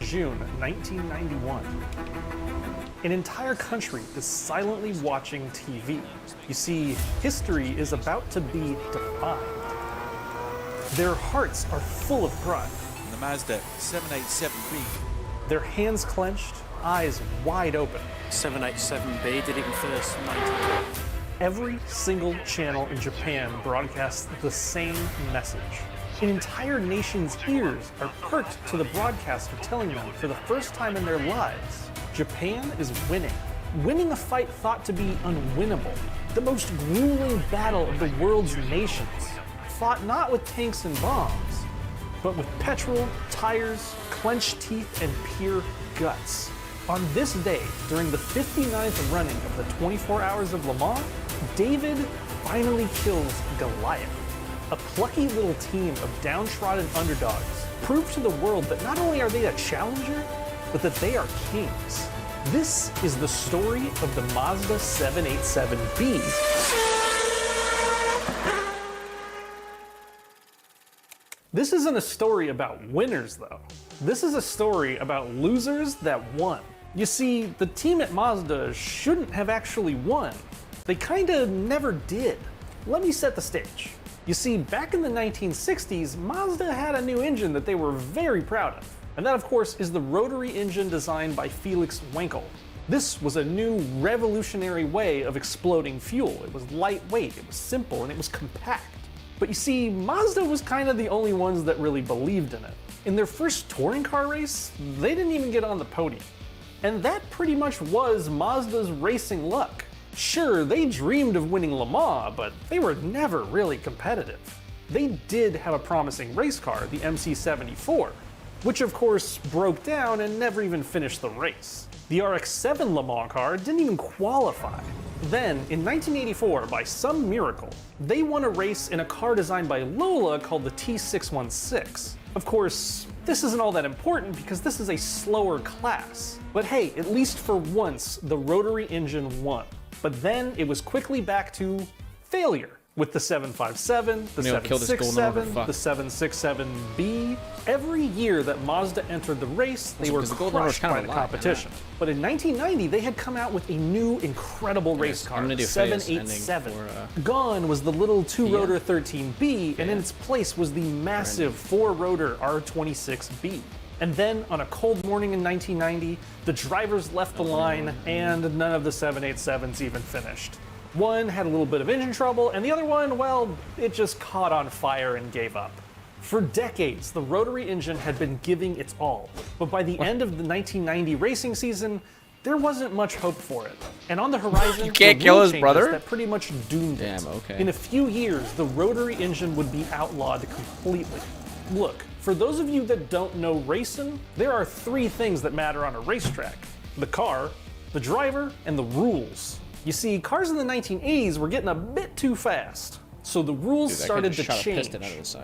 June 1991. An entire country is silently watching TV. You see, history is about to be defined. Their hearts are full of pride. The Mazda 787B. Their hands clenched, eyes wide open. 787B did it in first 90. Every single channel in Japan broadcasts the same message. An entire nation's ears are perked to the broadcaster telling them for the first time in their lives, Japan is winning. Winning a fight thought to be unwinnable. The most grueling battle of the world's nations. Fought not with tanks and bombs, but with petrol, tires, clenched teeth, and pure guts. On this day, during the 59th running of the 24 Hours of Le Mans, David finally kills Goliath. A plucky little team of downtrodden underdogs prove to the world that not only are they a challenger, but that they are kings. This is the story of the Mazda 787B. This isn't a story about winners, though. This is a story about losers that won. You see, the team at Mazda shouldn't have actually won. They kinda never did. Let me set the stage. You see, back in the 1960s, Mazda had a new engine that they were very proud of. And that, of course, is the rotary engine designed by Felix Wankel. This was a new revolutionary way of exploding fuel. It was lightweight, it was simple, and it was compact. But you see, Mazda was kind of the only ones that really believed in it. In their first touring car race, they didn't even get on the podium. And that pretty much was Mazda's racing luck. Sure, they dreamed of winning Le Mans, but they were never really competitive. They did have a promising race car, the MC74, which of course broke down and never even finished the race. The RX-7 Le Mans car didn't even qualify. Then, in 1984, by some miracle, they won a race in a car designed by Lola called the T616. Of course, this isn't all that important because this is a slower class. But hey, at least for once, the rotary engine won. But then it was quickly back to failure with the 757, the 767, the 767B. Every year that Mazda entered the race, they were crushed by the competition. But in 1990, they had come out with a new incredible race car, the 787. Gone was the little two-rotor 13B, and in its place was the massive four-rotor R26B. And then, on a cold morning in 1990, the drivers left the line, and none of the 787s even finished. One had a little bit of engine trouble, and the other one, well, it just caught on fire and gave up. For decades, the rotary engine had been giving its all, but by the end of the 1990 racing season, there wasn't much hope for it. And on the horizon, you can't kill his brother? That pretty much doomed it. Damn, okay. In a few years, the rotary engine would be outlawed completely. Look, for those of you that don't know racing, there are three things that matter on a racetrack: the car, the driver, and the rules. You see, cars in the 1980s were getting a bit too fast, so the rules started to change.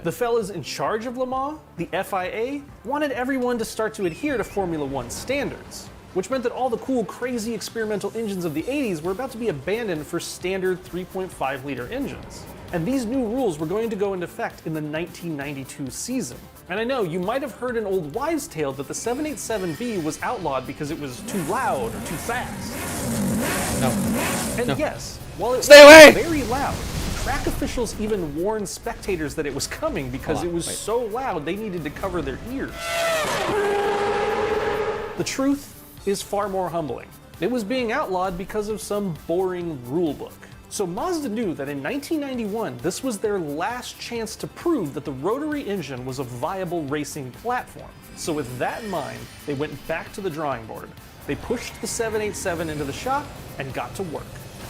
The fellas in charge of Le Mans, the FIA, wanted everyone to start to adhere to Formula One standards, which meant that all the cool, crazy experimental engines of the 80s were about to be abandoned for standard 3.5-liter engines. And these new rules were going to go into effect in the 1992 season. And I know, you might have heard an old wives' tale that the 787B was outlawed because it was too loud or too fast. No. And yes, while it was very loud, track officials even warned spectators that it was coming because it was so loud they needed to cover their ears. The truth is far more humbling. It was being outlawed because of some boring rule book. So Mazda knew that in 1991, this was their last chance to prove that the rotary engine was a viable racing platform. So with that in mind, they went back to the drawing board. They pushed the 787 into the shop and got to work.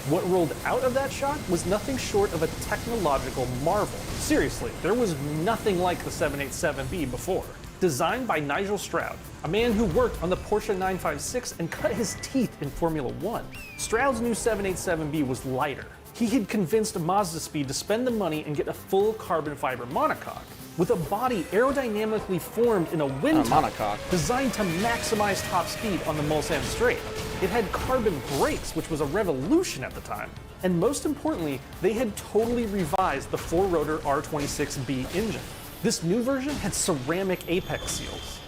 What rolled out of that shop was nothing short of a technological marvel. Seriously, there was nothing like the 787B before. Designed by Nigel Stroud, a man who worked on the Porsche 956 and cut his teeth in Formula One. Stroud's new 787B was lighter. He had convinced Mazda Speed to spend the money and get a full carbon fiber monocoque. with a body aerodynamically formed in a wind tunnel monocoque. designed to maximize top speed on the Mulsanne Straight. It had carbon brakes, which was a revolution at the time. And most importantly, they had totally revised the four-rotor R26B engine. This new version had ceramic apex seals,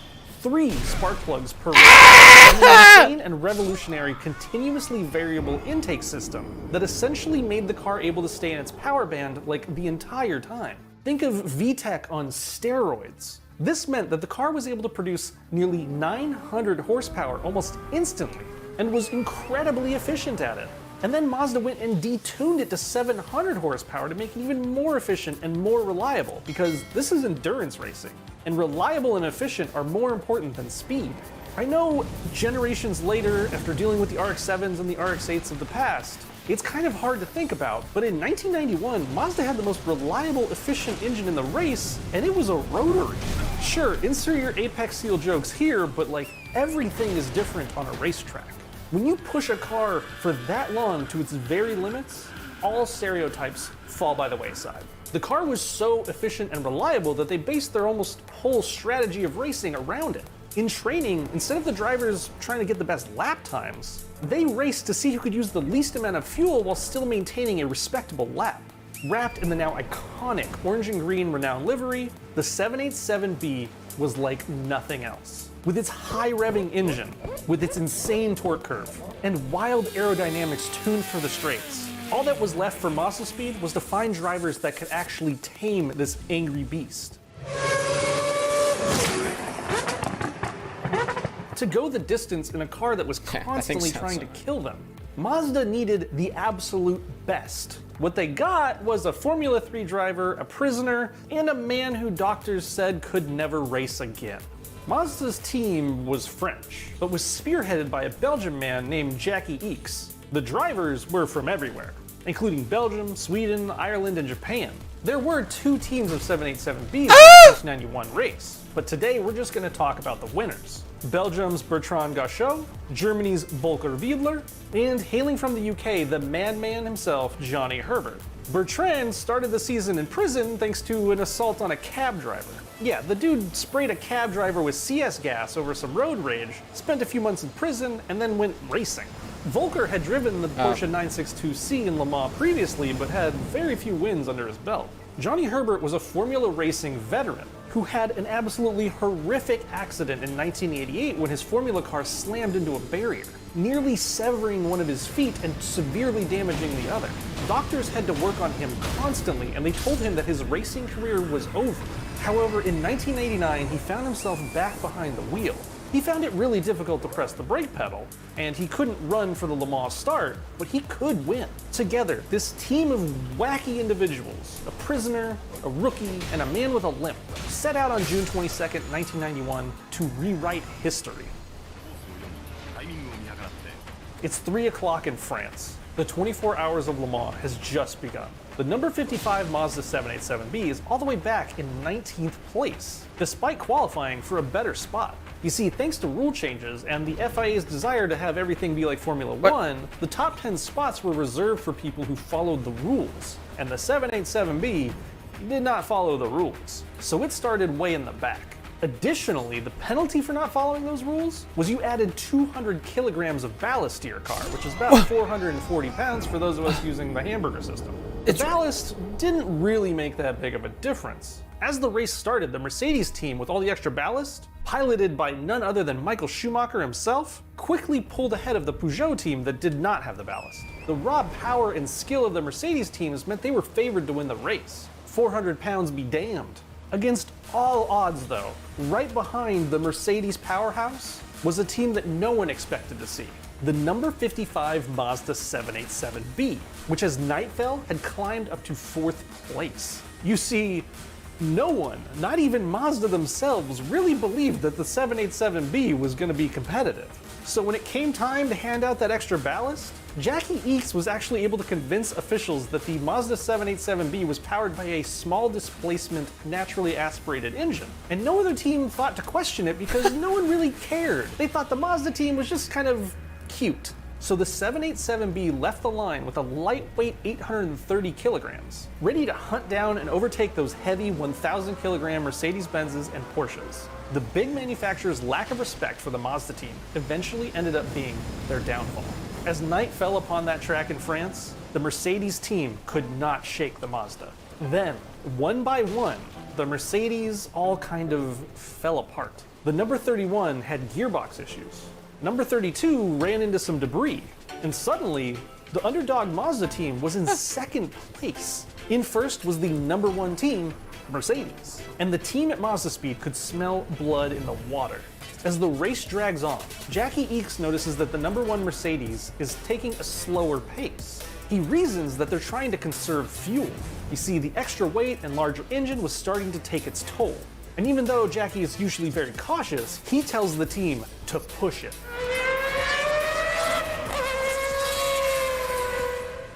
3 spark plugs per rotor, and an insane and revolutionary continuously variable intake system that essentially made the car able to stay in its power band like the entire time. Think of VTEC on steroids. This meant that the car was able to produce nearly 900 horsepower almost instantly and was incredibly efficient at it. And then Mazda went and detuned it to 700 horsepower to make it even more efficient and more reliable, because this is endurance racing, and reliable and efficient are more important than speed. I know generations later, after dealing with the RX-7s and the RX-8s of the past, it's kind of hard to think about, but in 1991, Mazda had the most reliable, efficient engine in the race, and it was a rotary. Sure, insert your apex seal jokes here, but like, everything is different on a racetrack. When you push a car for that long to its very limits, all stereotypes fall by the wayside. The car was so efficient and reliable that they based their almost whole strategy of racing around it. In training, instead of the drivers trying to get the best lap times, they raced to see who could use the least amount of fuel while still maintaining a respectable lap. Wrapped in the now iconic orange and green renowned livery, the 787B was like nothing else. With its high-revving engine, with its insane torque curve, and wild aerodynamics tuned for the straights, all that was left for Mazda Speed was to find drivers that could actually tame this angry beast. To go the distance in a car that was constantly trying to kill them, Mazda needed the absolute best. What they got was a Formula 3 driver, a prisoner, and a man who doctors said could never race again. Mazda's team was French, but was spearheaded by a Belgian man named Jackie Ickx. The drivers were from everywhere, including Belgium, Sweden, Ireland, and Japan. There were 2 teams of 787Bs in the 1991 race, but today we're just going to talk about the winners. Belgium's Bertrand Gauchot, Germany's Volker Wiedler, and hailing from the UK, the madman himself, Johnny Herbert. Bertrand started the season in prison thanks to an assault on a cab driver. Yeah, the dude sprayed a cab driver with CS gas over some road rage, spent a few months in prison, and then went racing. Volker had driven the Porsche 962C in Le Mans previously, but had very few wins under his belt. Johnny Herbert was a Formula Racing veteran who had an absolutely horrific accident in 1988 when his Formula car slammed into a barrier, nearly severing one of his feet and severely damaging the other. Doctors had to work on him constantly, and they told him that his racing career was over. However, in 1989, he found himself back behind the wheel. He found it really difficult to press the brake pedal, and he couldn't run for the Le Mans start, but he could win. Together, this team of wacky individuals, a prisoner, a rookie, and a man with a limp, set out on June 22nd, 1991 to rewrite history. It's 3 o'clock in France. The 24 hours of Le Mans has just begun. The number 55 Mazda 787B is all the way back in 19th place, despite qualifying for a better spot. You see, thanks to rule changes and the FIA's desire to have everything be like Formula 1, the top 10 spots were reserved for people who followed the rules, and the 787B did not follow the rules, so it started way in the back. Additionally, the penalty for not following those rules was you added 200 kilograms of ballast to your car, which is about 440 pounds for those of us using the hamburger system. The ballast didn't really make that big of a difference. As the race started, the Mercedes team with all the extra ballast, piloted by none other than Michael Schumacher himself, quickly pulled ahead of the Peugeot team that did not have the ballast. The raw power and skill of the Mercedes teams meant they were favored to win the race. 400 pounds be damned. Against all odds though, right behind the Mercedes powerhouse was a team that no one expected to see. The number 55 Mazda 787B, which as night fell had climbed up to 4th place. You see, no one, not even Mazda themselves, really believed that the 787B was going to be competitive. So when it came time to hand out that extra ballast, Jackie Ickx was actually able to convince officials that the Mazda 787B was powered by a small displacement, naturally aspirated engine. And no other team thought to question it because no one really cared. They thought the Mazda team was just kind of cute. So the 787B left the line with a lightweight 830 kilograms, ready to hunt down and overtake those heavy 1,000 kilogram Mercedes-Benzes and Porsches. The big manufacturer's lack of respect for the Mazda team eventually ended up being their downfall. As night fell upon that track in France, the Mercedes team could not shake the Mazda. Then, one by one, the Mercedes all kind of fell apart. The number 31 had gearbox issues. Number 32 ran into some debris, and suddenly, the underdog Mazda team was in second place. In first was the number 1 team, Mercedes. And the team at Mazda Speed could smell blood in the water. As the race drags on, Jackie Eakes notices that the number 1 Mercedes is taking a slower pace. He reasons that they're trying to conserve fuel. You see, the extra weight and larger engine was starting to take its toll. And even though Jackie is usually very cautious, he tells the team to push it.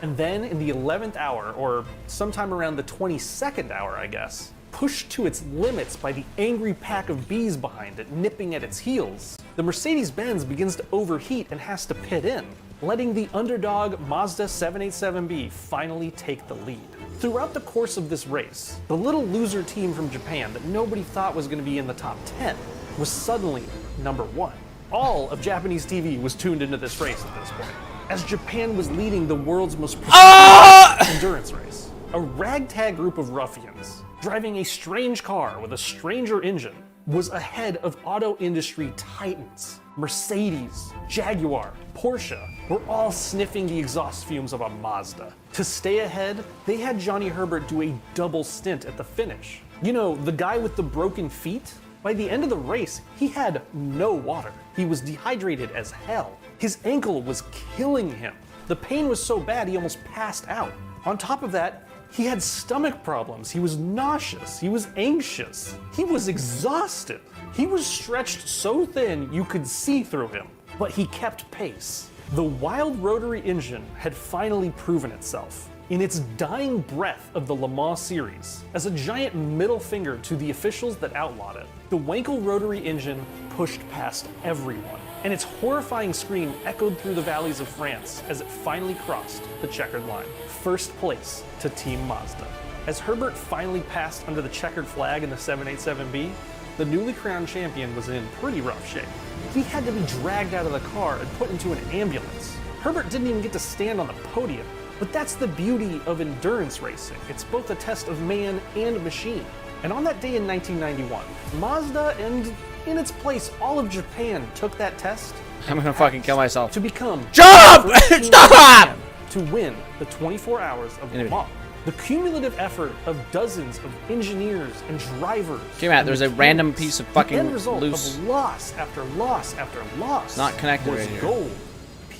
And then in the 11th hour, or sometime around the 22nd hour, I guess, pushed to its limits by the angry pack of bees behind it, nipping at its heels, the Mercedes-Benz begins to overheat and has to pit in, letting the underdog Mazda 787B finally take the lead. Throughout the course of this race, the little loser team from Japan that nobody thought was going to be in the top 10 was suddenly number 1. All of Japanese TV was tuned into this race at this point, as Japan was leading the world's most prestigious endurance race. A ragtag group of ruffians, driving a strange car with a stranger engine, was ahead of auto industry titans. Mercedes, Jaguar, Porsche were all sniffing the exhaust fumes of a Mazda. To stay ahead, they had Johnny Herbert do a double stint at the finish. You know, the guy with the broken feet? By the end of the race, he had no water. He was dehydrated as hell. His ankle was killing him. The pain was so bad he almost passed out. On top of that, he had stomach problems. He was nauseous. He was anxious. He was exhausted. He was stretched so thin you could see through him, but he kept pace. The wild rotary engine had finally proven itself in its dying breath of the Le Mans series as a giant middle finger to the officials that outlawed it. The Wankel rotary engine pushed past everyone, and its horrifying scream echoed through the valleys of France as it finally crossed the checkered line. First place to Team Mazda. As Herbert finally passed under the checkered flag in the 787B, the newly crowned champion was in pretty rough shape. He had to be dragged out of the car and put into an ambulance. Herbert didn't even get to stand on the podium, but that's the beauty of endurance racing. It's both a test of man and machine. And on that day in 1991, Mazda and, in its place, all of Japan took that test. I'm gonna fucking kill myself. To become Jump! the first team in Stop! Japan to win the 24 hours of Le Mans. The cumulative effort of dozens of engineers and drivers. Okay, Matt, there's a random piece of fucking the end result loose. of loss after loss after loss. Not connected was right here. gold,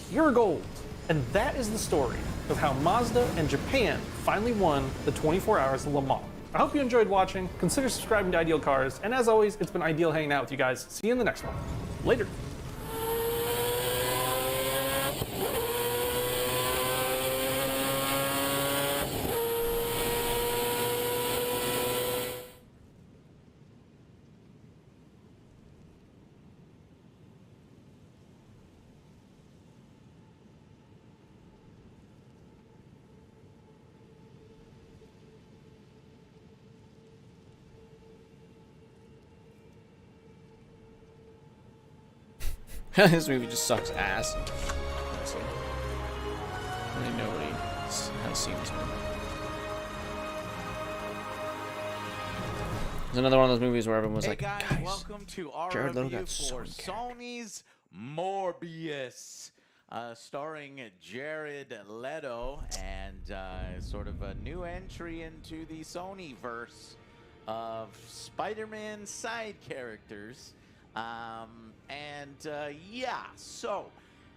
pure gold, and that is the story of how Mazda and Japan finally won the 24 Hours of Le Mans. I hope you enjoyed watching. Consider subscribing to Ideal Cars, and as always, it's been ideal hanging out with you guys. See you in the next one. Later. This movie just sucks ass. Honestly. Really nobody has seen this movie. It's another one of those movies where everyone was like, guys, guys, welcome to our Jared Leto review got so for many characters. Sony's Morbius, starring Jared Leto, and sort of a new entry into the Sony-verse of Spider-Man side characters. Yeah, so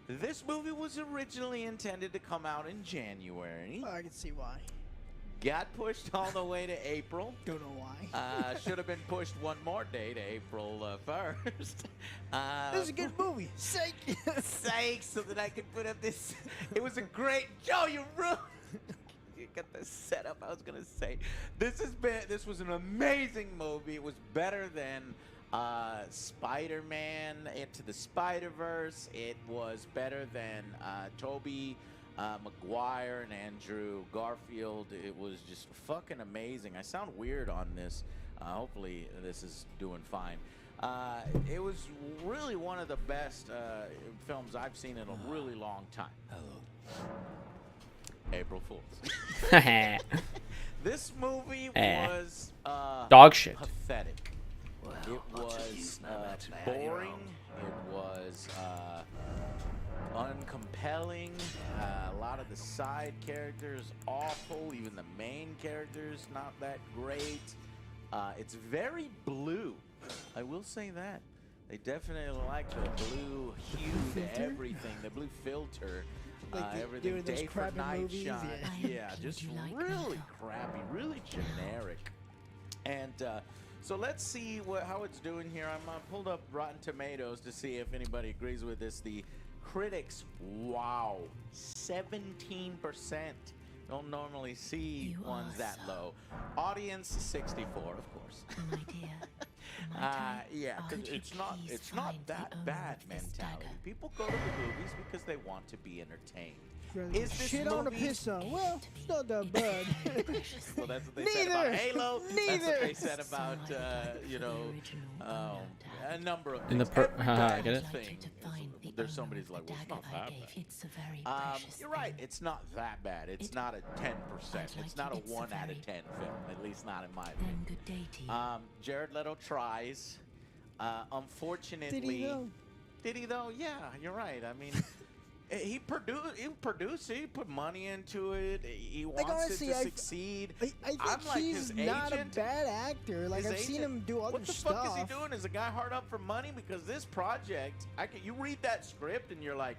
this movie was originally intended to come out in January. I can see why. Got pushed all the way to April. Don't know why. Should have been pushed one more day to April 1st. This is a good movie. Sake. Sake, so that I could put up this. It was a great. Joe, you ruined. You got the setup. I was gonna say. This was an amazing movie. It was better than Spider-Man Into the Spider-Verse. It was better than Tobey Maguire and Andrew Garfield. It was just fucking amazing. I sound weird on this. Hopefully this is doing fine. It was really one of the best films I've seen in a really long time. Hello. April Fools. This movie was dog shit. pathetic. It was boring. It was uncompelling. A lot of the side characters awful. Even the main characters not that great. It's very blue. I will say that. They definitely like the blue hue to everything. The blue filter. Like they Everything do in those day for crappy night movies, shot. yeah. Yeah, just really crappy, really generic. And so let's see how it's doing here. I'm pulled up Rotten Tomatoes to see if anybody agrees with this. The critics, wow, 17%. Don't normally see ones that low. Audience, 64, of course. My dear. Yeah, because it's not that bad mentality. People go to the movies because they want to be entertained. Is this shit movie? on a piss on? Well, it's not that bad. Well, that's what they said about Neither. Halo. That's Neither. what they said about a number of In the things. Every get it? thing, there's somebody's like, well, it's not that bad. You're right. It's not that bad. It's not a 10%. It's not a 1 out of 10 film. At least not in my opinion. Good day to you. Jared Leto tries. Unfortunately, Did he though? Did he though? Yeah, you're right. I mean, he produced it. He put money into it. He wants honestly, it to succeed. I think I'm like he's his not agent. a bad actor. Like His I've seen agent. him do other What the stuff. fuck is he doing? Is a guy hard up for money? Because this project, you read that script and you're like,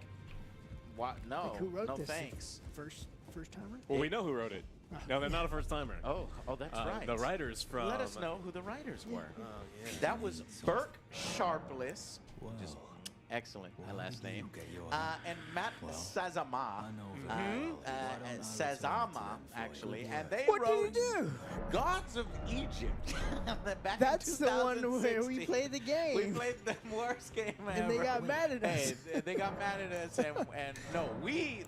what? No, Like, who wrote no this? thanks. First timer? Well, we know who wrote it. No, they're not a first timer. Oh, that's right. The writers from. Let us know who the writers were. Oh, yeah. That was Burke Sharpless. Just excellent, my last name. And Matt Sazama. Sazama, actually. And they What did he wrote do? Gods of Egypt. Back That's in the one where we 2016. played the game. We played the worst game ever. And they got mad at us. Hey, they got mad at us, and no,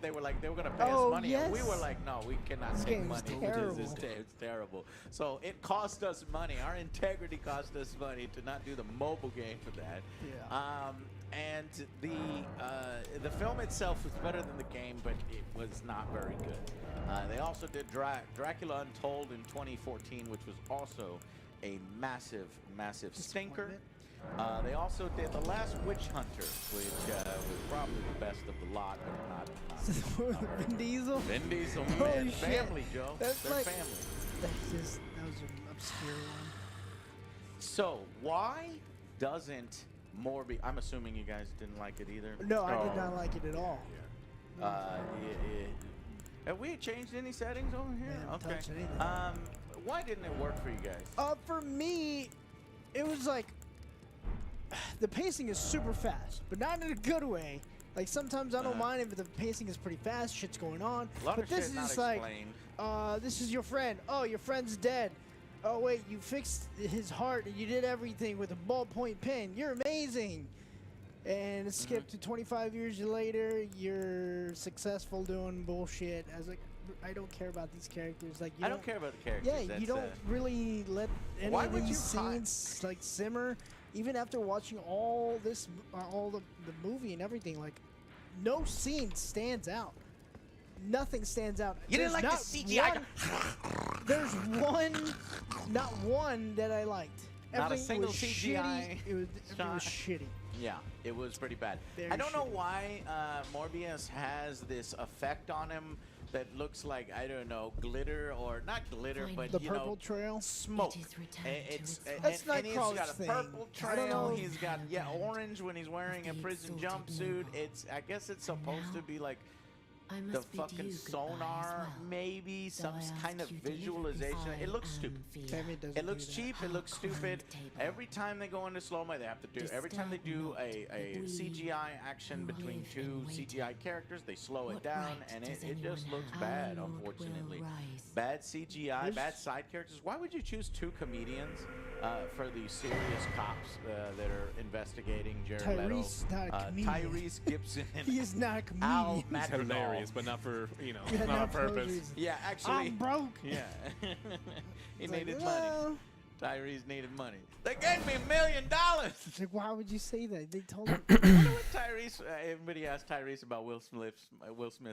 they were like, they were gonna pay Oh, us money, and we yes. were like, no, we cannot This take game's money. terrible. It's terrible. So it cost us money. Our integrity cost us money to not do the mobile game for that. Yeah. And the film itself was better than the game, but it was not very good. They also did Dracula Untold in 2014, which was also a massive stinker. They also did The Last Witch Hunter, which was probably the best of the lot, but not Vin Diesel? Vin Diesel, Holy man, shit. family, Joe. That's They're like- family. That was an obscure one. So why doesn't Morbi? I'm assuming you guys didn't like it either. No, I did not like it at all. Have we changed any settings over here? Yeah, I haven't Okay. touched anything. Why didn't it work for you guys? For me, it was like the pacing is super fast, but not in a good way. Like sometimes I don't mind if the pacing is pretty fast, shit's going on. A lot But of this shit not is like, explained. this is your friend. Oh, your friend's dead. Oh wait, you fixed his heart and you did everything with a ballpoint pen. You're amazing. And skip to 25 years later, you're successful doing bullshit. I was like, I don't care about these characters. Like, you I don't care about the characters. Yeah, That's, you don't really let any Why of would these you hide- scenes like simmer. Even after watching all this, all the movie and everything, like no scene stands out. Nothing stands out. You didn't There's like not the CGI? one- There's not one that I liked. Not a Everything single was CGI shitty. Everything was shot. shitty. Yeah, it was pretty bad. Very I don't know shitty. why Morbius has this effect on him that looks like, I don't know, glitter or not glitter, but The you purple know, trail. smoke. It is returned to its That's and he's Nightcrawler's got a thing. purple I don't trail. know. He's got orange when he's wearing a prison jumpsuit. I guess it's supposed to be like I the must bid fucking you goodbye as sonar, well. maybe Though some I ask kind of you to live in visualization. It fire looks and stupid. fear. Tammy doesn't It looks do that. cheap. It looks stupid. Table. Every time they go into slow-mo, they have to do. Every time they do a CGI action who between live two in waiting. CGI characters, they slow it What down, right and does it just anyone looks have? bad. Our Lord will Unfortunately, rise. bad CGI, bad side characters. Why would you choose two comedians? for the serious cops that are investigating Jared Tyrese, Leto. not a comedian. Tyrese Gibson. He is not a comedian. Al It's Madrigal. hilarious, but not for, you know, Yeah, not on for those purpose. reasons. Yeah, actually. I'm broke. Yeah. He It's like, needed money. well, Tyrese needed money. They gave me $1 million. It's like, why would you say that? They told him. I wonder what Tyrese. Everybody asked Tyrese about Will Smith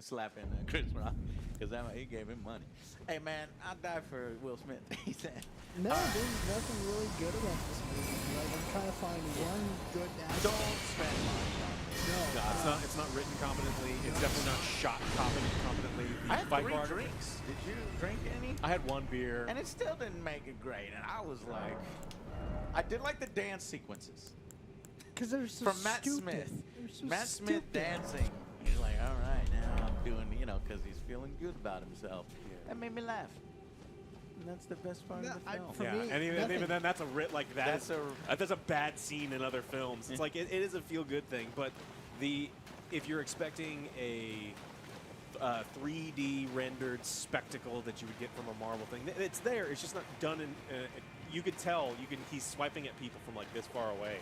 slapping Chris Rock because he gave him money. Hey man, I'd die for Will Smith. He said. No, there's nothing really good about this movie. Like, I'm trying to find one good aspect. Don't spend money on it. No, it's not written competently. It's definitely not shot competently. The I had fight 3 bar- drinks. Did you drink any? I had 1 beer. And it still didn't make it great. And I was like, I did like the dance sequences Because they're so from Matt stupid. Smith. They're so Matt Smith stupid. dancing. He's like, all right, now I'm doing, because he's feeling good about himself. That made me laugh. And that's the best part No, of the film. For Yeah, me, and even nothing. then, that's a That's that's a bad scene in other films. It's like it is a feel-good thing, but if you're expecting a 3D rendered spectacle that you would get from a Marvel thing, it's there. It's just not done in. You could tell. He's swiping at people from like this far away,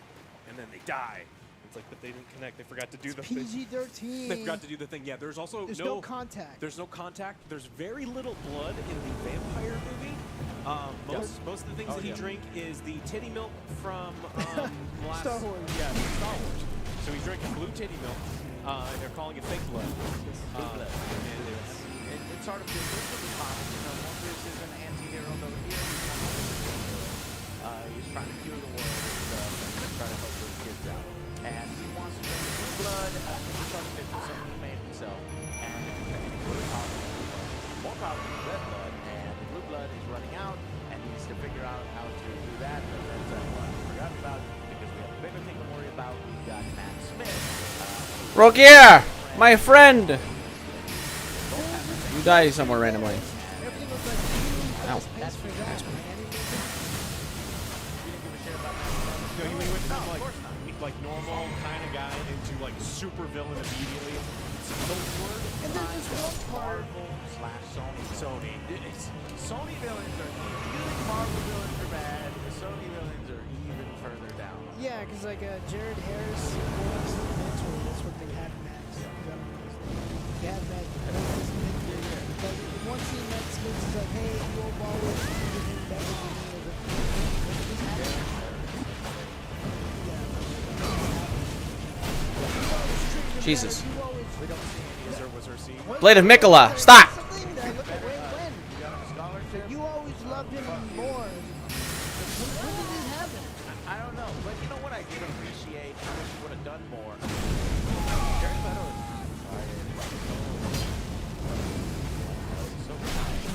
and then they die. It's like, but they didn't connect. They forgot to do the thing. PG-13. They forgot to do the thing. Yeah, there's also There's no contact. There's no contact. There's very little blood in the vampire movie. Most of the things that he drink is the titty milk from last Star Wars. Yeah, from Star Wars. So he's drinking blue titty milk. They're calling it fake blood. blood. And It's artificial to the comics. Morpheus is an anti-hero though here. He's trying to cure the world and stuff and try to help those kids out. And he wants to drink blue blood. It's artificial, something he made himself. And it's really powerful. More powerful than red blood. And the blue blood is running out. And he needs to figure out how to do that. But that's what I forgot about because we have a bigger thing to worry about. We've got Matt Smith. Rogier, my friend. You die somewhere randomly. Everything was like, Ow. that's for that. no, he went from like normal kind of guy into like super villain immediately. And there's this one part. Sony. Sony villains are you think Marvel villains are bad. The Sony villains are even further down. Yeah, because like Jared Harris was the mentor. That's what they had Matt. They had Matt. But once he met Smith, he's like, hey, you'll always be better than me. Jesus. We don't see any Was her scene? Blade of Mikola, stop! You always loved him more. When did this happen? I don't know, but you know what I did appreciate? I wish he would have done more. Jared Leto is so nice.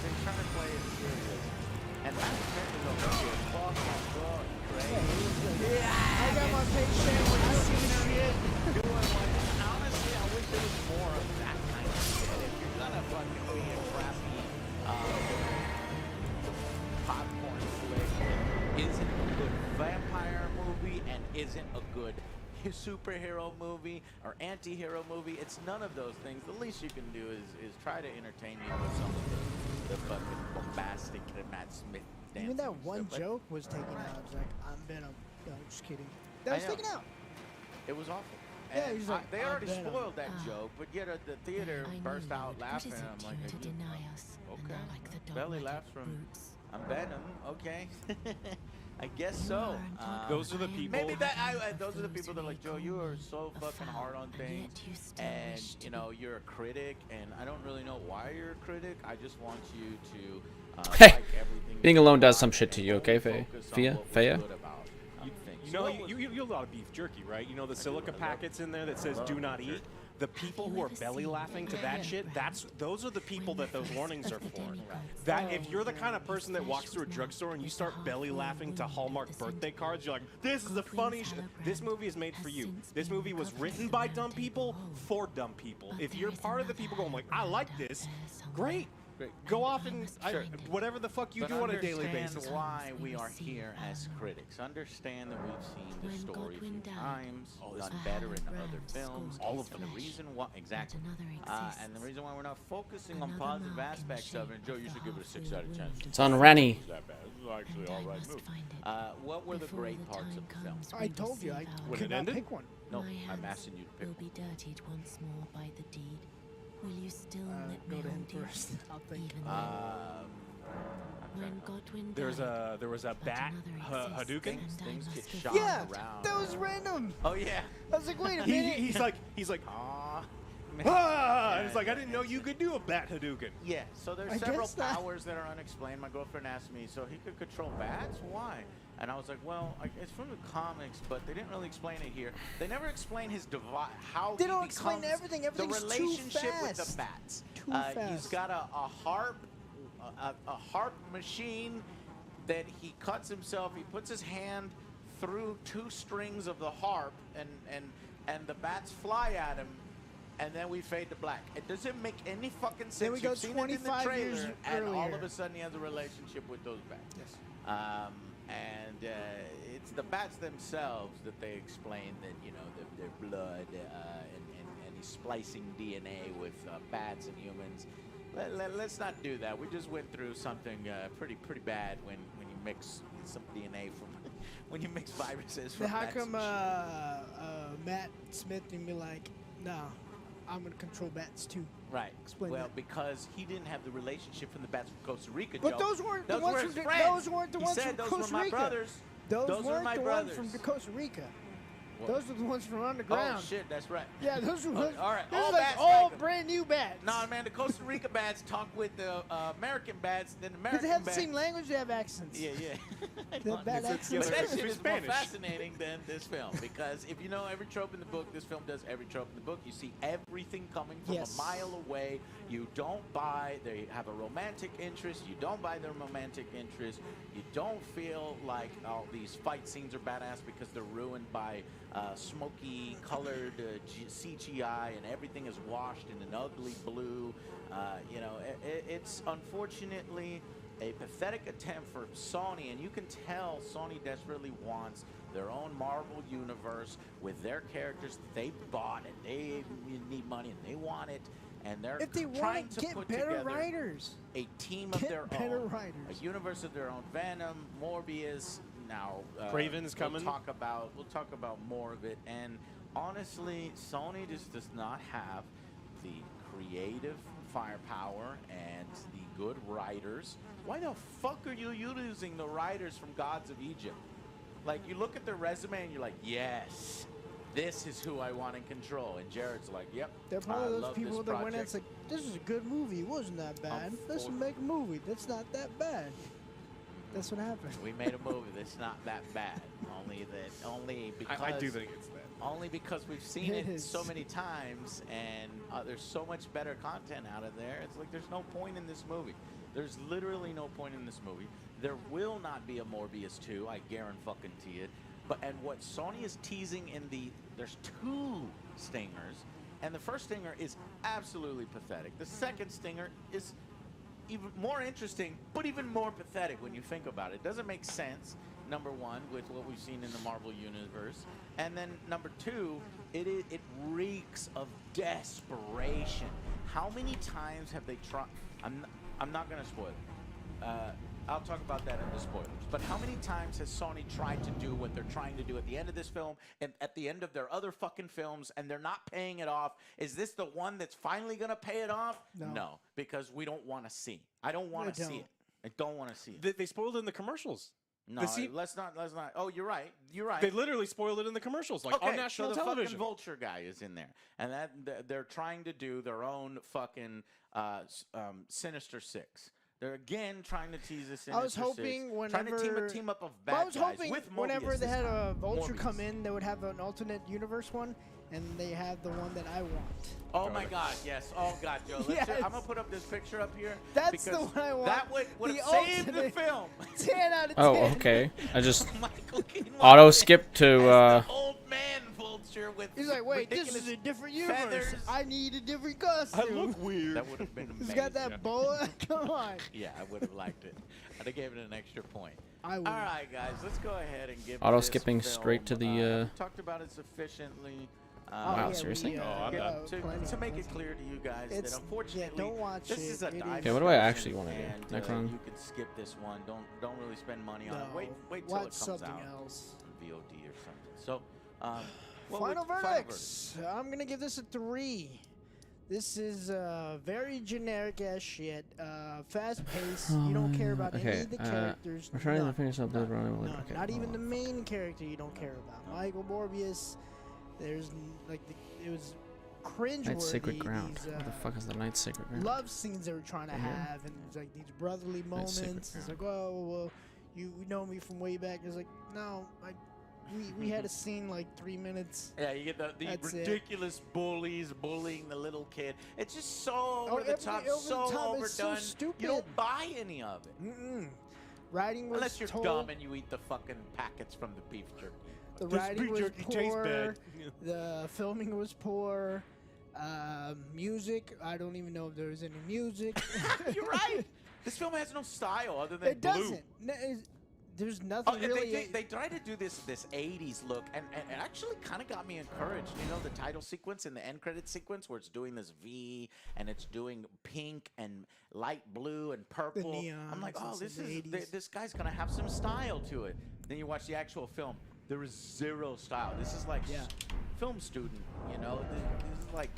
He's trying to play it serious. And Matt Smith is over here. Fuck my God, crazy. I got my page sandwich. I see shit. Honestly, I wish there was more of that kind of shit. If you're gonna fucking be a crappy popcorn flick that isn't a good vampire movie and isn't a good superhero movie or anti-hero movie, it's none of those things. The least you can do is try to entertain you with some of the fucking bombastic Matt Smith dancing. Even that and one stuff. joke was taken out. I was like, I'm Venom. No, just kidding. That was I know. taken out. It was awful. Yeah, And he's like, they "I'm already Venom." spoiled that joke, but yet at the theater I burst know out you. laughing. What is it I'm like, to deny us? And okay. not like the Belly dogmatic laughs from brutes. I'm Venom. Okay, I guess You so. are entitled. Those are the I am people- Maybe that entitled those are the of people that are like, those Joe, who you are make so a fucking foul, hard on and things, yet you still and wish to you know you're a critic, and I don't really know why you're a critic. I just want you to Hey, like everything. being you alone do does about some it shit to and you, okay, only Faye? focus on Fia? what was Faya? good about things. You know, So what was- you a lot of beef jerky, right? You know the silica love packets in there that says love "Do not jerky. eat." The people you who are ever belly seen laughing to the that red shit, brown those are the people that those warnings are of the for. demigods? That if you're the kind of person that walks through a drugstore and you start belly laughing to Hallmark birthday cards, you're like, this is the funny shit. This movie is made for you. This movie was written by dumb people for dumb people. If you're part of the people going like, I like this, great. great. Go off and Sure. whatever the fuck you But do on a daily understand basis. why we are here as critics. Understand that we've seen the When story a few Godwin died, times, Oh, done a better in hard other brand films. scorched All of his them. And the flesh, reason why, exactly. and another And the exists. reason why we're not focusing on Another positive mark in the aspects of it, shape Joe, of you the should give it a 6 halfway out of 10. wound. It's on Rennie. That bad. This is And actually I all right must movie. find it. What were the before great the parts time of the film? comes I when told you, I deceive our When it could not ended? pick one. No, My I'm hands asking you to pick will one. be dirtied once more by the deed. Will you still let Go me to him hold you? first. I'll think. Even when Godwin There was died, there was a but bat another exists, Hadouken. and I Things must get give shot you- Yeah, around. that was random. Oh yeah. I was like, wait a He, minute. he's like, Aw. ah! And it's like I didn't know you could do a bat Hadouken. Yeah, so there's I several guess that- powers that are unexplained. My girlfriend asked me, so he could control bats? Why? And I was like, well, it's from the comics, but they didn't really explain it here. They never explain his device, how They he don't explain becomes everything. Everything's the too relationship with the fast. bats. Too He's fast. got a harp, a harp machine that he cuts himself. He puts his hand through 2 strings of the harp, and the bats fly at him. And then we fade to black. It doesn't make any fucking sense. Then we go You've seen it in the 25 trailer, years and all of earlier. a sudden he has a relationship with those bats. Yes. It's the bats themselves that they explain that, you know, their blood and he's splicing DNA with bats and humans. Let's not do that. We just went through something pretty bad when you mix some DNA from when you mix viruses from Then how bats. come and Matt Smith can be like, nah, I'm gonna control bats too? right. Explain well, that. because he didn't have the relationship from the bats from Costa Rica. But Joe. those weren't the ones were from his the- friends. those weren't the He ones said from those Costa were my Rica. brothers. Those were weren't my the brothers. ones from Costa Rica. What? Those are the ones from underground. Oh shit, that's right. Yeah, those were. Oh, all right, Those all are like bats all like 'em. brand new bats. Nah, man, the Costa Rica bats talk with the American bats, then Because American they have the bats. same language, they have accents. Yeah, yeah. They have bad It's- accents. yeah, But but that it's shit is more Spanish. fascinating than this film because if you know every trope in the book, this film does every trope in the book. You see everything coming from Yes. a mile away. You don't buy. They have a romantic interest. You don't buy their romantic interest. You don't feel like all these fight scenes are badass because they're ruined by smoky colored CGI and everything is washed in an ugly blue. You know, it's unfortunately a pathetic attempt for Sony, and you can tell Sony desperately wants their own Marvel universe with their characters that they bought and they need money and they want it, and they're If they trying want to to get put better together writers, a team of get their better own, writers. a universe of their own. Venom, Morbius, now Craven's coming. We'll talk about more of it. And honestly, Sony just does not have the creative firepower and the good writers. Why the fuck are you using the writers from Gods of Egypt? Like, you look at their resume and you're like, yes, this is who I want in control. And Jared's like, yep, they're I probably those love people this that went in. project. It's like, this is a good movie. It wasn't that bad. Let's make a movie. That's not that bad. That's what happened. We made a movie that's not that bad. Only because I do think it's that. only because we've seen It it is. so many times, and there's so much better content out of there. It's like there's no point in this movie. There's literally no point in this movie. There will not be a Morbius 2. I guarantee it. And what Sony is teasing there's 2 stingers, and the first stinger is absolutely pathetic. The second stinger is even more interesting, but even more pathetic when you think about it. It doesn't make sense, number one, with what we've seen in the Marvel Universe. And then number 2, it reeks of desperation. How many times have they tried? I'm not going to spoil it. I'll talk about that in the spoilers. But how many times has Sony tried to do what they're trying to do at the end of this film and at the end of their other fucking films, and they're not paying it off? Is this the one that's finally going to pay it off? No. Because we don't want to see. I don't want to see it. I don't want to see it. They spoiled it in the commercials. No, let's not. Oh, you're right. You're right. They literally spoiled it in the commercials, like on national so the television. fucking Vulture guy is in there, and they're trying to do their own fucking Sinister Six. They're again trying to tease us. I was hoping trying to whenever team up of I bad was guys hoping with Morbius whenever they this had time. a Vulture come Morbius. in, they would have an alternate universe one, and they have the one that I want. Oh my God! Yes. Oh God, Joe. Yes. I'm gonna put up this picture up here. That's the because one I want. That would The have saved the ultimate- film. 10 out of 10. Oh, okay. I just Michael Keaton auto walks in skip to as the old man Vulture with He's like, like, wait, this ridiculous is a different universe. feathers. I need a different costume. weird. That would have been amazing. He's got that boa. Come on. Yeah, I would have liked it. I'd have gave it an extra point. I would. All right, guys, let's go ahead and give Auto this skipping film, straight to the, we talked about it sufficiently. Wow, seriously? I'm not. To make it clear to you guys that unfortunately, don't watch this it. is a It dive is- Okay, what do I version, actually wanna do? and, Necron? you can skip this one. Don't really spend money on it. No, Wait till watch it comes something out else. on VOD or something. So, Final verdicts. I'm gonna give this a 3. This is very generic ass shit. Fast paced. You don't care about any Okay, of the characters. we're trying to None. finish up Blood Running. No, Okay, not even hold the on. main character you don't care about. Michael Morbius. There's it was cringeworthy. Night's Sacred Ground. These, What the fuck is the Night's Sacred Ground? love scenes they were trying to Right here? have, and it's like these brotherly Night's Sacred moments. It's Ground. like, oh well, you know me from way back. It's like, no, we had a scene like 3 minutes. Yeah, you get the That's it. ridiculous bullies bullying the little kid. It's just so over the top, over the so top, it's so overdone. stupid. You don't buy any of it. Mm-mm. Writing was Unless you're told, dumb and you eat the fucking packets from the beef jerky. the This writing beef was jerky tastes poor. bad. The filming was poor. Music, I don't even know if there was any music. You're right. This film has no style other than It blue. doesn't. There's Oh, nothing and really. they tried to do this 80s look, and it actually kind of got me encouraged. You know, the title sequence and the end credit sequence where it's doing this V and it's doing pink and light blue and purple. I'm like, neons, oh, it's this in the is 80s. this guy's gonna have some style to it. Then you watch the actual film. There is zero style. This is like Yeah. film student. You know, this is like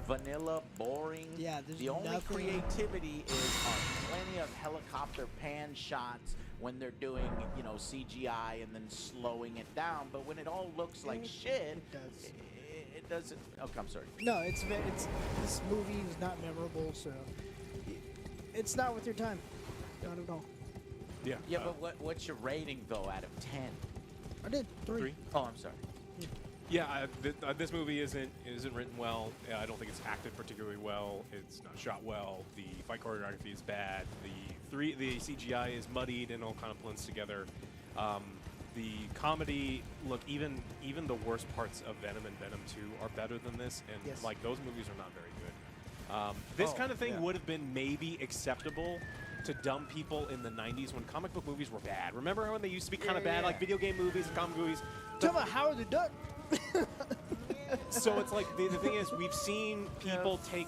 vanilla, boring. Yeah, there's the only nothing- creativity is on plenty of helicopter pan shots when they're doing, you know, CGI and then slowing it down. But when it all looks like shit, it does. it doesn't. Oh, I'm sorry. No, it's this movie is not memorable, so it's not worth your time. Not at all. Yeah. Yeah, but what's your rating though out of 10? I did 3. Oh, I'm sorry. Yeah, this movie isn't written well. I don't think it's acted particularly well. It's not shot well. The fight choreography is bad. The CGI is muddied and all kind of blends together. The comedy, look, even the worst parts of Venom and Venom 2 are better than this, and Yes. like those movies are not very good. This kind of thing would have been maybe acceptable to dumb people in the 90s when comic book movies were bad. Remember when they used to be kind of bad, like video game movies and comic movies? Talk about Howard the Duck. So it's like the thing is, we've seen people take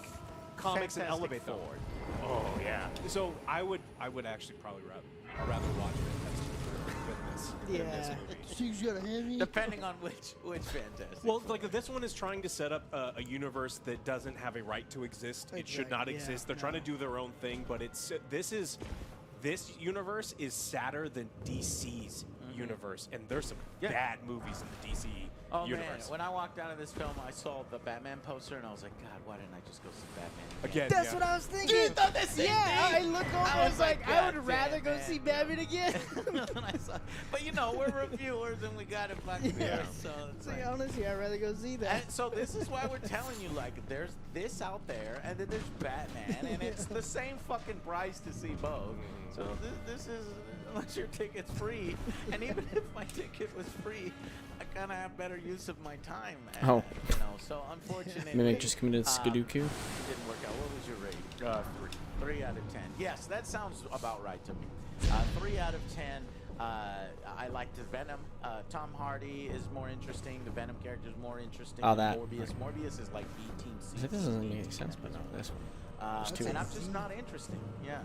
comics and Fantastic elevate them. Four. Oh yeah. So I would actually probably rather watch it than this movie. She's got a heavy. Depending on which Fantastic. Well, like this one is trying to set up a universe that doesn't have a right to exist. It should not Exactly, yeah, exist. They're no. trying to do their own thing, but this universe is sadder than DC's universe, and there's some bad movies in the DC universe. Man, when I walked out of this film, I saw the Batman poster, and I was like, God, why didn't I just go see Batman Again, That's yeah. what I was thinking. You thought the same yeah, thing? I looked over. I was like, I God would rather damn, go man. see Batman again. And I saw, but you know, we're reviewers, and we got to fucking Yeah. so it's To be like, honestly, I'd rather go see that. and so this is why we're telling you, like, there's this out there, and then there's Batman, and it's the same fucking price to see both. So this is, unless your ticket's free, and even if my ticket was free, I kind of have better use of my time. And, Oh. you know, so unfortunately, Mimic just committed um, Skidooku. it didn't work out. What was your rate? 3. 3 out of 10. Yes, that sounds about right to me. 3 out of 10. I liked the Venom. Tom Hardy is more interesting. The Venom character is more interesting. Oh, than that. Morbius. Morbius is like B-team I think this doesn't make any sense, but no, this one. two and of I'm just not interesting. Yeah.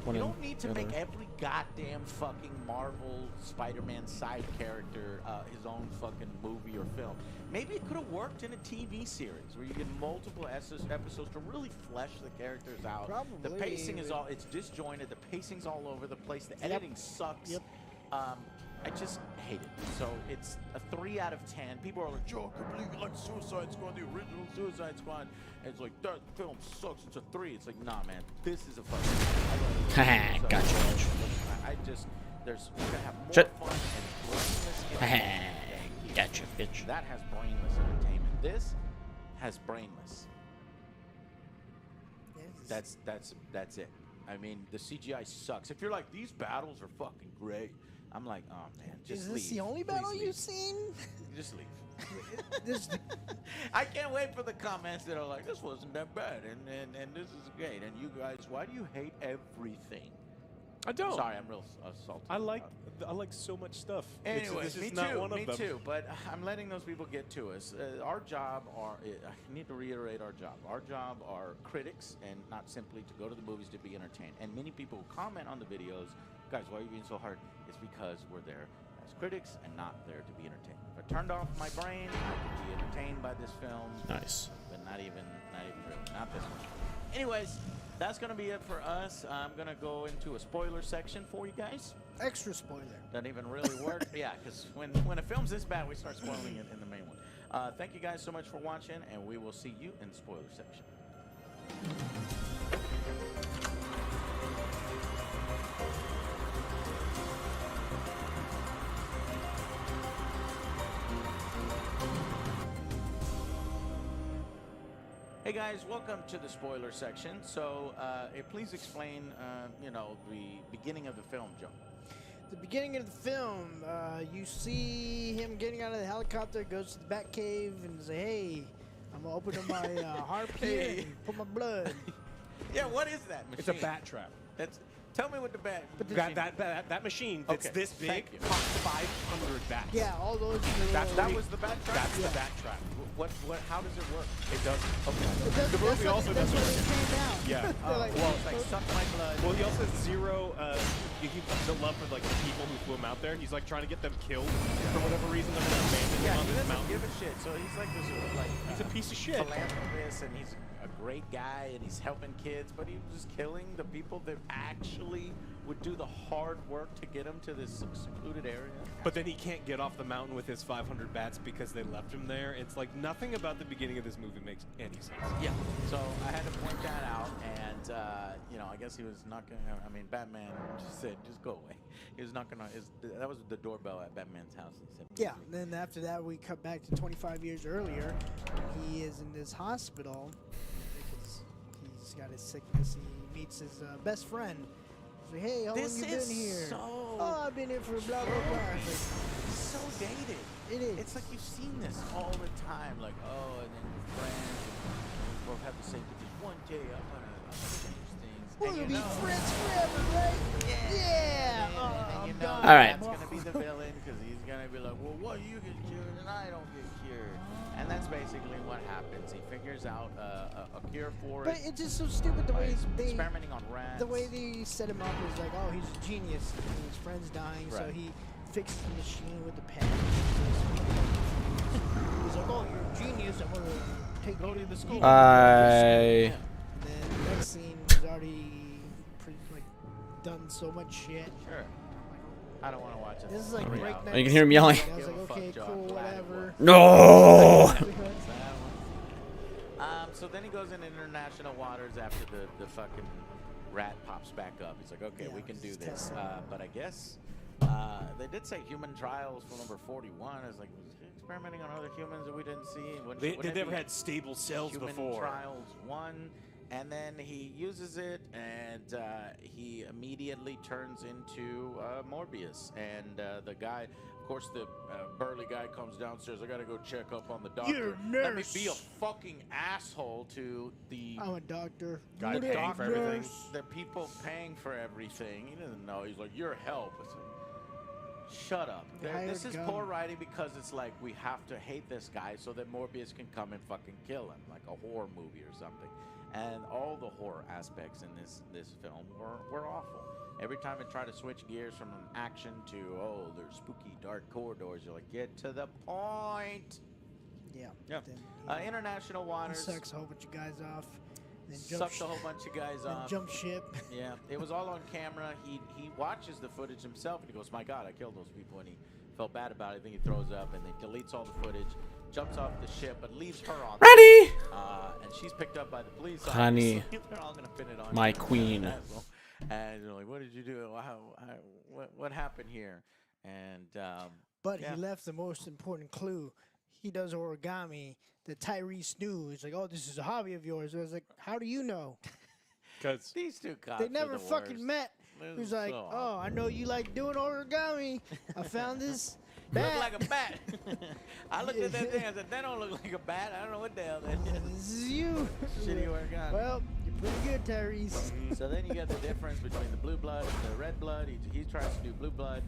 One You in don't need to the make other. every goddamn fucking Marvel Spider-Man side character his own fucking movie or film. Maybe it could have worked in a TV series where you get multiple episodes to really flesh the characters out. The Probably. pacing is it's disjointed. The pacing's all over the place. The editing sucks. Yep. I just hate it. So it's a 3 out of 10. People are like, Joe, I can't believe you like Suicide Squad, the original Suicide Squad. And it's like, that film sucks. It's a 3. It's like, nah, man, this is a fucking. Haha, gotcha, Mitch. I just, we're gonna have more Shut. fun and brainless Haha, entertainment. gotcha, bitch. That has brainless entertainment. This has brainless. That's it. I mean, the CGI sucks. If you're like, these battles are fucking great, I'm like, oh man, just Is leave. this the only Please battle leave. you've seen? Just leave. This, I can't wait for the comments that are like, this wasn't that bad, and this is great. And you guys, why do you hate everything? I don't. Sorry, I'm real salty. I like so much stuff. Anyways, this me is not too, one of me them. too. But I'm letting those people get to us. Our job I need to reiterate our job. Our job are critics, and not simply to go to the movies to be entertained. And many people who comment on the videos, guys, why are you being so hard? It's because we're there as critics and not there to be entertained. If I turned off my brain, I could be entertained by this film. Nice. But not even really, not this one. Anyways, that's gonna be it for us. I'm gonna go into a spoiler section for you guys. extra spoiler. Doesn't even really work. Yeah, because when a film's this bad, we start spoiling it in the main one. Thank you guys so much for watching, and we will see you in the spoiler section. Hey guys, welcome to the spoiler section. So, please explain, the beginning of the film, Joe. The beginning of the film, you see him getting out of the helicopter, goes to the Batcave, and say, "Hey, I'm gonna open up my harp here and put my blood." Yeah, what is that machine? It's a bat trap. Tell me what the bat. That machine that's Okay, this big thank you. caught 500 bats. Yeah, all those. That was the bat trap. That's the bat trap. What? How does it work? It does. Okay. The movie also that's doesn't. what it came out. Yeah. They're like, Well, it's like suck my blood. Well, he also has zero. He the love for like the people who flew him out there. He's like trying to get them killed for whatever reason. They're gonna abandon him Yeah, on he this doesn't mountain. give a shit. So he's like this, He's a piece of shit. philanthropist, and he's a great guy, and he's helping kids, but he was just killing the people that actually would do the hard work to get him to this secluded area. But then he can't get off the mountain with his 500 bats because they left him there. It's like nothing about the beginning of this movie makes any sense. Yeah. So I had to point that out, and I guess he was not gonna. I mean, Batman just said, "Just go away." He was not gonna. That was the doorbell at Batman's house. He said, Yeah, and then after that, we cut back to 25 years earlier. He is in this hospital because he's got his sickness. He meets his best friend. He's like, "Hey, how long you been here?" "Oh, I've been here for blah, blah, blah." It's like, so dated. it is. It's like you've seen this all the time. Like, oh, and then your friends, and we both have the same position. One day I'm gonna change things. We're And gonna you be know- friends forever, right? And Yeah. then I'm you know done. All right. that's gonna be the villain because he's gonna be like, well, what, you get cured and I don't get cured. And that's basically what happens. He figures out a cure for But it. it's just so stupid the way He's they experimenting on rats. the way they set him up is like, oh, he's a genius. And his friend's dying, so Right. he fixes the machine with the pen. He's like, oh, you're a genius. I'm gonna take Go to the school. I. And then the next scene, he's already done so much shit. Sure. I don't want to watch it. This is like Hurry breakneck. out. You can hear him yelling. speed. I was Give a like, fuck, okay, Joe. cool, I'm glad it whatever. worked. No. That one. So then he goes into international waters after the fucking rat pops back up. He's like, okay, Yeah, we can do just this. testing. But I guess they did say human trials for number 41. It's like, was he experimenting on other humans that we didn't see? They never had stable cells Human before. Trials 1. And then he uses it, and he immediately turns into Morbius. And the guy, of course, the burly guy comes downstairs. I gotta go check up on the doctor. You're a Let me nurse. be a fucking asshole to the I'm a doctor. Guy You're paying a for everything. nurse. the people paying for everything. He doesn't know. He's like, your help. It's like, shut up. The hired This is gun. poor writing because it's like we have to hate this guy so that Morbius can come and fucking kill him, like a horror movie or something. And all the horror aspects in this film were awful. Every time I try to switch gears from action to, oh, there's spooky dark corridors, you're like, get to the point. Yeah. Yeah. Then International he waters. sucks a whole bunch of guys off. Then jump Sucks a whole bunch of guys then off. jump ship. Yeah, it was all on camera. He watches the footage himself and he goes, my God, I killed those people. And he felt bad about it. I think he throws up and he deletes all the footage, jumps off the ship, but leaves her on. Ready? And she's picked up by the police. Honey, obviously. They're all gonna pin it on my you. queen. And they're like, what did you do? What happened here? And But yeah. he left the most important clue. He does origami that Tyrese knew. He's like, oh, this is a hobby of yours. I was like, how do you know? Because these two cops They are never the fucking worst. met. This He was is like, so oh, I know you like doing origami. I found this. Bat. Look like a bat. I looked at that thing. I said, that don't look like a bat. I don't know what the hell that is. This is you. Shitty work on. Well, you're pretty good, Tyrese. So then you get the difference between the blue blood and the red blood. He tries to do blue blood.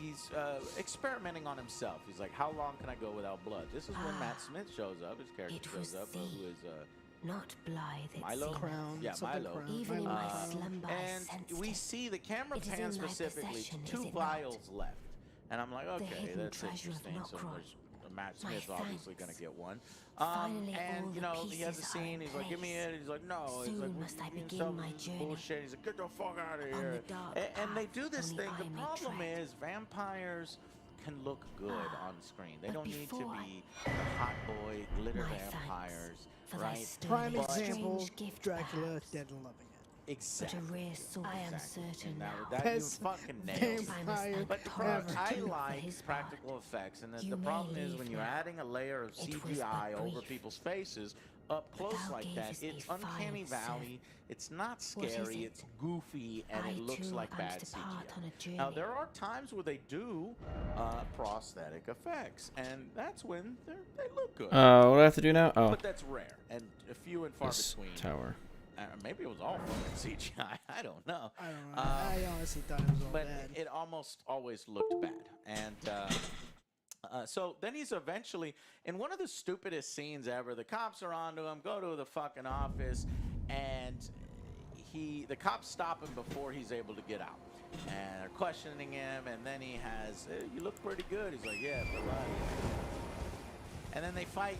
He's experimenting on himself. He's like, how long can I go without blood? This is when Matt Smith shows up. His character shows up, who is not blithe, it Milo? seems. Crown. Yeah, something Milo. Crown. Even in Milo my Crown. slumber, I and sensed we it. see the camera It is pans in my specifically possession, to is 2 it not? vials left. And I'm like, okay, hidden that's treasure of interesting. So Nokron. there's Matt My Smith's obviously thanks. going to get one. Finally, And, all you the know, he has a pieces are scene. in He's like, give me place. it. He's like, no. He's Soon like, must I "You begin some my journey bullshit. He's like, get the fuck out of upon here. the dark And they path do this only thing. I The may problem tread. is vampires can look good on screen. They but don't need to before be the hot boy glitter My thanks vampires, for thy right? sturdy Prime but example, strange gift, Dracula, perhaps. Dead and Loving It. But Exactly. a rare source. I am Exactly. certain And now. that you Best fucking nailed it. vampire But ever. I For like his practical part. effects, and You the may problem is leave when you're now. adding a layer of It was CGI but over brief. people's faces up close thou like that, gavest it's a fine uncanny valley. servant. It's not What is scary. it? It's goofy, and I it looks too like am bad to depart on a CGI. Now journey. there are times where they do prosthetic effects, and that's when they look good. What do I have to do now? Oh, But that's rare and few and far this between. tower. Maybe it was all fucking CGI. I don't know. I don't know. I honestly thought it was all But bad. it almost always looked bad. And so then he's eventually, in one of the stupidest scenes ever, the cops are onto him, go to the fucking office, and the cops stop him before he's able to get out. And they're questioning him, and then he has, you look pretty good. He's like, yeah, but and then they fight.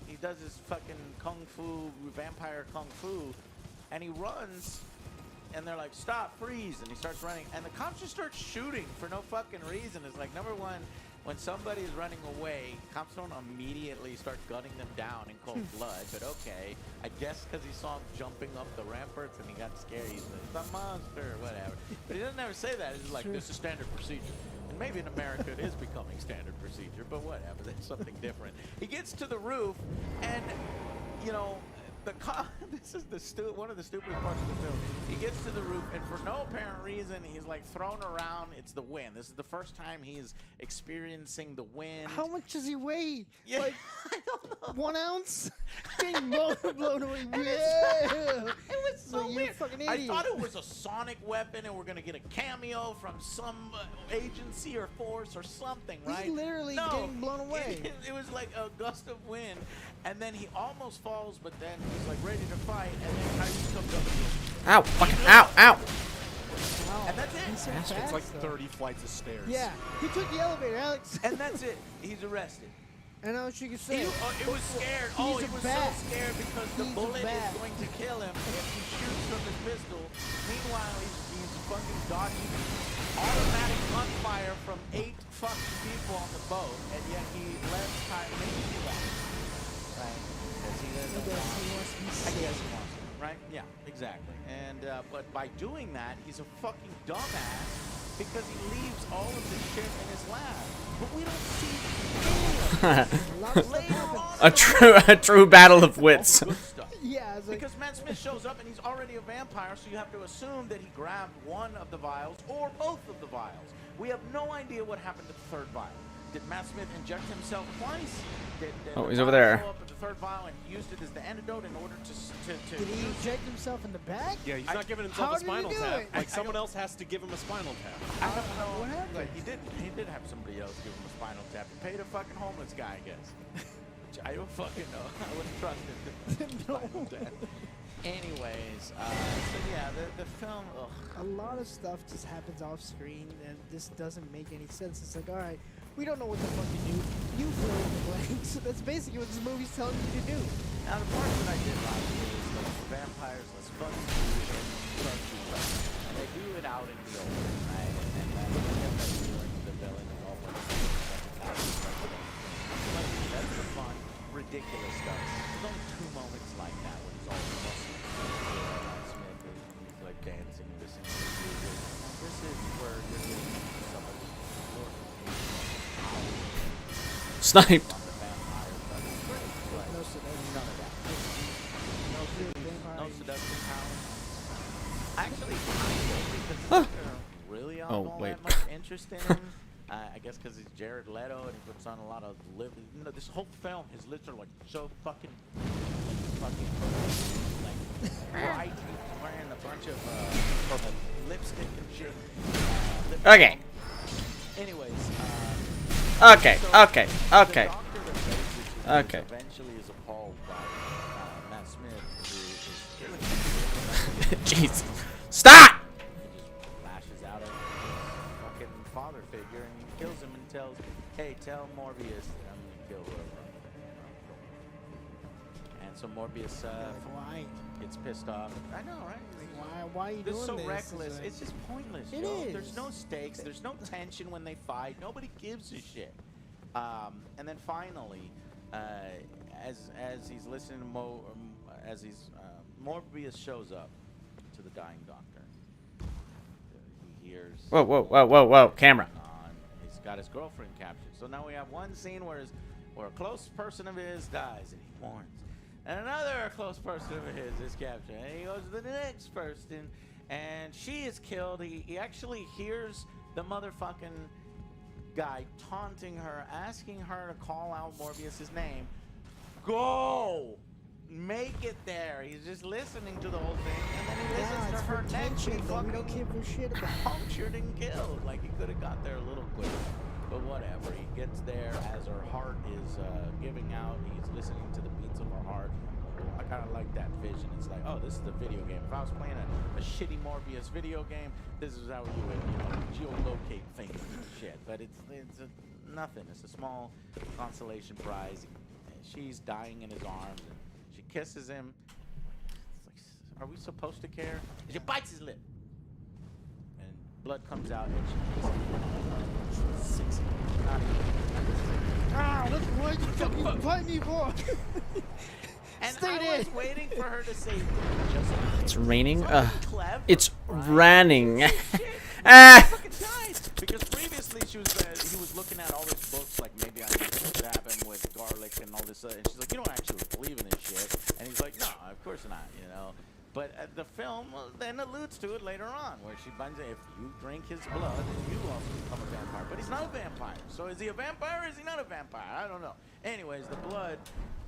He does his fucking kung fu, vampire kung fu, and he runs, and they're like, stop, freeze, and he starts running, and the cops just start shooting for no fucking reason. It's like, number one, when somebody is running away, cops don't immediately start gunning them down in cold blood, but okay, I guess because he saw him jumping up the ramparts and he got scared, he's like, it's a monster, or whatever. But he doesn't ever say that. He's like, this is standard procedure. And maybe in America it is becoming standard procedure, but whatever, that's something different. He gets to the roof, and, you know, the cop, this is one of the stupidest parts of the film. He gets to the roof, and for no apparent reason, he's like thrown around. It's the wind. This is the first time he's experiencing the wind. How much does he weigh? Yeah, Like I don't know. 1 ounce? Getting blown away. And Yeah. it was so Like, you're a weird. fucking I idiot. thought it was a sonic weapon, and we're gonna get a cameo from some agency or force or something, right? He's literally getting blown away. It was like a gust of wind, and then he almost falls, but then he's like ready to fight, and then Tyrese comes up. Ow! Fucking ow! Ow! Wow. And that's it. He's so It's fast, like though. 30 flights of stairs. Yeah, he took the elevator, Alex. And that's it. He's arrested. And I know what you can He, say. it was scared. He's Oh, a he was bat. so scared because the He's a bullet bat. is going to kill him if he shoots from his pistol. Meanwhile, he's fucking dodging automatic gunfire from 8 fucking people on the boat, and yet he lets maybe he left. Right? Because he doesn't He want wants to be I safe. guess he wants to, right? Yeah, exactly. And but by doing that, he's a fucking dumbass because he leaves all of the shit in his lab. But we don't see any of it. A lot of stuff Later happens. on, A true battle of wits. good stuff. Yeah, it's like, Because Matt Smith shows up and he's already a vampire, so you have to assume that he grabbed one of the vials or both of the vials. We have no idea what happened to the third vial. Did Matt Smith inject himself twice? Did Oh, the he's over vial there. Show up with the third vial and he used it as the antidote in order to did he inject himself in the back? Yeah, he's not giving how himself a did he spinal do tap. it? Like someone else has to give him a spinal tap. I don't know What happened? But he did have somebody else give him a spinal tap. He paid a fucking homeless guy, I guess. Which I don't fucking know. I wouldn't trust him to spinal tap. Anyways, so yeah, the film. Ugh. A lot of stuff just happens off screen, and this doesn't make any sense. It's like, all right, we don't know what the fuck to do. You fill in the blanks. That's basically what this movie's telling you to do. Now the part that I did like is like the vampires, let's fucking do shit, and they do it out in the open, right? And I get that feeling the villain is all one. That's the fun, ridiculous stuff. There's only 2 moments like that when it's all muscle. Smith and he's like dancing, listening to music. This is where you're getting somebody Sniped. on the vampire stuff. It's great, but No seduction. none of that. No vampire. No seduction powers. Actually, kind of, because they're really on Oh, all wait. that much interest in him. I guess because he's Jared Leto and he puts on a lot of this whole film is literally like so fucking like bright. He's wearing a bunch of lipstick and shit. Okay. Anyways. Okay. So Okay. the Okay. doctor that plays it Okay. eventually is appalled by Matt Smith, who is killing him. Jesus. Stop! He just lashes out at his fucking father figure and he kills him and tells, hey, tell Morbius that I'm gonna kill whoever. And so Morbius Why? gets pissed off. I know, right? Why are you doing It's so this? reckless. It's just pointless. It Joe. is. There's no stakes. There's no tension when they fight. Nobody gives a shit. And then finally, as he's listening to Morbius shows up to the dying doctor. He hears. Whoa. Camera. He's got his girlfriend captured. So now we have one scene where a close person of his dies and he mourns. And another close person of his is captured. And he goes to the next person and she is killed. He actually hears the motherfucking guy taunting her, asking her to call out Morbius's name. Go! Make it there. He's just listening to the whole thing, and then he listens to her neck be We don't fucking give a shit about. punctured and killed. Like he could have got there a little quicker, but whatever. He gets there as her heart is giving out. He's listening to the beats of her heart. I kind of like that vision. It's like, oh, this is the video game. If I was playing a shitty Morbius video game, this is how you would, geolocate things and shit. But it's nothing. It's a small consolation prize. She's dying in his arms. And she kisses him. It's like, are we supposed to care? And she bites his lip. And blood comes out and she's 60. Not even. Ah, what you fucking bite me for? And Stay I there. was waiting for her to say, just It's raining. clever, It's right? raining. Ah! Because previously he was looking at all these books like maybe I know what could happen with garlic and all this, and she's like, you don't actually believe in this shit, and he's like, no, of course not, you know. But the film then alludes to it later on, where she finds out if you drink his blood, then you also become a vampire. But he's not a vampire. So is he a vampire or is he not a vampire? I don't know. Anyways, the blood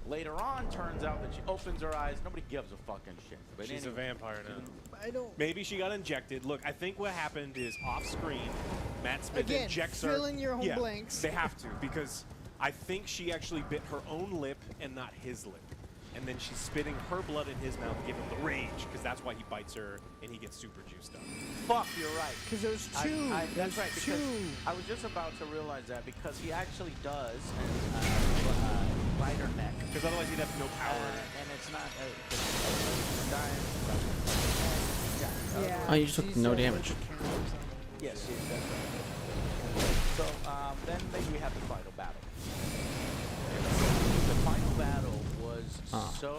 later on turns out that she opens her eyes. Nobody gives a fucking shit. But She's a vampire now. I don't. Maybe she got injected. Look, I think what happened is off screen, Matt Smith Again, injects her. fill in your own blanks. They have to, because I think she actually bit her own lip and not his lip. And then she's spitting her blood in his mouth to give him the rage, because that's why he bites her and he gets super juiced up. Fuck, you're right. Because there's two. That's right. Because Two. I was just about to realize that because he actually does bite her neck. Because otherwise he'd have no power. And it's not. Yeah. Oh, you just took she no said damage. that the camera was on. Yes, yes, that's right. So then we have the final battle. The final battle was so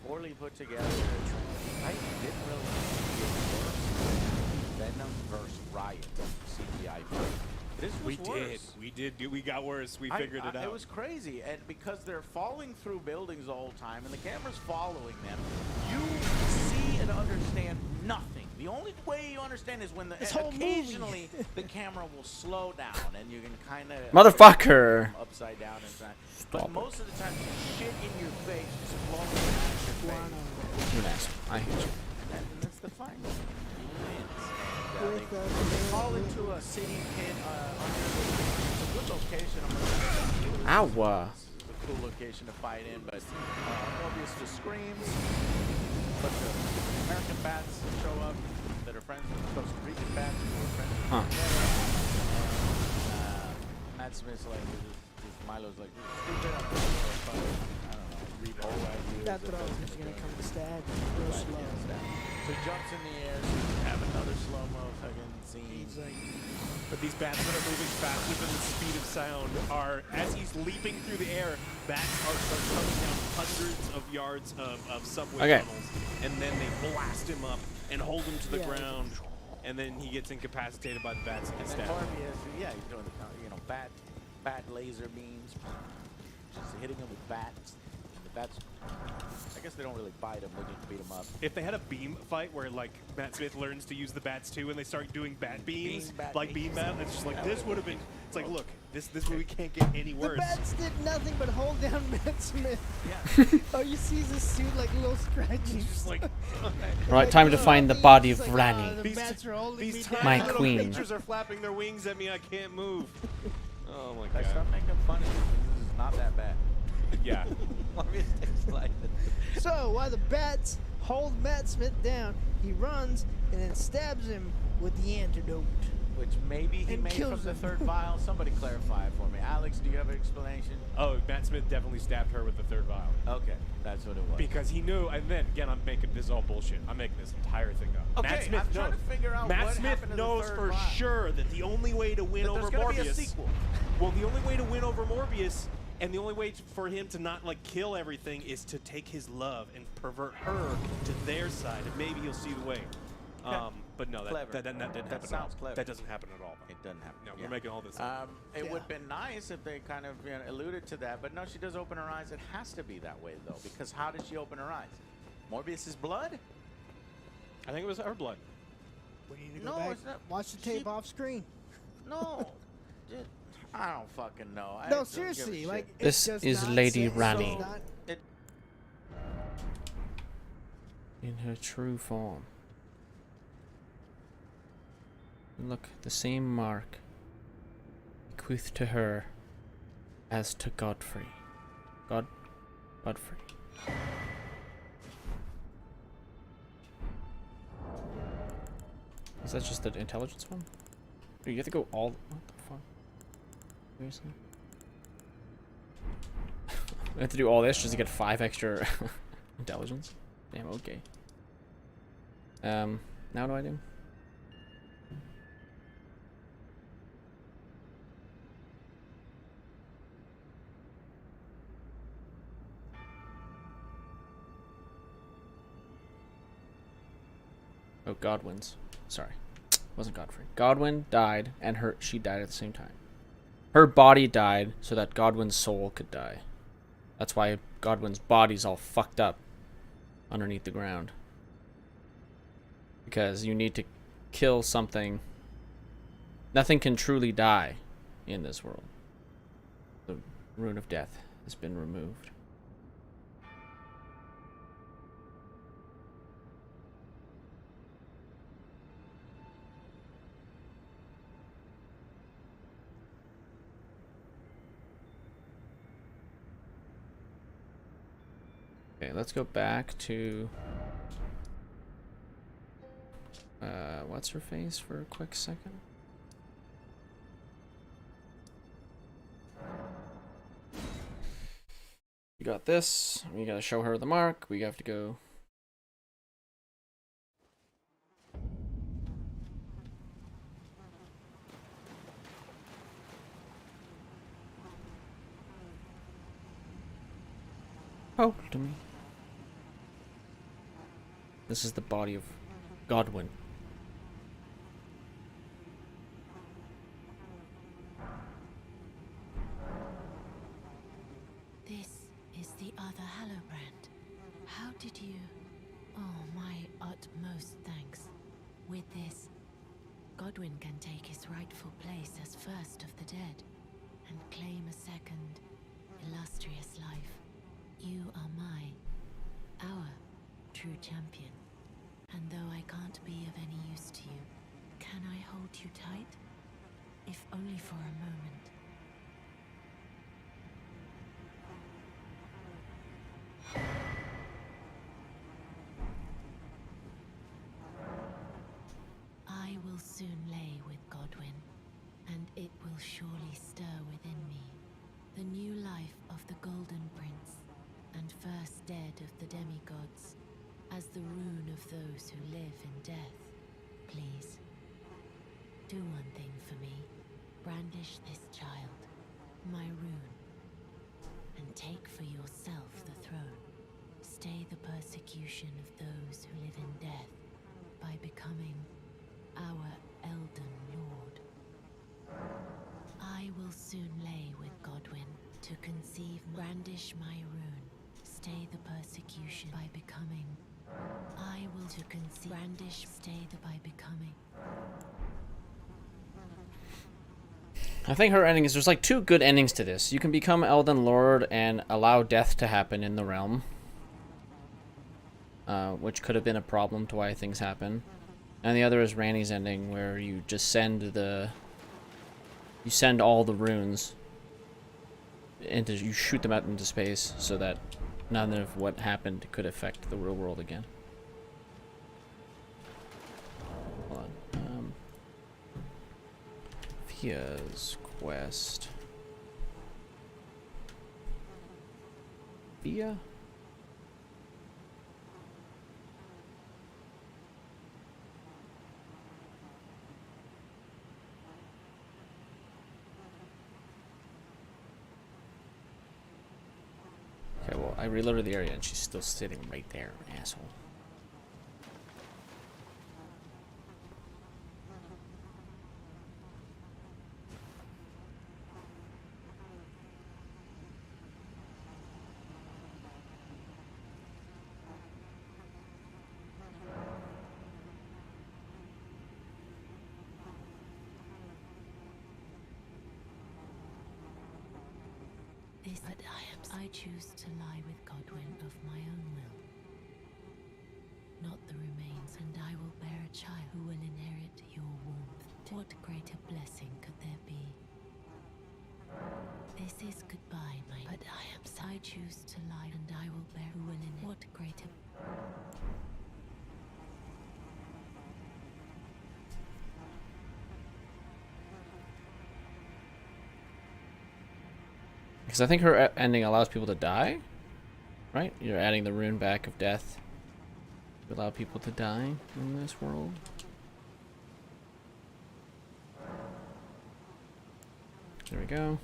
poorly put together. I didn't really see it worse than Venom vs. Riot CGI. This was worse. We got worse. We figured it out. It was crazy, and because they're falling through buildings the whole time, and the camera's following them, you see and understand nothing. The only way you understand is when occasionally the camera will slow down, and you can kind of Motherfucker. upside down inside. But most of the time, shit in your face just blowing past your face. You're an asshole. I hate you. And that's the final. They fall into a city pit it's a good location. Ow. It's a cool location to fight in, but Morbius just screams. But the American bats show up that are friends with the Costa Rican bats who are friends with Huh. Matt Smith's like, Milo's like, this is stupid. I'm going to fucking, I don't know, read all ideas. That's what I was just gonna come to stab. Real slow. So he jumps in the air, so we have another slow-mo fucking scene. He's like, But these bats that are moving faster than the speed of sound are, as he's leaping through the air, bats are coming down hundreds of yards of subway tunnels, and then they blast him up and hold him to the ground, and then he gets incapacitated by the bats and gets And then stabbed. Morbius, yeah, he's doing the bat laser beams, just hitting him with bats. The that's. I guess they don't really fight him. They just beat him up. If they had a beam fight where like Matt Smith learns to use the bats too, and they start doing bat beams, Bat like beams. beam bat, it's just like this would have been. It's like, look, this movie can't get any The worse. bats did nothing but hold down Matt Smith. Yeah. All you see is his suit like little scratches. He's just like, Right, time to find the body of Rani. The bats are holding me these down. My tiny little queen. creatures are flapping their wings at me. I can't move. Oh my Like, stop god. making fun of me. This is not that bad. Yeah. Morbius takes like So while the bats hold Matt Smith down, he runs and then stabs him with the antidote. which maybe he And made kills from the him. third vial. Somebody clarify it for me. Alex, do you have an explanation? Oh, Matt Smith definitely stabbed her with the third vial. Okay, that's what it was. Because he knew, and then again, I'm making this all bullshit. I'm making this entire thing up. Okay, Matt Smith I'm trying knows. to figure out Matt what Smith happened to the knows third for vial. sure that the only way to win That over there's gonna Morbius. be a sequel. Well, the only way to win over Morbius, and the only way for him to not like kill everything, is to take his love and pervert her to their side, and maybe he'll see the way. Okay. But no, that Clever. didn't happen. That at all. sounds clever. That doesn't happen at all. Though. It doesn't happen. No, yeah. we're making all this up. It Yeah. would have been nice if they kind of alluded to that, but no, she does open her eyes. It has to be that way, though, because how did she open her eyes? Morbius's blood? I think it was her blood. We need to go No, back. it's not. Watch the tape She- off screen. No. Just- I don't fucking know. I No, don't give a seriously, shit. like This it does is not Lady say- Rani. it's not- In her true form. And look, the same mark bequeathed to her as to Godfrey. Godfrey. Is that just the intelligence one? Oh, you have to go all. What the fuck? Seriously? I have to do all this just to get 5 extra intelligence? Damn, okay. Now what do I do? Oh, Godwin's. Sorry. Wasn't Godfrey. Godwin died, and she died at the same time. Her body died so that Godwin's soul could die. That's why Godwin's body's all fucked up underneath the ground. Because you need to kill something. Nothing can truly die in this world. The rune of death has been removed. Okay, let's go back to what's her face for a quick second. We got this. We gotta show her the mark. We have to go. Oh, to me. This is the body of Godwin. This is the other Hallowbrand. How did you... Oh, my utmost thanks. With this, Godwin can take his rightful place as first of the dead and claim a second, illustrious life. You are our true champion. And though I can't be of any use to you, can I hold you tight? If only for a moment. I will soon lay with Godwin, and it will surely stir within me the new life of the Golden Prince, and first dead of the demigods, as the rune of those who live in death. Please, do one thing for me. Brandish this child, my rune, and take for yourself the throne. Stay the persecution of those who live in death by becoming our Elden Lord. I will soon lay with Godwin to conceive. Brandish my rune. stay the persecution by becoming. I will to conceive. Brandish stay the by becoming. I think her ending is there's like two good endings to this. You can become Elden Lord and allow death to happen in the realm, which could have been a problem to why things happen. And the other is Ranni's ending, where you just send all the runes into, you shoot them out into space so that none of what happened could affect the real world again. Hold on. Via's quest. Via? Okay, well, I reloaded the area and she's still sitting right there, asshole. This, but I choose to lie with Godwin of my own will, not the remains, and I will bear a child who will inherit your warmth. What greater blessing could there be? This is goodbye, my. But I choose to lie, and I will bear who will inherit. What greater? Because I think her ending allows people to die, right? You're adding the rune back of death to allow people to die in this world. There we go.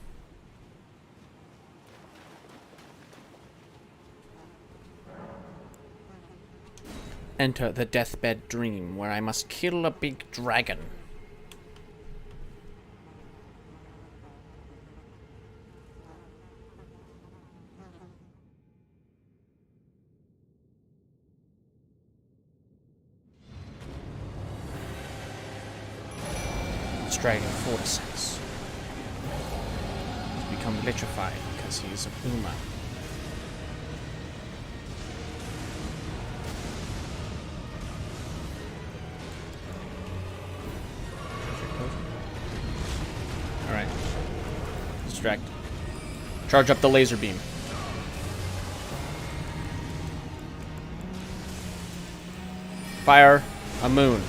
Enter the deathbed dream, where I must kill a big dragon. This dragon forces. He's become electrified because he's a boomer. Alright. Distract. Charge up the laser beam. Fire a moon.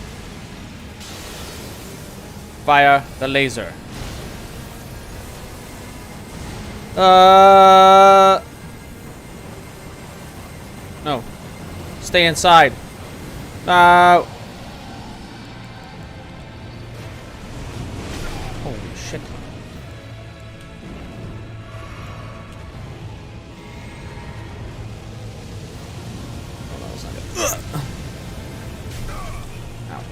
Fire the laser. No. Stay inside. No. Holy shit. Oh, that was not good. Ow.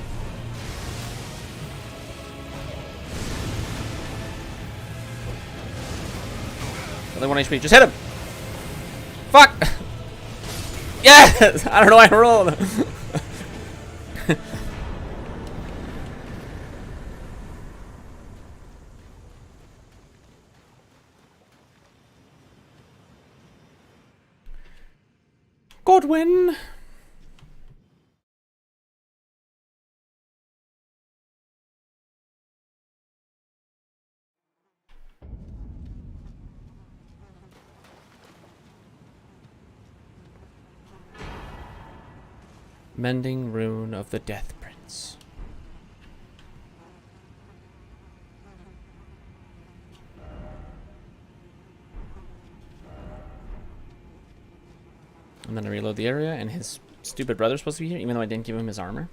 Only 1 HP. Just hit him! Fuck! Yes! I don't know why I rolled. Godwin! Mending rune of the Death Prince. And then I reload the area, and his stupid brother's supposed to be here, even though I didn't give him his armor.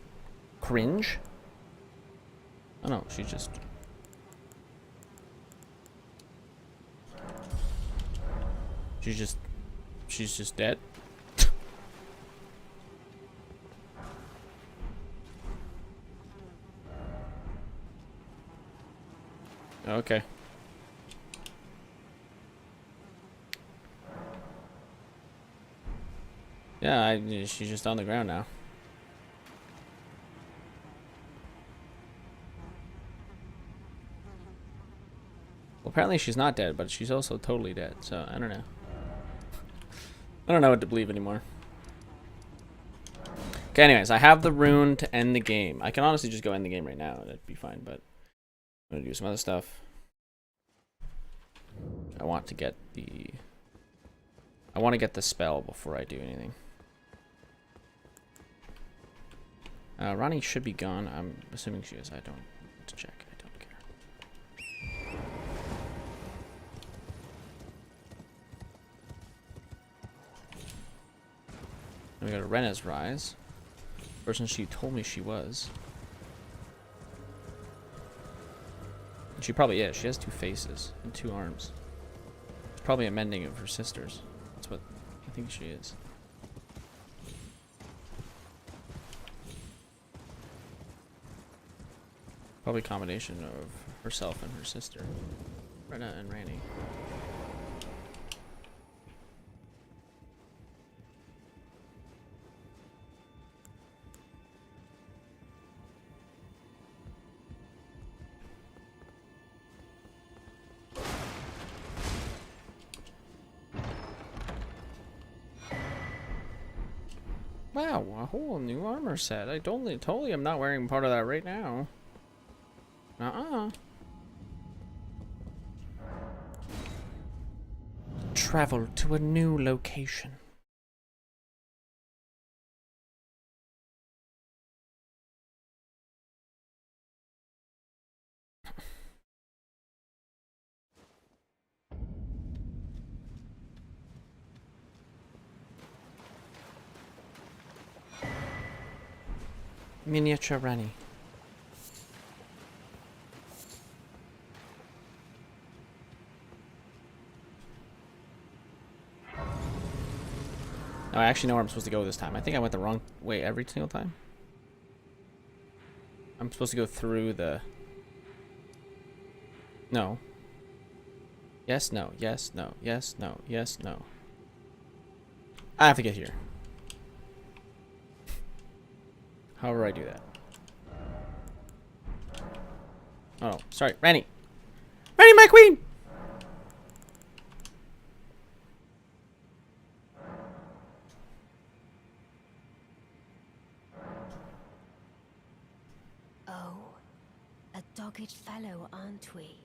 Cringe. Oh no, she's just... She's just dead. Okay. Yeah, she's just on the ground now. Well, apparently she's not dead, but she's also totally dead, so I don't know. I don't know what to believe anymore. Okay, anyways, I have the rune to end the game. I can honestly just go end the game right now, and it'd be fine, but I'm gonna do some other stuff. I want to get the spell before I do anything. Ronnie should be gone. I'm assuming she is. I don't need to check. I don't care. And we got a Rena's Rise. Person she told me she was. And she probably is. She has 2 faces and 2 arms. It's probably a mending of her sisters. That's what I think she is. Probably a combination of herself and her sister, Rena and Ranny. Wow, a whole new armor set. I totally am not wearing part of that right now. Travel to a new location. Miniature Ranny. No, I actually know where I'm supposed to go this time. I think I went the wrong way every single time. I'm supposed to go through the... No. Yes, no, yes, no, yes, no, yes, no. I have to get here. However I do that. Oh, sorry. Ranny! Ranny, my queen! Oh, a dogged fellow, aren't we?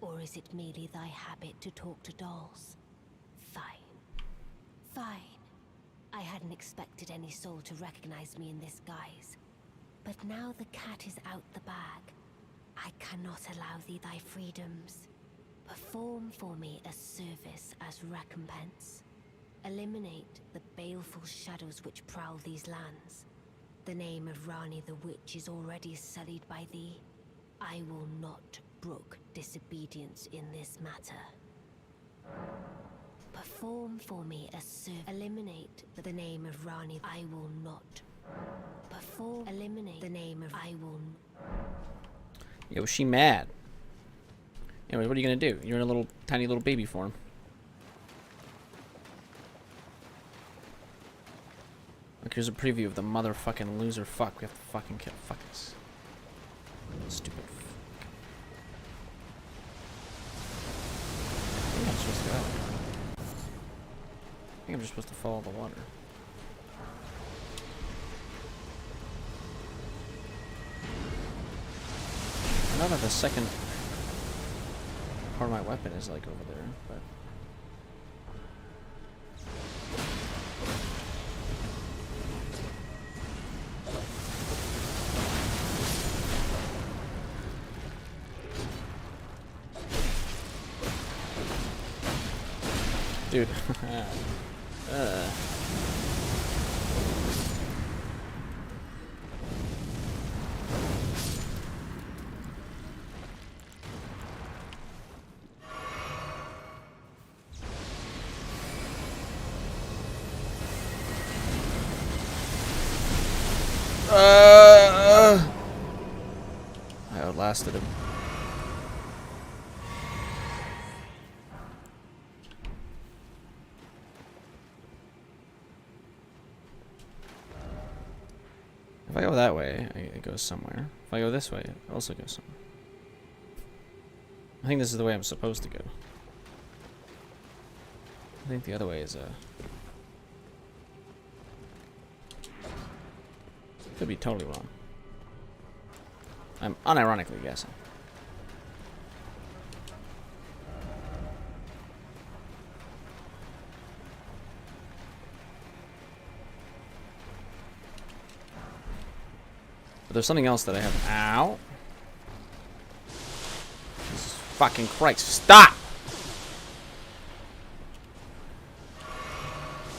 Or is it merely thy habit to talk to dolls? Fine. Fine. I hadn't expected any soul to recognize me in this guise. But now the cat is out the bag. I cannot allow thee thy freedoms. Perform for me a service as recompense. Eliminate the baleful shadows which prowl these lands. The name of Rani the Witch is already sullied by thee. I will not brook disobedience in this matter. Perform for me a service. Eliminate the name of Rani. I will not. Perform. Eliminate the name of. I will. Yo, was she mad? Anyway, what are you gonna do? You're in a little, tiny little baby form. Look, here's a preview of the motherfucking loser fuck. We have to fucking kill. Fuck this. Stupid fuck. I think I'm supposed to go out. I think I'm just supposed to follow the water. I know that the second part of my weapon is like over there, but... Dude. I outlasted him. that way, it goes somewhere. If I go this way, it also goes somewhere. I think this is the way I'm supposed to go. I think the other way is could be totally wrong. I'm unironically guessing. But there's something else that I have. Ow. Jesus fucking Christ. Stop!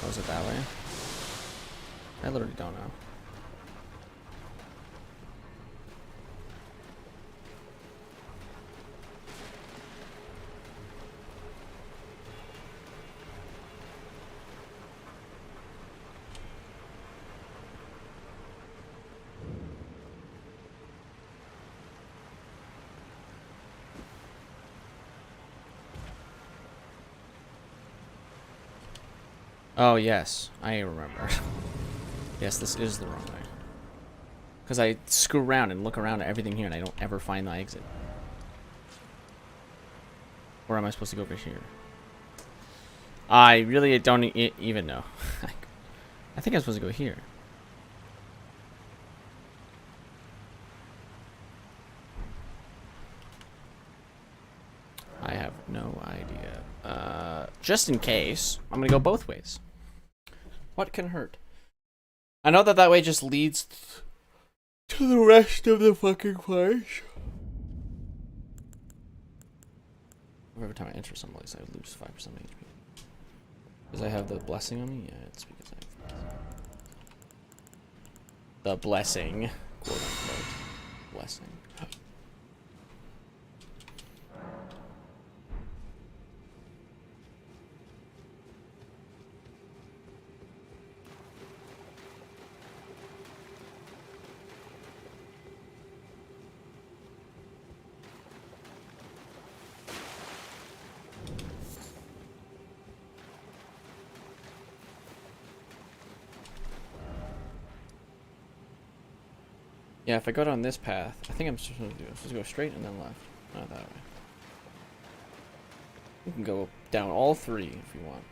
Oh, is it that way? I literally don't know. Oh, yes. I remember. Yes, this is the wrong way. Because I screw around and look around at everything here and I don't ever find the exit. Or am I supposed to go over here? I really don't even know. I think I'm supposed to go here. I have no idea. Just in case, I'm gonna go both ways. What can hurt? I know that way just leads to the rest of the fucking place. Every time I enter some place, I lose 5% HP. Because I have the blessing on me? Yeah, it's because I have the blessing. Quote unquote. Blessing. Yeah, if I go down this path, I think I'm supposed to go straight and then left. Not that way. You can go down all three if you want.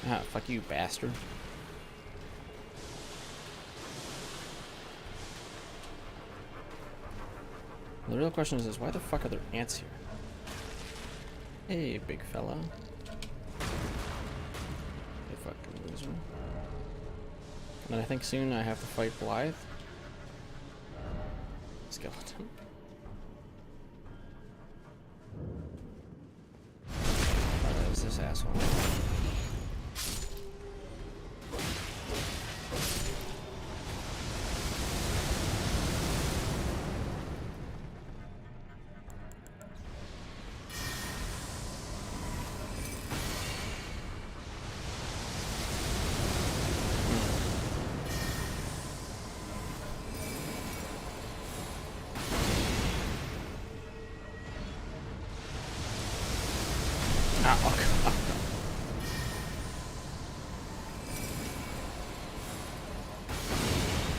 Ah, fuck you, bastard. The real question is why the fuck are there ants here? Hey, big fella. You fucking loser. And I think soon I have to fight Blythe. Skeleton. What is this asshole?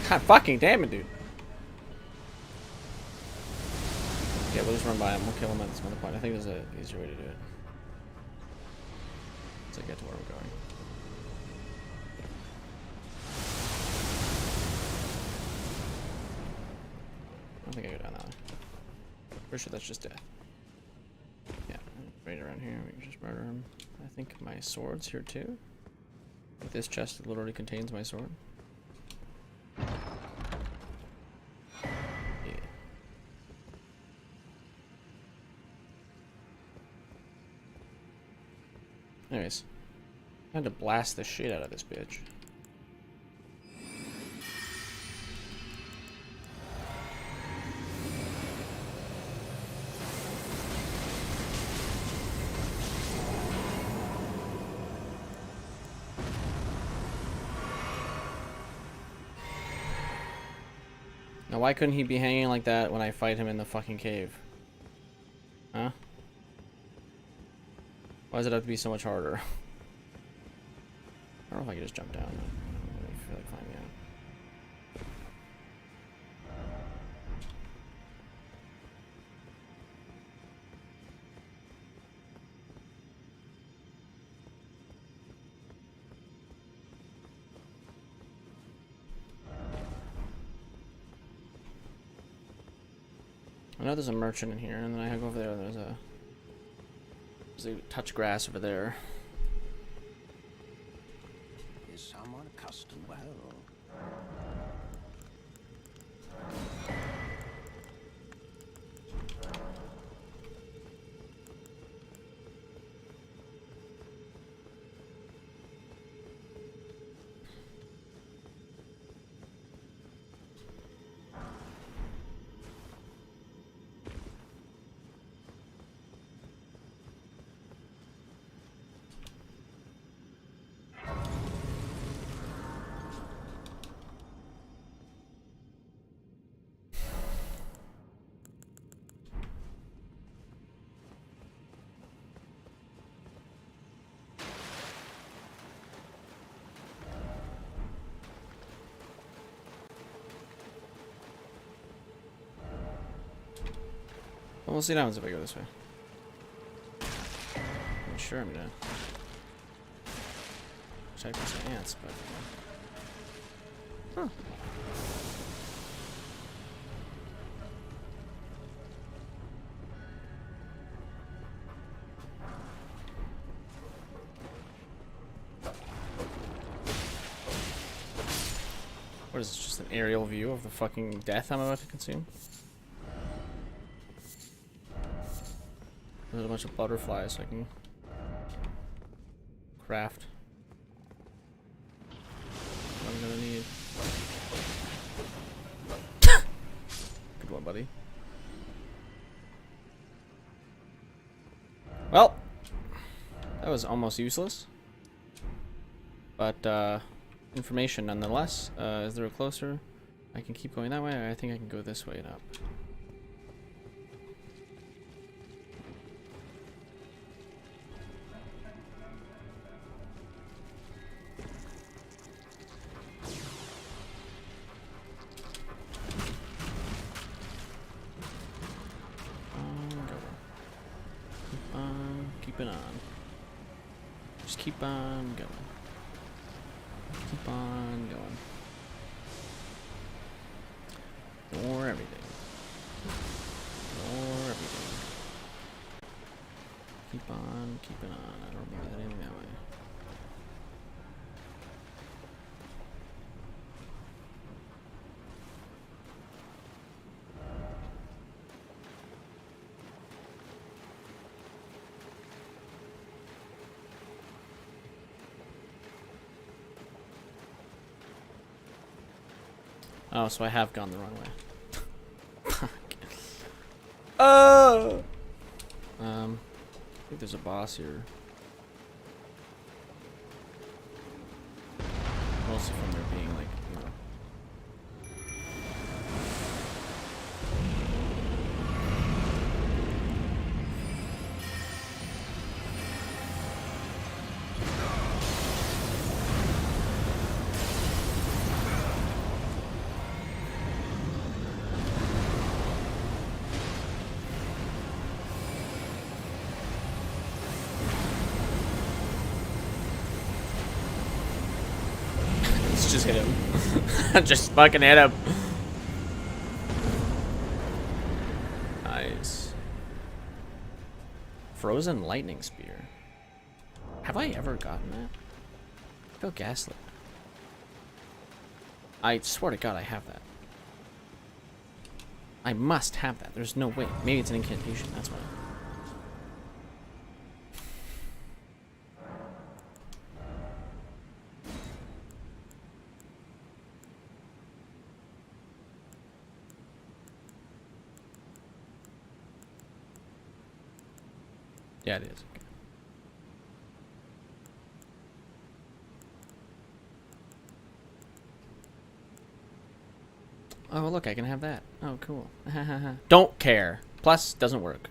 God fucking damn it, dude. Yeah, we'll just run by him. We'll kill him at some other point. I think there's an easier way to do it. Once I get to where we're going. I don't think I go down that way. Pretty sure that's just death. Yeah, right around here. We can just murder him. I think my sword's here too. If this chest literally contains my sword. Anyways, I had to blast the shit out of this bitch. Now why couldn't he be hanging like that when I fight him in the fucking cave? Huh? Why does it have to be so much harder? I don't know if I can just jump down. I don't really feel like climbing out. I know there's a merchant in here, and then I go over there, there's a touch grass over there. Is someone accustomed well? Well, we'll see what happens if I go this way. I'm sure I'm gonna check for some ants, but huh. What is this, just an aerial view of the fucking death I'm about to consume? There's a bunch of butterflies so I can craft what I'm gonna need. Good one, buddy. Well, that was almost useless, but information nonetheless. Is there a closer? I can keep going that way, or I think I can go this way and up. Keep on. Just keep on going. Keep on going. Ignore everything. Ignore everything. Keep on keeping on. I don't remember that anything that way. Oh, so I have gone the wrong way. Fuck. Oh! I think there's a boss here. Mostly from there being like, you know. Just hit him. Just fucking hit him. Nice. Frozen lightning spear. Have I ever gotten that? I feel gaslit. I swear to God I have that. I must have that. There's no way. Maybe it's an incantation, that's why. Yeah, it is. Okay. Oh, look, I can have that. Oh, cool. Don't care. Plus, doesn't work.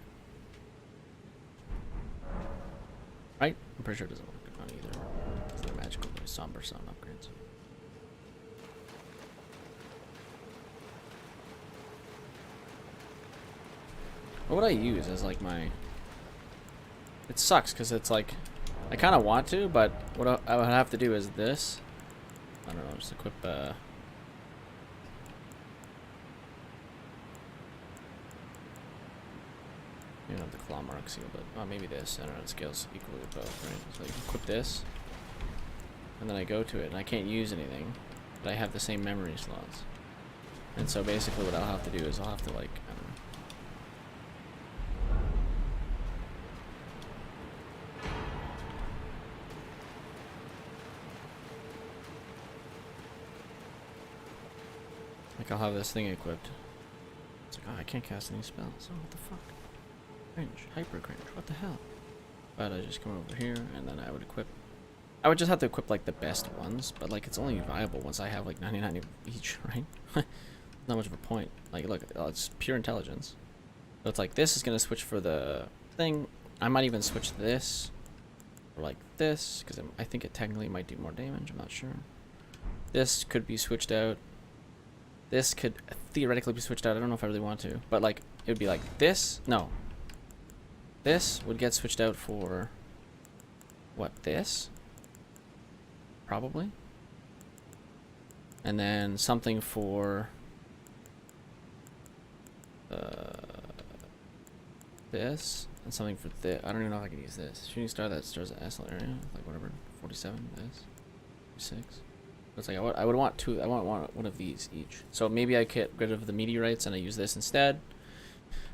Right? I'm pretty sure it doesn't work on either. It's the magical somber sound upgrades. What would I use as like my... It sucks because it's like... I kind of want to, but what I would have to do is this. I don't know, just equip... You don't have the claw mark seal, but maybe this. I don't know, it scales equally with both, right? So you equip this, and then I go to it, and I can't use anything, but I have the same memory slots. And so basically what I'll have to do is I'll have to like, I don't know. Like I'll have this thing equipped. It's like, oh, I can't cast any spells. Oh, what the fuck? Cringe. Hyper cringe. What the hell? But I just come over here, and then I would equip... I would just have to equip, like, the best ones, but, like, it's only viable once I have, like, 99 each, right? Not much of a point. Like, look, it's pure intelligence. So it's like, this is going to switch for the thing. I might even switch this, or, like, this, because I think it technically might do more damage. I'm not sure. This could be switched out. This could theoretically be switched out. I don't know if I really want to, but, like, it would be like this. No. This would get switched out for, what, this? Probably. And then something for this, and something for this. I don't even know if I can use this. Shooting star that stars at SL area, like whatever, 47, this, 46. It's like I would want two. I want one of these each. So maybe I get rid of the meteorites and I use this instead.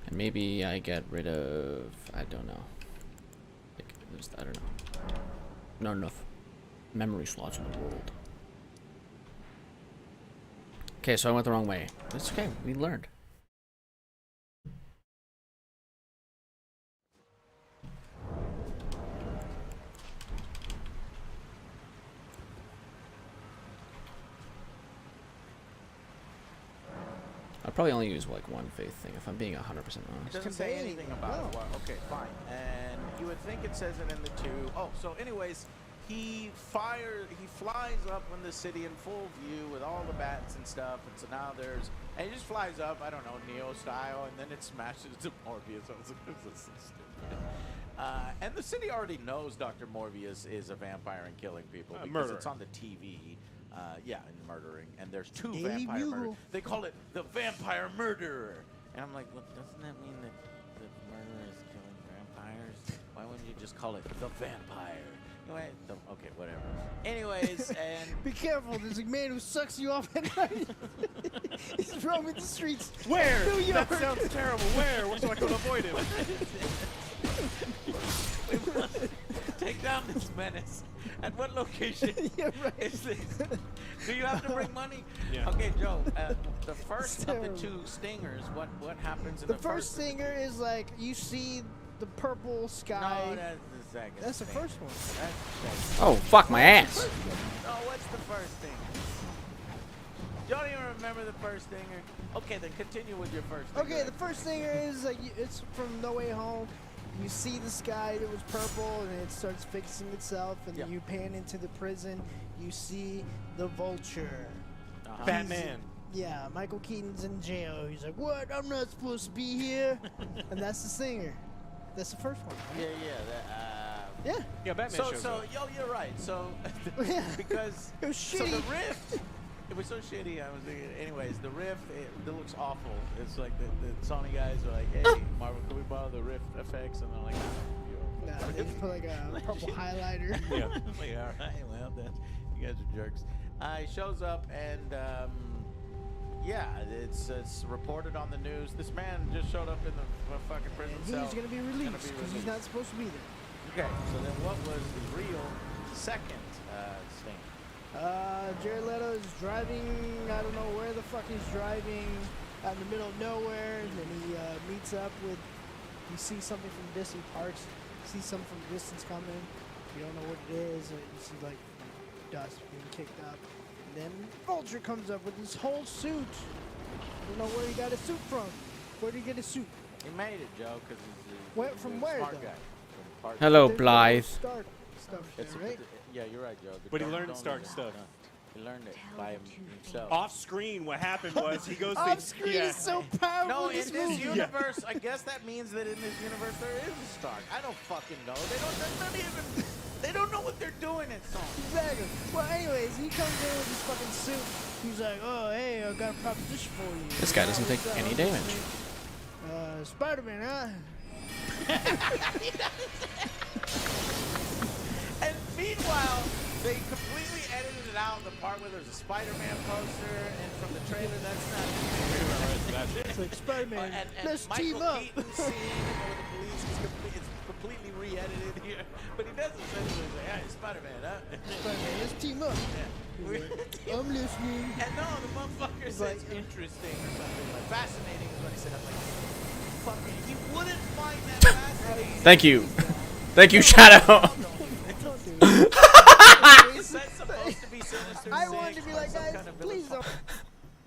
And maybe I get rid of, I don't know. Like, I don't know. Not enough memory slots in the world. Okay, so I went the wrong way. It's okay, we learned. I'll probably only use like one faith thing if I'm being 100% honest. It doesn't say anything about it. Well, okay, fine. And you would think it says it in the 2. Oh, so anyways, he flies up in the city in full view with all the bats and stuff. And so now and he just flies up, I don't know, Neo style, and then it smashes to Morbius. I was like, this is so stupid. And the city already knows Dr. Morbius is a vampire and killing people because it's on the TV. Yeah, and murdering. And there's 2 vampire murderers. They call it the vampire murderer. And I'm like, well, doesn't that mean that the murderer is killing vampires? Why wouldn't you just call it the vampire? Anyway, okay, whatever. Anyways, and... Be careful, there's a man who sucks you off at night. He's roaming the streets. Where? New York. That sounds terrible. Where? So I can avoid him. We must take down this menace. At what location is this? Do you have to bring money? Yeah. Okay, Joe. The first of the 2 stingers. What happens in the first stinger is like you see the purple sky. No, that's the second. That's the first one. That's the Oh, fuck my ass. No, what's the first stinger? You don't even remember the first stinger? Okay, then continue with your first stinger. Okay, the first stinger is like it's from No Way Home. You see the sky that was purple, and it starts fixing itself, and then you pan into the prison. You see the Vulture. Batman. Yeah, Michael Keaton's in jail. He's like, what? I'm not supposed to be here. And that's the stinger. That's the first one. Yeah. Yeah, Batman shows up. You're right. So, because it was so shitty. the Rift, it was so shitty. I was thinking, anyways, the Rift, it looks awful. It's like the Sony guys are like, hey, Marvel, can we borrow the Rift effects? And they're like, nah, they just put like a purple highlighter. Yeah. Like, all right, well, then you guys are jerks. He shows up and. Yeah, it's reported on the news. This man just showed up in the fucking prison cell. He's gonna be released because he's not supposed to be there. Okay, so then what was the real second sting? Jared Leto is driving, I don't know where the fuck he's driving, out in the middle of nowhere, and then he meets up with, you see something from distant parts, you see something from a distance coming, you don't know what it is, and you see like dust being kicked up. And then Vulture comes up with his whole suit, don't know where he got his suit from. Where did he get his suit? He made it, Joe, because he's From a where, smart though? guy. From Park. Hello, There's no Blythe. Stark stuff It's, there, right? yeah, you're right, Joe. But he Don't- learned don't Stark do that. stuff. No. He learned it by himself. Off screen, what happened was he goes Off to screen yeah. is so powerful. No, in in this this movie. universe, I guess that means that in this universe there is a Stark. I don't fucking know. They're not even. They don't know what they're doing in Song. Exactly. Well, anyways, he comes in with his fucking suit. He's like, oh, hey, I got a proposition for you. This guy doesn't take What's up? any damage. Spider-Man, huh? And meanwhile, they completely edited it out, the part where there's a Spider-Man poster, and from the trailer, that's not. It's like, Spider-Man, and let's Michael team up. Keaton's scene, with the police, it's completely re-edited here. But he doesn't say anything. He's like, hey, Spider-Man, huh? Spider-Man, let's team up. Yeah. I'm listening. And no, the motherfucker says interesting or something like fascinating is what he said. I'm like, fucking, he wouldn't find that fascinating. Thank you. Thank you, Shadow. Don't do it. Is that supposed to be Sinister I Six wanted to be or like, some guys, kind of villain? please don't.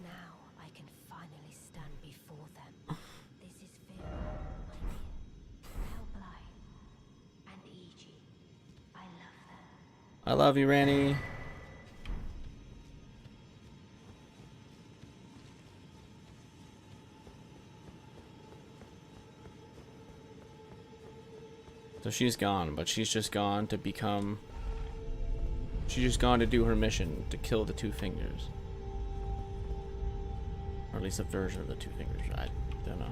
Now I can finally stand before them. This is Phil, my dear. Hellblind and E.G. I love them. I love you, Ranny. So she's gone, but she's just gone to become... She's just gone to do her mission, to kill the Two Fingers. Or at least a version of the Two Fingers, I don't know.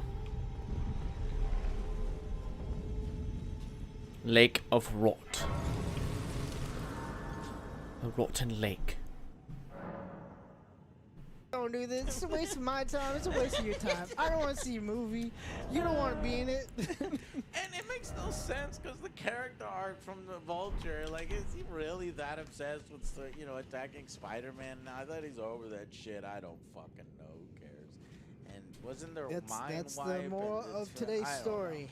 Lake of Rot. A rotten lake. Don't do this. It's a waste of my time. It's a waste of your time. I don't want to see your movie. You don't want to be in it. And it makes no sense because the character arc from the Vulture, like, is he really that obsessed with, attacking Spider-Man? I thought he's over that shit. I don't fucking know. Who cares? And wasn't there mind That's wipe the and moral this of for- today's I don't story.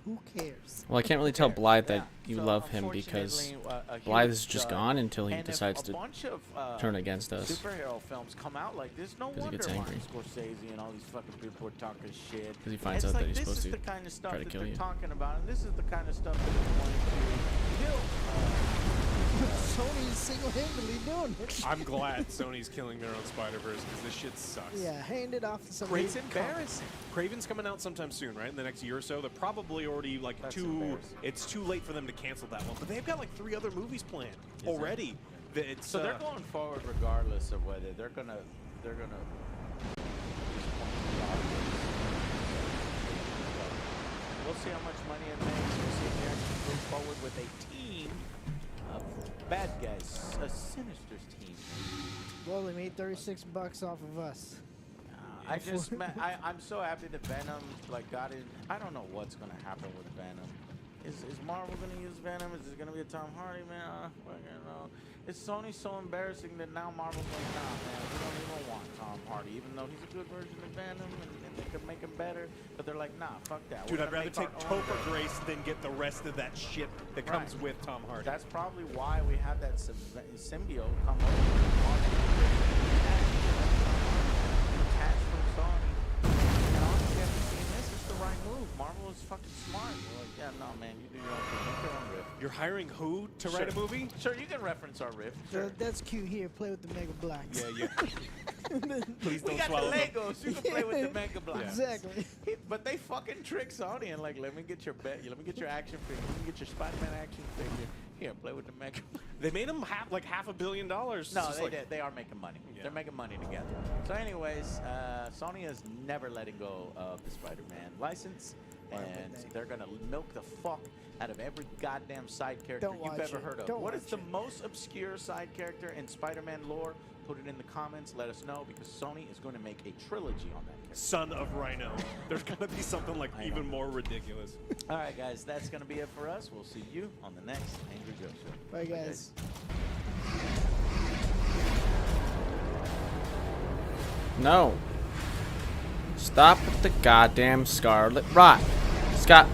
Who cares? Well, I can't really tell cares? Blythe that Yeah. you So, love him because unfortunately, a Blythe huge is just dud. gone until he And if decides a to bunch of, turn against us. superhero films come out like this, no 'Cause he wonder gets Martin angry. Scorsese and all these fucking people are talking shit. 'Cause he finds It's out that like, he's supposed this to is the kind of stuff try to that kill they're you. talking about, and this is the kind of stuff that they're wanting to kill. Sony's single-handedly doing it. I'm glad Sony's killing their own Spider-Verse because this shit sucks. Yeah, hand it off to somebody. It's embarrassing. Craven's coming out sometime soon, right? In the next year or so. They're probably already like That's too. embarrassing. It's too late for them to cancel that one. But they've got like 3 other movies planned Is it? already. It's, So they're going forward regardless of whether they're gonna. We'll see how much money it makes. We'll see if they actually move forward with a team of bad guys, a Sinister's team. Well, they made $36 off of us. I'm so happy that Venom got in. I don't know what's gonna happen with Venom. Is Marvel gonna use Venom? Is it gonna be a Tom Hardy, man? Fucking know. It's Sony so embarrassing that now Marvel's like, nah, man, we don't even want Tom Hardy, even though he's a good version of Venom and they could make him better. But they're like, nah, fuck that. Dude, We're I'd gonna rather make take our own Topher version. Grace than get the rest of that shit that comes Right. with Tom Hardy. That's probably why we had that symbiote come over. Attached from Sony. And honestly, after seeing this, it's the right move. Marvel is fucking smart. We're like, yeah, no, man, you do your own thing. Make your own riff. You're hiring who to write a Sure. movie? Sure, you can reference our riff. Sure. So that's cute here. Play with the Mega Blacks. Yeah. Please We don't got swallow the them. Legos. You can play with the Mega Blocks. Exactly. But they fucking trick Sony and like, let me get your action figure. Let me get your Spider-Man action figure. Here, play with the Mega. They made him $500 million. No, It's just they like- did. They are making money. Yeah. They're making money together. So, anyways, Sony is never letting go of the Spider-Man license, and they're gonna milk the fuck out of every goddamn side character Don't you've watch ever it. heard of. Don't What is watch the it. most obscure side character in Spider-Man lore? Put it in the comments. Let us know because Sony is going to make a trilogy on that character. Son of Rhino. There's gonna be something like I even know. more ridiculous. All right, guys, that's gonna be it for us. We'll see you on the next Angry Joe Show. Bye, guys. No. Stop with the goddamn Scarlet Rot. Stop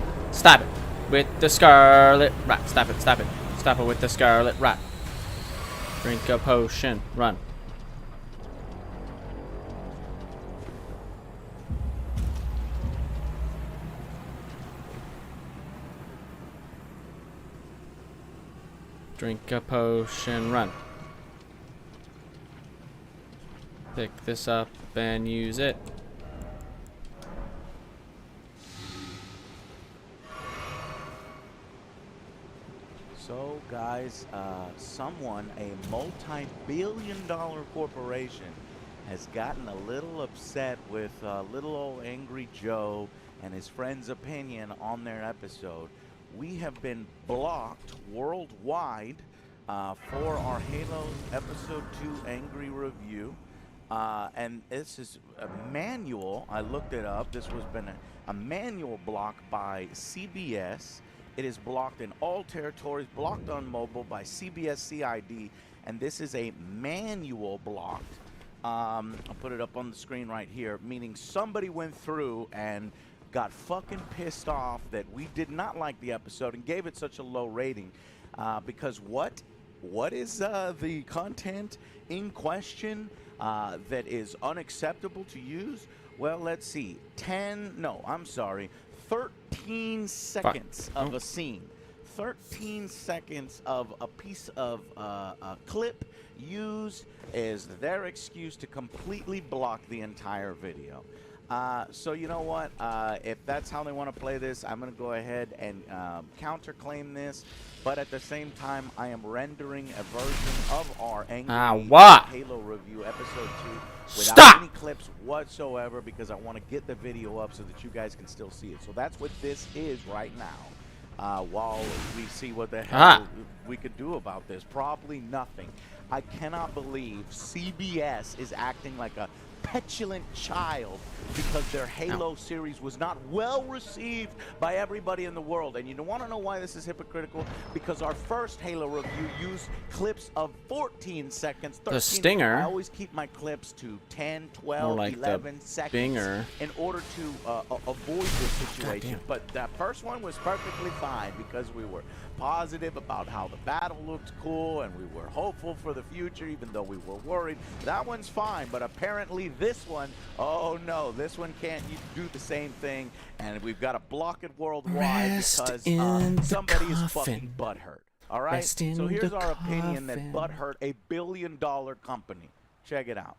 it. With the Scarlet Rot. Stop it, stop it. Stop it with the Scarlet Rot. Drink a potion. Run. Drink a potion, run. Pick this up and use it. So, guys, someone, a multi-billion-dollar corporation, has gotten a little upset with little old Angry Joe and his friend's opinion on their episode. We have been blocked worldwide for our Halo Episode 2 Angry Review. And this is a manual. I looked it up. This was been a manual block by CBS. It is blocked in all territories, blocked on mobile by CBS CID, and this is a manual blocked. I'll put it up on the screen right here, meaning somebody went through and got fucking pissed off that we did not like the episode and gave it such a low rating. Because what is the content in question that is unacceptable to use? Well, let's see. 13 seconds of a scene. 13 seconds of a piece of a clip used is their excuse to completely block the entire video. So you know what? If that's how they want to play this, I'm going to go ahead and counterclaim this. But at the same time, I am rendering a version of our Angry Halo Review Episode 2 without any clips whatsoever, because I want to get the video up so that you guys can still see it. So that's what this is right now. While we see what the hell we could do about this. Probably nothing. I cannot believe CBS is acting like a petulant child because their Halo series was not well received by everybody in the world. And you want to know why this is hypocritical? Because our first Halo review used clips of 14 seconds. 13. The stinger. I always keep my clips to 10, 12, like 11 seconds binger. in order to avoid this situation. But that first one was perfectly fine because we were positive about how the battle looked cool and we were hopeful for the future, even though we were worried. That one's fine, but apparently this one, oh no, this one can't do the same thing, and we've got to block it worldwide because somebody is fucking butthurt. All right, so here's our opinion that butthurt a billion-dollar company. Check it out.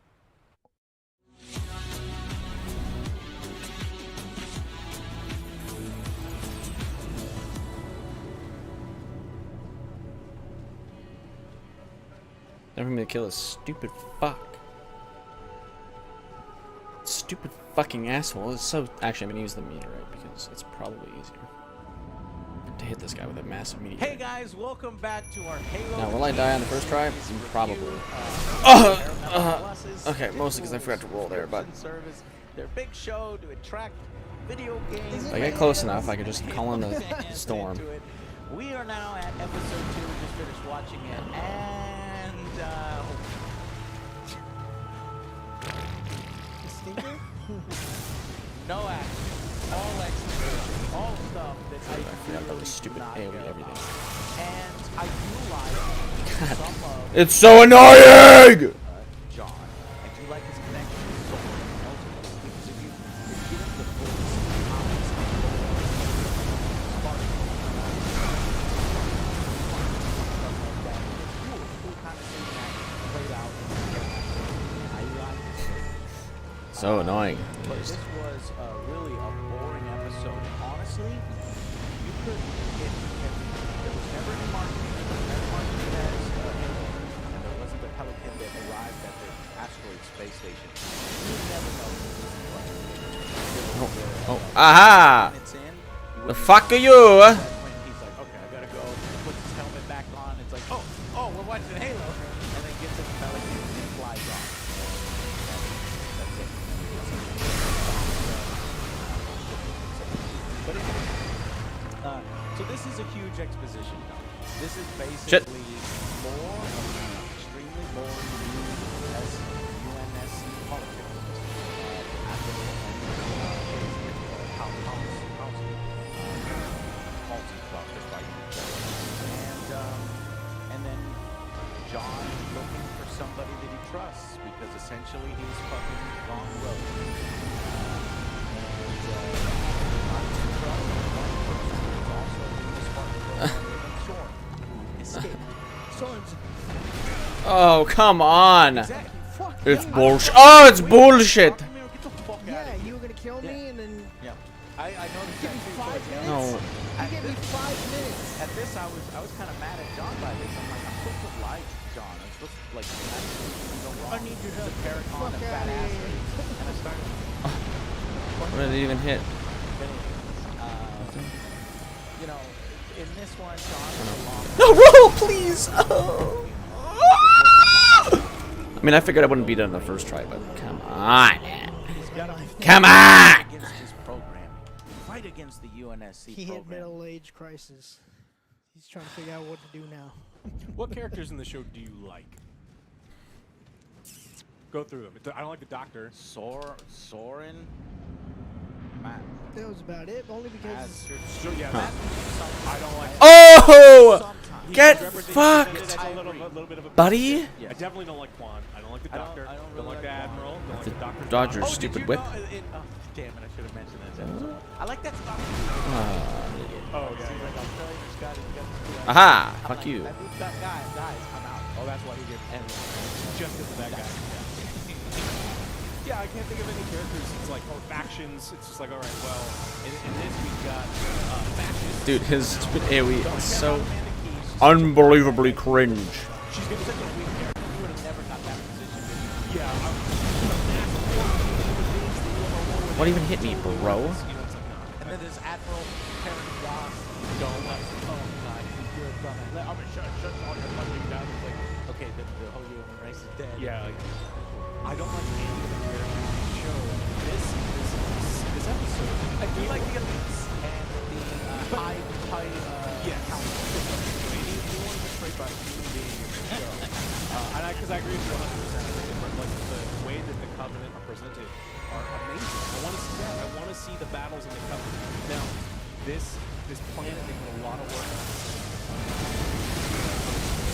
Never me to kill a stupid fuck. Stupid fucking asshole. It's so. Actually, I'm gonna use the meteorite because it's probably easier to hit this guy with a massive meteorite. Hey guys, welcome back to our Halo. Now, will I die on the first try? Probably. Okay, mostly because I forgot to roll there, but their big show to attract video games. if I get close enough, I could just call in the storm. We are now at episode 2. We just finished watching it, and no action, all exposition, all stuff that I forgot about the stupid AoE everything. And I do like some of It's so annoying! John. I do like his connection to Soul, ultimately, because if you give him the full comments, cool kind of thing that played out. I like it. So annoying. But this was really a boring episode. And honestly, you could, if there was never any marketing, there was never marketing as Halo, and there wasn't the Pelican that arrived at the asteroid space station, you would never know what. Aha! The fuck are you? When he's like, okay, I gotta go, puts his helmet back on, it's like, oh, we're watching Halo, and then gets in the Pelican and flies off. That's it. But anyway, so this is a huge exposition dump. This is basically more extremely boring UNSC politics. And then John looking for somebody that he trusts because essentially he's fucking wrong road. Escape. Soren's Oh, come on. Exactly. Fuck It's you. bullshit. Oh, it's bullshit. Get the fuck yeah, out of you were gonna kill me and then Yeah. I noticed give that me too. 5 towards the end. minutes. No. You gave me 5 minutes. At this, I was kind of mad at John by this. I'm like, I'm supposed to like John. I'm supposed to like absolutely go wrong. I need your help. The Paracon Fuck and outta fat ass. here. And I started. What did it even hit? You know, in this one, John is a long. No, roll, please. Oh. I mean, I figured I wouldn't beat it on the first try, but come on, man. Come on. Against his program. Fight against the UNSC He hit program. middle age crisis. He's trying to figure out what to do now. What characters in the show do you like? Go through them. I don't like the Doctor. Soren. Matt. That was about it, only because So, yeah, I don't like. Oh, Sometimes. get Representation fucked, that's a little bit of a buddy. I definitely don't like Quan. I don't like the I don't- Doctor. I don't Don't really like the like Quan. Admiral. Don't like The the Doctor. Dodger's Oh, did stupid you whip. know oh, damn it! I should have mentioned this episode. I like that stuff. Oh yeah. Like, I'll tell you, this guy, you got- Aha, I'm fuck like, you. That guy, guys, I'm out. Oh, that's why he gave. And Just because of that guy. Yeah, I can't think of any characters. It's like, or factions. It's just like, all right, well, in this we've got factions. Dude, his stupid AoE is so Amanda Keys, unbelievably cringe. she's been such a weak character. You would have never got that position. Did you? Yeah. What even hit me, bro? And then there's Admiral Karen Ross. Don't like, oh god, you're a dumbass. I'm gonna shut all your fucking down. It's like, okay, the whole human race is dead. Yeah, like, I don't like any of the characters in the show. This episode, I do like the elites and the high council. you want to be portrayed by a human being in the show. And because I agree with you 100%. But like the way that the Covenant are presented are amazing. I want to see that. I want to see the battles in the Covenant. Now, this planet they put a lot of work on.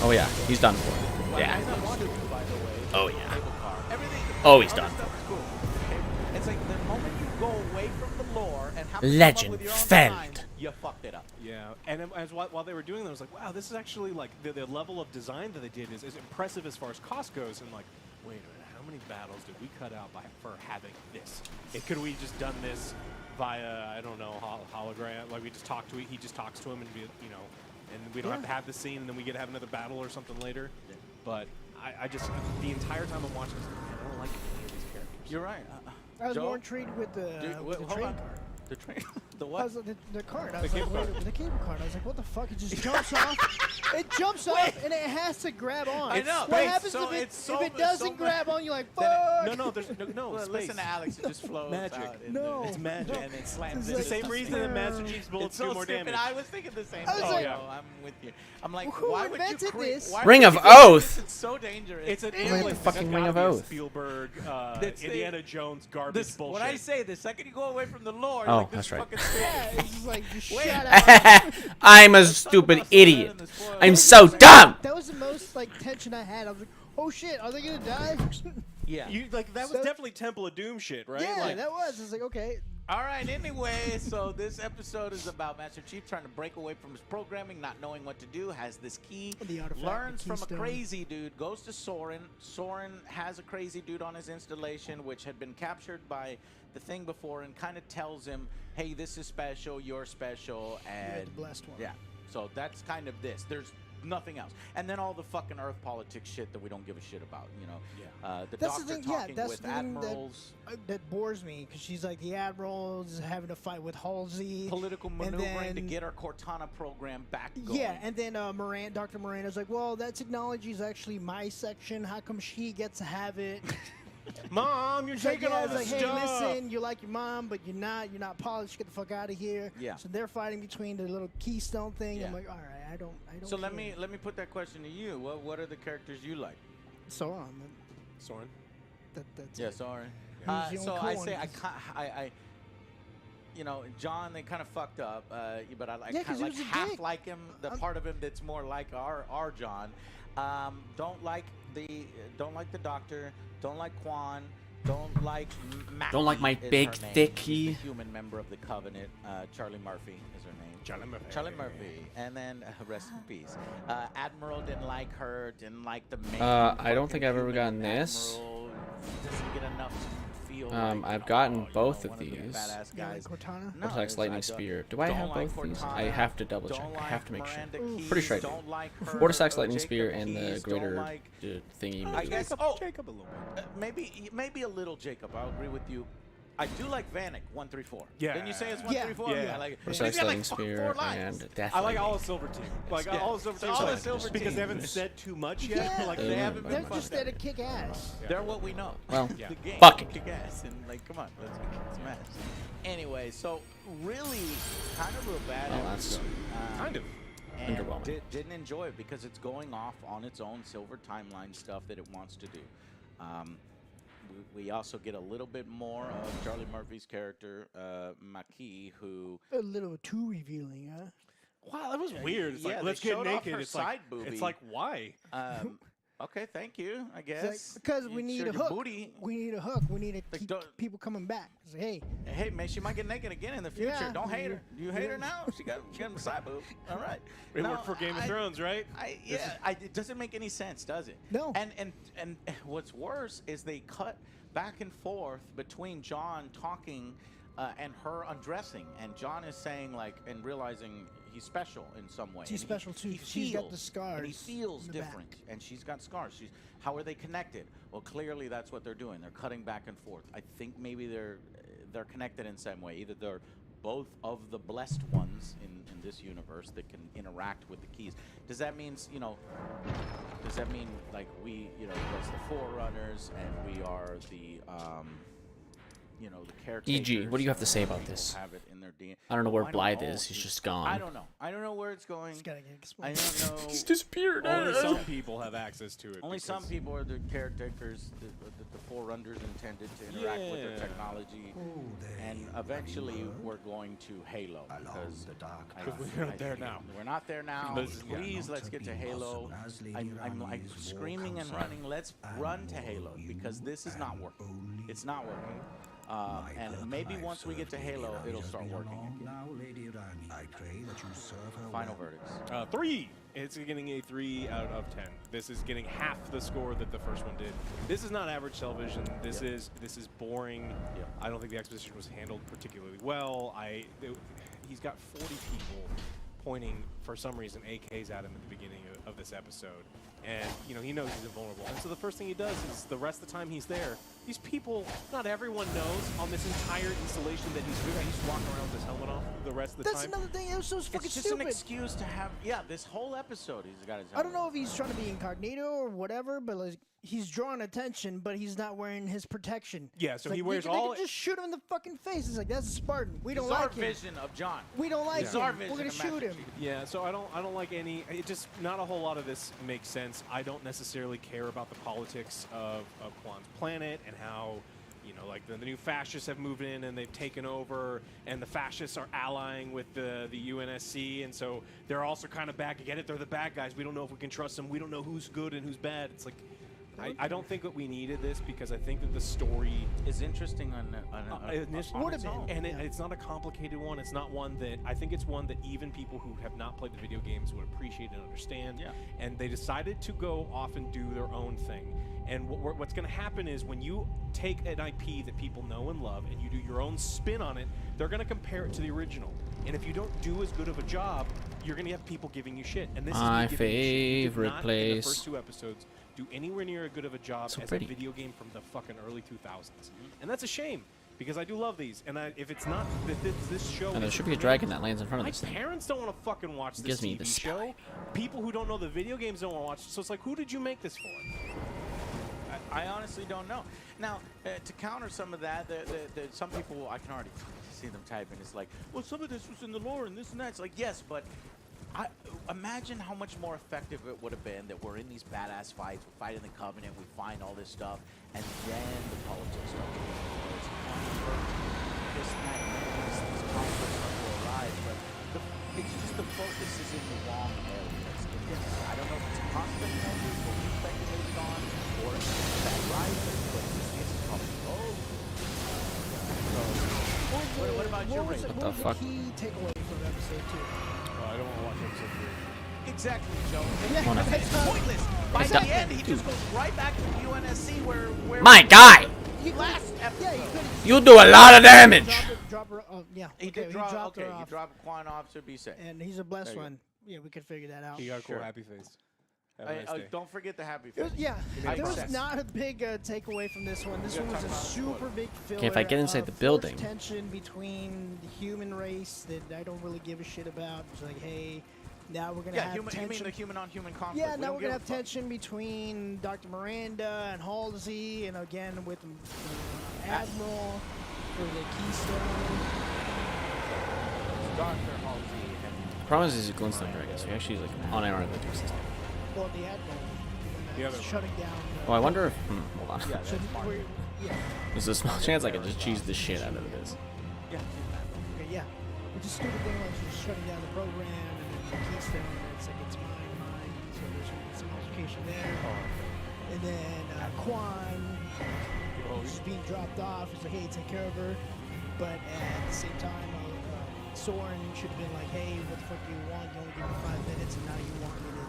Oh yeah, he's done for. Yeah. As I wanted to, by the way. Oh yeah. Cable car. Everything. Oh, he's all done this stuff is cool. Okay? It's like the moment you go away from the lore and have to Legend come up with your own failed. design, you fucked it up. Yeah, and while they were doing that, I was like, wow, this is actually like the level of design that they did is impressive as far as cost goes. And like, wait a minute, how many battles did we cut out for having this? Could we just done this via I don't know hologram? Like we just talk to he just talks to him and and we don't have to have the scene and then we get to have another battle or something later. But I just the entire time I'm watching this, I don't like any of these characters. You're right. I was Joe? more intrigued with the, with the hold train on. card. The train. The I what? was like, the card. I The was like, cable wait, card. the cable card. I was like, what the fuck? It just jumps off. It jumps off and it has to grab on. I know. What Wait, happens so if it's so- it doesn't so grab on? You're like, Then it- fuck. No, there's no Well, space. listen to Alex. It just flows Magic. out. in No. there. It's magic. And it slams It's into It's the same something. reason that Master Chief's bullets It's so do more stupid. damage. I was thinking the same I was thing. like- So I'm with you. I'm like, Who why would you invented create? this? why Ring would of you do this? Oath. It's so dangerous. It's an Like the alien. fucking It's Ring of gotta be a Oath. Spielberg, That's the- Indiana Jones garbage This, bullshit. when I say the second you go away from the lore, Oh, like this that's right. fucking Yeah, thing. it's just like, just Wait. shut up. I'm a Let's talk stupid about some of that idiot. in the spoilers. I'm so dumb. That was the most like tension I had. I was like, oh shit, are they gonna die? Yeah. You like that was So- definitely Temple of Doom shit, right? Yeah, Like, that was. It's like, okay. All right, anyway, so this episode is about Master Chief trying to break away from his programming, not knowing what to do, has this key, The artifact, learns the from a keystone. crazy dude, goes to Soren. Soren has a crazy dude on his installation, which had been captured by the thing before, and kind of tells him, hey, this is special, you're special, and... You're the blessed one. Yeah, so that's kind of this. There's nothing else. And then all the fucking Earth politics shit that we don't give a shit about, you know? Yeah. The That's the doctor thing, yeah, talking that's with the thing that- admirals. That bores me because she's like the admiral's having a fight with Halsey. Political and maneuvering to then- get our Cortana program back going. Yeah, and then Dr. Moreno's like, well, that technology is actually my section. How come she gets to have it? Mom, you're It's like, taking all it's the like, hey, stuff. listen, you're like your mom, but you're not. You're not polished. Get the fuck out of here. Yeah. So they're fighting between the little keystone thing. Yeah. I'm like, all right, I don't. So let care. me put that question to you. What are the characters you like? Sauron. Soren. That's Yeah, it. sorry. Who's the only So cool I one? say I you know, John, they kind of fucked up, but I Yeah, 'cause kind he of was a half dick. like him. The part of him that's more like our John. Don't like the Doctor. Don't like Quan. Don't like Mackie Don't like my is big, her name. thick She's key. the human member of the Covenant. Charlie Murphy is her name. Charlie Murphy. And then rest in peace. Admiral didn't like her. Didn't like the main. I don't think fucking I've ever human gotten this. Admiral. Doesn't get enough to feel like, I've gotten you both know, of one the these. badass Yeah, like guys. Cortana. No, Vortex it's- Lightning I don't- Spear. Do I don't have like both these? I Cortana, have to double check. don't I have to make like sure. Miranda Keys, Pretty sure I do. don't like her, Vortex Lightning Jacob Spear and the Keys, don't greater like- thingy. I guess. Jacob a little bit. Maybe a little Jacob. I'll agree with you. I do like Vanek 134. Yeah. Didn't you say it's Yeah. 134? Yeah. I like it. Vortex He's got, Lightning like, Spear 4 lines. and Death I like Lightning. all the Silver Team. Like Yeah. all the Silver Team. All the songs, Silver because Team. they haven't said too much yet. Yeah. Like Uh, they haven't They're been just there to kick ass. They're what we know. Well, Yeah. The game. fuck it. Kick ass and like, come on, let's smash. Anyway, so really, kind of a bad Well, that's episode. kind of. And underwhelming. didn't enjoy it because it's going off on its own silver timeline stuff that it wants to do. We also get a little bit more of Charlie Murphy's character, Maki, who A little too revealing, huh? Wow, that was weird. It's Yeah, like, they let's get showed off naked. her It's side like, boobie. it's like, why? okay, thank you, I It's guess. like, because we You need showed a your hook. booty. We need a hook. We need to Like, keep don't- people coming back. It's like, hey, Hey, man, she might get naked again in the future. Yeah. Don't hate her. Do you hate her now? She got a side boob. All right. It No, worked for Game of I- Thrones, right? It doesn't make any sense, does it? No. And what's worse is they cut back and forth between John talking and her undressing, and John is saying like and realizing he's special in some way. He's and special too, He 'cause she's got the feels, and he scars feels in the back. different, and she's got scars. How are they connected? Well, clearly that's what they're doing. They're cutting back and forth. I think maybe they're connected in some way. Either they're both of the blessed ones in this universe that can interact with the keys. Does that mean, does that mean like we, that's the Forerunners and we are the, the caretakers? E.g., what do you have to say about People this? Have it in their DNA. I don't know where I don't Blythe know. is. He's just gone. I don't know. I don't know where it's going. it's gotta get I explained. don't know. He's disappeared. Only some people have access to it. Only some because- people are the caretakers, the Forerunners intended to interact with their Yeah. technology. And eventually we're going to Halo. Because the dark we're not there now. We're not there now. But- yeah. Please, let's get to Halo. I'm like screaming and running. Let's run to Halo because this is not working. It's not working. And maybe once we get to Halo, it'll start working again. Now, Lady Rani, I pray that you serve her Final well. verdicts. 3. It's getting a 3 out of 10. This is getting half the score that the first one did. This is not average television. This is boring. Yep. I don't think the exposition was handled particularly well. He's got 40 people pointing for some reason AKs at him at the beginning of this episode. And, he knows he's invulnerable. And so the first thing he does is the rest of the time he's there, these people, not everyone knows on this entire installation that he's walking around with his helmet off the rest of the That's time. another thing. It was so fucking It's just stupid. an excuse to have, this whole episode he's got his I don't know if he's trying to be incognito or whatever, but like he's drawing attention, but he's not wearing his protection. Yeah, It's so like, he wears they all... can just shoot him in the fucking face. It's like that's a Spartan. We don't It's our like him. vision of John. We don't like It's him. our We're vision gonna of shoot Master him. Chief. Yeah, so I don't like any. It just not a whole lot of this makes sense. I don't necessarily care about the politics of Quan's planet and how, like the new fascists have moved in and they've taken over, and the fascists are allying with the UNSC, and so they're also kind of back. Get it? They're the bad guys. We don't know if we can trust them. We don't know who's good and who's bad. It's like. I don't think that we needed this because I think that the story Is interesting on Would have its own. been. and Yeah. it's not a complicated one. It's not one that I think it's one that even people who have not played the video games would appreciate and understand. Yeah. And they decided to go off and do their own thing. And what's going to happen is when you take an IP that people know and love and you do your own spin on it, they're going to compare it to the original. And if you don't do as good of a job, you're going to have people giving you shit. And this My is me giving you shit. You did favorite not, in place. the first 2 episodes, do anywhere near as good of a job So as pretty. a video game from the fucking early 2000s. And that's a shame because I do love these. And if it's not that this show, And there is should be a for me, dragon that lands in front of my this thing. parents don't want to fucking watch this Gives me the TV show. spine. People who don't know the video games don't want to watch it. So it's like, who did you make this for? I honestly don't know. Now, to counter some of that, some people, I can already see them typing. It's like, well, some of this was in the lore and this and that. It's like, yes, but imagine how much more effective it would have been that we're in these badass fights, we fight in the Covenant, we find all this stuff, and then the politics start to get into it. This night, these conflicts start to arise, but it's just the focus is in the wrong areas. I don't know if it's constant measures what we speculated on, or if it's that rising, but this is coming. Oh, your what was, rating. what the was fuck? the key takeaway from episode 2? Oh, I don't want to watch episode 3. Exactly, Joe. Yeah, on, It's pointless. By the end, he just goes right back to UNSC where My guy! last episode. Yeah, he could. You do a lot of damage! Drop her. Oh, yeah. He okay, did drop. dropped Okay, her he off. dropped Quan off to be safe. And he's a blessed There you go. one. Yeah, we could figure that out. He got a cool Sure. happy face. Have a nice day. Don't forget the happy It face. was, yeah, I there was accept. not a big takeaway from this one. This You one gotta was a talk about super spoilers. big filler. Okay, if I get inside the forced building. tension between the human race that I don't really give a shit about. It's like, hey, now we're gonna Yeah, have human. You mean tension. the human-on-human conflict? Yeah, We now don't we're give gonna a have fuck. tension between Dr. Miranda and Halsey, and again with Admiral for the Keystone. Dr. Halsey and Problem is he's a glint sniper, I guess. He actually like on air with do system. Well, the Admiral. The other one. Shutting down. Oh, I wonder if. Hold on. yeah, that's Shouldn't- smart. yeah. There's a small chance I could just cheese the shit out of this. Yeah. Okay, yeah. Which is stupid thing like she's shutting down the program and then the Keystone, and it's like it's mine. So there's some altercation there. And then Quan, who's being dropped off, is like, hey, take care of her. But at the same time, Soren should have been like, hey, what the fuck do you want? You only give me 5 minutes, and now you want me to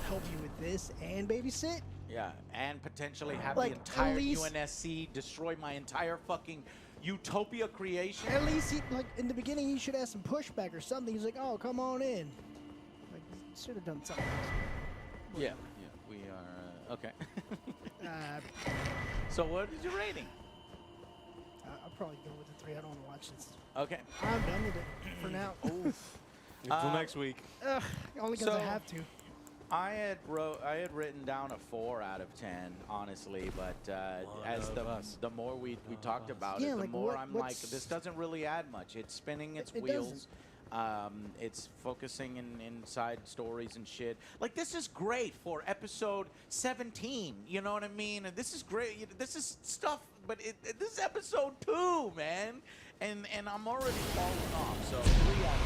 help you with this and babysit? Yeah, and potentially have Like, the entire at least- UNSC destroy my entire fucking utopia creation. At least, he, like, in the beginning, he should have some pushback or something. He's like, oh, come on in. Like, should have done something else. Yeah, we are okay. Uh, So what is your rating? I'll probably go with the 3. I don't want to watch this. Okay. I'm done with it for now. Until next week. Ugh, only because I So- have to. I had written down a 4 out of 10, honestly, but as the more we talked about Yeah, it, the like, more I'm like, what's- this doesn't really add much. It's spinning its It wheels. It's focusing inside stories and shit. Like, this is great for episode 17. You know what I mean? And this is great. This is stuff, but this is episode 2, man. And I'm already falling off. So 3 out of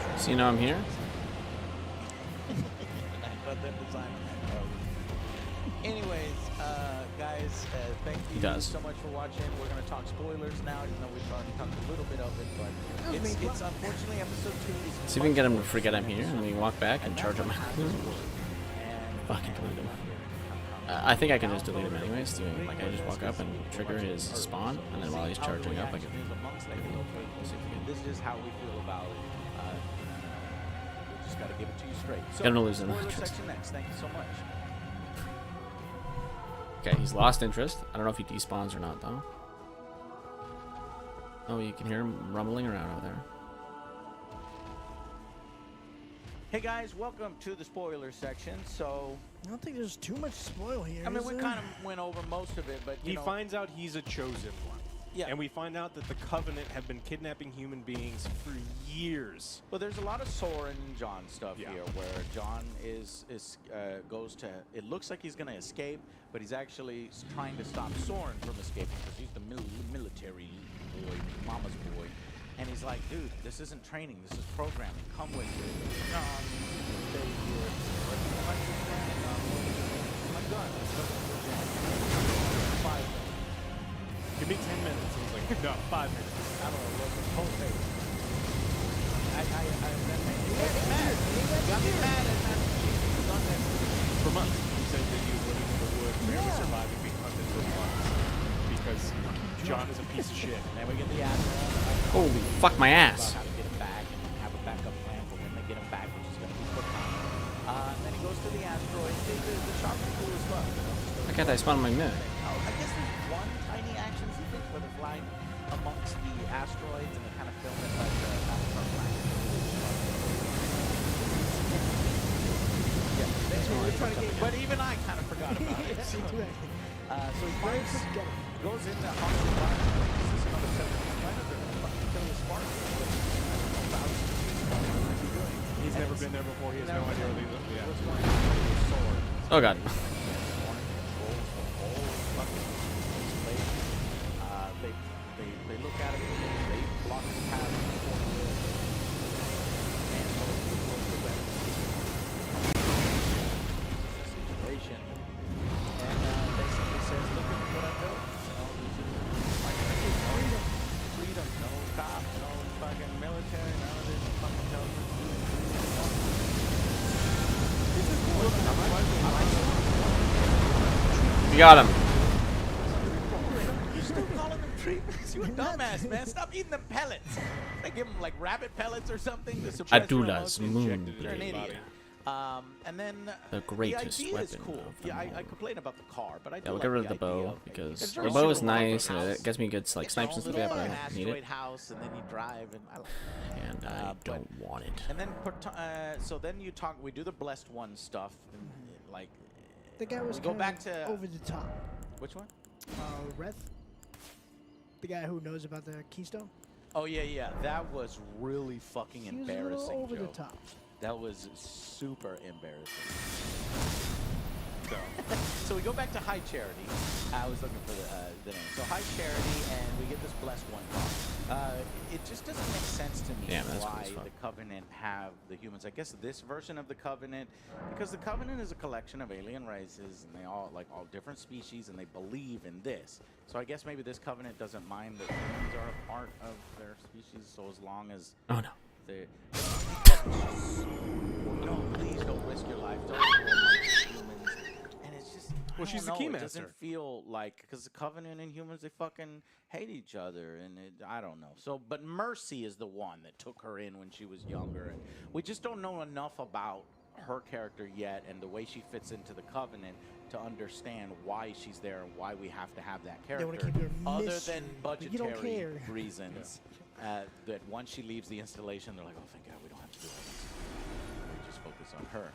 10. So you know I'm here? Let them design that. Anyways, guys, thank you does. so much for watching. We're going to talk spoilers now, even though we've already talked a little bit of it, but it's unfortunately episode 2 is See if we can get him to forget I'm here and we walk back and charge him. and Fucking delete him. I think I can just delete him anyways. Like I just walk up and trigger his spawn, and then while he's charging up, I can. This is how we feel about it. We just got to give it to you straight. So, Gonna lose him. spoiler section next. Thank you so much. Okay, he's lost interest. I don't know if he despawns or not though. Oh, you can hear him rumbling around over there. Hey guys, welcome to the spoiler section. So, I don't think there's too much spoil here. I mean, is we there? kind of went over most of it, but He you know, finds out he's a chosen one. Yeah. And we find out that the Covenant have been kidnapping human beings for years. well, there's a lot of Soren and John stuff Yeah. here, where John goes to. It looks like he's gonna escape, but he's actually trying to stop Soren from escaping because he's the military boy, mama's boy, and he's like, dude, this isn't training, this is programming. Come with me. John, stay here. But you don't understand. My gun. 5 minutes. Give me 10 minutes. He's like, no, 5 minutes. I don't know, look, whole thing. That made me mad. Got me mad at that. For months. He said that he was living in the woods, barely surviving, being hunted for months. Because John is a piece of shit. Then we get the asteroid. Holy fuck my About ass! how to get him back and have a backup plan for when they get him back, which is going to be quick. And then he goes to the asteroid. The shot is cool as fuck. Why can't I spawn my mid? I guess there's one tiny action sequence where they're flying amongst the asteroids and they kind of film it like NASCAR flying. Yeah, we're trying to get- but even I kind of forgot about it. Yeah, So, me too, so he Very finds, forgettable. goes into Haunted Planet. This is another 17 planets. They're going to fucking kill the Spartans. He's never been there before. He has no idea where these are. What's going on with his sword? Oh god. They look at him, they block his path before he lives. And most of the weapons. Situation. And basically says, look at what I've built. You know, this is my You got him. You're still calling them treatments? You a dumbass, man. Stop eating them pellets. They give them like rabbit pellets or something to suppress your Adula's emotions. moon You're an blade. idiot. And then The greatest idea is weapon cool. of them Yeah, I all. complain about the car, but I do Yeah, we'll like get rid of the the bow idea of- because it's the very bow is simple. nice and House. it gets me good like It's your snipes and own stuff. Yeah, little but I fucking don't need asteroid it, house, and then you drive, and I like and I but- don't want it. And then, so then you talk. We do the blessed one stuff, and like The guy was we go kind back of to over the top. which one? Reth, the guy who knows about the keystone. Oh yeah, that was really fucking He was a embarrassing. little over Joe. the top. That was super embarrassing. So we go back to High Charity. I was looking for the name. So High Charity, and we get this blessed one car. It just doesn't make sense to me Damn, that's cool why as fuck. the Covenant have the humans. I guess this version of the Covenant, because the Covenant is a collection of alien races, and they all like all different species, and they believe in this. So I guess maybe this Covenant doesn't mind that humans are a part of their species. So as long as Oh no. they no, please don't risk your life. Don't go amongst humans. And it's just, Well, I she's don't the know, Keymaster. It doesn't feel like, because the Covenant and humans, they fucking hate each other, and I don't know. So, but Mercy is the one that took her in when she was younger, and we just don't know enough about her character yet and the way she fits into the Covenant to understand why she's there and why we have to have that They wanna character. keep her Other mystery, than but you don't budgetary care. reasons, that once she leaves the installation, they're like, oh, thank God, we don't have to do all this. We just focus on her.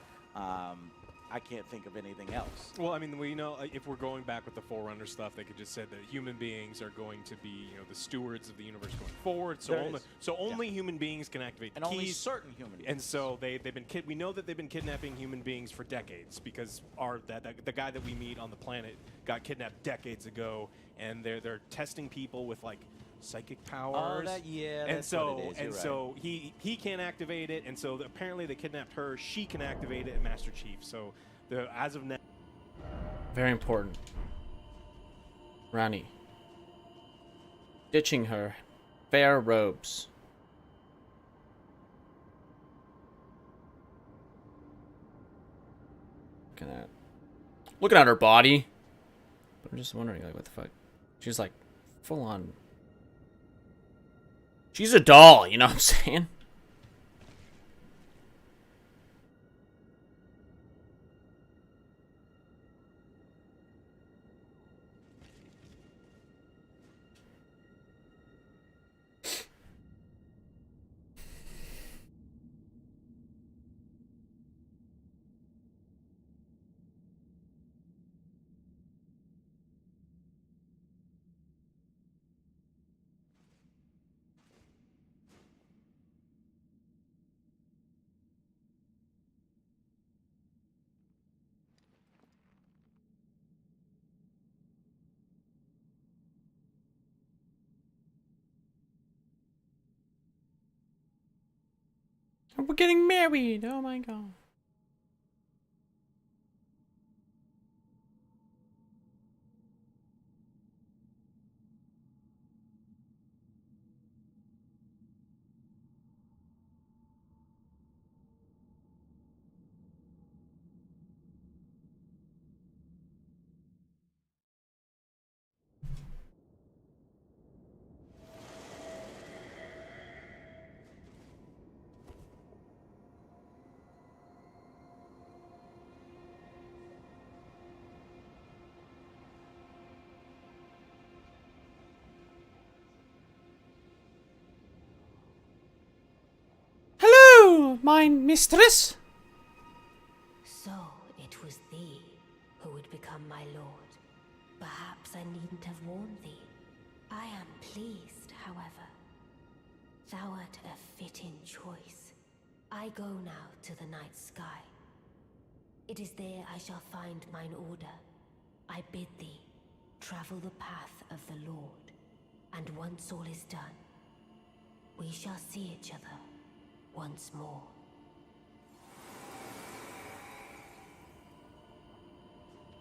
I can't think of anything else. Well, I mean, we know if we're going back with the Forerunner stuff, they could just say that human beings are going to be, the stewards of the universe going forward. So There it only is. human beings can activate And the only keys. certain human beings. And so they've been we know that they've been kidnapping human beings for decades because the guy that we meet on the planet got kidnapped decades ago, and they're testing people with like psychic powers. And and so what it is. and You're so he can't activate it, and so apparently they kidnapped her. She can activate it, and Master Chief. So as of now. Very important. Rani. Ditching her fair robes. Looking at her body. But I'm just wondering, like, what the fuck? She's like full on. She's a doll, you know what I'm saying? We're getting married. Oh my god. Hello, my mistress. So it was thee who would become my lord. Perhaps I needn't have warned thee. I am pleased, however. Thou art a fitting choice. I go now to the night sky. It is there I shall find mine order. I bid thee travel the path of the Lord, and once all is done, we shall see each other once more.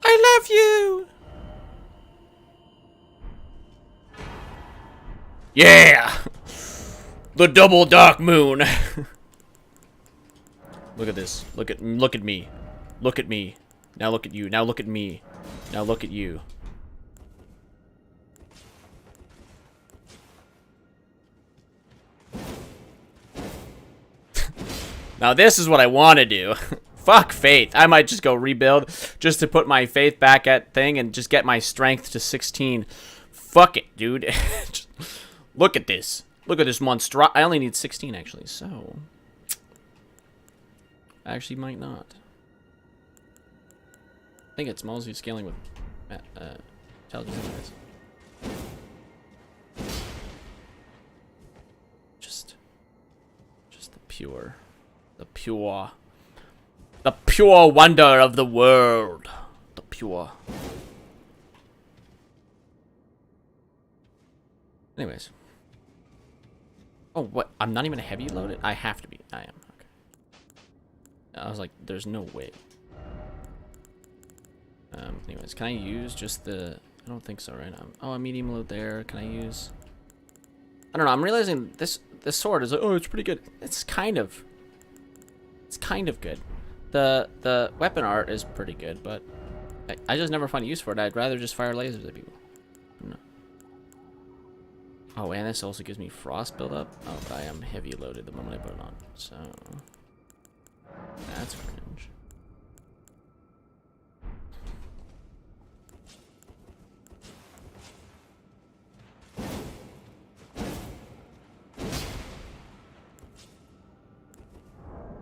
I love you. Yeah. The double dark moon. Look at this. Look at me. Look at me. Now look at you. Now look at me. Now look at you. Now this is what I want to do. Fuck faith. I might just go rebuild just to put my faith back at thing and just get my strength to 16. Fuck it, dude. Just look at this. Look at this monster. I only need 16 actually, so I actually might not. I think it's mostly scaling with intelligence anyways. Just the pure wonder of the world. The pure. Anyways. Oh, what? I'm not even heavy loaded? I have to be. I am. Okay. I was like, there's no way. Anyways, can I use just the... I don't think so, right? Oh, a medium load there. Can I use... I don't know. I'm realizing this sword is... Oh, it's pretty good. It's kind of good. The weapon art is pretty good, but I just never find a use for it. I'd rather just fire lasers at people. No. Oh, and this also gives me frost buildup. Oh, but I am heavy loaded the moment I put it on. So that's cringe.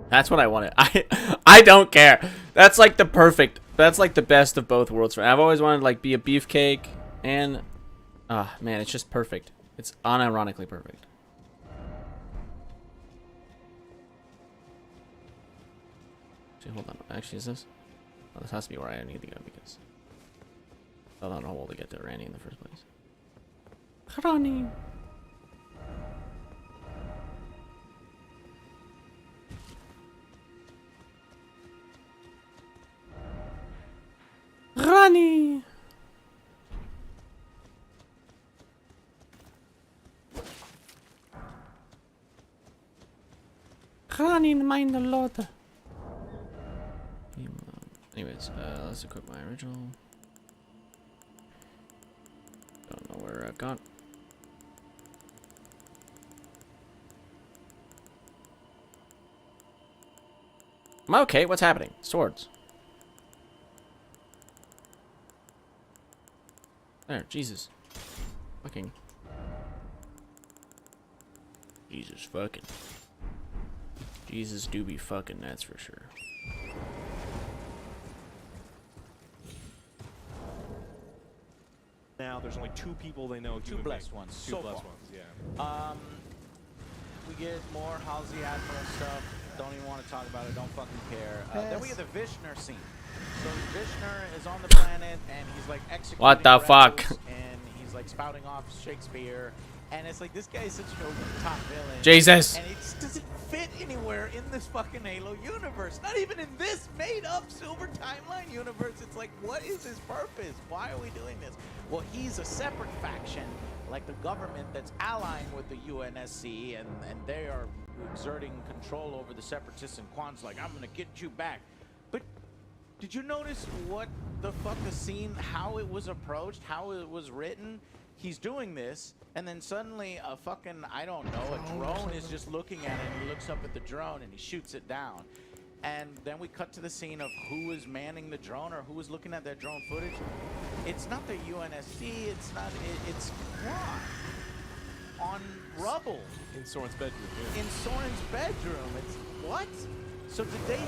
That's what I wanted. I don't care. That's like the perfect. That's like the best of both worlds. I've always wanted to like be a beefcake, and man, it's just perfect. It's unironically perfect. Actually, hold on. Actually, is this? Oh, this has to be where I need to go because I don't know how to get to Randy in the first place. Rani. Rani. Rani, mind the Lord. Anyways, let's equip my original. Don't know where I've gone. I'm okay. What's happening? Swords. There, Jesus. Fucking. Jesus fucking. Jesus do be fucking, that's for sure. Now there's only 2 people they know. Two blessed ones. Two So blessed far. ones, yeah. We get more Halsey Admiral stuff. Don't even want to talk about it. Don't fucking care. Then we get the Vishner scene. So Vishner is on the planet and he's like executing What the fuck? rebels, and he's like spouting off Shakespeare. And it's like, this guy is such an over-the-top villain. Jesus. And it just doesn't fit anywhere in this fucking Halo universe. Not even in this made-up Silver Timeline universe. It's like, what is his purpose? Why are we doing this? Well, he's a separate faction, like the government that's allying with the UNSC, and they are exerting control over the Separatists, and Quan's like, I'm gonna get you back. But did you notice what the fuck the scene, how it was approached, how it was written? He's doing this, and then suddenly a fucking, I don't know, a drone is just looking at it, and he looks up at the drone and he shoots it down. And then we cut to the scene of who is manning the drone or who is looking at that drone footage. It's not the UNSC, it's not, it's Quan on rubble. In Soren's bedroom, yeah. In Soren's bedroom. It's what? So did they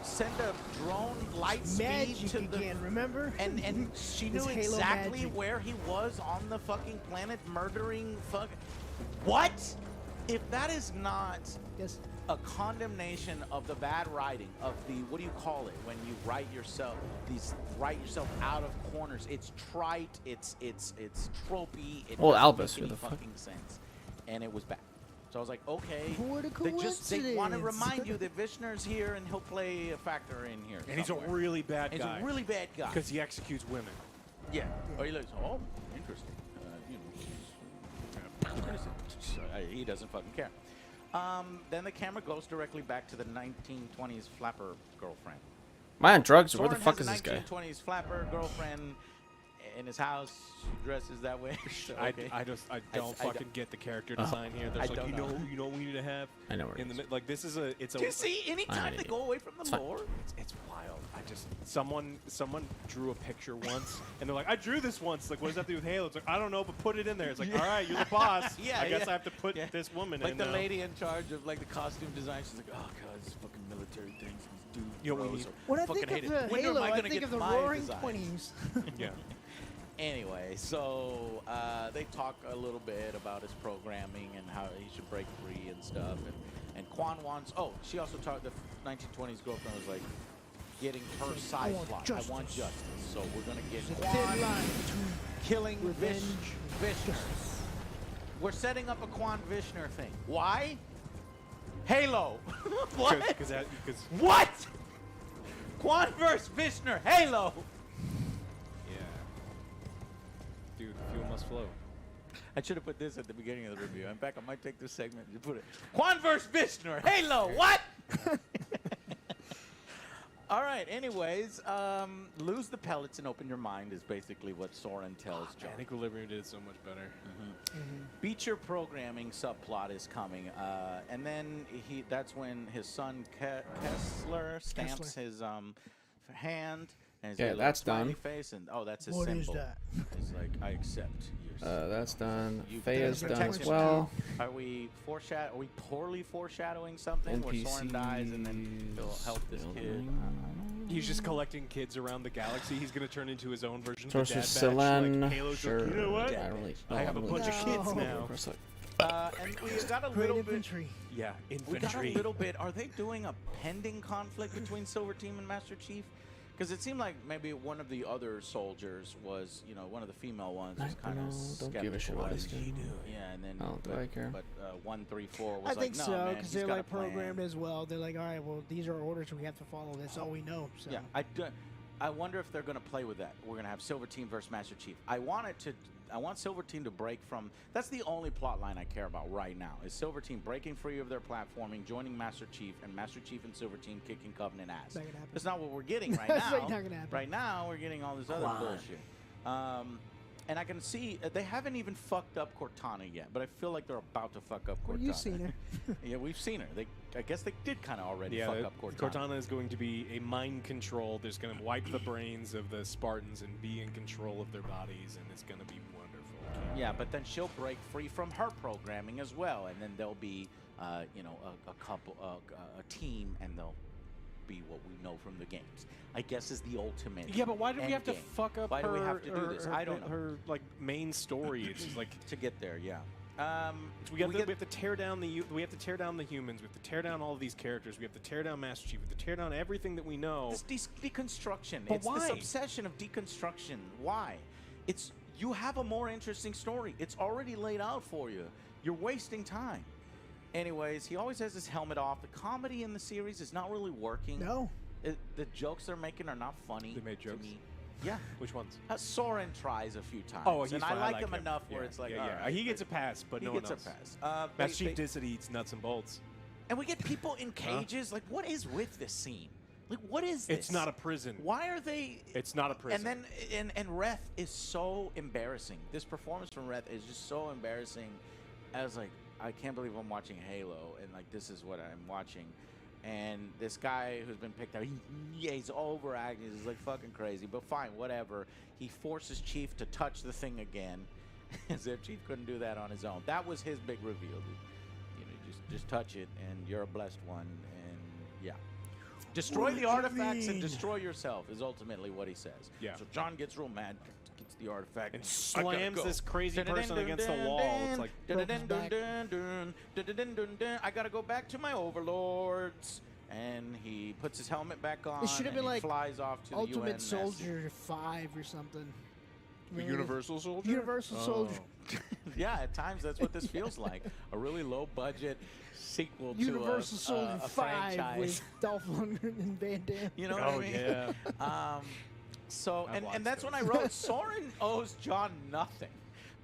send a drone light Magic speed to again, remember? and she knew Halo exactly magic. where he was on the fucking planet murdering what? If that is not Yes. a condemnation of the bad writing, of the, what do you call it when you write yourself out of corners? It's trite, it's tropey, it Well, doesn't Albus, make who any the fuck? fucking sense. And it was bad. So I was like, okay, What a they want to coincidence. remind you that Vishner's here and he'll play a factor in here. And he's a somewhere. really bad He's guy. a really bad guy. Because he executes women. Yeah. Or he looks, oh, interesting. He doesn't fucking care. Then the camera goes directly back to the 1920s flapper girlfriend. Am I on drugs or where the Soren fuck has is a this guy? 1920s flapper girlfriend in his house. She dresses that way. So, okay. I don't fucking get the character design here. There's I like, don't you know what we need to have? I know where it is. Like, this is it's a... Do you see? Anytime they go away from the fine. lore, It's wild. Someone drew a picture once, and they're like, I drew this once. Like, what does that do with Halo? It's like, I don't know, but put it in there. It's like, all right, you're the boss. Yeah, I guess yeah. I have to put Yeah. this woman like in the now. lady in charge of like the costume design, she's like, oh god, these fucking military things. These dudes. You know what we bros need? are- When I fucking think hate of it. the When am Halo, I I gonna think get of the my Roaring designs? 20s. Yeah. Anyway, so they talk a little bit about his programming and how he should break free and stuff. And Quan wants. Oh, she also talked. The 1920s girlfriend was like getting her side want plot. justice. I want justice. So we're gonna get There's a Quan thin line between killing revenge Vishnu. We're setting up a Quan Vishnu thing. Why? Halo. What? Because What? Quan versus Vishnu. Halo. yeah. Dude, fuel must flow. I should have put this at the beginning of the review. In fact, I might take this segment and put it. Quan versus Vishnu. Halo. What? All right. Anyways, lose the pellets and open your mind is basically what Soren tells John. Man, Equilibrium did it so much better. Beat your programming subplot is coming, and then that's when his son Kessler stamps his hand. And he's got Yeah, a little that's smiley done. Face, and oh, that's his What symbol. is that? It's like I accept your. That's done. You Faye's protect done as him well. now. Are we poorly foreshadowing something where Soren dies and then he'll help this kid? He's just collecting kids around the galaxy. He's gonna turn into his own version Source of of Dad Batch. Selen. Like, Halo's Sure. like, you know what? I don't really. I have a bunch of kids now. And we got a Great little bit. infantry. Yeah, We got a infantry. little bit. Are they doing a pending conflict between Silver Team and Master Chief? Because it seemed like maybe one of the other soldiers was, one of the female ones was kind of Don't give a shit skeptical. about this guy. Yeah, and then Oh, do I care? But 134 was I like, think no, so, man, because he's they're got a like plan. programmed as well. They're like, all right, well, these are orders, we have to follow. That's all we know. So. Yeah, I wonder if they're going to play with that. We're going to have Silver Team versus Master Chief. I want Silver Team to break from. That's the only plot line I care about right now. Is Silver Team breaking free of their platforming, joining Master Chief, and Master Chief and Silver Team kicking Covenant ass. Not gonna happen. That's not what we're getting right That's now. not gonna happen. Right now, we're getting all this other bullshit. And I can see they haven't even fucked up Cortana yet, but I feel like they're about to fuck up Cortana. Well, you've seen her. Yeah, we've seen her. I guess they did kind of already fuck up Cortana. Cortana is going to be a mind control. There's going to wipe the brains of the Spartans and be in control of their bodies, and it's going to be wonderful. Yeah, but then she'll break free from her programming as well, and then there'll be, a couple, a team, and they'll be what we know from the games. I guess is the ultimate. Yeah, but why do we have to endgame. fuck up Why her, do we have to do this? I don't know. Her like main story. It's just like To get there, yeah. we have to tear down the humans. We have to tear down all of these characters. We have to tear down Master Chief. We have to tear down everything that we know. This deconstruction. But It's why? this obsession of deconstruction. Why? You have a more interesting story. It's already laid out for you. You're wasting time. Anyways, he always has his helmet off. The comedy in the series is not really working. No. The jokes they're making are not funny. They made jokes? To me. Yeah. Which ones? Soren tries a few times. Oh, he's and fine. I like him enough where Yeah, it's like, yeah, all yeah. right, He gets a but pass, but he no one gets else. a pass. Master Chief did eats nuts and bolts. And we get people in cages. Like, what is with this scene? Like, what is this? It's not a prison. Why are they? It's not a prison. And then and Reth is so embarrassing. This performance from Reth is just so embarrassing. I was like, I can't believe I'm watching Halo, and like this is what I'm watching. And this guy who's been picked out, he's overacting. He's like fucking crazy, but fine, whatever. He forces Chief to touch the thing again, as if Chief couldn't do that on his own. That was his big reveal. Just touch it, and you're a blessed one. And yeah. Destroy the artifacts and destroy yourself is ultimately what he says. Yeah. So John gets real mad, gets the artifact, And I gotta slams go. this crazy person against the wall. It's like, I gotta go back to my overlords. And he puts his helmet back on. It should have and been he like flies off to the UN Ultimate message. Soldier 5 or something. the Universal Soldier? Universal Soldier. Yeah, at times that's what this feels like. A really low budget sequel Universal to Soldier a 5 franchise. with Dolph Lundgren and Van Damme. You know what I mean? yeah. So, I've and watched that's those. when I wrote, Soren owes John nothing.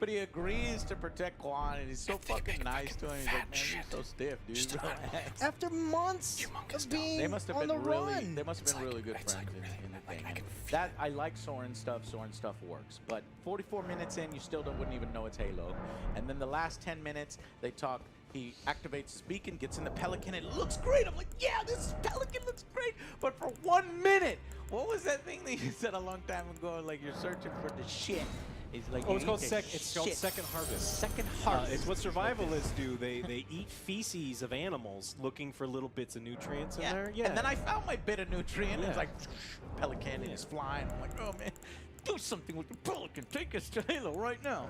But he agrees to protect Quan, and he's so fucking nice to him. He's like, man, you're so stiff, dude. Relax. After months of being They must have on been the really, run. they must have been really good friends in the thing. And that I like Soren stuff. Soren stuff works. But 44 minutes in, you still wouldn't even know it's Halo. And then the last 10 minutes, they talk. He activates his beacon, gets in the Pelican. It looks great. I'm like, yeah, this Pelican looks great. But for 1 minute, what was that thing that you said a long time ago? Like you're searching for the shit. It's like Oh, it's called, it's called Second Harvest. Second Harvest. It's what survivalists do. They eat feces of animals looking for little bits of nutrients in there. Yeah. And then I found my bit of nutrient. Yeah. It's like Pelican and it's flying. I'm like, oh man, do something with the Pelican. Take us to Halo right now.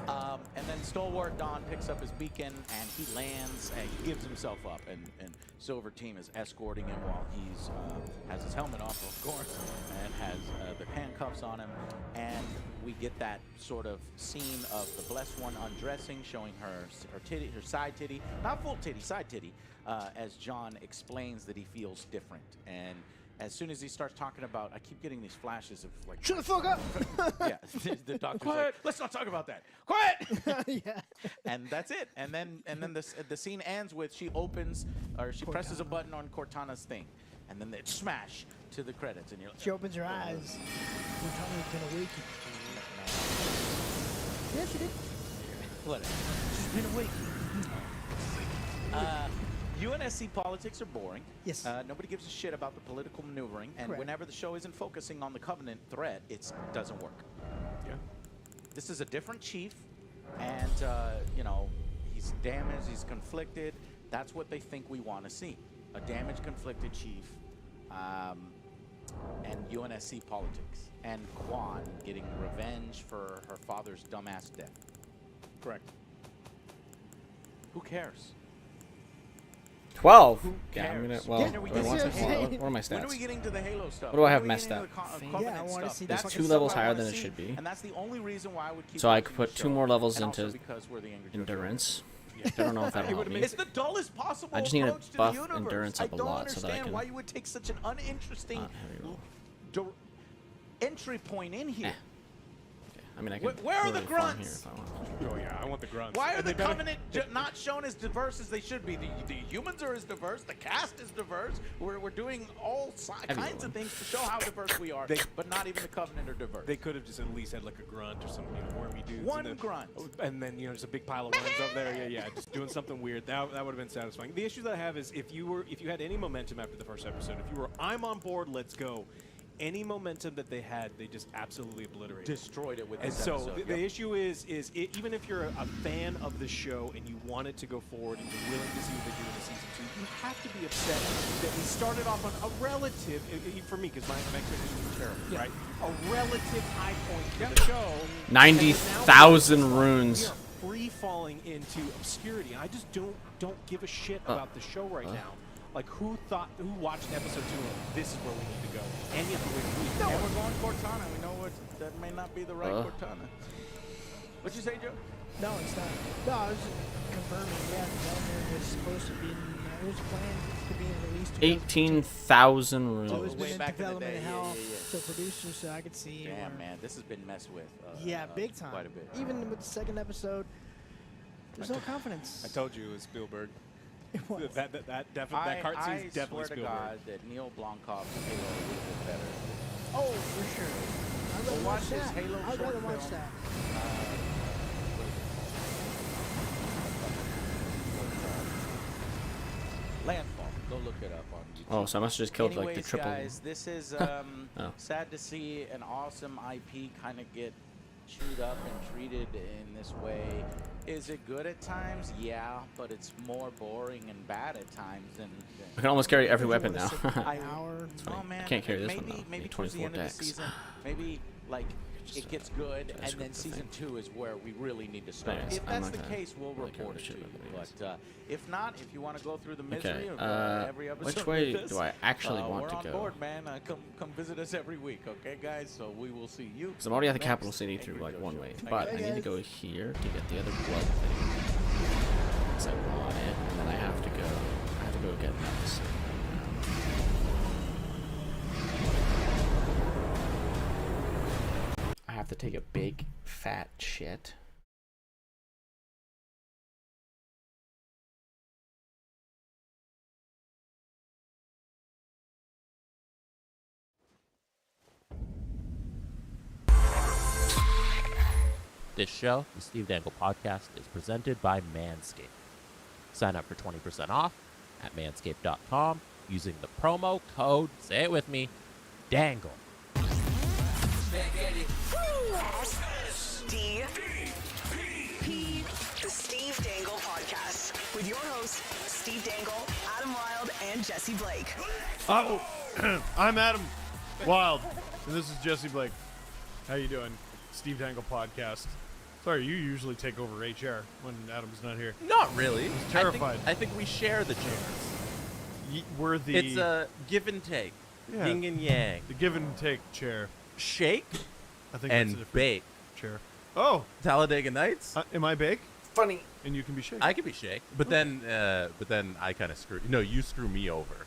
And then Stalwart Dawn picks up his beacon and he lands and he gives himself up. And Silver Team is escorting him while he's has his helmet off, of course, and has the handcuffs on him. And we get that sort of scene of the Blessed One undressing, showing her titty, her side titty, not full titty, side titty, as John explains that he feels different. And as soon as he starts talking about, I keep getting these flashes of like, Shut the fuck up! yeah, the doctor's like, let's not talk about that. Quiet. Yeah. And that's it. And then the scene ends with she opens or she presses a button on Cortana's thing, and then they smash to the credits, and you're like, She opens her eyes. Cortana's been awakened. Yeah, she did. whatever. She's been awakened. UNSC politics are boring. Yes. Nobody gives a shit about the political maneuvering, and Correct. whenever the show isn't focusing on the Covenant threat, it doesn't work. Yeah. This is a different chief, and you know, he's damaged, he's conflicted. That's what they think we want to see: a damaged, conflicted chief, and UNSC politics, and Quan getting revenge for her father's dumbass death. Correct. Who cares? 12. Who Yeah, I'm gonna. cares? Well, When are we what, getting what are my When are we stats? getting to the Halo stuff? What do I When have are we messed getting up? to the Yeah, I Covenant wanna stuff? see That's this the Two stuff levels I higher wanna than it see, should be. and that's the only reason why I would keep. So I watching could the put 2 show. more levels And also into because we're the Angry Jojo. endurance. I don't know if that'll help me. It's the dullest possible I just need to approach to buff the universe. endurance up I a don't lot so that I understand can why you would take such an uninteresting not heavy roll. entry point in here. I mean, I could Where are the really farm here grunts? if I want. Oh yeah, I want the grunts. Why are And the they better- Covenant not shown as diverse as they should be? The humans are as diverse. The cast is diverse. We're doing all kinds of things to show how diverse we are, but not even the Covenant are diverse. They could have just at least had like a grunt or some wormy dudes. One and then, grunt. And then just a big pile of worms up there. Yeah, just doing something weird. That would have been satisfying. The issue that I have is if you had any momentum after the first episode, if you were I'm on board, let's go. Any momentum that they had, they just absolutely obliterated. Destroyed it with And this so episode. the issue is even if you're a fan of the show and you want it to go forward and you're willing to see what they do in the season 2, you have to be upset that we started off on a relative, for me, because my expectations were terrible, right? A relative high point for the show. 90,000 runes. We are free falling into obscurity. I just don't give a shit about the show right now. Like, who watched episode 2 and this is where we need to go? And you have to wait a week. And we're going Cortana. We know that may not be the right Cortana. What'd you say, Joe? No, it's not. No, I was just confirming. Yeah, development was supposed to be. It was planned to be released. 18,000 runes. So it's way been in back in the development day. hell. Yeah. So producers, so I could see. Damn, man, this has been messed with. Yeah, big time. Quite a bit. Even with the second episode, there's no confidence. I told you it was Spielberg. It was. That cart scene's definitely swear to Spielberg. God that Neil Blomkamp's Halo would have been better. Oh, for sure. I'd rather watch watch this that. Halo I'd short rather watch film. that. Landfall. Go look it up on YouTube. Oh, so I must have just killed Anyways, like the triple. guys, this is sad to see an awesome IP kind of get chewed up and treated in this way. Is it good at times? Yeah, but it's more boring and bad at times than I can almost carry every weapon now. Hour. Oh funny. man, I can't carry this maybe, one, though. Maybe Need towards the 24 end of the decks. season, maybe like it gets good, Should I and script then the season thing? 2 is where we really need to start. Anyways, If I'm that's not the gonna case, we'll really care report what it to shit you. about the But if not, if you want to go through the misery Okay, of every episode, which way with us, do I actually want we're to on go? board, man. Come visit us every week, okay, guys? So we will see you. Because I'm already at the next capital city through Angry like Joe one Show. way, Thank but you. I need to go here to get the other blood thing. Because I want it, and then I have to go get nuts. I have to take a big fat shit This show, the Steve Dangle Podcast, is presented by Manscaped. Sign up for 20% off at manscaped.com using the promo code, say it with me, DANGLE. Steve P. The Steve Dangle Podcast with your hosts, Steve Dangle, Adam Wilde, and Jesse Blake. Oh, I'm Adam Wilde, and this is Jesse Blake. How you doing? Steve Dangle Podcast. Sorry, you usually take over HR when Adam's not here. Not really. I was terrified. I think we share the chairs. We're the... It's a give and take. Yeah. Yin and yang. The give and take chair. Shake I think and that's a different bake. chair. Oh, Talladega Nights. am I bake? Funny. And you can be shake. I can be shake, but then I kind of screw. No, you screw me over.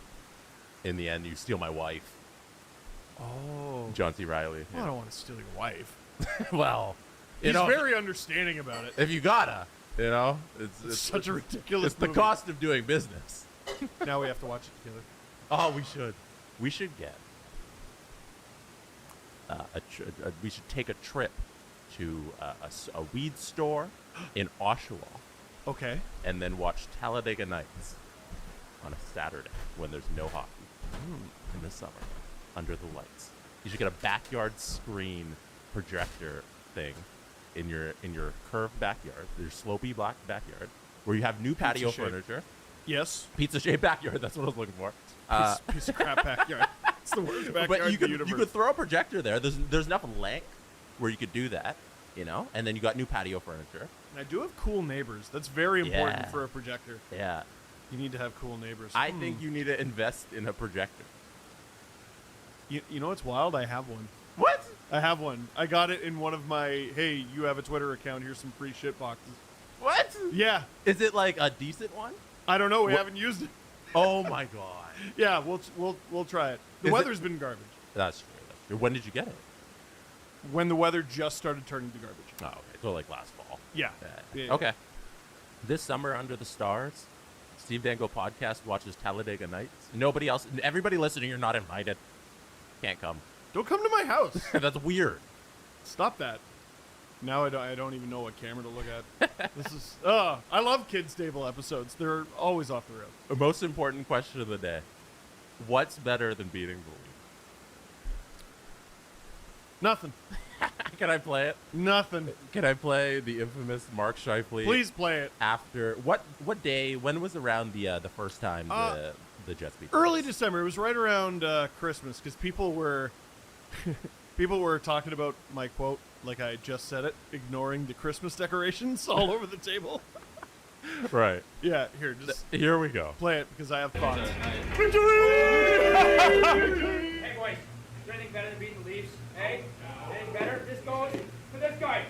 In the end, you steal my wife, Oh. John C. Reilly. Well, I don't want to steal your wife. Well, He's very understanding about it. if you gotta, it's Such a ridiculous It's the movie. cost of doing business. Now we have to watch it together. Oh, we should. We should get we should take a trip to a weed store in Oshawa, Okay. and then watch Talladega Nights on a Saturday when there's no hockey in the summer under the lights. You should get a backyard screen projector thing in your curved backyard, your slopey black backyard, where you have new patio shape. furniture. Yes. Pizza shaped backyard. That's what I was looking for. Piece of crap backyard. It's the worst backyard But in the universe. you could throw a projector there. There's enough length where you could do that, and then you got new patio furniture. And I do have cool neighbors. That's very important Yeah. for a projector. Yeah. You need to have cool neighbors. I think you need to invest in a projector. You know what's wild? I have one. What? I have one. I got it in one of my, hey, you have a Twitter account, here's some free shit boxes. What? Yeah. Is it like a decent one? I don't know. We What- haven't used it. Oh my god. Yeah, we'll try it. The Is it- weather's been garbage. That's true. That's true. When did you get it? When the weather just started turning to garbage. Oh, okay. So like last fall. Yeah. Yeah. Yeah. Okay. This summer under the stars, Steve Dangle Podcast watches Talladega Nights. Nobody else, everybody listening, you're not invited. Can't come. Don't come to my house. That's weird. Stop that. Now I don't even know what camera to look at. This is, I love Kids Table episodes. They're always off the rails. The most important question of the day. What's better than beating the league? Nothing. Can I play it? Nothing. Can I play the infamous Mark Scheifele? Please play it. After what day? When was around the first time the Jets beat? the Early Jets? December. It was right around Christmas because people were talking about my quote, like I just said it, ignoring the Christmas decorations all over the table. Right. Yeah, here, just Here we go. play it because I have thoughts. Hey boys, is there anything better than beating the Leafs? Hey? Anything better? This goes to this guy.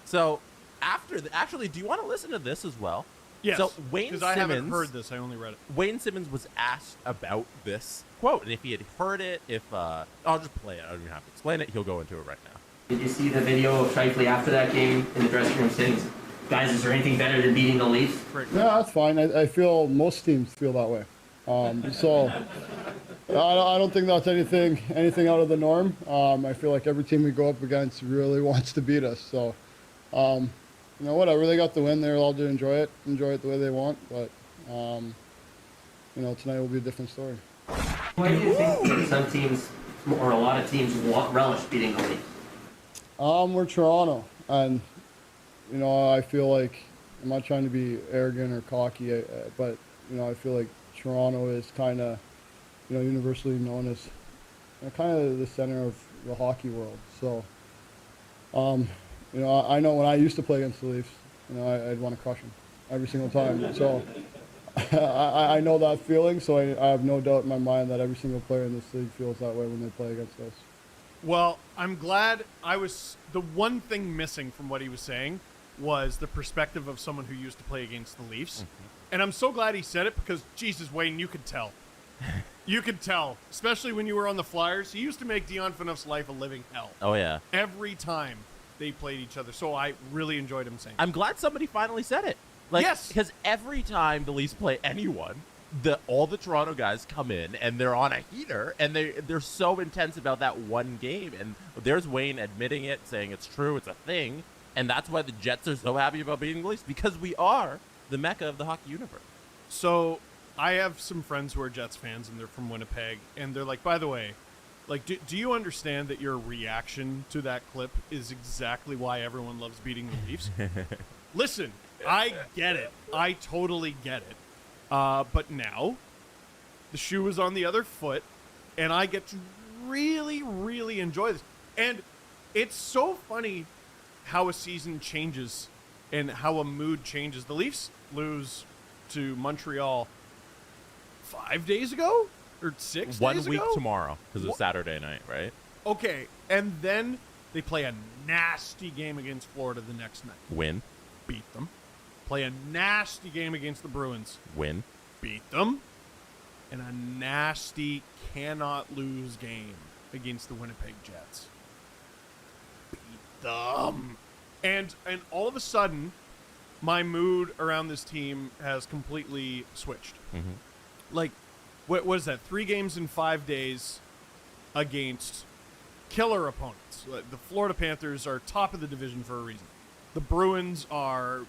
So actually, do you want to listen to this as well? Yes, So Wayne because I haven't Simmons- heard this. I only read it. Wayne Simmons was asked about this quote, and if he had heard it, I'll just play it. I don't even have to explain it. He'll go into it right now. Did you see the video of Scheifele after that game in the dressing room saying, guys, is there anything better than beating the Leafs? Yeah, that's fine. I feel most teams feel that way. So I don't think that's anything out of the norm. I feel like every team we go up against really wants to beat us. So, whatever. They got the win. They're allowed to enjoy it the way they want. But, tonight will be a different story. Why do you think that some teams, or a lot of teams, relish beating the Leafs? We're Toronto, and I feel like I'm not trying to be arrogant or cocky, but I feel like Toronto is kind of universally known as kind of the center of the hockey world. So, I know when I used to play against the Leafs, I'd want to crush them every single time. So, I know that feeling. So I have no doubt in my mind that every single player in this league feels that way when they play against us. Well, I'm glad the one thing missing from what he was saying was the perspective of someone who used to play against the Leafs. Mm-hmm. And I'm so glad he said it because, Jesus, Wayne, you could tell. You could tell, especially when you were on the Flyers. He used to make Dion Phaneuf's life a living hell. Oh, yeah. Every time they played each other. So I really enjoyed him saying I'm glad somebody finally said it. Yes. Because every time the Leafs play anyone, all the Toronto guys come in and they're on a heater and they're so intense about that one game. And there's Wayne admitting it, saying it's true, it's a thing. And that's why the Jets are so happy about beating the Leafs, because we are the mecca of the hockey universe. So I have some friends who are Jets fans, and they're from Winnipeg, and they're like, by the way, like, do you understand that your reaction to that clip is exactly why everyone loves beating the Leafs? Listen, I get it. I totally get it. But now the shoe is on the other foot, and I get to really, really enjoy this. And it's so funny how a season changes and how a mood changes. The Leafs lose to Montreal 5 days ago or 6 days ago? 1 week tomorrow, because it's Saturday night, right? Okay, and then they play a nasty game against Florida the next night. Win. Beat them. Play a nasty game against the Bruins. Win. Beat them. And a nasty cannot lose game against the Winnipeg Jets. Beat them. And all of a sudden, my mood around this team has completely switched. Mm-hmm. Like, what is that? 3 games in 5 days against killer opponents. The Florida Panthers are top of the division for a reason. The Bruins are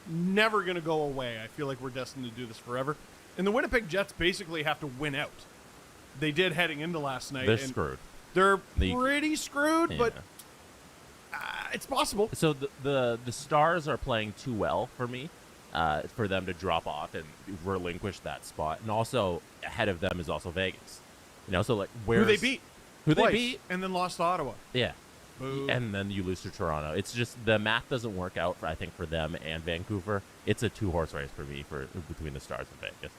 never going to go away. I feel like we're destined to do this forever. And the Winnipeg Jets basically have to win out. They did heading into last night. They're screwed. They're pretty screwed, but it's possible. So the Stars are playing too well for me, for them to drop off and relinquish that spot. And also ahead of them is also Vegas. You know, so like who they beat, and then lost to Ottawa. Yeah. Boo. And then you lose to Toronto. It's just the math doesn't work out, I think, for them and Vancouver. It's a 2-horse race for me between the Stars and Vegas.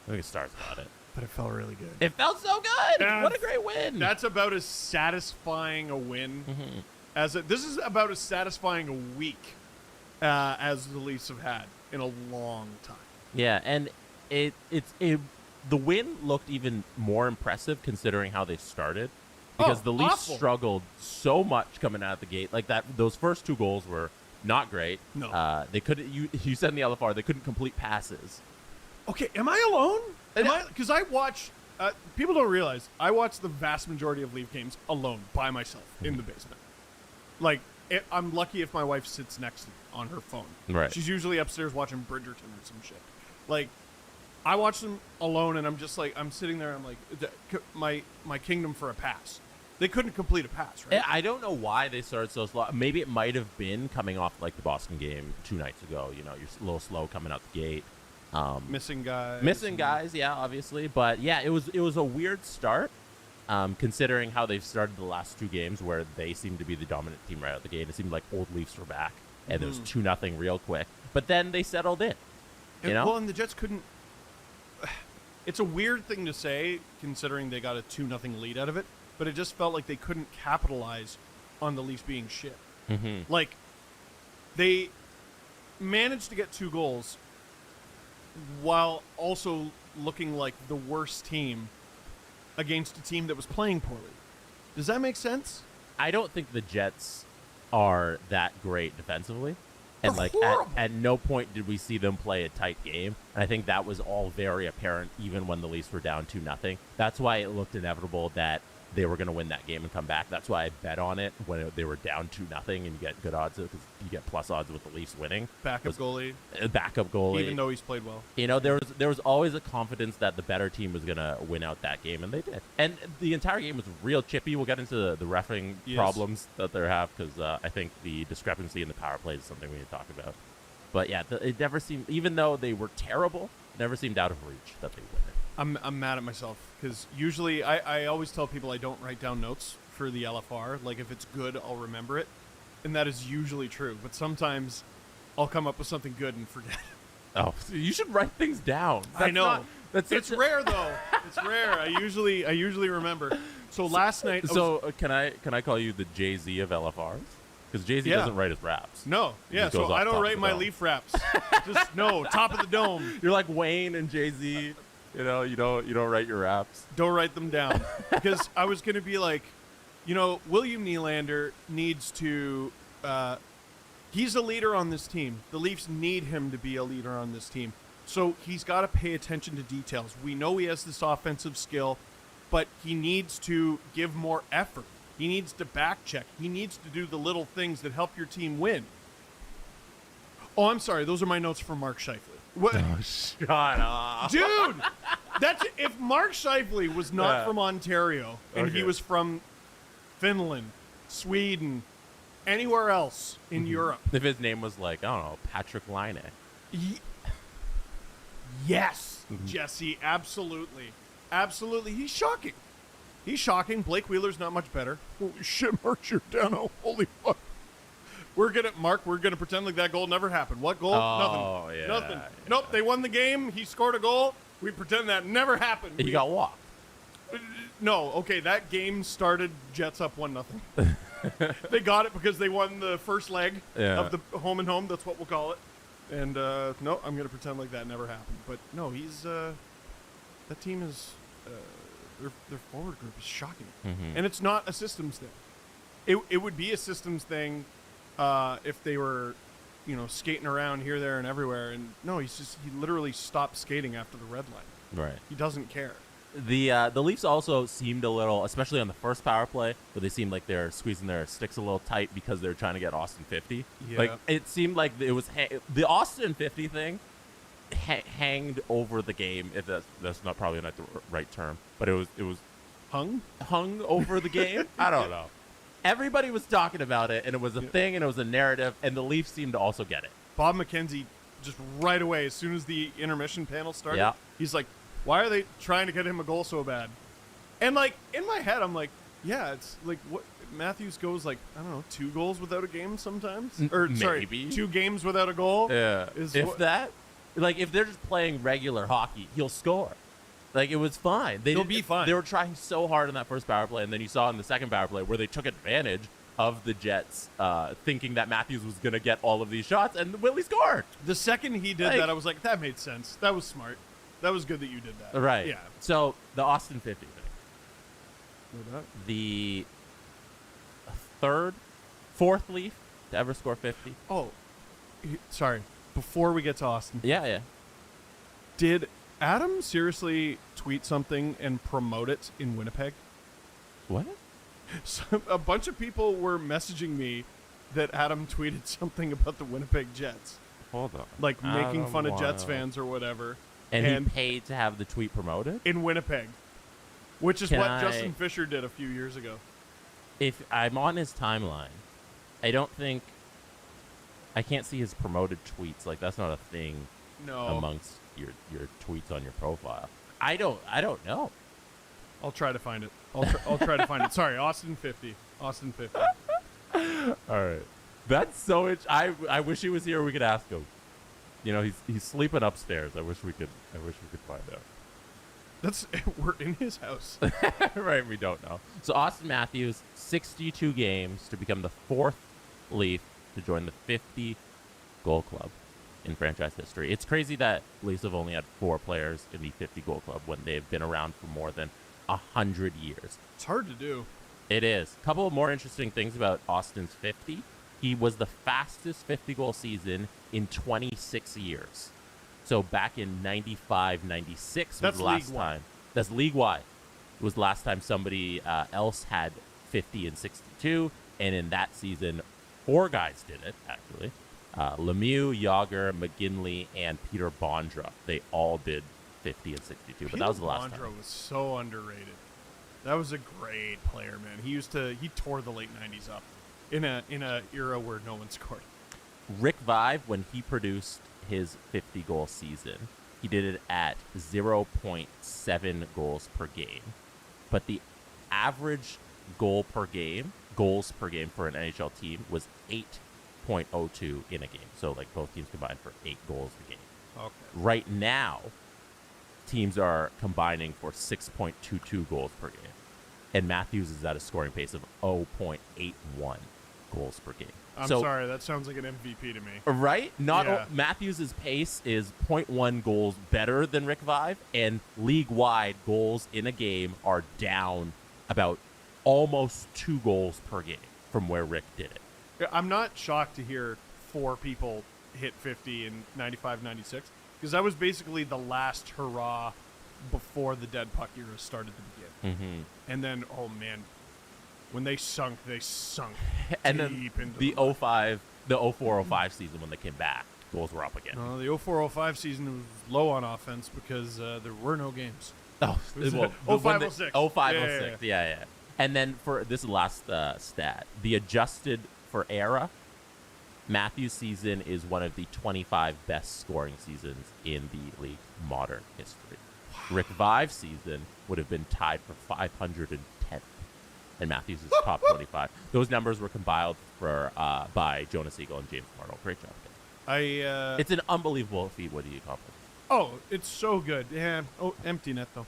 I think the Stars got it. But it felt really good. It felt so good. What a great win. That's about as satisfying a win as this is about as satisfying a week as the Leafs have had in a long time. Yeah, and the win looked even more impressive considering how they started. Because the Leafs struggled so much coming out of the gate. Like those first 2 goals were not great. No. They couldn't. You said in the LFR they couldn't complete passes. Okay, am I alone? Because I watch. People don't realize I watch the vast majority of Leaf games alone by myself in the basement. Like I'm lucky if my wife sits next to me on her phone. Right. She's usually upstairs watching Bridgerton or some shit. Like I watch them alone, and I'm just like I'm sitting there. I'm like my kingdom for a pass. They couldn't complete a pass, right? I don't know why they started so slow. Maybe it might have been coming off like the Boston game 2 nights ago. You know, you're a little slow coming out the gate. Missing guys. Yeah, obviously. But yeah, it was a weird start, considering how they've started the last 2 games where they seemed to be the dominant team right out of the gate. It seemed like old Leafs were back, and it was 2-0 real quick. But then they settled in. You know? Well, and the Jets couldn't. It's a weird thing to say, considering they got a 2-0 lead out of it. But it just felt like they couldn't capitalize on the Leafs being shit. Mm-hmm. Like, they managed to get 2 goals while also looking like the worst team against a team that was playing poorly. Does that make sense? I don't think the Jets are that great defensively. And They're like horrible. at no point did we see them play a tight game. And I think that was all very apparent even when the Leafs were down 2-0. That's why it looked inevitable that they were going to win that game and come back. That's why I bet on it when they were down 2-0, and you get good odds because you get plus odds with the Leafs winning. Backup goalie. Even though he's played well. You know, there was always a confidence that the better team was going to win out that game, and they did. And the entire game was real chippy. We'll get into the refereeing problems that they have because I think the discrepancy in the power play is something we need to talk about. But yeah, it never seemed, even though they were terrible, it never seemed out of reach that they win it. I'm mad at myself because usually I always tell people I don't write down notes for the LFR. Like, if it's good, I'll remember it. And that is usually true. But sometimes I'll come up with something good and forget. Oh, so you should write things down. I know. It's rare, though. It's rare. I usually remember. So last night... Can I call you the Jay-Z of LFRs? Because Jay-Z doesn't write his raps. No. Yeah, so I don't write my Leaf raps. Just, no, top of the dome. You're like Wayne and Jay-Z. You know, you don't write your raps. Don't write them down. Because I was going to be like, you know, William Nylander needs to... he's a leader on this team. The Leafs need him to be a leader on this team. So he's got to pay attention to details. We know he has this offensive skill, but he needs to give more effort. He needs to back check. He needs to do the little things that help your team win. Oh, I'm sorry. Those are my notes from Mark Scheifele. What? Oh, shut up. Dude, that's if Mark Scheifele was not from Ontario and he was from Finland, Sweden, anywhere else in Europe. If his name was like, I don't know, Patrick Laine. Yes, Jesse, absolutely. Absolutely. He's shocking. He's shocking. Blake Wheeler's not much better. Holy shit, Mark Giordano. Holy fuck. We're gonna pretend like that goal never happened. What goal? Oh, Nothing. yeah, Nothing. yeah. Nope, they won the game. He scored a goal. We pretend that never happened. He got walked. No, okay, that game started Jets up 1-0. They got it because they won the first leg of the home and home. That's what we'll call it. And no, I'm gonna pretend like that never happened. But no, he's that team is their forward group is shocking, and it's not a systems thing. It would be a systems thing if they were, skating around here, there, and everywhere. And no, he literally stopped skating after the red line. Right. He doesn't care. The Leafs also seemed a little, especially on the first power play, where they seemed like they're squeezing their sticks a little tight because they're trying to get Austin 50. Yeah. Like, it seemed like it was the Austin 50 thing hanged over the game. If that's not probably not the right term, but it was hung over the game. I don't know. Everybody was talking about it, and it was a thing, and it was a narrative, and the Leafs seemed to also get it. Bob McKenzie just right away, as soon as the intermission panel started, he's like, why are they trying to get him a goal so bad? And, like, in my head, I'm like, yeah, it's like, what Matthews goes, like, I don't know, 2 goals without a game sometimes? Or, sorry, 2 games without a goal? Yeah. That? Like, if they're just playing regular hockey, he'll score. Like, it was fine. He'll be fine. They were trying so hard in that first power play, and then you saw in the second power play where they took advantage of the Jets, thinking that Matthews was going to get all of these shots, and Willie scored. The second he did that, I was like, that made sense. That was smart. That was good that you did that. Right. Yeah. So, the Austin 50 thing. No doubt. The fourth Leaf to ever score 50. Oh, sorry. Before we get to Austin. Yeah. Did Adam seriously tweet something and promote it in Winnipeg? What? So a bunch of people were messaging me that Adam tweeted something about the Winnipeg Jets. Hold on. Like making fun of Jets fans or whatever. And he paid to have the tweet promoted? In Winnipeg. Which is what Justin Fisher did a few years ago. If I'm on his timeline, I can't see his promoted tweets. Like, that's not a thing amongst your tweets on your profile. I don't know. I'll try to find it. I'll try to find it. Sorry, Austin 50. Austin 50. All right. That's so I wish he was here. We could ask him. He's sleeping upstairs. I wish we could find out. We're in his house. Right, we don't know. So Austin Matthews, 62 games to become the 4th Leaf to join the 50 goal club in franchise history. It's crazy that Leafs have only had 4 players in the 50 goal club when they've been around for more than 100 years. It's hard to do. It is. A couple of more interesting things about Austin's 50. He was the fastest 50 goal season in 26 years. So back in 95, 96 was the last time. That's league-wide. It was the last time somebody else had 50 and 62. And in that season, 4 guys did it, actually. Lemieux, Yager, McGinley, and Peter Bondra. They all did 50 and 62, but that was the last time. Bondra was so underrated. That was a great player, man. He tore the late 90s up in a era where no one scored. Rick Vive, when he produced his 50-goal season, he did it at 0.7 goals per game. But the average goals per game for an NHL team was 8.02 in a game. So, like, both teams combined for 8 goals a game. Okay. Right now, teams are combining for 6.22 goals per game. And Matthews is at a scoring pace of 0.81 goals per game. I'm sorry, that sounds like an MVP to me. Right? Matthews' pace is 0.1 goals better than Rick Vive, and league-wide goals in a game are down about almost 2 goals per game from where Rick did it. I'm not shocked to hear 4 people hit 50 in 95, 96. because that was basically the last hurrah before the dead puck era started to begin. Mm-hmm. And then, oh man, when they sunk and deep then into the 04-05 season when they came back, goals were up again. No, the 04-05 season was low on offense because there were no games. Oh, well, 05-06. 05-06, yeah. And then for this last stat, the adjusted for era, Matthews' season is one of the 25 best scoring seasons in the league's modern history. Rick Vive's season would have been tied for 510th, and Matthews is top 25. Those numbers were compiled for by Jonas Eagle and James Arnold. Great job, guys. It's an unbelievable feat. What do you accomplish? Oh, it's so good. Yeah. Oh, empty net though.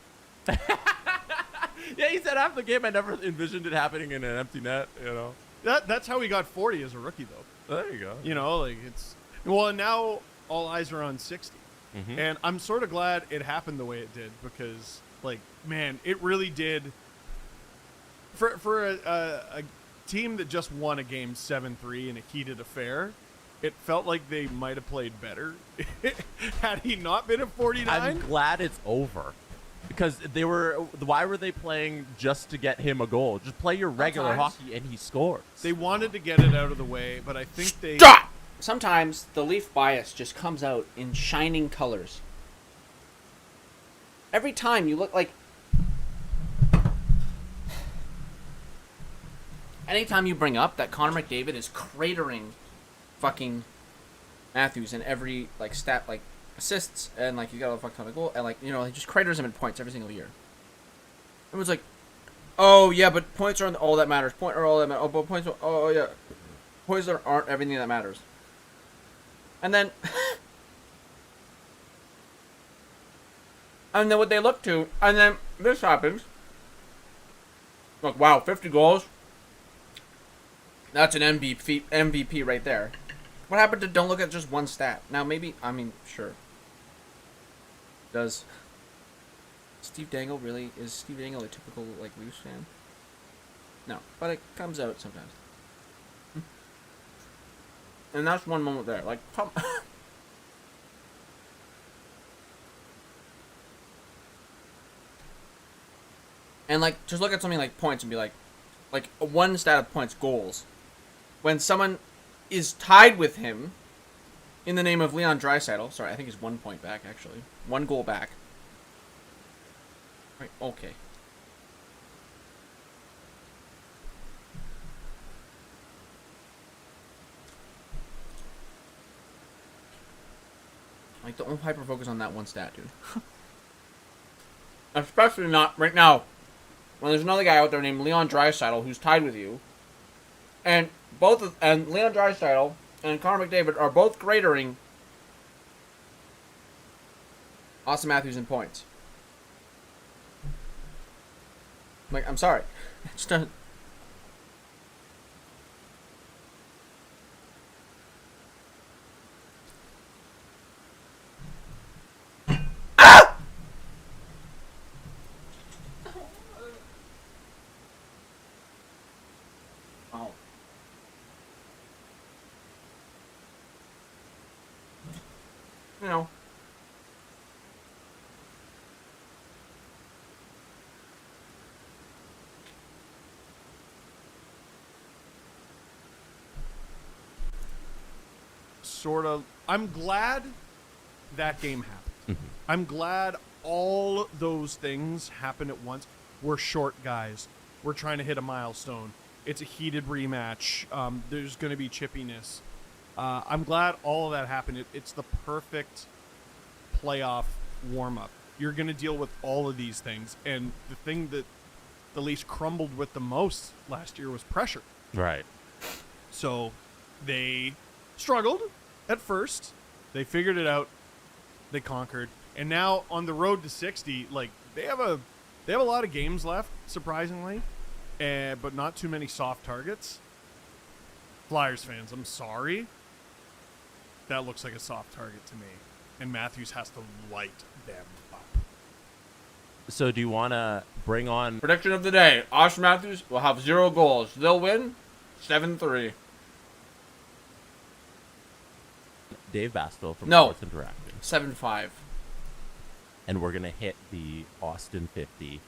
Yeah, he said after the game, I never envisioned it happening in an empty net. You know. That's how he got 40 as a rookie though. There you go. You know, like it's and now all eyes are on 60. Mm-hmm. And I'm sort of glad it happened the way it did because, like, man, it really did. For a team that just won a game 7-3 in a heated affair, it felt like they might have played better had he not been at 49. I'm glad it's over because why were they playing just to get him a goal? Just play your regular hockey and he scores. They wanted to get it out of the way, but I think they... Stop! Sometimes the Leaf bias just comes out in shining colors. Every time you look like... Anytime you bring up that Connor McDavid is cratering fucking Matthews in every, like, stat, like, assists, and, like, you got a fuck ton of goal, and, like, you know, he just craters him in points every single year. Everyone's like, oh, yeah, but points aren't all that matters. Points are all that matters. Oh, but points, oh, yeah. Points aren't everything that matters. And then what they look to, and then this happens. Look, wow, 50 goals. That's an MVP right there. What happened to don't look at just one stat? Now maybe, I mean, sure. Does Steve Dangle is Steve Dangle a typical, like, Leafs fan? No, but it comes out sometimes. And that's one moment there. Like, come. And, like, just look at something like points and be like one stat of points, goals. When someone is tied with him in the name of Leon Draisaitl. Sorry, I think he's 1 point back, actually. 1 goal back. Right, okay. Like, don't hyper-focus on that one stat, dude. Especially not right now, when there's another guy out there named Leon Draisaitl who's tied with you. And Leon Draisaitl and Connor McDavid are both cratering Austin Matthews in points. Like, I'm sorry. It's not... You know. Sort of. I'm glad that game happened. Mm-hmm. I'm glad all those things happened at once. We're short guys. We're trying to hit a milestone. It's a heated rematch. There's going to be chippiness. I'm glad all of that happened. It's the perfect playoff warm-up. You're going to deal with all of these things. And the thing that the Leafs crumbled with the most last year was pressure. Right. So they struggled at first. They figured it out. They conquered. And now on the road to 60, like, they have a lot of games left, surprisingly, but not too many soft targets. Flyers fans, I'm sorry. That looks like a soft target to me. And Matthews has to light them up. So do you want to bring on... Prediction of the day. Austin Matthews will have 0 goals. They'll win 7-3. Dave Bastel from No. Sports Interactive. 7-5. And we're going to hit the Austin 50,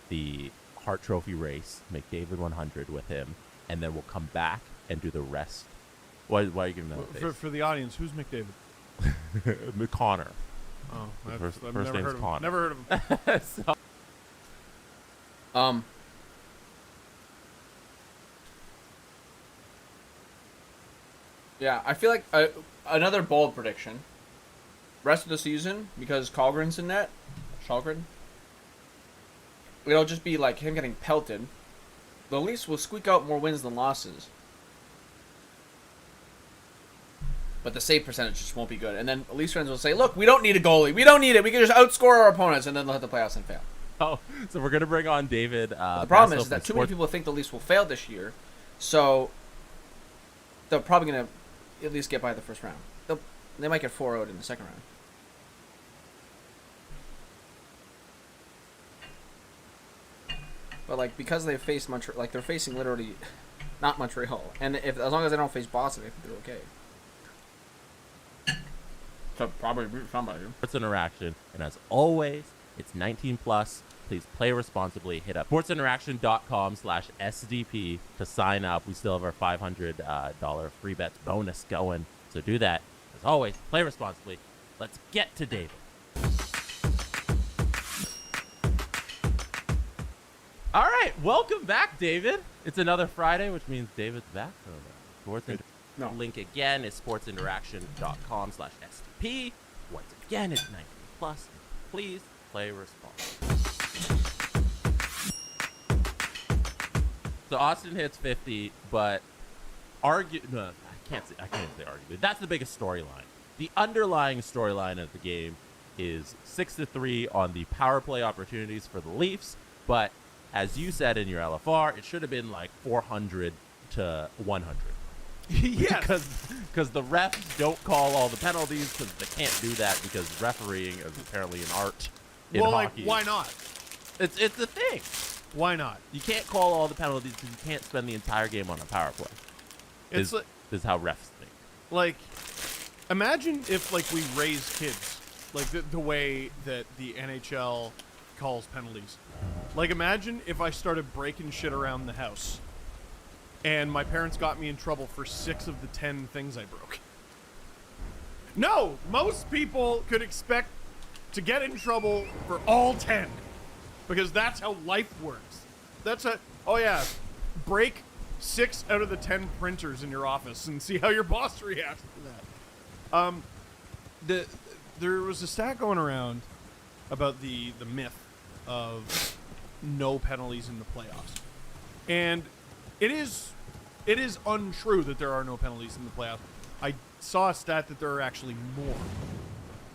the Hart Trophy race, McDavid 100 with him, and then we'll come back and do the rest. Why are you giving that face? For the audience, who's McDavid? Connor. Oh, First I've never name's heard of him. Connor. Never heard of him. So- Yeah, I feel like another bold prediction. Rest of the season, because Kallgren's in net, Kallgren, it'll just be like him getting pelted. The Leafs will squeak out more wins than losses. But the save percentage just won't be good. And then Leafs fans will say, look, we don't need a goalie. We don't need it. We can just outscore our opponents, and then they'll hit the playoffs and fail. Oh, so we're going to bring on David. The problem is that too many people think the Leafs will fail this year, so they're probably going to at least get by the first round. They might get 4-0'd in the second round. But like because they face Montreal, like they're facing literally not Montreal, and as long as they don't face Boston, I think they're okay. So probably beat somebody. Sports Interaction, and as always, it's 19 plus. Please play responsibly. Hit up sportsinteraction.com/SDP to sign up. We still have our $500 free bets bonus going, so do that. As always, play responsibly. Let's get to David. All right, welcome back, David. It's another Friday, which means David's back. No. Link again is sportsinteraction.com/SDP. Once again, it's 19 plus. Please play responsibly. So Austin hits 50, but I can't say arguably. That's the biggest storyline. The underlying storyline of the game is 6-3 on the power play opportunities for the Leafs, but as you said in your LFR, it should have been like 400 to 100. Yes. Because the refs don't call all the penalties because they can't do that because refereeing is apparently an art in hockey. Why not? It's a thing. Why not? You can't call all the penalties because you can't spend the entire game on a power play. This is how refs think. Like, imagine if like we raise kids, like the way that the NHL calls penalties. Like, imagine if I started breaking shit around the house, and my parents got me in trouble for 6 of the 10 things I broke. No, most people could expect to get in trouble for all 10, because that's how life works. Break 6 out of the 10 printers in your office and see how your boss reacts to that. There was a stat going around about the myth of no penalties in the playoffs, and it is untrue that there are no penalties in the playoffs. I saw a stat that there are actually more.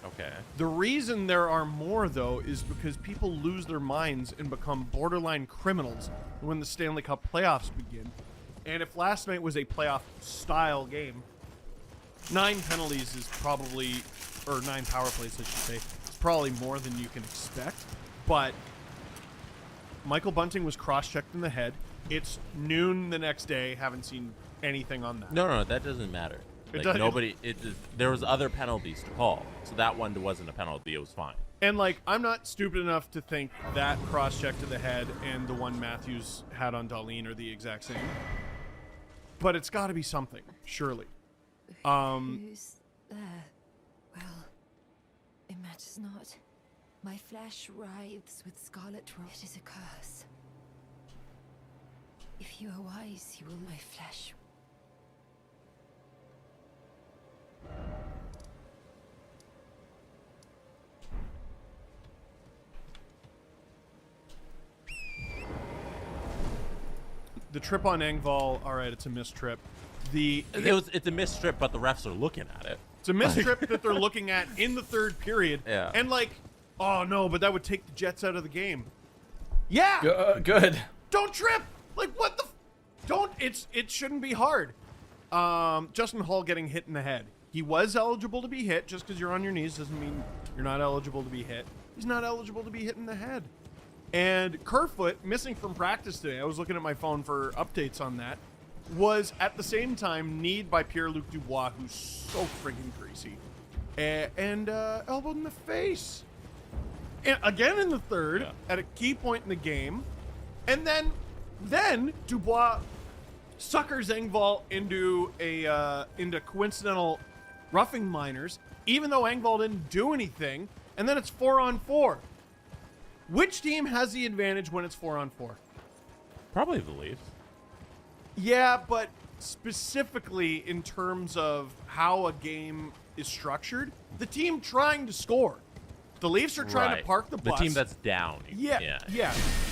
Okay. The reason there are more, though, is because people lose their minds and become borderline criminals when the Stanley Cup playoffs begin. And if last night was a playoff-style game, 9 penalties is probably, or 9 power plays, I should say, is probably more than you can expect. But Michael Bunting was cross-checked in the head. It's noon the next day. Haven't seen anything on that. No, that doesn't matter. Like, there was other penalties to call, so that one wasn't a penalty. It was fine. And like, I'm not stupid enough to think that cross-check to the head and the one Matthews had on Darlene are the exact same. But it's got to be something, surely. Who's there? Well, it matters not. My flesh writhes with scarlet rot. It is a curse. If you are wise, you will my flesh. The trip on Engvall, all right, it's a missed trip. It's a missed trip, but the refs are looking at it. It's a missed trip that they're looking at in the third period. Yeah. And like, oh no, but that would take the Jets out of the game. Yeah. Good. Don't trip. Like, what the? It shouldn't be hard. Justin Hall getting hit in the head. He was eligible to be hit. Just because you're on your knees doesn't mean you're not eligible to be hit. He's not eligible to be hit in the head. And Kerfoot, missing from practice today, I was looking at my phone for updates on that, was at the same time kneed by Pierre-Luc Dubois, who's so friggin' greasy. and elbowed in the face. And again in the third, at a key point in the game. And then Dubois suckers Engvall into coincidental roughing minors, even though Engvall didn't do anything. And then it's 4-on-4. Which team has the advantage when it's 4-on-4? Probably the Leafs. Yeah, but specifically in terms of how a game is structured, the team trying to score. The Leafs are trying to park the bus. The team that's down. Yeah.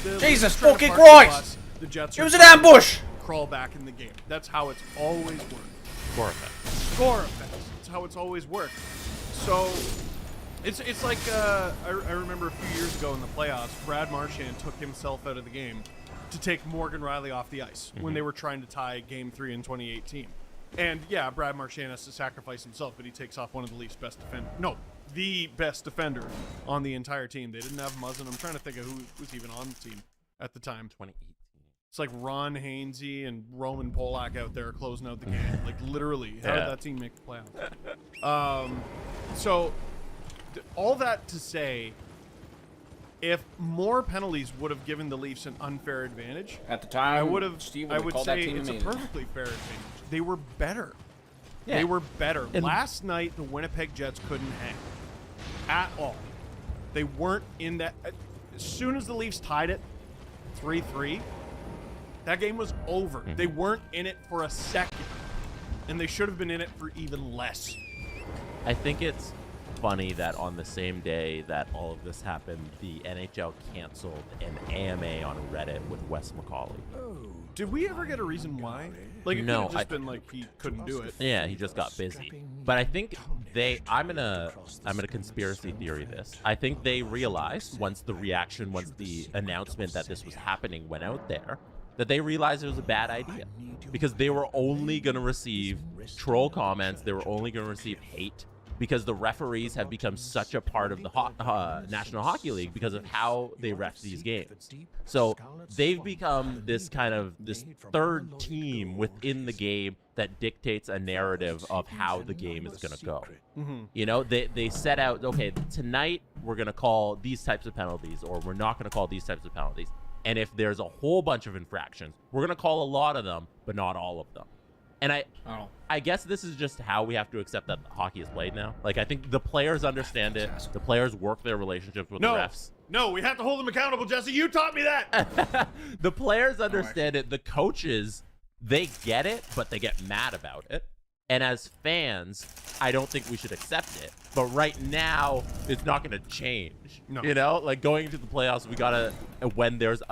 The Jesus Leafs are trying to fucking park the Christ! bus. The Jets It are was an trying to ambush! Crawl back in the game. That's how it's always worked. Score effect. Score effects. That's how it's always worked. So it's like I remember a few years ago in the playoffs, Brad Marchand took himself out of the game to take Morgan Riley off the ice when they were trying to tie Game 3 in 2018. And yeah, Brad Marchand has to sacrifice himself, but he takes off one of the Leafs' best defenders. No, the best defender on the entire team. They didn't have Muzzin. I'm trying to think of who was even on the team at the time. 2018. It's like Ron Hainsey and Roman Polak out there closing out the game. Like literally, how did that team make the playoffs? So all that to say, if more penalties would have given the Leafs an unfair advantage at the time, I would have. Steve I would called say that team it's amazing. a perfectly fair advantage. They were better. Yeah. They were better. And Last night, the Winnipeg Jets couldn't hang at all. They weren't in that. As soon as the Leafs tied it, 3-3, that game was over. They weren't in it for a second, and they should have been in it for even less. I think it's funny that on the same day that all of this happened, the NHL canceled an AMA on Reddit with Wes McCauley. Did we ever get a reason why? Like, it No, could have just been like he couldn't do it. Yeah, he just got busy. But I think I'm gonna conspiracy theory this. I think they realized once the announcement that this was happening went out there, that they realized it was a bad idea. Because they were only gonna receive troll comments, they were only gonna receive hate. Because the referees have become such a part of the National Hockey League because of how they ref these games. So they've become this third team within the game that dictates a narrative of how the game is going to go. You know, they set out, okay, tonight we're going to call these types of penalties, or we're not going to call these types of penalties. And if there's a whole bunch of infractions, we're going to call a lot of them, but not all of them. And I guess this is just how we have to accept that hockey is played now. Like, I think the players understand it. The players work their relationships with the refs. No, we have to hold them accountable, Jesse. You taught me that. The players understand it. The coaches, they get it, but they get mad about it. And as fans, I don't think we should accept it. But right now, it's not going to change. No. You know, like going into the playoffs, we gotta when there's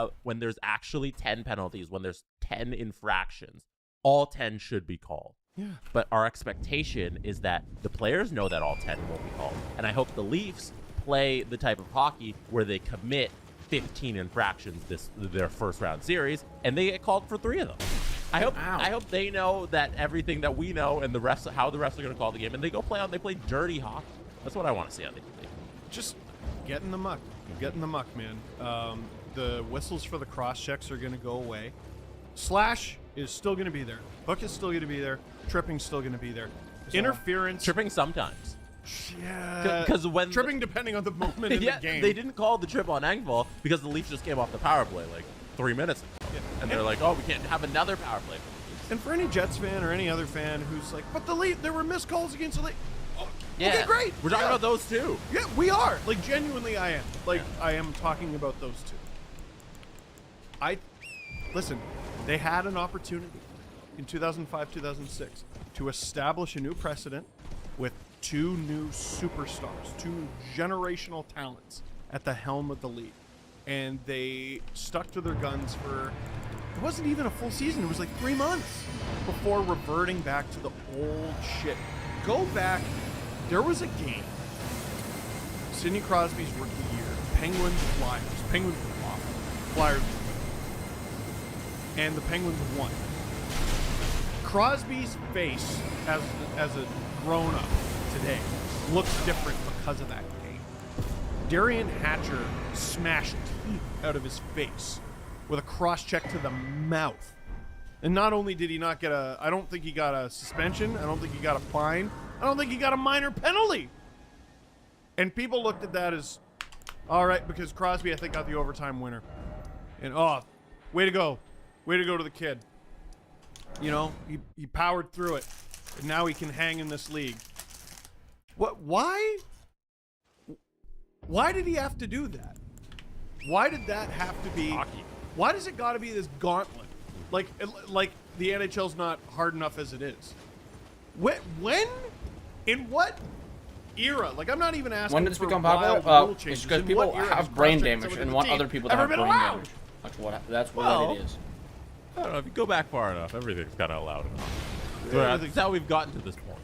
actually 10 penalties, when there's 10 infractions, all 10 should be called. Yeah. But our expectation is that the players know that all 10 won't be called. And I hope the Leafs play the type of hockey where they commit 15 infractions their first round series, and they get called for 3 of them. I hope they know that everything that we know and how the refs are going to call the game, and they play dirty hockey. That's what I want to see on the game. Just get in the muck. Get in the muck, man. The whistles for the cross checks are going to go away. Slash is still going to be there. Hook is still going to be there. Tripping's still going to be there. Interference. Tripping sometimes. Yeah. Because when tripping, depending on the moment in the game. They didn't call the trip on Engvall because the Leafs just came off the power play like 3 minutes ago. Yeah. And they're like, oh, we can't have another power play. And for any Jets fan or any other fan who's like, but there were missed calls against the Leafs. Oh, yeah. Okay, great. We're talking about those too. Yeah, we are. Like, genuinely, I am. Like, I am talking about those two. Listen, they had an opportunity in 2005, 2006 to establish a new precedent with 2 new superstars, 2 generational talents at the helm of the league. And they stuck to their guns for, it wasn't even a full season. It was like 3 months before reverting back to the old shit. Go back. There was a game, Sidney Crosby's rookie year, Penguins Flyers. Penguins were awful. Flyers were good. And the Penguins won. Crosby's face as a grown-up today looks different because of that game. Darian Hatcher smashed teeth out of his face with a cross-check to the mouth. And not only did he not get I don't think he got a suspension. I don't think he got a fine. I don't think he got a minor penalty And people looked at that as, all right, because Crosby, I think, got the overtime winner. And, oh, way to go. Way to go to the kid. You know, he powered through it. And now he can hang in this league. What? Why? Why did he have to do that? Why did that have to be? Hockey. Why does it got to be this gauntlet? Like the NHL's not hard enough as it is. When? In what era? Like, I'm not even asking. When did this for become wild popular? rule It's changes. because In people what era has have brain cross-checking damage someone and in the want team other people to ever have been brain allowed? damage. That's what Well, it is. I don't know. If you go back far enough, everything's kind of allowed enough. Yeah, That's how we've gotten to this point.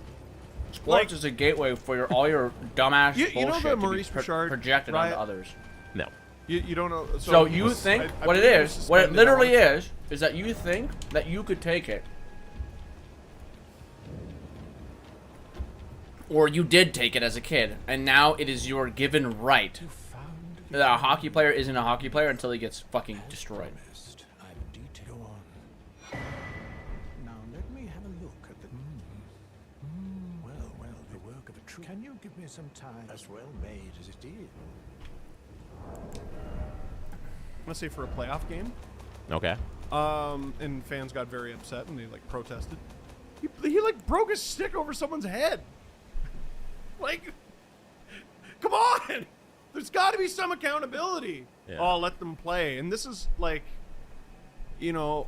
Sports is a gateway for all your dumbass You know bullshit the to be Maurice Richard projected riot? onto others. No. You don't know. So you think I what it believe is, was what it suspended literally on- is that you think that you could take it, or you did take it as a kid, and now it is your given right that a hockey player isn't a hockey player until he gets fucking destroyed. Now let me have a look at the. Well, the work of a true. Can you give me some time? As well made as it is. I'm gonna say for a playoff game. Okay. And fans got very upset and they like protested. He like broke his stick over someone's head. Like, come on! There's got to be some accountability. Yeah. Oh, let them play. And this is like, you know,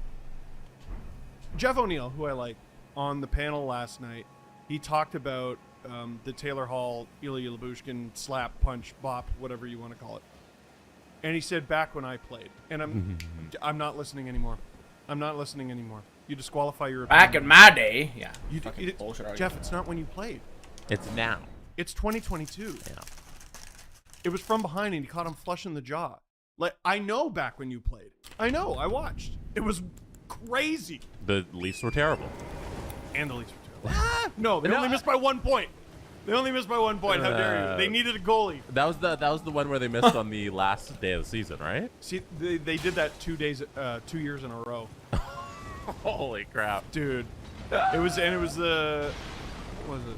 Jeff O'Neill, who I like, on the panel last night, he talked about the Taylor Hall, Ilya Lyubushkin slap, punch, bop, whatever you want to call it. And he said, back when I played. And I'm not listening anymore. I'm not listening anymore. You disqualify your opinion. Back in my day, yeah. Bullshit argument. Jeff, it's not when you played. It's now. It's 2022. Yeah. It was from behind and he caught him flush in the jaw. Like, I know back when you played. I know. I watched. It was crazy. The Leafs were terrible. And the Leafs were terrible. No, they only missed by 1 point. They only missed by 1 point. How dare you? They needed a goalie. That was the one where they missed on the last day of the season, right? See, they did that 2 years in a row. Holy crap, dude! It was the what was it?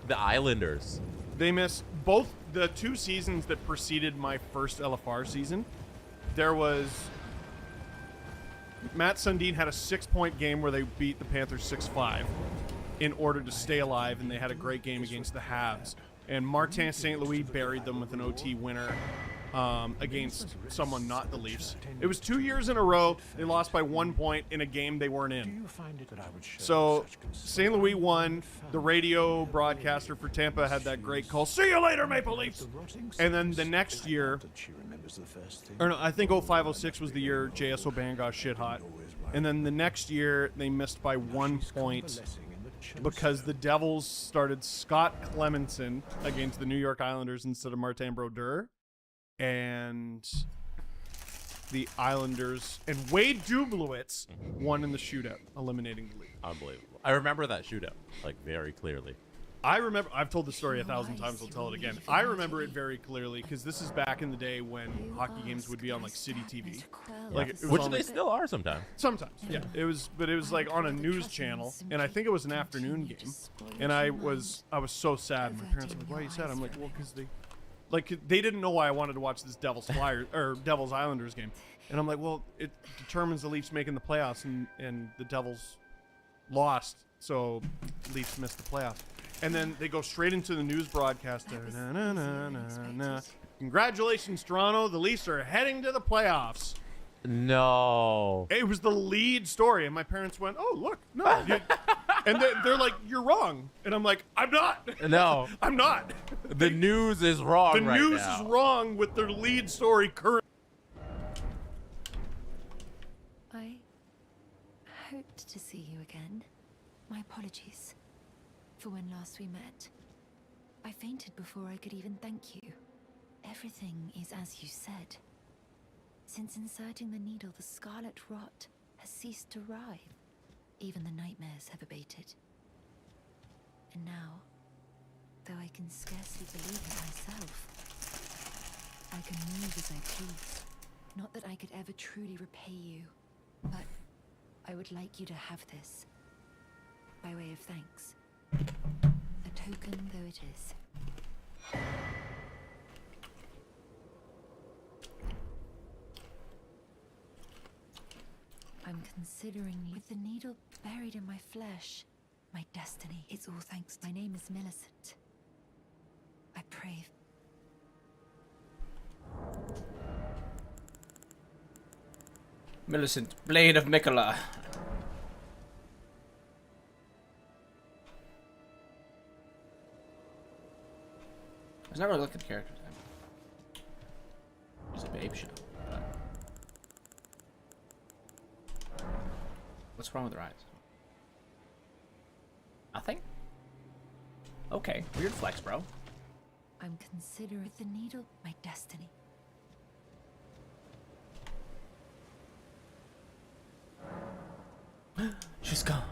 The Islanders. They missed both the 2 seasons that preceded my first LFR season. There was Matt Sundin had a 6-point game where they beat the Panthers 6-5 in order to stay alive, and they had a great game against the Habs. And Martin St. Louis buried them with an OT winner against someone not the Leafs. It was 2 years in a row. They lost by 1 point in a game they weren't in. So St. Louis won. The radio broadcaster for Tampa had that great call. See you later, Maple Leafs. And then the next year, or no, I think 05-06 was the year JS O'Ban got shit hot. And then the next year they missed by 1 point because the Devils started Scott Clemenson against the New York Islanders instead of Martin Brodeur. And the Islanders and Wade Dublowitz won in the shootout, eliminating the league. Unbelievable. I remember that shootout, like, very clearly. I remember, I've told the story 1,000 times, I'll tell it again. I remember it very clearly because this is back in the day when hockey games would be on like City TV. Like, it was Which on, they like, still are sometimes. Sometimes, yeah. But it was like on a news channel, and I think it was an afternoon game. And I was so sad. My parents were like, "Why are you sad?" I'm like, "Well, because they didn't know why I wanted to watch this Devils Islanders game." And I'm like, "Well, it determines the Leafs making the playoffs, and the Devils lost, so Leafs missed the playoffs." And then they go straight into the news broadcast. Na, na, na, na, na. Congratulations, Toronto. The Leafs are heading to the playoffs. No. It was the lead story. And my parents went, "Oh, look. No." And they're like, "You're wrong." And I'm like, "I'm not." No. I'm not. The news is wrong The right news now. is wrong with their lead story current. I hoped to see you again. My apologies for when last we met. I fainted before I could even thank you. Everything is as you said. Since inserting the needle, the scarlet rot has ceased to writhe. Even the nightmares have abated. And now, though I can scarcely believe it myself, I can move as I please. Not that I could ever truly repay you, but I would like you to have this, by way of thanks. A token though it is. I'm considering with the needle buried in my flesh. My destiny. It's all thanks to my name is Millicent. I pray. Millicent, Blade of Mikola. I was not really looking at the characters. It's a babe show. But what's wrong with their eyes? Nothing? Okay, weird flex, bro. I'm considering the needle my destiny. She's gone.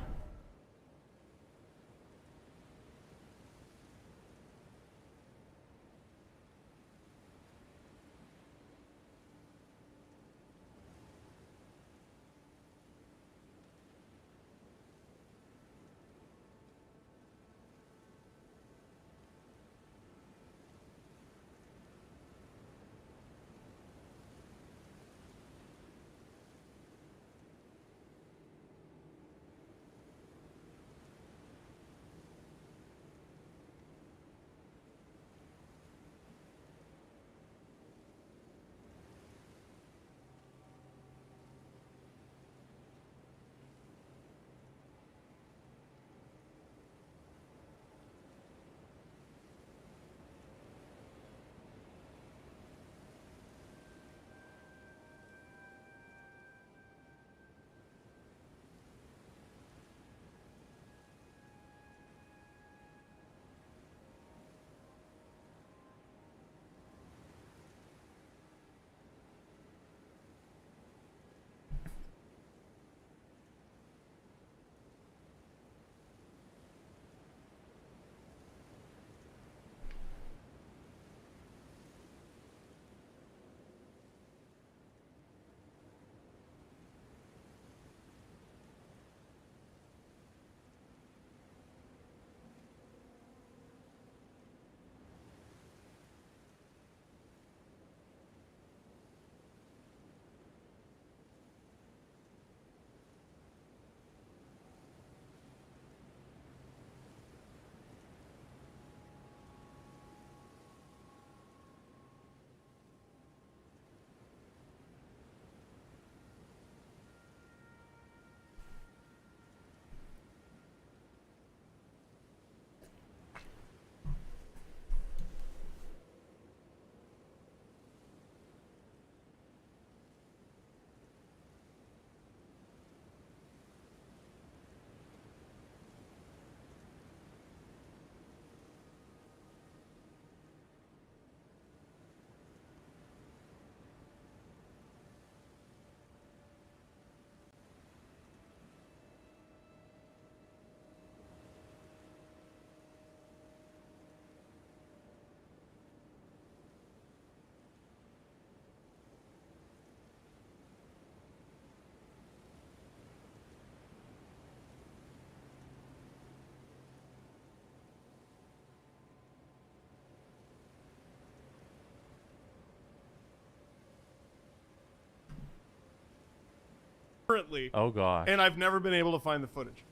Currently. Oh gosh. And I've never been able to find the footage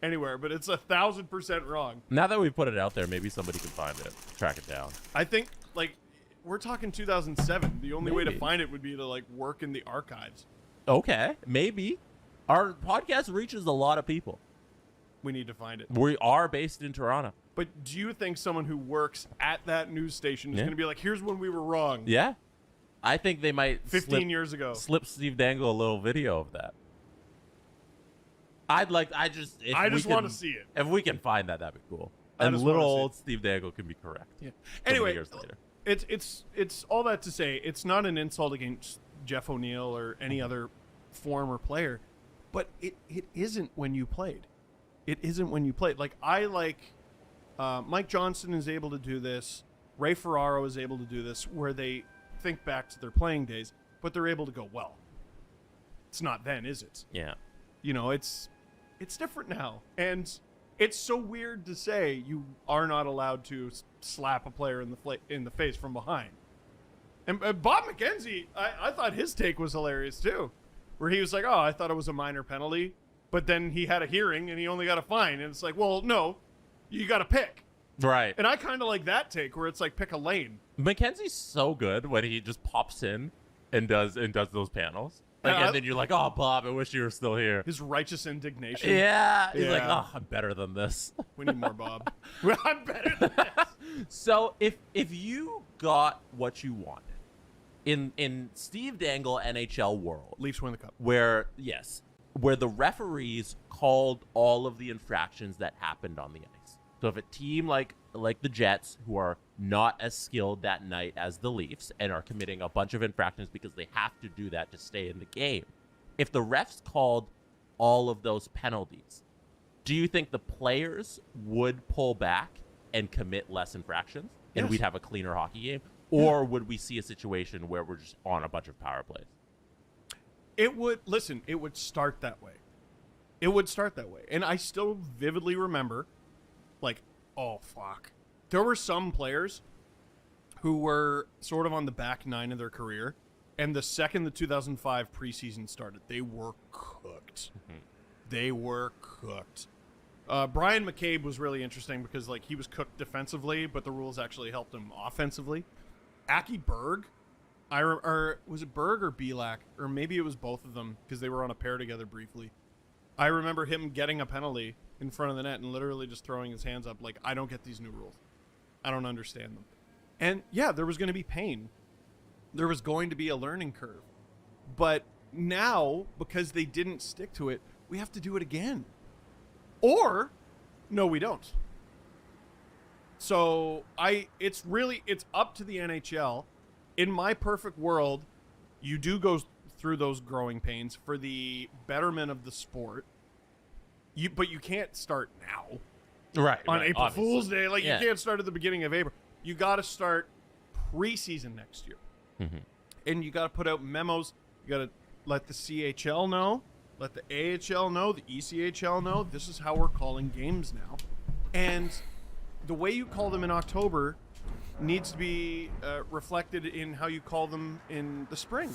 anywhere, but it's 1,000% wrong. Now that we put it out there, maybe somebody can find it, track it down. I think, like, we're talking 2007. The only way to Maybe. find it would be to, like, work in the archives. Okay, maybe. Our podcast reaches a lot of people. We need to find it. We are based in Toronto. But do you think someone who works at that news station is Yeah. going to be like, here's when we were wrong? Yeah. I think they might 15 years ago. slip Steve Dangle a little video of that. I just want to see it. If we can find that, that'd be cool. I And just little wanna see old Steve Dangle can be correct. Yeah. So many Anyway, years later. it's all that to say, it's not an insult against Jeff O'Neill or any other former player, but it isn't when you played. It isn't when you played. Like, Mike Johnson is able to do this. Ray Ferraro is able to do this, where they think back to their playing days, but they're able to go, well, it's not then, is it? Yeah. You know, it's different now. And it's so weird to say you are not allowed to slap a player in the face from behind. And Bob McKenzie, I thought his take was hilarious too. where he was like, oh, I thought it was a minor penalty, but then he had a hearing and he only got a fine, and it's like, well, no, you got to pick. Right. And I kind of like that take where it's like pick a lane. Mackenzie's so good when he just pops in and does those panels. Like, and then you're like, oh, Bob, I wish you were still here. His righteous indignation. Yeah. He's like, oh, I'm better than this. We need more Bob. I'm better than this. So if you got what you wanted in Steve Dangle NHL world, Leafs win the cup. Where the referees called all of the infractions that happened on the ice. So if a team like the Jets, who are not as skilled that night as the Leafs and are committing a bunch of infractions because they have to do that to stay in the game, if the refs called all of those penalties, do you think the players would pull back and commit less infractions and we'd have a cleaner hockey game? Or would we see a situation where we're just on a bunch of power plays? It would start that way. It would start that way. And I still vividly remember, like, oh, fuck. There were some players who were sort of on the back nine of their career, and the second the 2005 preseason started, they were cooked. They were cooked. Brian McCabe was really interesting because, like, he was cooked defensively, but the rules actually helped him offensively. Aki Berg, or was it Berg or Belak? Or maybe it was both of them because they were on a pair together briefly. I remember him getting a penalty in front of the net and literally just throwing his hands up like, I don't get these new rules. I don't understand them. And yeah, there was going to be pain. There was going to be a learning curve. But now, because they didn't stick to it, we have to do it again. Or, no, we don't. So it's up to the NHL. In my perfect world, you do go through those growing pains for the betterment of the sport. But you can't start now. Right. On April obviously. Fool's Day. Like, you can't start at the beginning of April. You got to start preseason next year. And you got to put out memos. You got to let the CHL know, let the AHL know, the ECHL know. This is how we're calling games now. And the way you call them in October needs to be reflected in how you call them in the spring.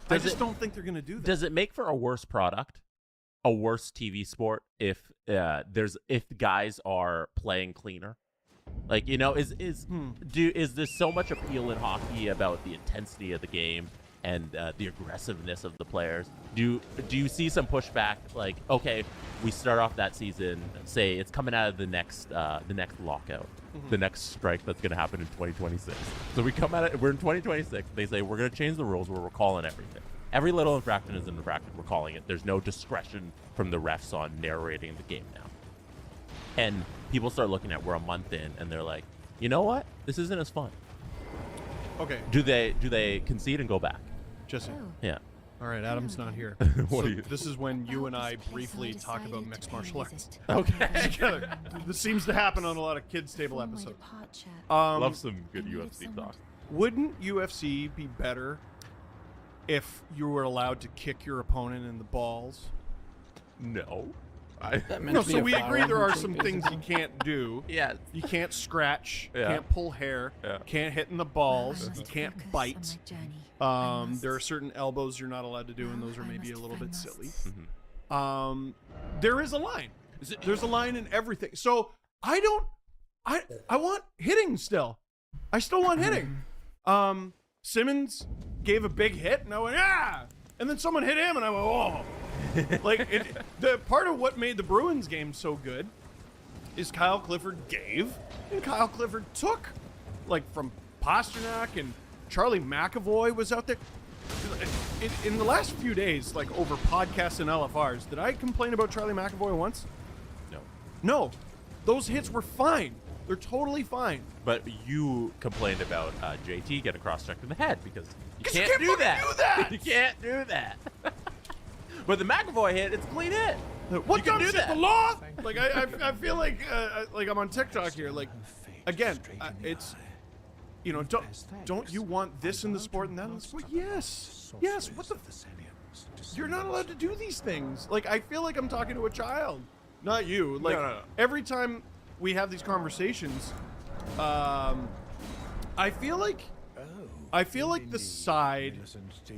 I just don't think they're going to do that. Does it make for a worse product? A worse TV sport if guys are playing cleaner? Like, you know, is there so much appeal in hockey about the intensity of the game and the aggressiveness of the players? Do you see some pushback? Like, okay, we start off that season, say it's coming out of the next lockout, the next strike that's going to happen in 2026. So we come at it. We're in 2026. They say we're going to change the rules where we're calling everything. Every little infraction is an infraction. We're calling it. There's no discretion from the refs on narrating the game now. And people start looking at, we're a month in, and they're like, you know what? This isn't as fun. Okay. Do they concede and go back? Jesse. Yeah. All right, Adam's not here. This is when you and I briefly talk about mixed martial arts. Okay. Together. This seems to happen on a lot of kids' table episodes. Love some good UFC talk. Wouldn't UFC be better if you were allowed to kick your opponent in the balls? No. No, so we agree there are some things you can't do. Yeah. You can't scratch, Yeah. can't pull hair, can't hit in the balls, you can't bite. There are certain elbows you're not allowed to do, and those are maybe a little bit silly. There is a line. There's a line in everything. So I want hitting still. I still want hitting. Simmons gave a big hit, and I went, ah! And then someone hit him, and I went, oh. Like, the part of what made the Bruins game so good is Kyle Clifford gave, and Kyle Clifford took. Like, from Pasternak, and Charlie McAvoy was out there. In the last few days, like, over podcasts and LFRs, did I complain about Charlie McAvoy once? No. Those hits were fine. They're totally fine. But you complained about JT getting cross-checked in the head because you can't do that. do that. You can't do that. But the McAvoy hit, it's a clean hit. What you can do shit, that. the law? Like, I feel like I'm on TikTok here. Like, again, it's, you know, don't you want this in the sport and that in the sport? Yes. Yes. What the? You're not allowed to do these things. Like, I feel like I'm talking to a child, not you. Like, No. every time we have these conversations, I feel like I feel like the side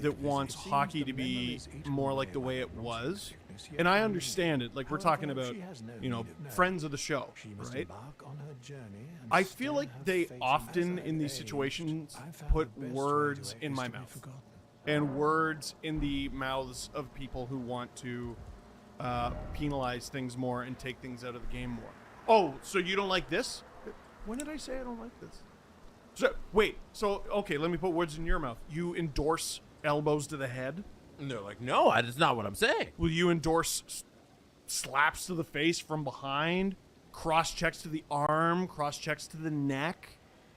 that wants hockey to be more like the way it was, and I understand it, like we're talking about, you know, friends of the show, right? I feel like they often in these situations put words in my mouth and words in the mouths of people who want to penalize things more and take things out of the game more. Oh, so you don't like this? When did I say I don't like this? So, wait, so, okay, let me put words in your mouth. You endorse elbows to the head? And they're like, no, that's not what I'm saying. Will you endorse slaps to the face from behind, cross checks to the arm, cross checks to the neck,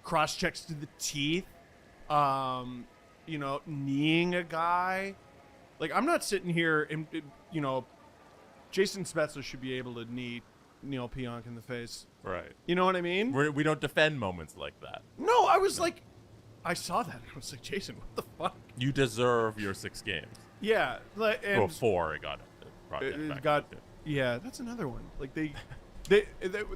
cross checks to the teeth, you know, kneeing a guy? Like, I'm not sitting here and, you know, Jason Spezza should be able to knee Neil Pionk in the face. Right. You know what I mean? We don't defend moments like that. No, I was like, I saw that. I was like, Jason, what the fuck? You deserve your 6 games. Yeah. Like, and well, 4 it got. It got. Yeah, that's another one. Like they,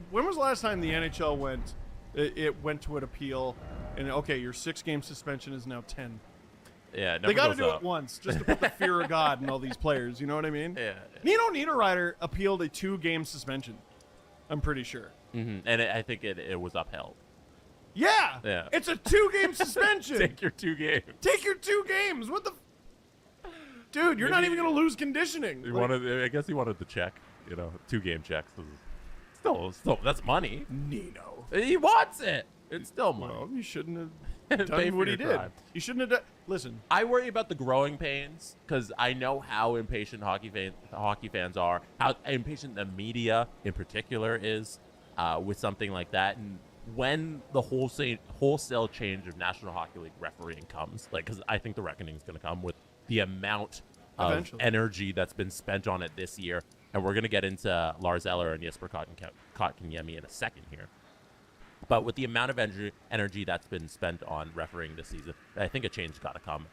when was the last time the NHL went? It went to an appeal, and okay, your 6-game suspension is now 10. Yeah, they got to do it once just to put the fear of God in all these players. You know what I mean? Yeah. Nino Niederreiter appealed a 2-game suspension. I'm pretty sure. Mm-hmm. And I think it was upheld. Yeah. Yeah. It's a 2-game suspension. Take your 2 games. Take your 2 games. What the? Dude, you're not even gonna lose conditioning. He wanted. I guess he wanted the check. You know, 2-game checks. Still, that's money. Nino. He wants it. It's still money. Well, you shouldn't have done what he did. You shouldn't have done. Listen, I worry about the growing pains because I know how impatient hockey fans are, how impatient the media in particular is with something like that. And when the wholesale change of National Hockey League refereeing comes, like, because I think the reckoning is going to come with the amount of energy that's been spent on it this year. And we're going to get into Lars Eller and Jesper Kotkaniemi in a second here. But with the amount of energy that's been spent on refereeing this season, I think a change got to come,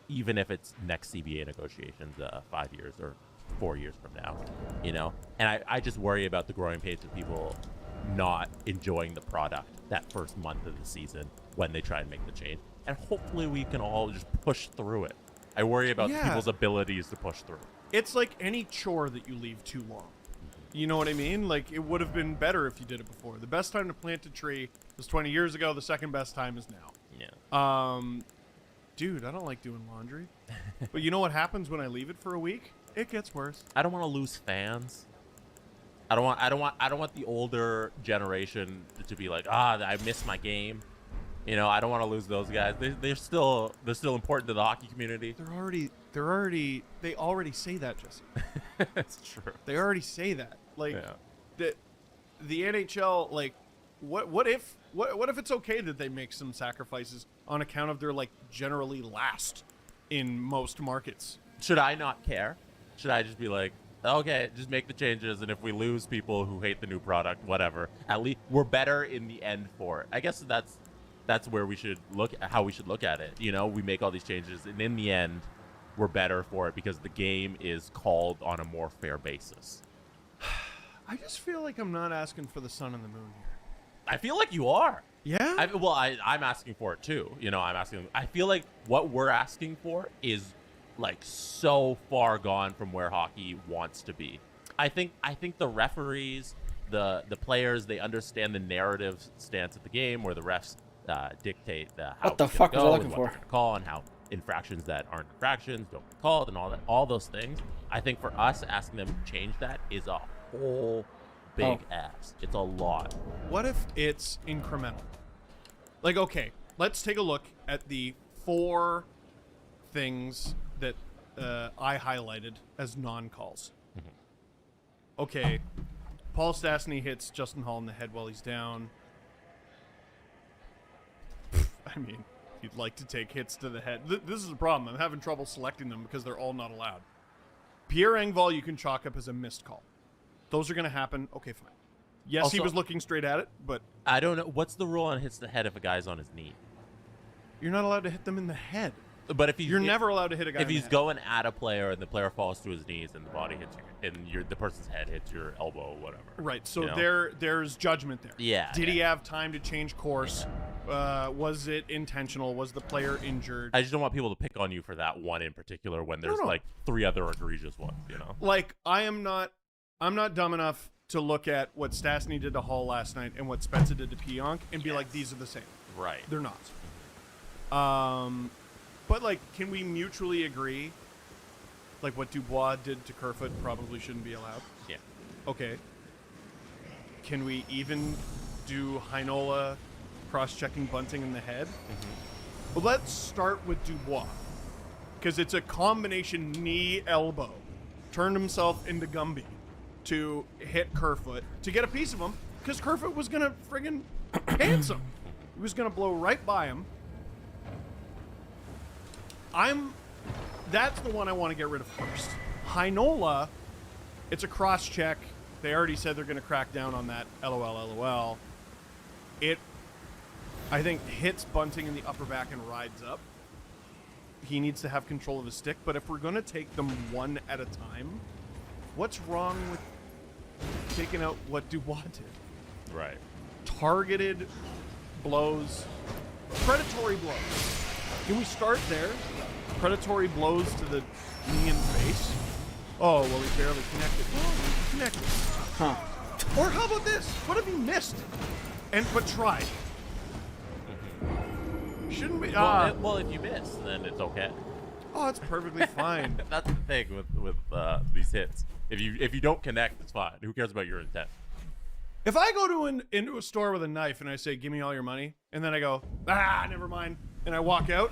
even if it's next CBA negotiations 5 years or 4 years from now, you know? And I just worry about the growing pains of people not enjoying the product that first month of the season when they try and make the change. And hopefully we can all just push through it. I worry about people's abilities to push through. It's like any chore that you leave too long. You know what I mean? Like, it would have been better if you did it before. The best time to plant a tree was 20 years ago. The second best time is now. Yeah. Dude, I don't like doing laundry. But you know what happens when I leave it for a week? It gets worse. I don't want to lose fans. I don't want the older generation to be like, I miss my game. You know, I don't want to lose those guys. They're still important to the hockey community. They already say that, Jesse. That's true. They already say that. Like, the NHL, like, what if it's okay that they make some sacrifices on account of their, like, generally last in most markets? Should I not care? Should I just be like, okay, just make the changes, and if we lose people who hate the new product, whatever, at least we're better in the end for it. I guess that's where we should look at how we should look at it. You know, we make all these changes, and in the end, we're better for it because the game is called on a more fair basis. I just feel like I'm not asking for the sun and the moon here. I feel like you are. Yeah? I'm asking for it too. You know, I feel like what we're asking for is like so far gone from where hockey wants to be. I think the referees, the players, they understand the narrative stance of the game where the refs dictate how what the fuck was I looking for? Call and how infractions that aren't infractions don't get called and all those things. I think for us asking them to change that is a whole big ask. It's a lot. What if it's incremental? Like, okay, let's take a look at the 4 things that I highlighted as non-calls. Mm-hmm. Okay, Paul Stastny hits Justin Hall in the head while he's down. I mean, you'd like to take hits to the head. This is a problem. I'm having trouble selecting them because they're all not allowed. Pierre Engvall you can chalk up as a missed call. Those are going to happen. Okay, fine. Yes, also, he was looking straight at it, but... I don't know. What's the rule on hits the head if a guy's on his knee? You're not allowed to hit them in the head. But if you're never allowed to hit a guy. If in he's the head. going at a player and the player falls to his knees and the body hits you, and the person's head hits your elbow, whatever. Right. So you know? there's judgment there. Yeah. Did he have time to change course? Was it intentional? Was the player injured? I just don't want people to pick on you for that one in particular when there's like 3 other egregious ones. You know. Like I'm not dumb enough to look at what Stastny did to Hall last night and what Spezza did to Pionk and be like, these are the same. Right. They're not. But like, can we mutually agree? Like what Dubois did to Kerfoot probably shouldn't be allowed. Yeah. Okay. Can we even do Heinola cross-checking Bunting in the head? Well, let's start with Dubois because it's a combination knee-elbow. Turned himself into Gumby to hit Kerfoot to get a piece of him because Kerfoot was gonna friggin' pants him. He was gonna blow right by him. That's the one I want to get rid of first. Heinola, it's a cross check. They already said they're going to crack down on that. LOL. It, I think, hits Bunting in the upper back and rides up. He needs to have control of his stick. But if we're going to take them one at a time, what's wrong with taking out what Dubois did? Right. Targeted blows, predatory blows. Can we start there? Predatory blows to the knee and face. Oh, well, he barely connected. Well, he connected. Huh. Or how about this? What if he missed? But tried. Shouldn't be. Well, if you miss, then it's okay. Oh, it's perfectly fine. That's the thing with these hits. If you don't connect, it's fine. Who cares about your intent? If I go into a store with a knife and I say, "Give me all your money," and then I go, never mind, and I walk out,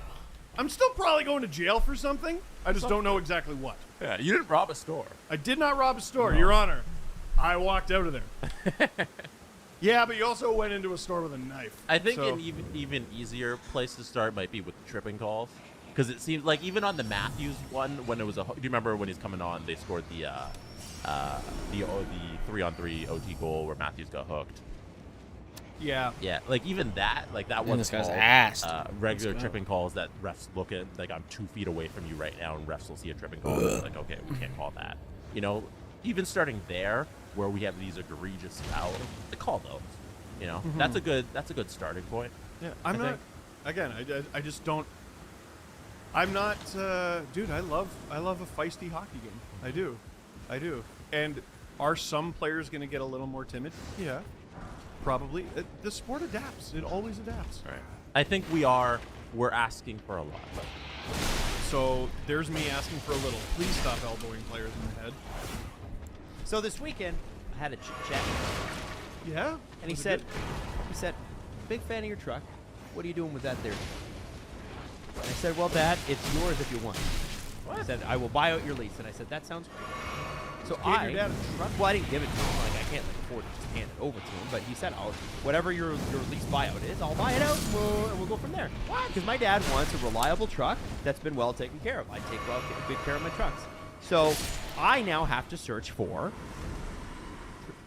I'm still probably going to jail for something. I just don't know exactly what. Yeah, you didn't rob a store. I did not rob a store, No. Your Honor. I walked out of there. Yeah, but you also went into a store with a knife. I think so. an even easier place to start might be with tripping calls, because it seems like even on the Matthews one, when it was do you remember when he's coming on, they scored the 3-on-3 OT goal where Matthews got hooked. Yeah. Yeah, like even that, like that And one. this guy's ass. Regular Let's go. tripping calls that refs look at, like I'm 2 feet away from you right now, and refs will see a tripping call. And it's like, okay, we can't call that. You know, even starting there, where we have these egregious fouls, they call those. You know, Mhm. that's a good starting point. Yeah, I I'm not. think. Again, I just don't. I'm not, dude. I love a feisty hockey game. I do. And are some players going to get a little more timid? Yeah, probably. The sport adapts. It always adapts. Right. I think we're asking for a lot. So there's me asking for a little. Please stop elbowing players in the head. So this weekend, I had a chat. Yeah. And he said, big fan of your truck. What are you doing with that there? And I said, well, Dad, it's yours if you want. He said, I will buy out your lease. And I said, that sounds great. So Gave your dad a truck? well, I didn't give it to him. Like, I can't afford to just hand it over to him. But he said, whatever your lease buyout is, I'll buy it out and we'll go from there. What? Because my dad wants a reliable truck that's been well taken care of. I take good care of my trucks. So I now have to search for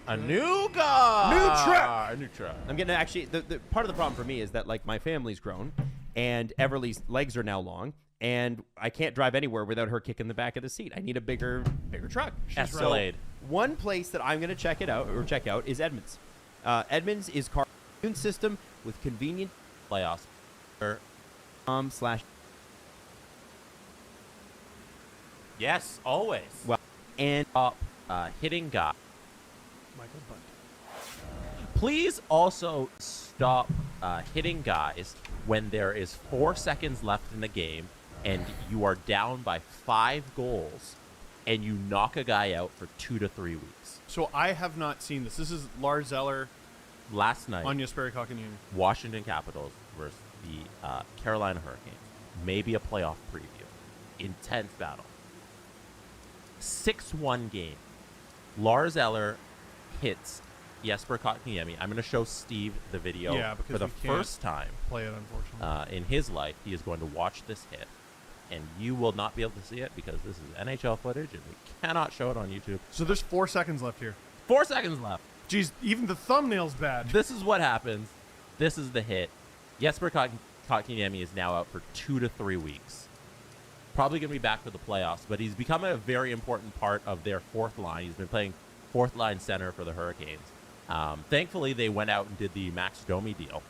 a new car. A new truck. I'm getting actually the part of the problem for me is that like my family's grown and Everly's legs are now long and I can't drive anywhere without her kicking the back of the seat. I need a bigger truck. Escalade. One place that I'm going to check out is Edmonds. Edmonds is car system with convenient playoffs. /. Yes, always. Well, and hitting guy. Michael Bunt. Please also stop hitting guys when there is 4 seconds left in the game and you are down by 5 goals and you knock a guy out for 2 to 3 weeks. So I have not seen this. This is Lars Zeller. Last night, on Jesperi Kotkaniemi. Washington Capitals versus the Carolina Hurricanes. Maybe a playoff preview. Intense battle. 6-1 game. Lars Eller hits Jesper Kotkaniemi. I'm going to show Steve the video for the first time. Play it, unfortunately. In his life, he is going to watch this hit, and you will not be able to see it because this is NHL footage, and we cannot show it on YouTube. So there's 4 seconds left here. 4 seconds left. Jeez, even the thumbnail's bad. This is what happens. This is the hit. Jesper Kotkaniemi is now out for 2 to 3 weeks. probably going to be back for the playoffs, but he's become a very important part of their fourth line. He's been playing fourth line center for the Hurricanes. Thankfully, they went out and did the Max Domi deal.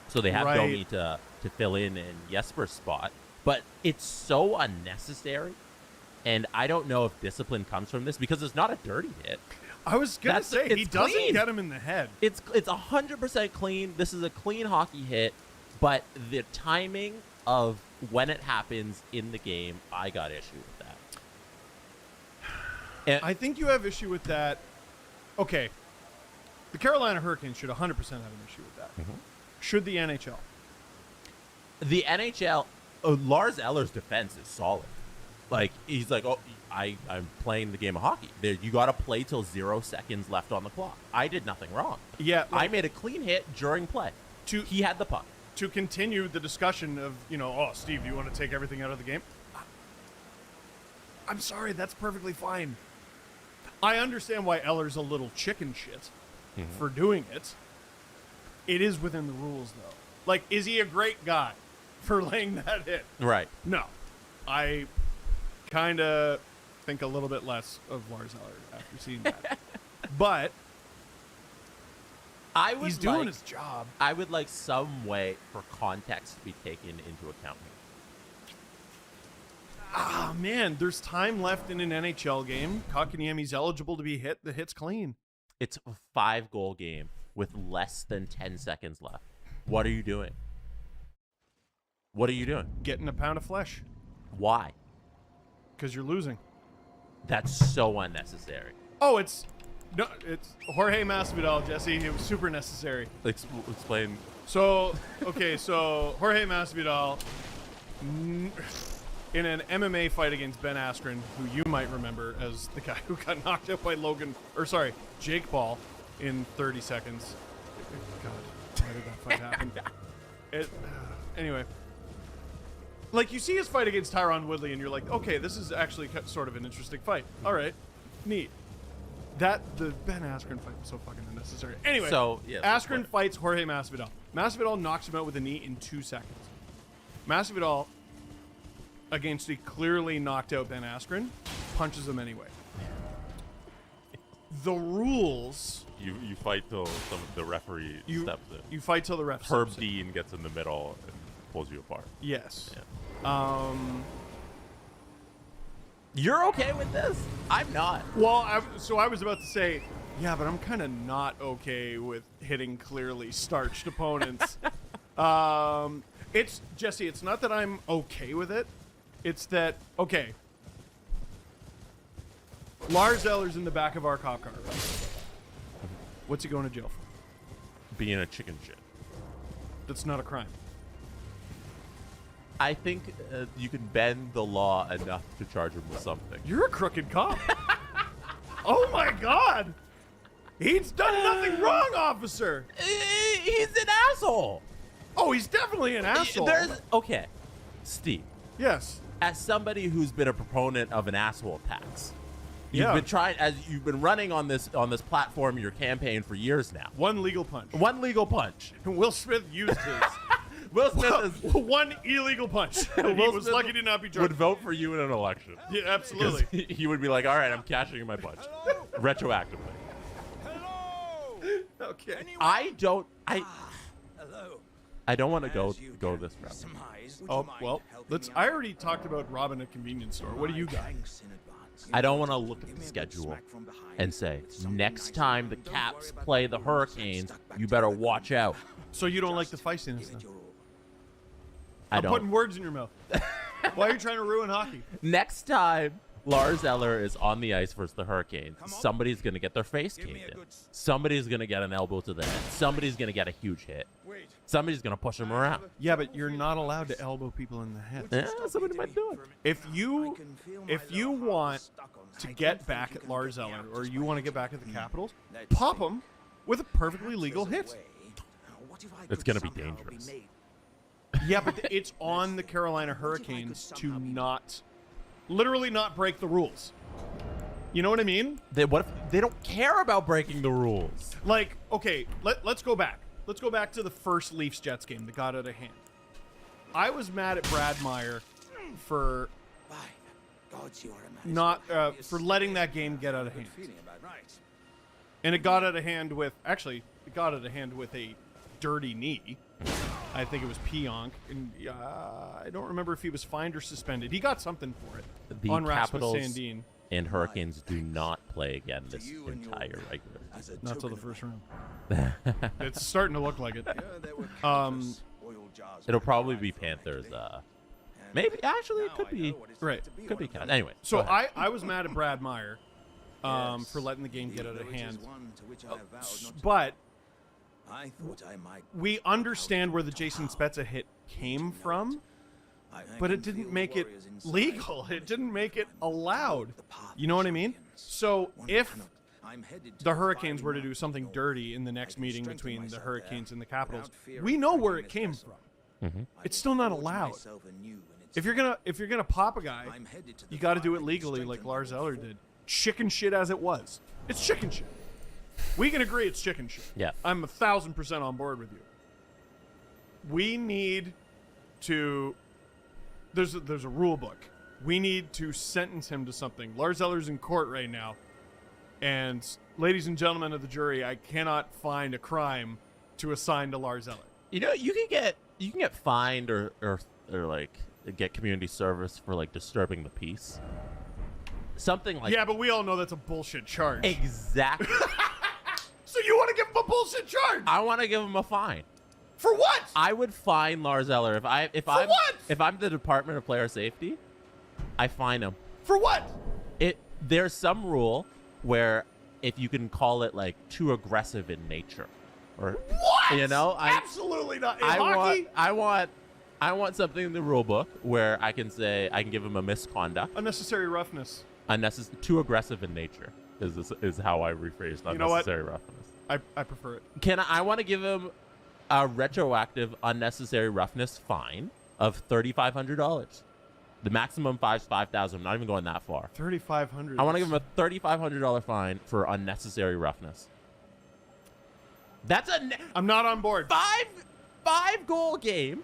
So they have Domi to fill in Jesper's spot. But it's so unnecessary. And I don't know if discipline comes from this because it's not a dirty hit. I was going to say, he doesn't get him in the head. It's 100% clean. This is a clean hockey hit. But the timing of when it happens in the game, I got issue with that. And I think you have issue with that. Okay. The Carolina Hurricanes should 100% have an issue with that. Mm-hmm. Should the NHL? The NHL, Lars Eller's defense is solid. Like, he's like, oh, I'm playing the game of hockey. You got to play till 0 seconds left on the clock. I did nothing wrong. Yeah. I made a clean hit during play. He had the puck. To continue the discussion of, oh, Steve, do you want to take everything out of the game? I'm sorry, that's perfectly fine. I understand why Eller's a little chicken shit for doing it. It is within the rules, though. Like, is he a great guy for laying that hit? Right. No. I kind of think a little bit less of Lars Eller after seeing that. But he's doing his job. I would like some way for context to be taken into account. Ah, man, there's time left in an NHL game. Kotkaniemi's eligible to be hit. The hit's clean. It's a 5-goal game with less than 10 seconds left. What are you doing? What are you doing? Getting a pound of flesh. Why? Because you're losing. That's so unnecessary. Oh, it's Jorge Masvidal, Jesse. It was super necessary. Explain. So, okay, so Jorge Masvidal in an MMA fight against Ben Askren, who you might remember as the guy who got knocked out by Jake Paul in 30 seconds. God, why did that fight happen? Anyway. Like, you see his fight against Tyron Woodley, and you're like, okay, this is actually sort of an interesting fight. All right, neat. The Ben Askren fight was so fucking unnecessary. Anyway, Askren fights Jorge Masvidal. Masvidal knocks him out with a knee in 2 seconds. Masvidal, against a clearly knocked out Ben Askren, punches him anyway. The rules... You fight till the referee steps in. You fight till the ref steps Herb in. Dean gets in the middle and pulls you apart. Yes. Yeah. You're okay with this? I'm not. Well, I was about to say, yeah, but I'm kind of not okay with hitting clearly starched opponents. It's Jesse. It's not that I'm okay with it. It's that, okay, Lars Eller's in the back of our cop car, right? What's he going to jail for? Being a chicken shit. That's not a crime. I think you can bend the law enough to charge him with something. You're a crooked cop. Oh my God. He's done nothing wrong, officer. He's an asshole. Oh, he's definitely an asshole. Okay, Steve. Yes. As somebody who's been a proponent of an asshole tax, you've been running on this platform, your campaign for years now. One legal punch. Will Smith used his. Will Smith is one illegal punch. He was lucky to not be charged. Would vote for you in an election. Yeah, absolutely. He would be like, all right, I'm cashing in my punch. Retroactively. Okay. I don't want to go this route. Oh, well, I already talked about robbing a convenience store. What do you got? I don't want to look at the schedule and say, next time the Caps play the Hurricanes, you better watch out. So you don't like the feistiness then? I'm putting words in your mouth. Why are you trying to ruin hockey? Next time Lars Eller is on the ice versus the Hurricanes, somebody's going to get their face caved in. Somebody's going to get an elbow to the head. Somebody's going to get a huge hit. Somebody's going to push him around. Yeah, but you're not allowed to elbow people in the head. Yeah, somebody might do it. If you want to get back at Lars Eller, or you want to get back at the Capitals, pop him with a perfectly legal hit. It's going to be dangerous. Yeah, but it's on the Carolina Hurricanes to literally not break the rules. You know what I mean? What if they don't care about breaking the rules? Like, okay, let's go back. Let's go back to the first Leafs-Jets game that got out of hand. I was mad at Brad Meyer for not for letting that game get out of hand. And it got out of hand with a dirty knee. I think it was Pionk, and I don't remember if he was fined or suspended. He got something for it. The on Capitals Rasmus Sandin. and Hurricanes do not play again this entire regular season. Not till the first round. It's starting to look like it. It'll probably be Panthers. Maybe actually it could be right. Could be Cavs. Anyway, So go ahead. I was mad at Brad Meyer for letting the game get out of hand. But we understand where the Jason Spezza hit came from, but it didn't make it legal. It didn't make it allowed. You know what I mean? So if the Hurricanes were to do something dirty in the next meeting between the Hurricanes and the Capitals, we know where it came from. It's still not allowed. If you're gonna pop a guy, you got to do it legally, like Lars Eller did. Chicken shit as it was. It's chicken shit. We can agree it's chicken shit. Yeah. I'm 1,000% on board with you. We need to. There's a rule book. We need to sentence him to something. Lars Eller's in court right now, and ladies and gentlemen of the jury, I cannot find a crime to assign to Lars Eller. You know, you can get fined or like get community service for like disturbing the peace. Something like Yeah, but we all know that's a bullshit charge. Exactly. So you want to give him a bullshit charge? I want to give him a fine. For what? I would fine Lars Eller if I'm the Department of Player Safety. I fine him. For what? There's some rule where if you can call it like too aggressive in nature, or what? You know, Absolutely not. In hockey? I want something in the rule book where I can say I can give him a misconduct. Unnecessary roughness. Too aggressive in nature is how I rephrased unnecessary roughness. I prefer it. I want to give him a retroactive unnecessary roughness fine of $3,500. The maximum fine is $5,000. I'm not even going that far. $3,500. I want to give him a $3,500 fine for unnecessary roughness. That's I'm not on board. Five goal game.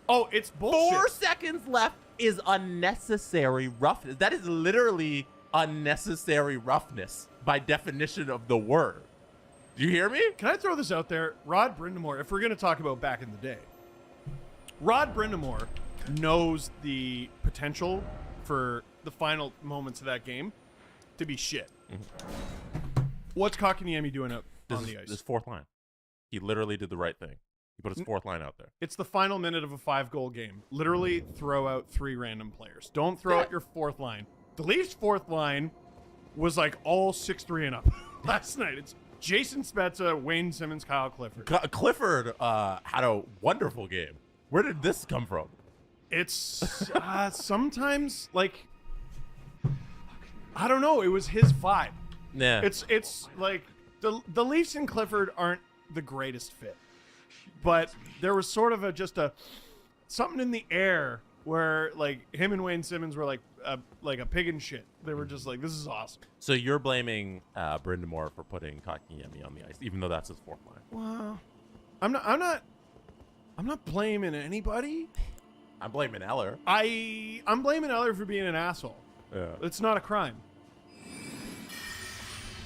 Oh, it's bullshit. 4 seconds left is unnecessary roughness. That is literally unnecessary roughness by definition of the word. Do you hear me? Can I throw this out there? Rod Brindamore, if we're going to talk about back in the day, Rod Brindamore knows the potential for the final moments of that game to be shit. What's Kotkaniemi doing out on the ice? This fourth line. He literally did the right thing. He put his fourth line out there. It's the final minute of a 5-goal game. Literally throw out 3 random players. Don't throw out your fourth line. The Leafs' fourth line was like all 6'3" and up last night. It's Jason Spezza, Wayne Simmons, Kyle Clifford. Clifford had a wonderful game. Where did this come from? It's sometimes like, I don't know. It was his vibe. Yeah. It's like the Leafs and Clifford aren't the greatest fit, but there was sort of a something in the air where like him and Wayne Simmons were like a pig in shit. They were just like, this is awesome. So you're blaming Brindamore for putting Kotkaniemi on the ice, even though that's his fourth line. Well, I'm not blaming anybody. I'm blaming Eller. I'm blaming Eller for being an asshole. Yeah. It's not a crime.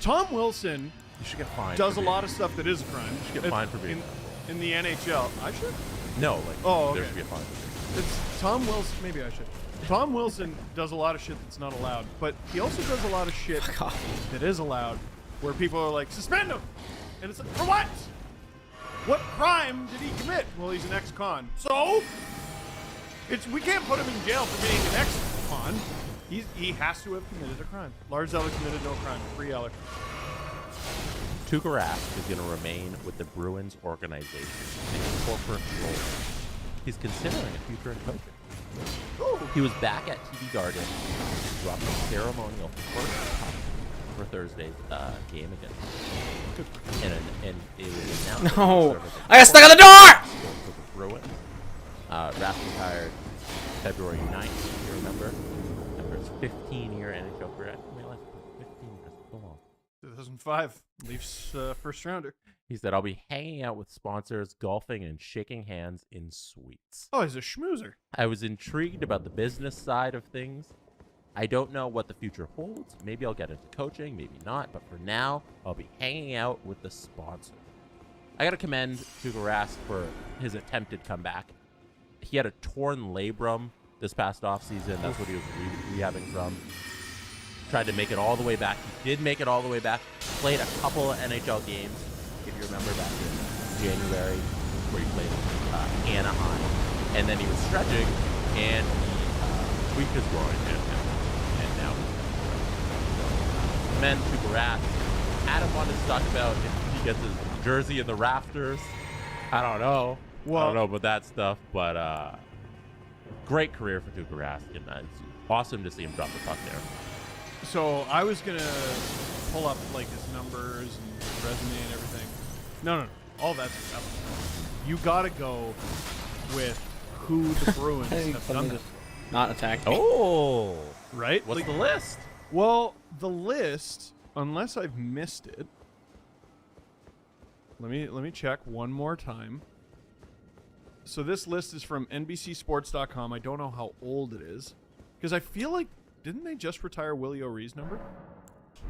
Tom Wilson You should get fined. does a lot of stuff that is a crime. You should get fined for being in the NHL. I should? No, like okay. there should be a fine. It's Tom Wilson. Maybe I should. Tom Wilson does a lot of shit that's not allowed, but he also does a lot of shit that is allowed, where people are like, suspend him, and it's like, for what? What crime did he commit? Well, he's an ex-con, so we can't put him in jail for being an ex-con. He has to have committed a crime. Lars Eller committed no crime. Free Eller. Tuukka Rask is going to remain with the Bruins organization in corporate role. He's considering a future in coaching. He was back at TD Garden, dropped a ceremonial first puck for Thursday's game against. And it was announced. No, I got stuck on the door. For the Bruins. Rask retired February 9th. You remember? After his 15-year NHL career. I realized 15 years. So long. 2005 Leafs first rounder. He said, I'll be hanging out with sponsors, golfing, and shaking hands in suites. Oh, he's a schmoozer. I was intrigued about the business side of things. I don't know what the future holds. Maybe I'll get into coaching, maybe not. But for now, I'll be hanging out with the sponsor. I got to commend Tuukka Rask for his attempted comeback. He had a torn labrum this past offseason. That's what he was rehabbing from. Tried to make it all the way back. He did make it all the way back. Played a couple of NHL games, if you remember, back in January, where he played Anaheim. And then he was stretching, and he tweaked his groin. And now he's men Tuukka Rask. Adam wanted to talk about if he gets his jersey in the rafters. I don't know. Well, I don't know about that stuff, but great career for Tuukka Rask, and it's awesome to see him drop the puck there. So I was gonna pull up like his numbers and his resume and everything. No. All that's you gotta go with who the Bruins have done this. Not attack. Oh, right. What's the list? Well, the list, unless I've missed it. Let me check one more time. So this list is from NBCSports.com. I don't know how old it is, because I feel like didn't they just retire Willie O'Ree's number?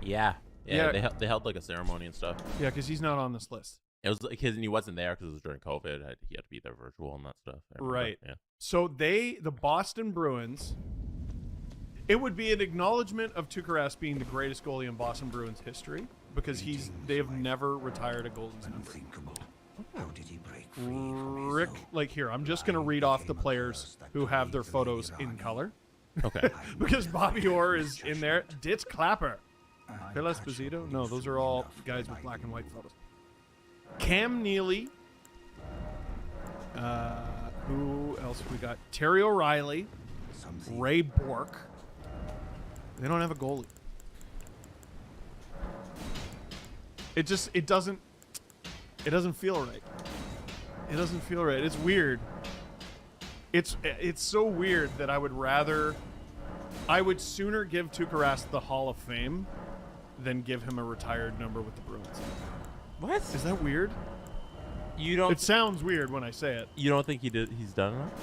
Yeah. They held like a ceremony and stuff. Yeah, because he's not on this list. It was like he wasn't there because it was during COVID. He had to be there virtual and that stuff. Right. Yeah. So the Boston Bruins. It would be an acknowledgement of Tuukka Rask being the greatest goalie in Boston Bruins history, because they have never retired a goalie's number. How did he break Rick, like here, I'm just gonna read off the players who have their photos in color. Okay. Because Bobby Orr is in there. Ditz Clapper. Phil Esposito? No, those are all guys with black and white photos. Cam Neely. Who else have we got? Terry O'Reilly. Ray Bork. They don't have a goalie. It doesn't feel right. It doesn't feel right. It's weird. It's so weird that I would sooner give Tuukka Rask the Hall of Fame than give him a retired number with the Bruins. What? Is that weird? You don't. It sounds weird when I say it. You don't think he's done enough?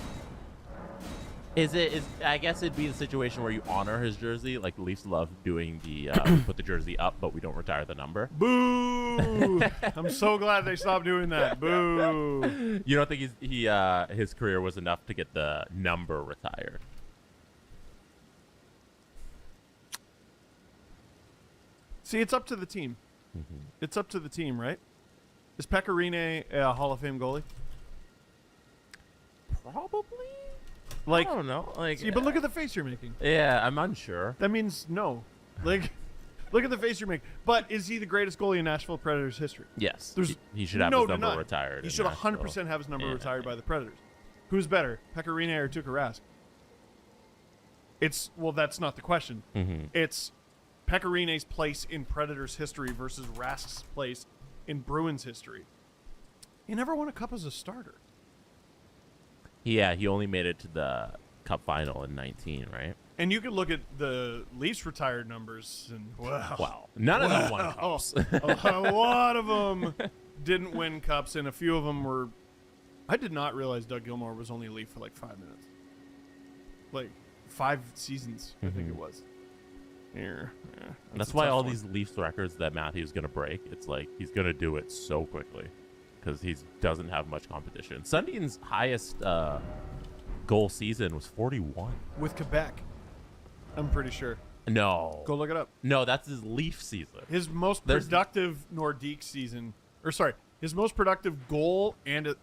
I guess it'd be the situation where you honor his jersey, like the Leafs love doing the put the jersey up, but we don't retire the number. Boo! I'm so glad they stopped doing that. Boo! You don't think his career was enough to get the number retired? See, it's up to the team. Mm-hmm. It's up to the team, right? Is Pecorine a Hall of Fame goalie? Probably. Like, I don't know. Like, see, but look at the face you're making. Yeah, I'm unsure. That means no. Like, look at the face you're making. But is he the greatest goalie in Nashville Predators history? Yes. There's he should have his number retired. He should 100% have his number retired by the Predators. Who's better, Pecorine or Tuukka Rask? That's not the question. Mm-hmm. It's Pecorine's place in Predators history versus Rask's place in Bruins history. He never won a cup as a starter. Yeah, he only made it to the Cup final in 19, right? And you could look at the Leafs retired numbers, and none of them won cups. A lot of them didn't win cups, and a few of them were. I did not realize Doug Gilmour was only a Leaf for like 5 minutes, like 5 seasons. I think it was. Yeah. That's why all these Leafs records that Matthew's gonna break, it's like he's gonna do it so quickly because he doesn't have much competition. Sundin's highest goal season was 41 with Quebec. I'm pretty sure. No. Go look it up. No, that's his Leaf season. His most productive Nordique season, his most productive goal and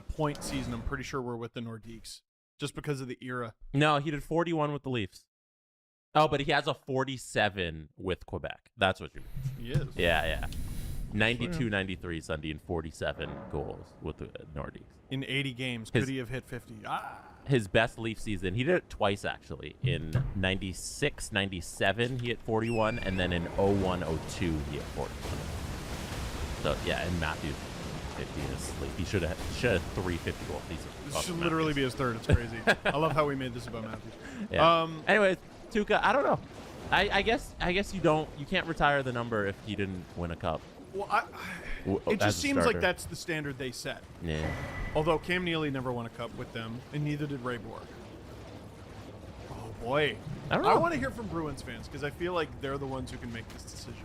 point season. I'm pretty sure were with the Nordiques, just because of the era. No, he did 41 with the Leafs. Oh, but he has a 47 with Quebec. That's what you mean. He is. Yeah. 92-93 Sundin, 47 goals with the Nordiques. In 80 games. Could he have hit 50? His best Leaf season, he did it twice actually. In 96-97, he hit 41, and then in 01-02, he hit 41. So, yeah, and Matthews 50 in his sleep. He should have 3 50-goal seasons. This should literally be his third. It's crazy. I love how we made this about Matthews. Yeah. Anyways, Tuukka, I don't know. I guess you can't retire the number if he didn't win a cup. Well, it just seems like that's the standard they set. Yeah. Although Cam Neely never won a cup with them, and neither did Ray Borg. Oh boy, I want to hear from Bruins fans because I feel like they're the ones who can make this decision.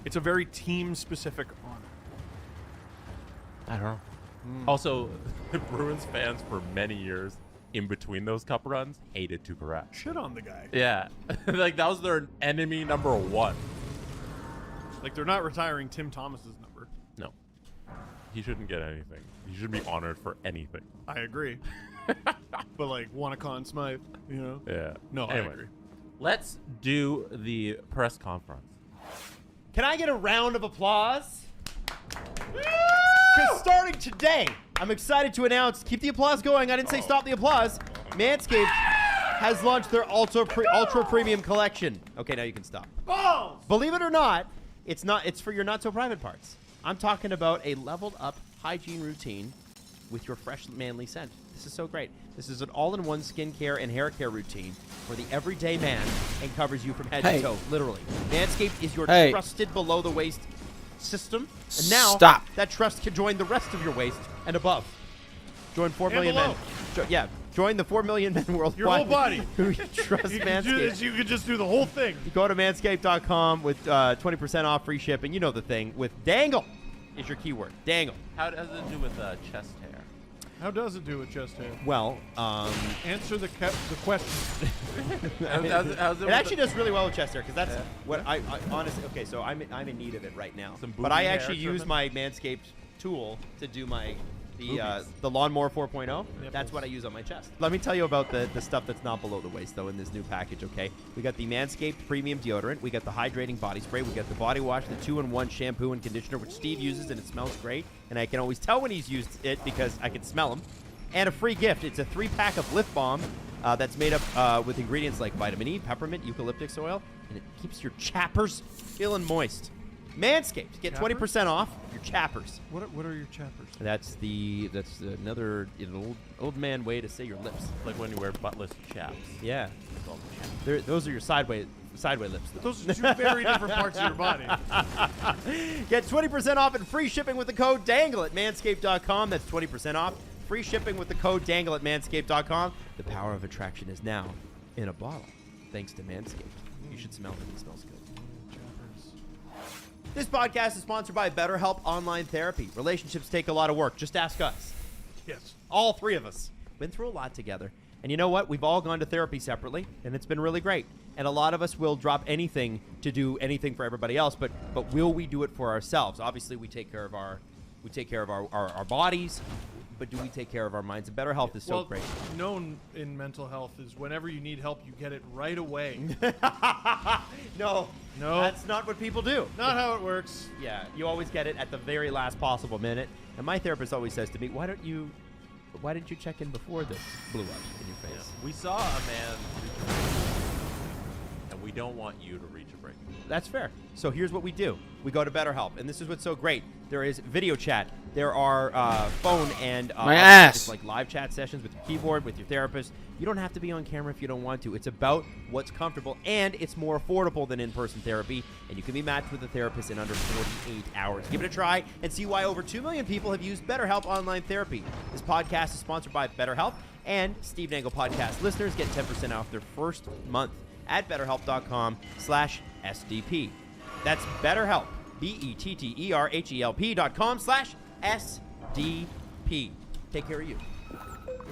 It's a very team-specific honor. I don't know. Also, the Bruins fans for many years in between those cup runs hated Tuukka Rask. Shit on the guy. Yeah, like that was their enemy number one. Like they're not retiring Tim Thomas's number. No, he shouldn't get anything. He should be honored for anything. I agree. But like Conn Smythe, you know? Yeah. No, anyway, I agree. Let's do the press conference. Can I get a round of applause? Because starting today, I'm excited to announce, keep the applause going. I didn't say stop the applause. Manscaped has launched their ultra premium collection. Okay, now you can stop. Balls! Believe it or not, it's for your not so private parts. I'm talking about a leveled up hygiene routine with your fresh manly scent. This is so great. This is an all-in-one skincare and hair care routine for the everyday man and covers you from head to toe, literally. Manscaped is your trusted below the waist system. And now that trust can join the rest of your waist and above. Join 4 million men. Join the 4 million men worldwide. Your whole body. Who trust Manscaped. You could just do the whole thing. You go to manscaped.com with 20% off free shipping. You know the thing. With dangle is your keyword. Dangle. How does it do with chest hair? How does it do with chest hair? Well, answer the question. It actually does really well with chest hair because that's what I honestly. Okay, so I'm in need of it right now. But I actually use my Manscaped tool to do the Lawnmower 4.0. That's what I use on my chest. Let me tell you about the stuff that's not below the waist, though, in this new package, okay? We got the Manscaped Premium Deodorant. We got the Hydrating Body Spray. We got the Body Wash, the 2-in-1 shampoo and conditioner, which Steve uses, and it smells great. And I can always tell when he's used it because I can smell him. And a free gift. It's a 3-pack of lip balm that's made up with ingredients like vitamin E, peppermint, eucalyptus oil, and it keeps your chappers feeling moist. Manscaped. Get 20% off your chappers. What are your chappers? That's another old man way to say your lips. Like when you wear buttless chaps. Yeah. Those are your sideway lips. Those are two very different parts of your body. Get 20% off and free shipping with the code DANGLE at manscaped.com. That's 20% off. Free shipping with the code DANGLE at manscaped.com. The power of attraction is now in a bottle, thanks to Manscaped. You should smell it. It smells good. This podcast is sponsored by BetterHelp Online Therapy. Relationships take a lot of work. Just ask us. Yes. All three of us. Been through a lot together. And you know what? We've all gone to therapy separately, and it's been really great. And a lot of us will drop anything to do anything for everybody else, but will we do it for ourselves? Obviously, we take care of our bodies, but do we take care of our minds? And BetterHelp is so great. Known in mental health is whenever you need help, you get it right away. No, that's not what people do. Not how it works. Yeah, you always get it at the very last possible minute. And my therapist always says to me, why didn't you check in before this blew up in your face? Yeah. We saw a man reach a break, and we don't want you to reach a break. That's fair. So here's what we do. We go to BetterHelp, and this is what's so great. There is video chat. There are phone and ass. Like live chat sessions with your keyboard, with your therapist. You don't have to be on camera if you don't want to. It's about what's comfortable, and it's more affordable than in-person therapy, and you can be matched with a therapist in under 48 hours. Give it a try and see why over 2 million people have used BetterHelp Online Therapy. This podcast is sponsored by BetterHelp, and Steve Dangle Podcast listeners get 10% off their first month at BetterHelp.com/SDP. That's BetterHelp, BetterHelp.com/SDP. Take care of you.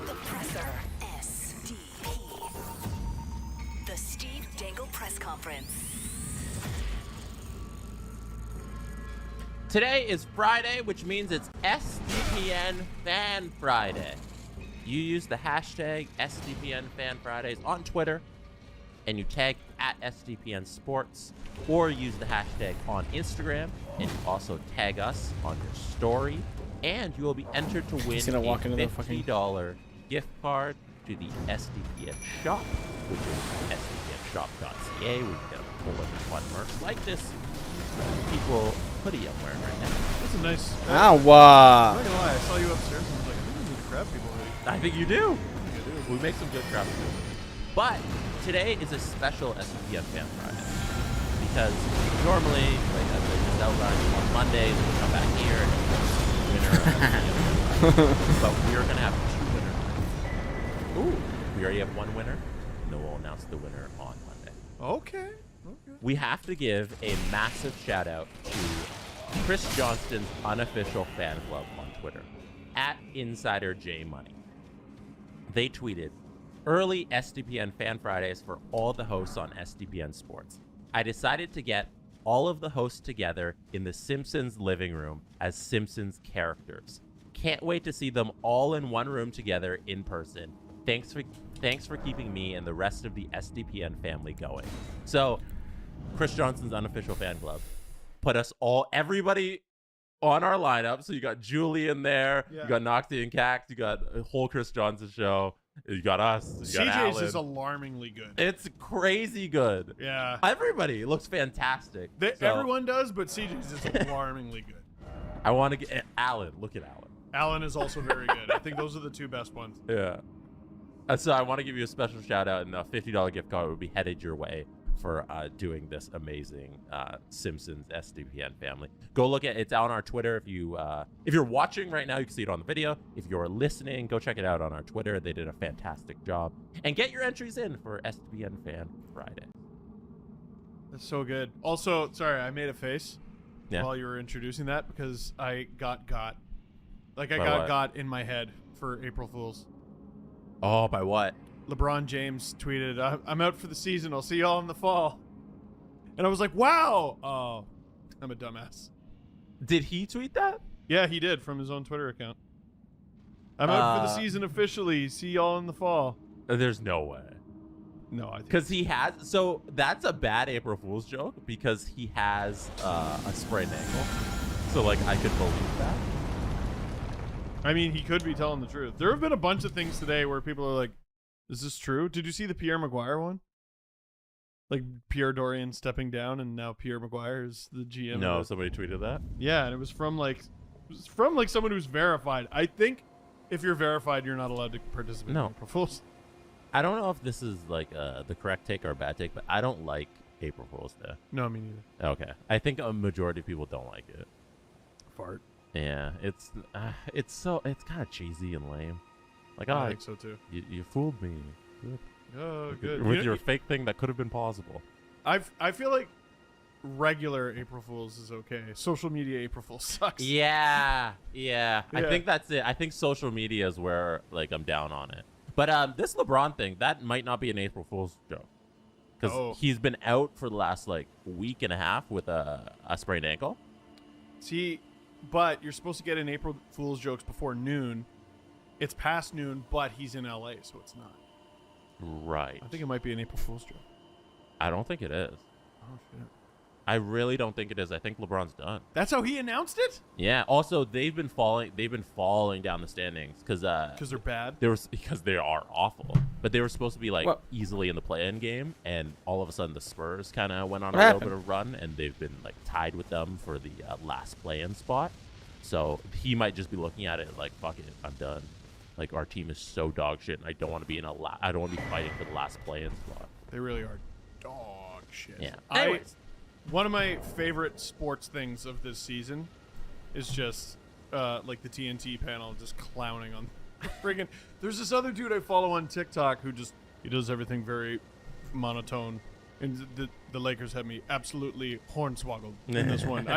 The Presser, SDP. The Steve Dangle Press Conference. Today is Friday, which means it's SDPN Fan Friday. You use the hashtag SDPN Fan Fridays on Twitter, and you tag at SDPN Sports, or use the hashtag on Instagram, and you also tag us on your story, and you will be entered to win a $50 gift card to the SDPN shop, which is sdpnshop.ca, where you get a whole bunch of fun merch like this equal hoodie I'm wearing right now. That's a nice... Ow. I'm not gonna lie, I saw you upstairs and I was like, I think we need a crab people hoodie. I think you do. We make some good crab food. But today is a special SDPN Fan Friday because normally, like as I just outlined, on Mondays we come back here and winner. But we are gonna have 2 winners. Ooh, we already have 1 winner. And then we'll announce the winner on Monday. Okay. We have to give a massive shout out to Chris Johnston's unofficial fan club on Twitter, @InsiderJMoney. They tweeted, "Early SDPN Fan Fridays for all the hosts on SDPN Sports. I decided to get all of the hosts together in the Simpsons living room as Simpsons characters. Can't wait to see them all in one room together in person. Thanks for keeping me and the rest of the SDPN family going." So, Chris Johnston's unofficial fan club put us everybody on our lineup. So you got Julie in there, you got Noxie and Cax, you got a whole Chris Johnson show, you got us, you got CJ's Alan. is alarmingly good. It's crazy good. Yeah. Everybody looks fantastic. So, Everyone does, but CJ's is alarmingly good. I want to get Alan. Look at Alan. Alan is also very good. I think those are the 2 best ones. Yeah. So I want to give you a special shout out, and a $50 gift card will be headed your way for doing this amazing Simpsons SDPN family. Go look at it's out on our Twitter. If you're watching right now, you can see it on the video. If you're listening, go check it out on our Twitter. They did a fantastic job. And get your entries in for SDPN Fan Friday. That's so good. Also, sorry, I made a face while you were introducing that because I got like I got in my head for April Fools. Oh, by what? LeBron James tweeted, "I'm out for the season. I'll see y'all in the fall." And I was like, wow. Oh, I'm a dumbass. Did he tweet that? Yeah, he did from his own Twitter account. "I'm out for the season officially. See y'all in the fall." There's no way. No, I think because he has. So that's a bad April Fool's joke because he has a sprained ankle. So like I could believe that. I mean, he could be telling the truth. There have been a bunch of things today where people are like, "Is this true?" Did you see the Pierre Maguire one? Like Pierre Dorian stepping down, and now Pierre Maguire is the GM. No, somebody tweeted that. Yeah, and it was from like someone who's verified. I think if you're verified, you're not allowed to participate in April Fools. I don't know if this is like the correct take or a bad take, but I don't like April Fool's Day. No, me neither. Okay, I think a majority of people don't like it. Fart. Yeah, it's kind of cheesy and lame. Like, I think so too. You fooled me. Good. Oh, good. With your fake thing that could have been possible. I feel like regular April Fools is okay. Social media April Fools sucks. Yeah. I think that's it. I think social media is where like I'm down on it. But this LeBron thing, that might not be an April Fool's joke. Because he's been out for the last like week and a half with a sprained ankle. See, but you're supposed to get in April Fool's jokes before noon. It's past noon, but he's in LA, so it's not. Right. I think it might be an April Fool's joke. I don't think it is. Oh, shit. I really don't think it is. I think LeBron's done. That's how he announced it? Yeah. Also, they've been falling down the standings because they're bad. Because they are awful. But they were supposed to be like easily in the play-in game, and all of a sudden the Spurs kind of went on a little bit of a run, and they've been like tied with them for the last play-in spot. So he might just be looking at it like, "Fuck it, I'm done. Like our team is so dog shit, and I don't want to be I don't want to be fighting for the last play-in spot." They really are dog shit. Yeah. Anyways. One of my favorite sports things of this season is just like the TNT panel just clowning on friggin'. There's this other dude I follow on TikTok who he does everything very monotone, and the Lakers have me absolutely hornswoggled in this one.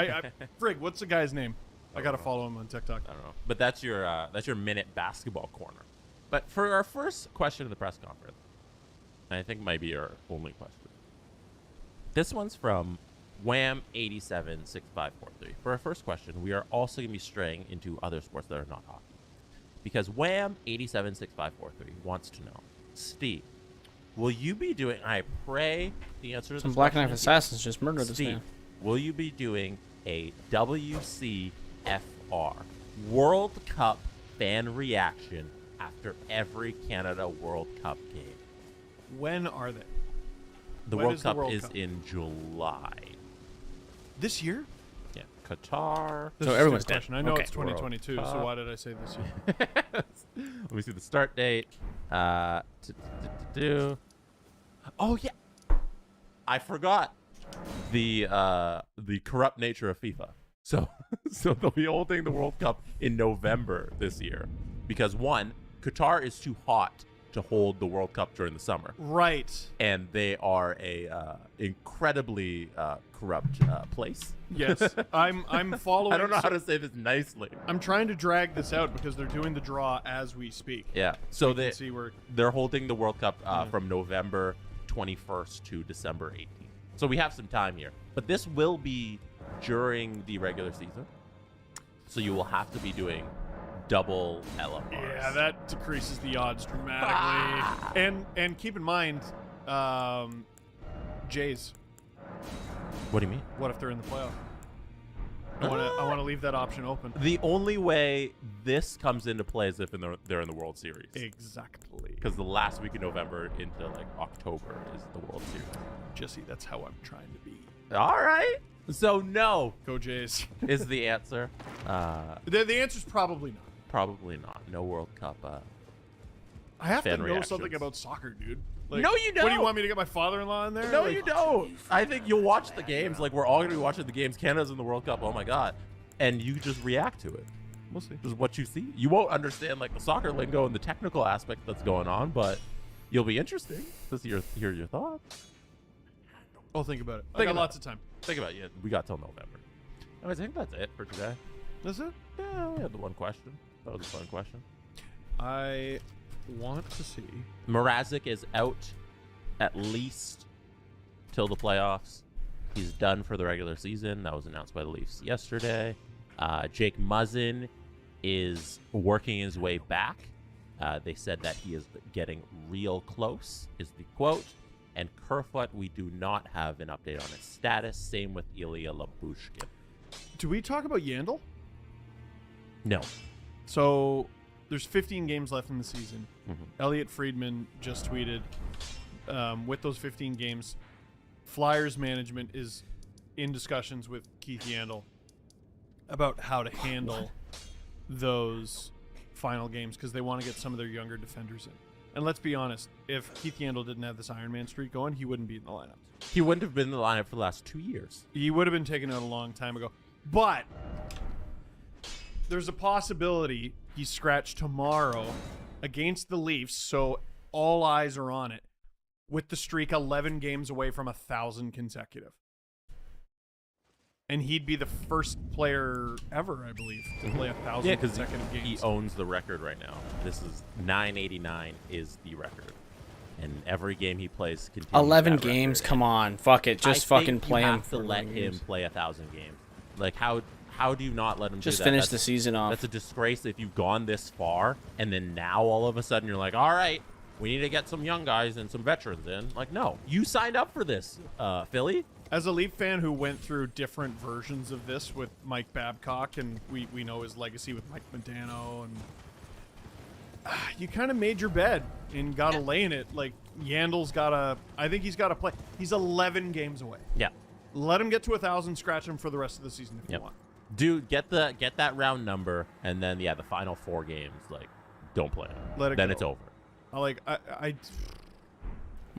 Frig, what's the guy's name? I gotta follow him on TikTok. I don't know, but that's your minute basketball corner. But for our first question of the press conference, and I think might be our only question. This one's from Wham876543. For our first question, we are also going to be straying into other sports that are not hockey. Because Wham876543 wants to know, Steve, will you be doing, I pray the answer to Some this Black question Knife is Assassins just murdered this man. Steve, will you be doing a WCFR, World Cup fan reaction after every Canada World Cup game? When are they? The World Cup is in July. This year? Yeah. Qatar. So everyone's dead. I know it's 2022, so why did I say this year? Let me see the start date. Oh, yeah. I forgot. the corrupt nature of FIFA. So they'll be holding the World Cup in November this year because one, Qatar is too hot to hold the World Cup during the summer. Right. And they are a incredibly corrupt place. Yes, I'm following. I don't know how to say this nicely. I'm trying to drag this out because they're doing the draw as we speak. Yeah. So can see where they're holding the World Cup from November 21st to December 18th. So we have some time here. But this will be during the regular season. So you will have to be doing double LMRs. Yeah, that decreases the odds dramatically. And keep in mind, Jays. What do you mean? What if they're in the playoff? I want to leave that option open. The only way this comes into play is if they're in the World Series. Exactly. Because the last week of November into like October is the World Series. Jesse, that's how I'm trying to be. All right. So no. Go Jays. Is the answer. The answer's probably not. Probably not. No World Cup. I have to fan know reactions. something about soccer, dude. Like, no, you don't. What do you want me to get my father-in-law in there? No, Like, you don't. I think you'll watch the games. Like, we're all going to be watching the games. Canada's in the World Cup. Oh, my God. And you just react to it. We'll see. Just what you see. You won't understand, like, the soccer lingo and the technical aspect that's going on, but you'll be interesting to hear your thoughts. I'll think about it. I got lots of time. Think about it. Yeah, we got till November. Anyways, I think that's it for today. That's it? Yeah, we had the one question. That was a fun question. I want to see. Mrazek is out at least till the playoffs. He's done for the regular season. That was announced by the Leafs yesterday. Jake Muzzin is working his way back. They said that he is getting real close, is the quote. And Kerfoot, we do not have an update on his status. Same with Ilya Labushkin. Do we talk about Yandel? No. So there's 15 games left in the season. Mm-hmm. Elliot Friedman just tweeted, with those 15 games, Flyers management is in discussions with Keith Yandel about how to handle those final games because they want to get some of their younger defenders in. And let's be honest, if Keith Yandel didn't have this Iron Man streak going, he wouldn't be in the lineup. He wouldn't have been in the lineup for the last 2 years. He would have been taken out a long time ago. But there's a possibility he's scratched tomorrow against the Leafs, so all eyes are on it, with the streak 11 games away from 1,000 consecutive. And he'd be the first player ever, I believe, to play 1,000 consecutive games. He owns the record right now. This is 989 is the record. And every game he plays continues 11 that games, record. come on. Fuck it. Just fucking play him. You have to let him play 1,000 games. Like, how do you not let him just do that? finish That's, the season off. That's a disgrace if you've gone this far, and then now all of a sudden you're like, all right, we need to get some young guys and some veterans in. Like, no. You signed up for this, Philly. As a Leaf fan who went through different versions of this with Mike Babcock, and we know his legacy with Mike Modano, and you kind of made your bed and got to lay in it. Like, Yandel's got to, I think he's got to play. He's 11 games away. Yeah. Let him get to 1,000, scratch him for the rest of the season if you want. Dude, get that round number, and then, the final 4 games, like, don't play him. Let it then go. it's over.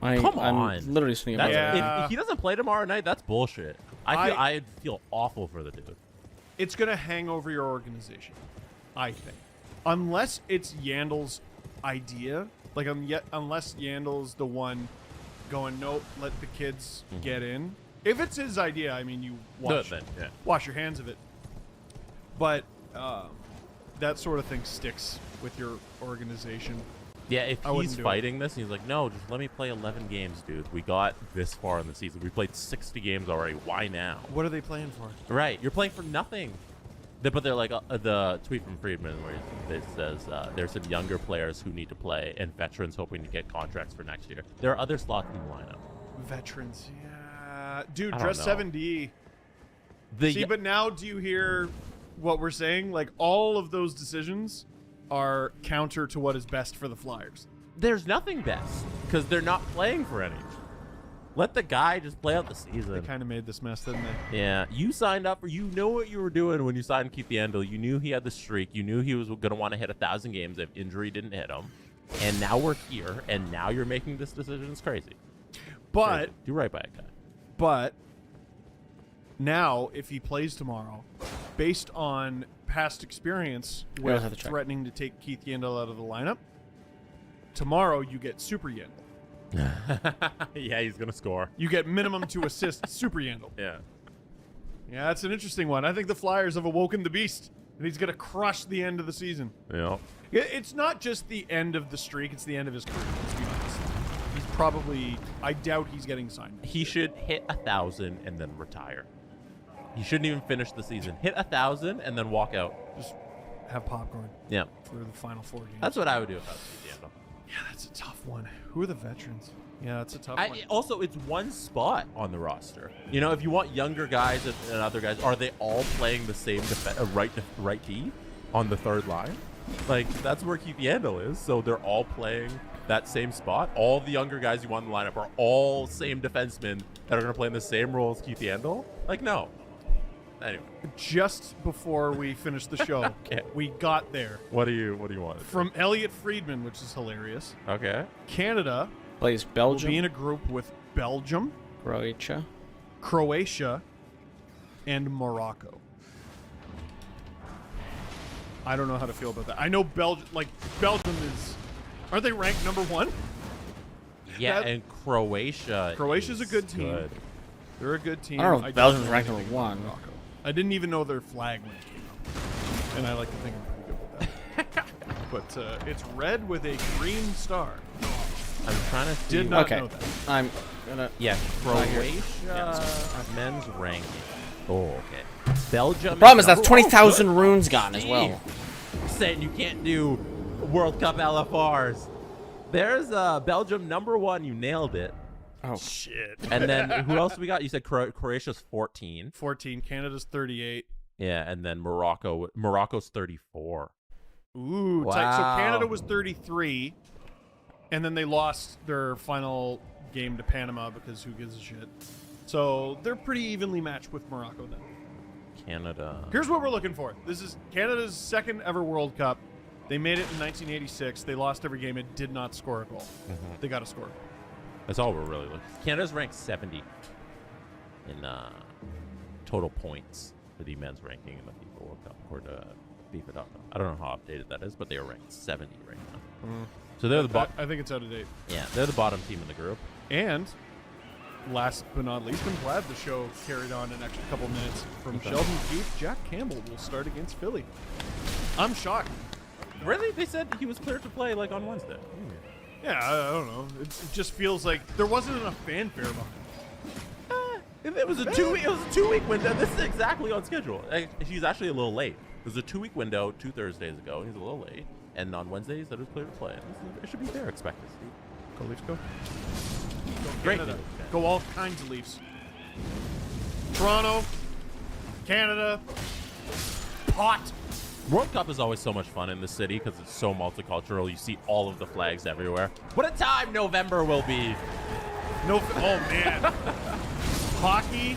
Come on. I'm literally just thinking about that. If he doesn't play tomorrow night, that's bullshit. I feel awful for the dude. It's going to hang over your organization, I think. Unless it's Yandel's idea. Like, unless Yandel's the one going, nope, let the kids get in. If it's his idea, I mean, you wash your hands of it. But that sort of thing sticks with your organization. Yeah, if he's fighting this, and he's like, no, just let me play 11 games, dude. We got this far in the season. We played 60 games already. Why now? What are they playing for? Right, you're playing for nothing. But they're like, the tweet from Friedman where it says there's some younger players who need to play and veterans hoping to get contracts for next year. There are other slots in the lineup. Veterans, yeah. Dude, I dress don't know. 7D. See, but now do you hear what we're saying? Like, all of those decisions are counter to what is best for the Flyers. There's nothing best because they're not playing for any. Let the guy just play out the season. They kind of made this mess, didn't they? Yeah, you signed up for. You know what you were doing when you signed Keith Yandel. You knew he had the streak. You knew he was going to want to hit 1,000 games if injury didn't hit him. And now we're here, and now you're making this decision. It's crazy. But crazy. Do right by a guy. But Now, if he plays tomorrow, based on past experience with threatening to take Keith Yandel out of the lineup, tomorrow you get Super Yandel. Yeah, he's gonna score. You get minimum 2 assists Super Yandel. Yeah. Yeah, that's an interesting one. I think the Flyers have awoken the beast, and he's gonna crush the end of the season. Yeah. It's not just the end of the streak; it's the end of his career. Let's be honest. He's probably. I doubt he's getting signed. He should hit 1,000 and then retire. He shouldn't even finish the season. Hit 1,000 and then walk out. Just have popcorn. Yeah. For the final 4 games. That's what I would do if I was Keith Yandel. Yeah, that's a tough one. Who are the veterans? Yeah, that's a tough one. Also, it's one spot on the roster. You know, if you want younger guys and other guys, are they all playing the same right D on the third line? Like, that's where Keith Yandel is. So they're all playing that same spot. All the younger guys you want in the lineup are all same defensemen that are going to play in the same role as Keith Yandel? Like, no. Anyway. Just before we finish the show, Okay. we got there. What do you want? From Elliot Friedman, which is hilarious. Okay. Canada plays Belgium. Will be in a group with Belgium, Croatia, and Morocco. I don't know how to feel about that. I know Belgium is. Aren't they ranked number 1? Yeah, and Croatia. Croatia's a good team. They're a good team. I don't know if Belgium's ranked number 1. I didn't even know their flag when it came out, and I like to think I'm pretty good with that. But it's red with a green star. I'm trying to see. Did not know that. I'm gonna. Yeah, Croatia men's ranking. Oh, okay. Belgium. The problem is that's 20,000 runes gone as well. Saying you can't do World Cup LFRs. There's Belgium number 1. You nailed it. Oh shit! And then who else we got? You said Croatia's 14. 14. Canada's 38. Yeah, and then Morocco's 34. Ooh, wow. tight. So Canada was 33, and then they lost their final game to Panama because who gives a shit? So they're pretty evenly matched with Morocco then. Canada. Here's what we're looking for. This is Canada's second ever World Cup. They made it in 1986. They lost every game and did not score a goal. They got to score. That's all we're really looking. Canada's ranked 70 in total points for the men's ranking in the FIFA World Cup, according to FIFA.com. I don't know how updated that is, but they are ranked 70 right now. So they're the bottom. I think it's out of date. Yeah, they're the bottom team in the group. And last but not least, I'm glad the show carried on an extra couple minutes. From Sheldon Keefe, Jack Campbell will start against Philly. I'm shocked. Really? They said he was cleared to play like on Wednesday. Yeah, I don't know. It just feels like there wasn't enough fanfare behind it. It was a 2-week window. This is exactly on schedule. He's actually a little late. It was a 2-week window 2 Thursdays ago. He's a little late. And on Wednesday, he said it was clear to play. It should be their expectancy. Go Leafs, go. Great. Canada. Go all kinds of Leafs. Toronto, Canada, pot. World Cup is always so much fun in the city because it's so multicultural. You see all of the flags everywhere. What a time November will be. Oh, man. Hockey.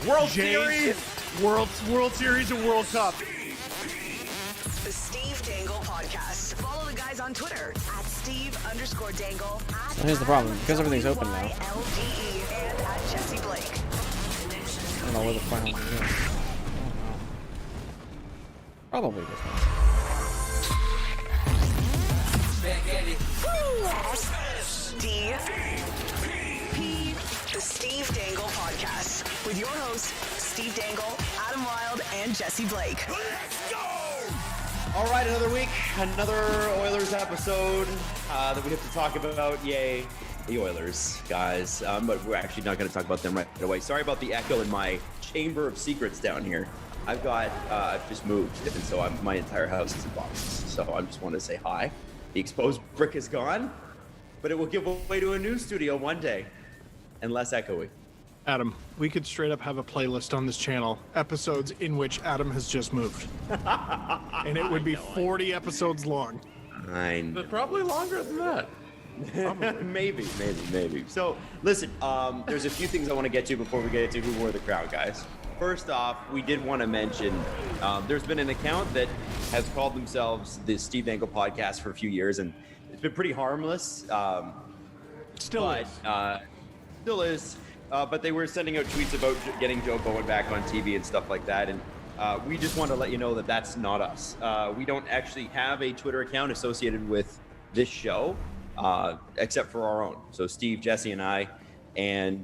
World Series. World Series and World Cup. The Steve Dangle Podcast. Follow the guys on Twitter at Steve_Dangle. So here's the problem. Because everything's open now. LDE and at Jesse Blake. I don't know where the final one is. Probably this one. The Steve Dangle Podcast with your hosts, Steve Dangle, Adam Wilde, and Jesse Blake. Let's go! All right, another week, another Oilers episode that we have to talk about. Yay, the Oilers, guys. But we're actually not going to talk about them right away. Sorry about the echo in my chamber of secrets down here. I've just moved, and so my entire house is in boxes. So I just want to say hi. The exposed brick is gone, but it will give way to a new studio one day, and less echoey. Adam, we could straight up have a playlist on this channel, episodes in which Adam has just moved. And it would be 40 episodes long. They're probably longer than that. maybe. So, listen, there's a few things I want to get to before we get to who wore the crown, guys. First off, we did want to mention there's been an account that has called themselves the Steve Dangle Podcast for a few years, and it's been pretty harmless. Still is. but they were sending out tweets about getting Joe Bowen back on TV and stuff like that. And we just want to let you know that that's not us. We don't actually have a Twitter account associated with this show, except for our own. So Steve, Jesse, and I. And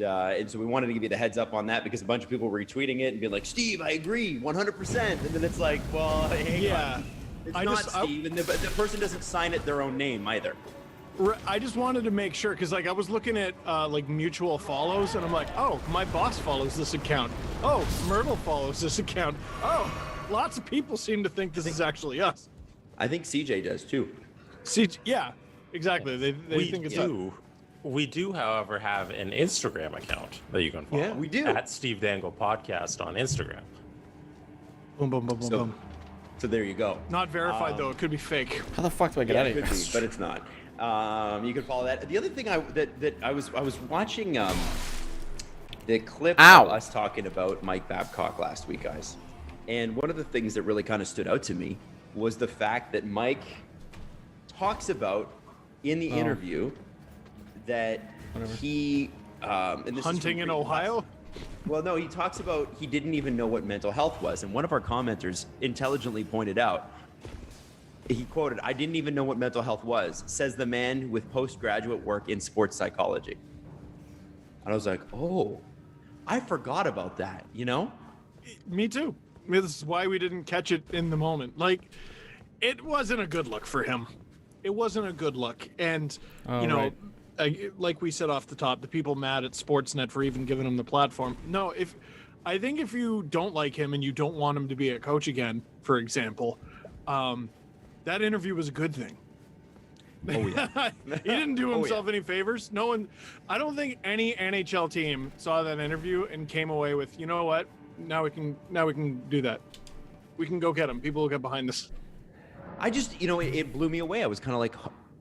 so we wanted to give you the heads up on that because a bunch of people were retweeting it and being like, Steve, I agree, 100%. And then it's like, well, hang on. It's not Steve, and the person doesn't sign it their own name either. I just wanted to make sure because, like, I was looking at like mutual follows, and I'm like, oh, my boss follows this account. Oh, Myrtle follows this account. Oh, lots of people seem to think this is actually us. I think CJ does too. Yeah, exactly. They think it's us. We do, however, have an Instagram account that you can follow. Yeah, we do. At Steve Dangle Podcast on Instagram. Boom, boom, boom, boom, boom. So there you go. Not verified though. It could be fake. How the fuck do I get out of here? It could be, but it's not. You can follow that. The other thing that I was watching the clip of us talking about Mike Babcock last week, guys. And one of the things that really kind of stood out to me was the fact that Mike talks about in the interview that he and this hunting in Ohio. Well, no, he talks about he didn't even know what mental health was, and one of our commenters intelligently pointed out. He quoted, "I didn't even know what mental health was," says the man with postgraduate work in sports psychology. And I was like, oh, I forgot about that, you know? Me too. I mean, this is why we didn't catch it in the moment. Like, it wasn't a good look for him. It wasn't a good look. And, you know, like we said off the top, the people mad at Sportsnet for even giving him the platform. No, I think if you don't like him and you don't want him to be a coach again, for example, that interview was a good thing. Oh yeah. He didn't do himself any favors. No one, I don't think any NHL team saw that interview and came away with, you know what? Now we can do that. We can go get him. People will get behind this. I just, you know, it blew me away. I was kind of like,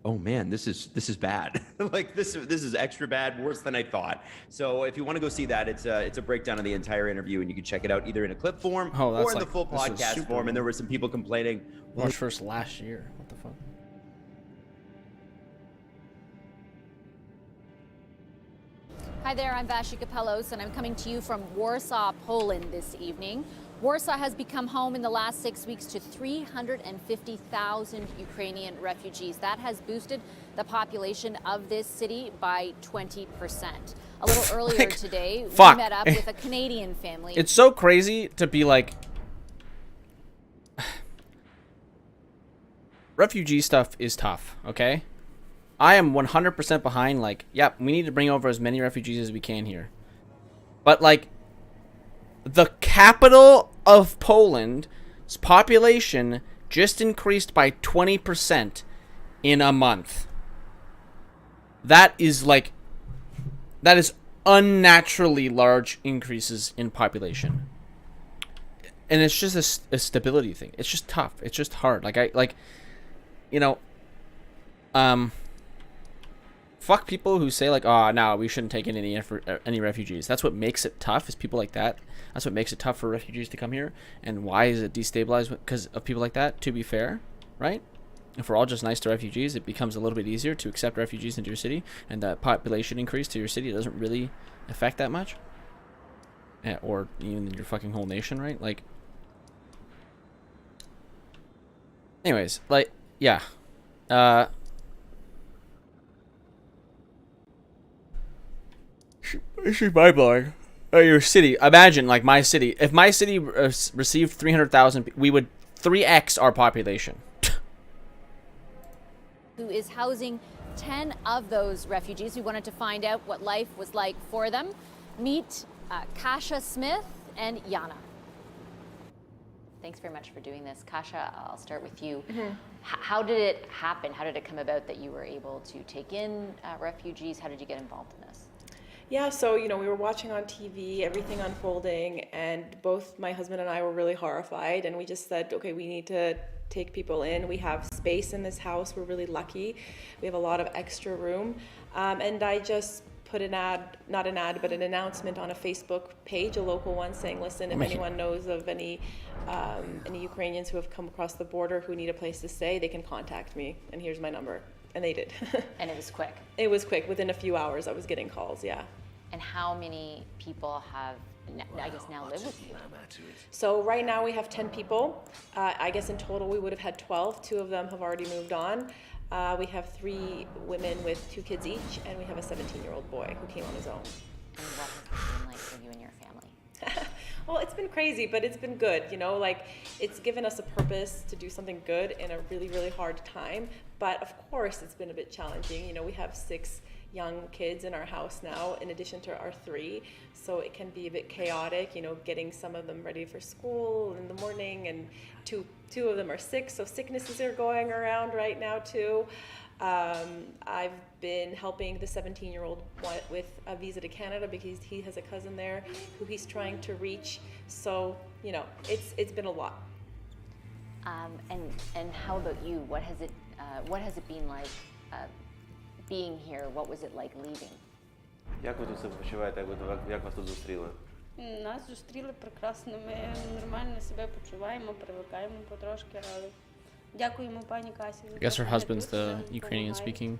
oh man, this is bad. Like this is extra bad, worse than I thought. So if you want to go see that, it's a breakdown of the entire interview, and you can check it out either in a clip form or in the full podcast form. And there were some people complaining. March 1st last year. What the fuck? Hi there, I'm Vashi Kapelos, and I'm coming to you from Warsaw, Poland this evening. Warsaw has become home in the last 6 weeks to 350,000 Ukrainian refugees. That has boosted the population of this city by 20%. A little earlier today, we met up with a Canadian family. It's so crazy to be like, refugee stuff is tough, okay? I am 100% behind, like, yep, we need to bring over as many refugees as we can here. But, like, the capital of Poland's population just increased by 20% in a month. That is, like, that is unnaturally large increases in population. And it's just a stability thing. It's just tough. It's just hard. Fuck people who say like, oh, no, we shouldn't take in any refugees. That's what makes it tough, is people like that. That's what makes it tough for refugees to come here. And why is it destabilized? Because of people like that, to be fair, right? If we're all just nice to refugees, it becomes a little bit easier to accept refugees into your city, and that population increase to your city doesn't really affect that much. Yeah, or even your fucking whole nation, right? Like, anyways, like, yeah. It's mind-blowing. Your city. Imagine, like, my city. If my city received 300,000, we would 3x our population. Who is housing 10 of those refugees. We wanted to find out what life was like for them. Meet Kasia Smith and Yana. Thanks very much for doing this. Kasia, I'll start with you. How did it happen? How did it come about that you were able to take in refugees? How did you get involved in this? Yeah, so, you know, we were watching on TV, everything unfolding, and both my husband and I were really horrified, and we just said, okay, we need to take people in. We have space in this house. We're really lucky. We have a lot of extra room. And I just put an ad, not an ad, but an announcement on a Facebook page, a local one, saying, listen, if anyone knows of any Ukrainians who have come across the border who need a place to stay, they can contact me, and here's my number. And they did. And it was quick. It was quick. Within a few hours, I was getting calls, yeah. And how many people have, I guess, now live with you? So right now we have 10 people. I guess in total we would have had 12. 2 of them have already moved on. We have 3 women with 2 kids each, and we have a 17-year-old boy who came on his own. And what has it been like for you and your family? Well, it's been crazy, but it's been good, you know, like it's given us a purpose to do something good in a really, really hard time. But of course, it's been a bit challenging. You know, we have 6 young kids in our house now, in addition to our 3. So it can be a bit chaotic, you know, getting some of them ready for school in the morning, and two of them are sick. So sicknesses are going around right now too. I've been helping the 17-year-old with a visa to Canada because he has a cousin there who he's trying to reach. So, you know, it's been a lot. And how about you? What has it been like being here? What was it like leaving? Як ви тут себе почуваєте? Як вас тут зустріли? Нас зустріли прекрасно. Ми нормально себе почуваємо, привикаємо потрошки, але дякуємо пані Касі. I guess her husband's the Ukrainian speaking.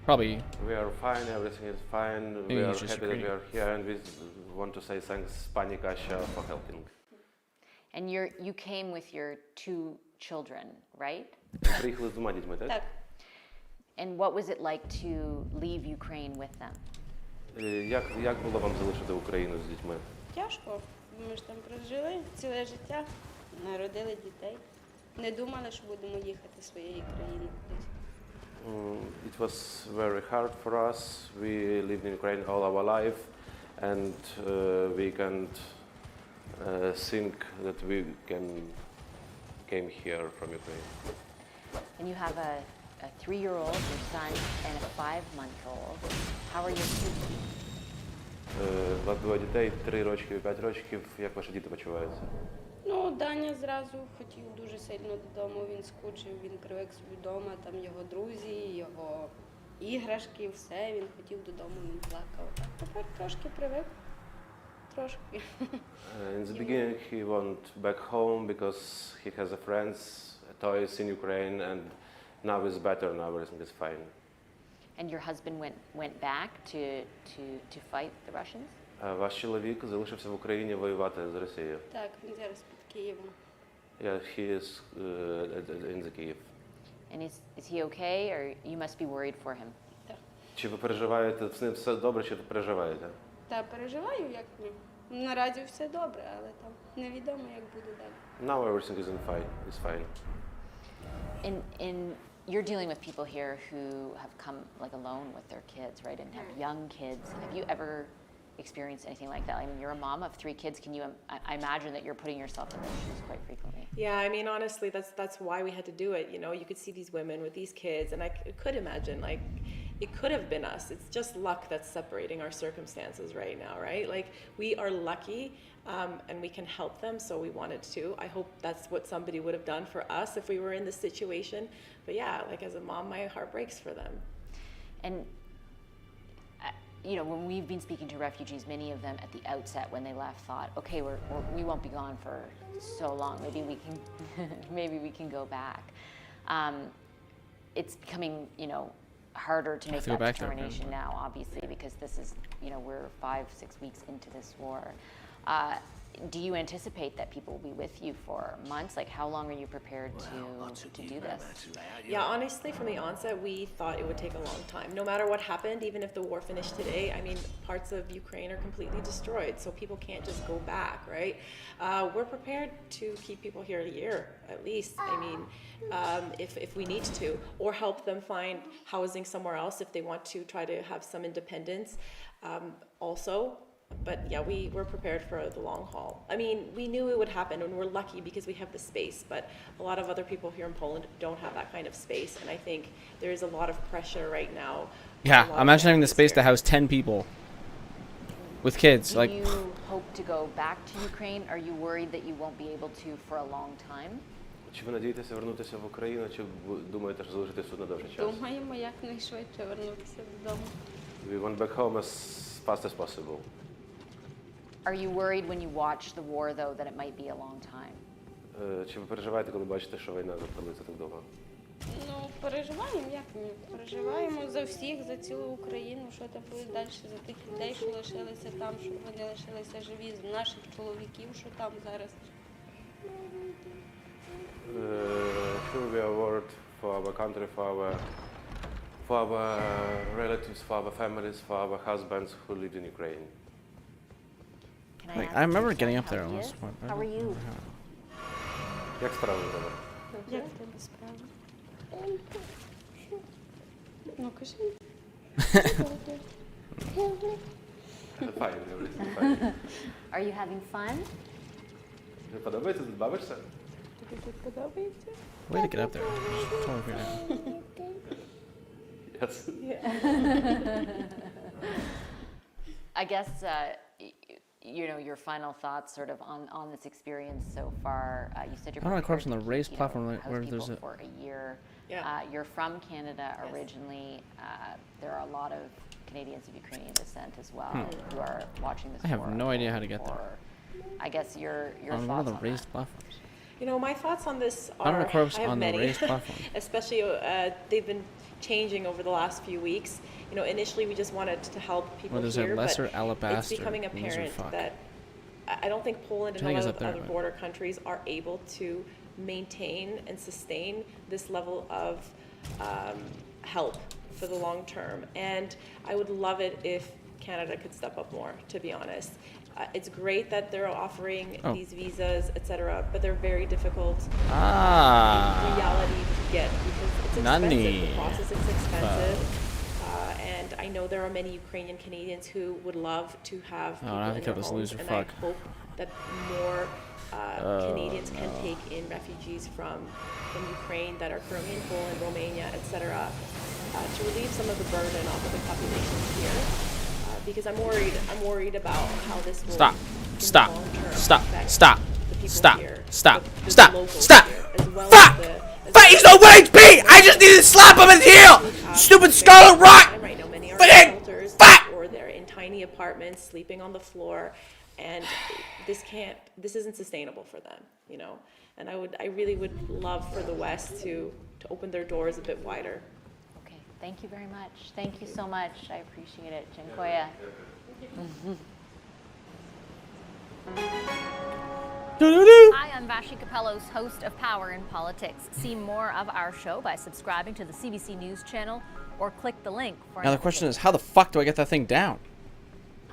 Probably. We are fine, everything is fine. Maybe We are he's just happy that we Ukrainian. are here, and we want to say thanks Pani Kasia for helping. And you came with your 2 children, right? Приїхали з 2 дітьми, так? Так. And what was it like to leave Ukraine with them? Як було вам залишити Україну з дітьми? Тяжко. Ми ж там прожили ціле життя, народили дітей. Не думали, що будемо їхати з своєї країни кудись. It was very hard for us. We lived in Ukraine all our life, and we can't think that we came here from Ukraine. And you have a 3-year-old, your son, and a 5-month-old. How are your kids? У вас 2 дітей, 3 рочки і 5 років. Як ваші діти почуваються? Ну, Даня зразу хотів дуже сильно додому, він скучив, він привик собі вдома, там його друзі, його іграшки, все, він хотів додому, він плакав. А тепер трошки привик, трошки. In the beginning he went back home because he has a friends, toys in Ukraine, and now it's better, now everything is fine. And your husband went back to fight the Russians? Ваш чоловік залишився в Україні воювати з Росією. Так, він зараз під Києвом. Yeah, he is in the Kyiv. And is he okay, or you must be worried for him? Так. Чи ви переживаєте, з ним все добре, чи ви переживаєте? Та переживаю, як ні. Наразі все добре, але там невідомо, як буде далі. Now everything is fine. And you're dealing with people here who have come like alone with their kids, right, and have young kids. Have you ever experienced anything like that? I mean, you're a mom of 3 kids. Can you? I imagine that you're putting yourself in those shoes quite frequently. Yeah, I mean, honestly, that's why we had to do it. You know, you could see these women with these kids, and I could imagine, like, it could have been us. It's just luck that's separating our circumstances right now, right? Like, we are lucky, and we can help them, so we wanted to. I hope that's what somebody would have done for us if we were in this situation. But yeah, like, as a mom, my heart breaks for them. And you know, when we've been speaking to refugees, many of them at the outset when they left thought, okay, we won't be gone for so long. Maybe we can go back. It's becoming, you know, harder to make that determination now, obviously, because this is, you know, we're 5-6 weeks into this war. Do you anticipate that people will be with you for months? Like, how long are you prepared to do this? Yeah, honestly, from the onset, we thought it would take a long time. No matter what happened, even if the war finished today, I mean, parts of Ukraine are completely destroyed, so people can't just go back, right? We're prepared to keep people here a year, at least. I mean, if we need to, or help them find housing somewhere else if they want to try to have some independence. Also. But yeah, we're prepared for the long haul. I mean, we knew it would happen, and we're lucky because we have the space, but a lot of other people here in Poland don't have that kind of space, and I think there is a lot of pressure right now. Yeah, imagine having the space to house 10 people with kids. Do you hope to go back to Ukraine? Are you worried that you won't be able to for a long time? Чи ви надієтеся вернутися в Україну, чи думаєте, що залишитися тут на довший час? Думаємо, якнайшвидше вернутися додому. We want back home as fast as possible. Are you worried when you watch the war, though, that it might be a long time? Чи ви переживаєте, коли бачите, що війна продлиться так довго? Ну, переживаємо, як ми? Переживаємо за всіх, за цілу Україну, що там буде далі, за тих людей, що лишилися там, щоб вони лишилися живі, за наших чоловіків, що там зараз. Sure, we are worried for our country, for our relatives, for our families, for our husbands who live in Ukraine. Like, I remember getting up there at one point. How are you? Як справи у тебе? Як в тебе справи? Ну, кажи. Fine, everything fine. Are you having fun? Тобі подобається? Тут бавишся? Тобі тут подобається? Way to get up there. Just totally figured it out. Yes. I guess, you know, your final thoughts sort of on this experience so far. You said you're I don't know, corpse on the prepared to raised keep, platform house where people there's a... for a year. Yeah. You're from Canada originally. There are a lot of Canadians of Ukrainian descent as well who are watching this. I have no idea how to get there. I guess your On one of thoughts the on raised platforms. You know, my thoughts on this I don't are, know, corpse I have on the many, raised platform. especially they've been changing over the last few weeks. You know, initially we just wanted to help people What is here, it, lesser but alabaster it's becoming loser apparent fuck? that I don't think Poland and I think a it's lot up of there, other but- border countries are able to maintain and sustain this level of help for the long term. And I would love it if Canada could step up more, to be honest. It's great that they're offering these visas, etc., but they're very difficult in reality to get because it's expensive. The process is expensive. And I know there are many Ukrainian Canadians who would love to have people I have to in kill their this homes, loser and fuck. I hope that more Canadians can take in refugees from Ukraine that are currently in Poland, Romania, etc., to relieve some of the burden off of the population here. Because I'm worried about how this will Stop. in the Stop. long term Stop. affect Stop. the people Stop. here, Stop. the Stop. locals Stop. here, as well Fuck! as the Fuck! He's no 1 HP! I just need to slap him in the heel! Stupid Scarlet Rot! Right now, many are in Fucking shelters fuck! or they're in tiny apartments, sleeping on the floor, and this isn't sustainable for them, you know. And I really would love for the West to open their doors a bit wider. Okay, thank you very much. Thank you so much. I appreciate it. Dziękuję. Hi, I'm Vashi Capellos, host of Power in Politics. See more of our show by subscribing to the CBC News channel or click the link for Now the question is, how the fuck do I get that thing down?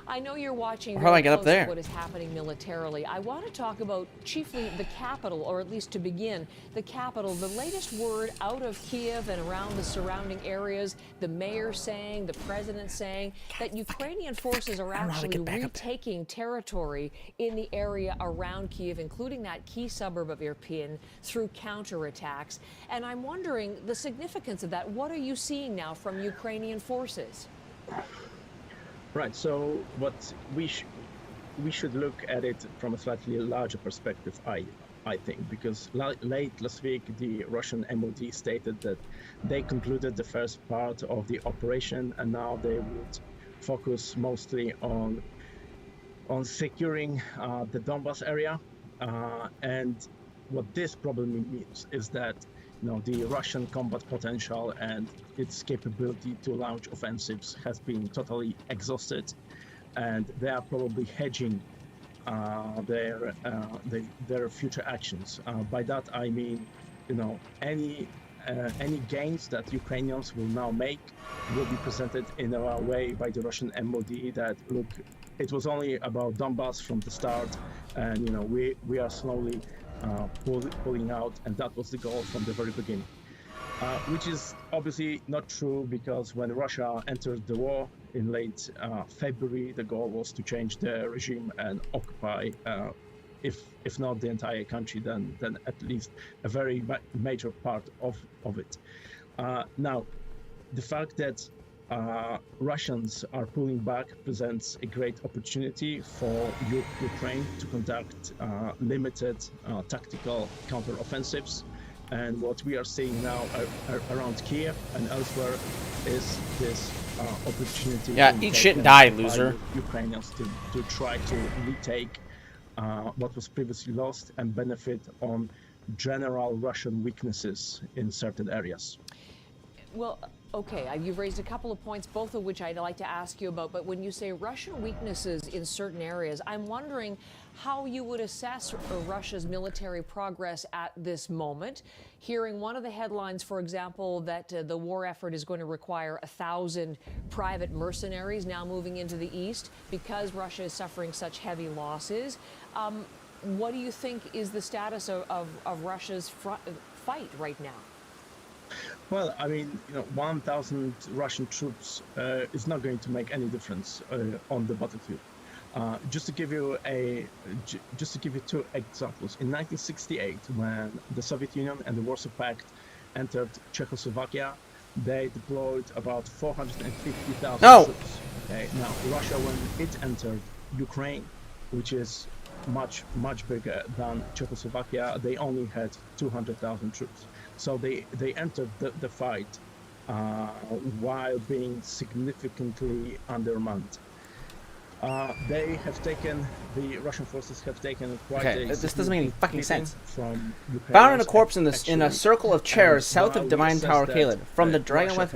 I know you're watching How do I get up close there? what is happening militarily. I want to talk about chiefly the capital, or at least to begin, the capital. The latest word out of Kiev and around the surrounding areas, the mayor saying, the president saying, that Ukrainian forces are actually retaking territory in the area around Kiev, including that key suburb of Irpin, through counterattacks. And I'm wondering the significance of that. What are you seeing now from Ukrainian forces? Right. So what we should look at it from a slightly larger perspective, I think, because late last week the Russian MOD stated that they concluded the first part of the operation, and now they would focus mostly on securing the Donbas area. And what this probably means is that the Russian combat potential and its capability to launch offensives has been totally exhausted, and they are probably hedging their future actions. By that I mean, any gains that Ukrainians will now make will be presented in a way by the Russian MOD that, look, it was only about Donbas from the start, and we are slowly pulling out, and that was the goal from the very beginning. Which is obviously not true, because when Russia entered the war in late February, the goal was to change the regime and occupy, if not the entire country, then at least a very major part of it. Now, the fact that Russians are pulling back presents a great opportunity for Ukraine to conduct limited tactical counteroffensives. And what we are seeing now around Kiev and elsewhere is this opportunity. Yeah, eat shit and die, loser. Ukrainians to try to retake what was previously lost and benefit on general Russian weaknesses in certain areas. Well, okay, you've raised a couple of points, both of which I'd like to ask you about. But when you say Russian weaknesses in certain areas, I'm wondering how you would assess Russia's military progress at this moment. Hearing one of the headlines, for example, that the war effort is going to require 1,000 private mercenaries now moving into the east because Russia is suffering such heavy losses. What do you think is the status of Russia's fight right now? Well, I mean, 1,000 Russian troops is not going to make any difference on the battlefield. Just to give you two examples, in 1968, when the Soviet Union and the Warsaw Pact entered Czechoslovakia, they deployed about 450,000 troops. Okay, now Russia, when it entered Ukraine, which is much bigger than Czechoslovakia, they only had 200,000 troops. So they entered the fight while being significantly undermanned. The Russian forces have taken quite a this doesn't make any fucking sense. From Found in a corpse in a circle of chairs south of Divine Tower Kaled. From the Dragonleth,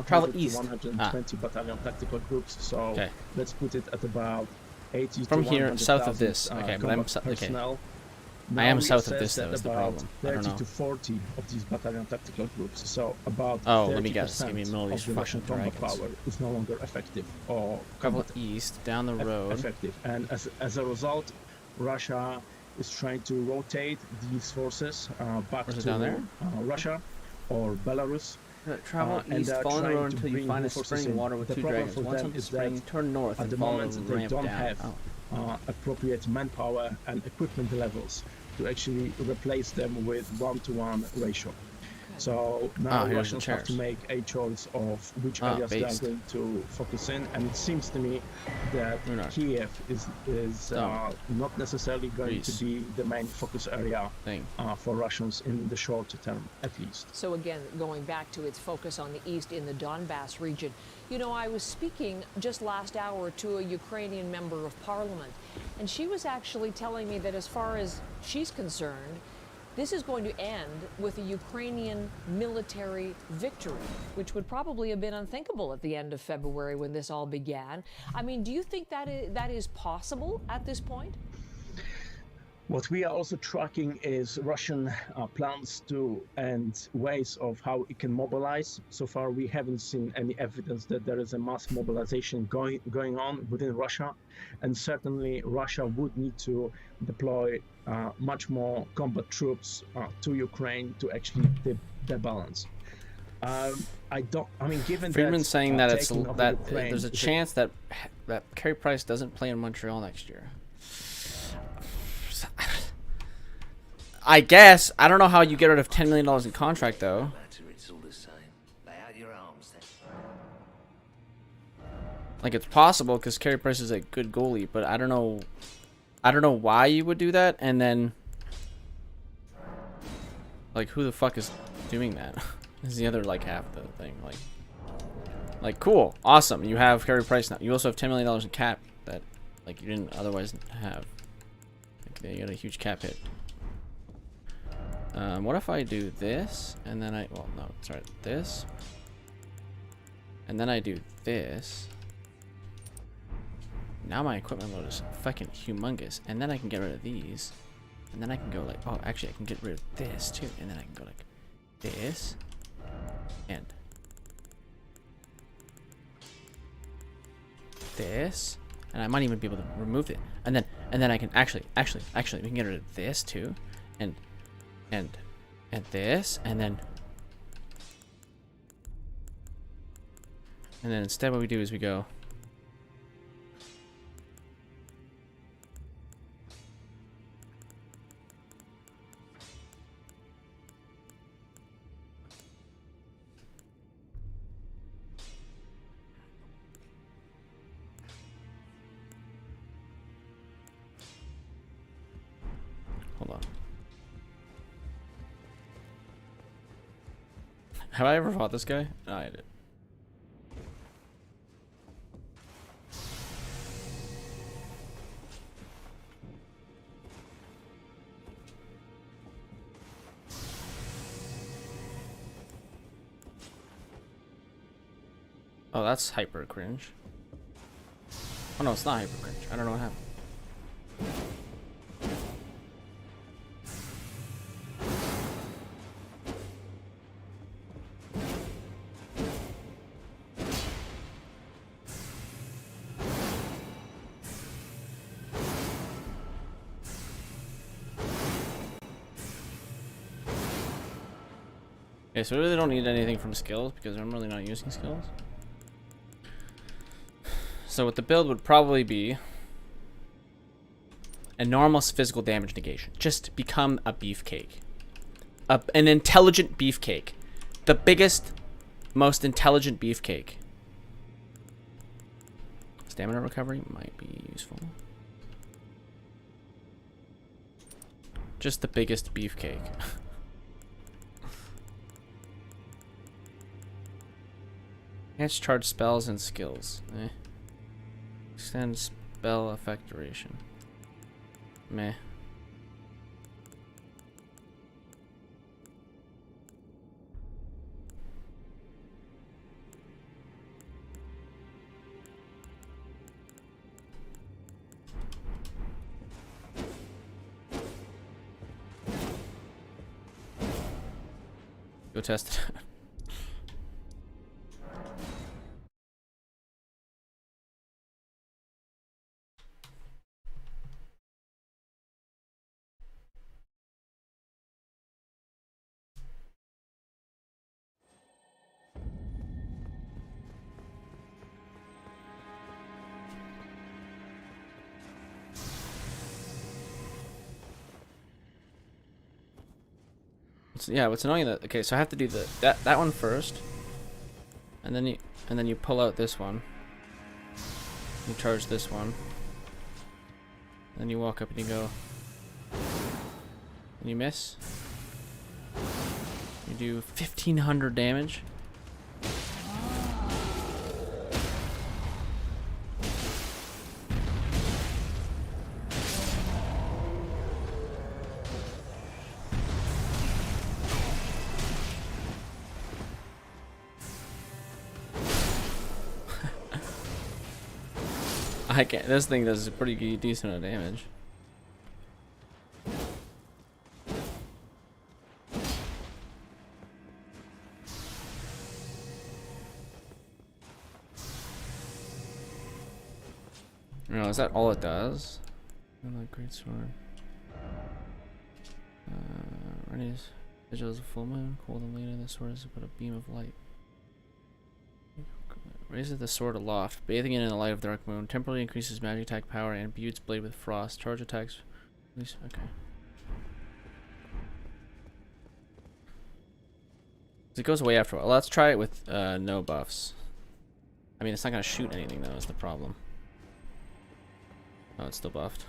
travel east. 120 battalion tactical groups. So let's put it at about 80 from to here, south of 100,000 this. Okay, but I'm personnel. I am Now south it of this, says though, that is the about problem. I don't 30 know. to 40 of these battalion tactical groups, so about let me guess. 30% Give me a middle of of these the Russian fucking combat dragons. power is no longer effective or Travel east, down the road. effective. And as a result, Russia is trying to rotate these forces back Where's it to down there? Russia or Belarus. Travel and east, they're follow the trying road to until you bring find a forces spring in. water with The two problem dragons. for Once them on the is spring, that turn north at and the follow moment the they ramp don't down. have appropriate manpower and equipment levels to actually replace them with one-to-one ratio. So now here's the Russians have to chairs. make a choice of which areas they are based. going to focus in, and it seems to me that Kiev is not necessarily going to be the main focus area for Russians in the short term, at least. So again, going back to its focus on the east in the Donbass region, I was speaking just last hour to a Ukrainian member of parliament, and she was actually telling me that as far as she's concerned, this is going to end with a Ukrainian military victory, which would probably have been unthinkable at the end of February when this all began. I mean, do you think that is possible at this point? What we are also tracking is Russian plans to and ways of how it can mobilize. So far, we haven't seen any evidence that there is a mass mobilization going on within Russia, and certainly Russia would need to deploy much more combat troops to Ukraine to actually tip the balance. Given Friedman's that, saying that it's taking over that Ukraine there's a is chance that Carey Price doesn't play in Montreal next year. I guess. I don't know how you get rid of $10 million in contract, though. Like, it's possible because Carey Price is a good goalie, but I don't know why you would do that. And then, like, who the fuck is doing that? Is the other half the thing. Like, cool, awesome. You have Carey Price now. You also have $10 million in cap that, you didn't otherwise have. You got a huge cap hit. What if I do this, and then this, and then I do this. Now my equipment load is fucking humongous, and then I can get rid of these, and then I can go actually I can get rid of this too, and then I can go this, and this, and I might even be able to remove it, and then I can actually we can get rid of this too, and this, and then instead what we do is we go hold on. Have I ever fought this guy? No, I did. Oh, that's hyper cringe. Oh no, it's not hyper cringe. I don't know what happened. Okay, so I really don't need anything from skills because I'm really not using skills. So what the build would probably be enormous physical damage negation. Just become a beefcake. An intelligent beefcake. The biggest, most intelligent beefcake. Stamina recovery might be useful. Just the biggest beefcake. Enhance charge spells and skills. Eh. Extend spell effect duration. Meh. Go test it. Yeah, what's annoying that okay, so I have to do that one first, and then you pull out this one. You charge this one. Then you walk up and you go, and you miss. You do 1,500 damage. I can't. This thing does a pretty decent amount of damage. No, is that all it does? Great sword. Renews vigils of full moon. Cold and later, the sword is but a beam of light. Raises the sword aloft, bathing it in the light of the dark moon. Temporarily increases magic attack power and imbues blade with frost. Charge attacks. Okay. It goes away after a while. Let's try it with no buffs. I mean, it's not gonna shoot anything though. Is the problem? Oh, it's still buffed.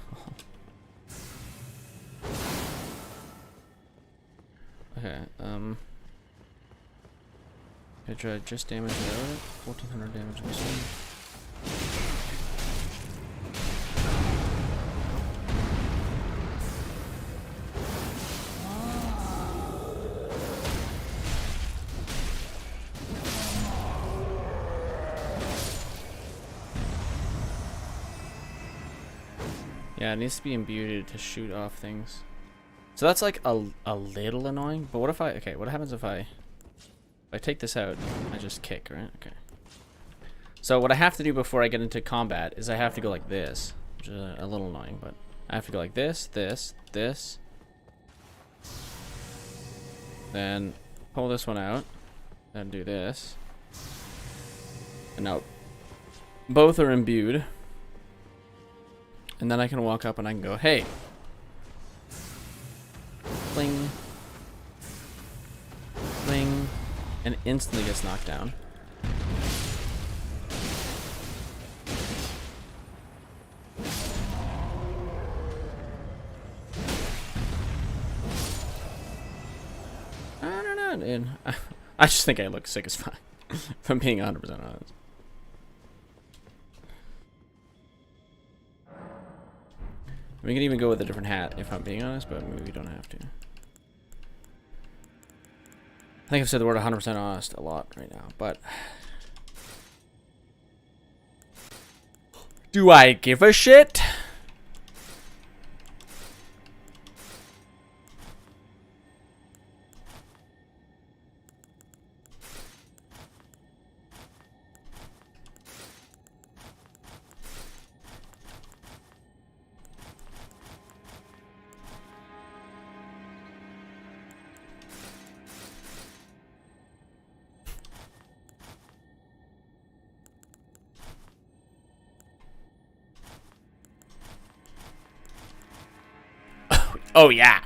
Okay. I tried just damage without it. 1,400 damage missing. Yeah, it needs to be imbued to shoot off things. So that's like a little annoying. But what if what happens if I take this out, I just kick, right? Okay. So what I have to do before I get into combat is I have to go like this, which is a little annoying, but I have to go like this, this, then pull this one out, then do this, and now both are imbued, and then I can walk up and I can go, hey, fling, fling, and instantly gets knocked down. I don't know, dude. I just think I look sick as fuck. If I'm being 100% honest. We can even go with a different hat if I'm being honest, but maybe we don't have to. I think I've said the word 100% honest a lot right now, but Do I give a shit? Oh yeah.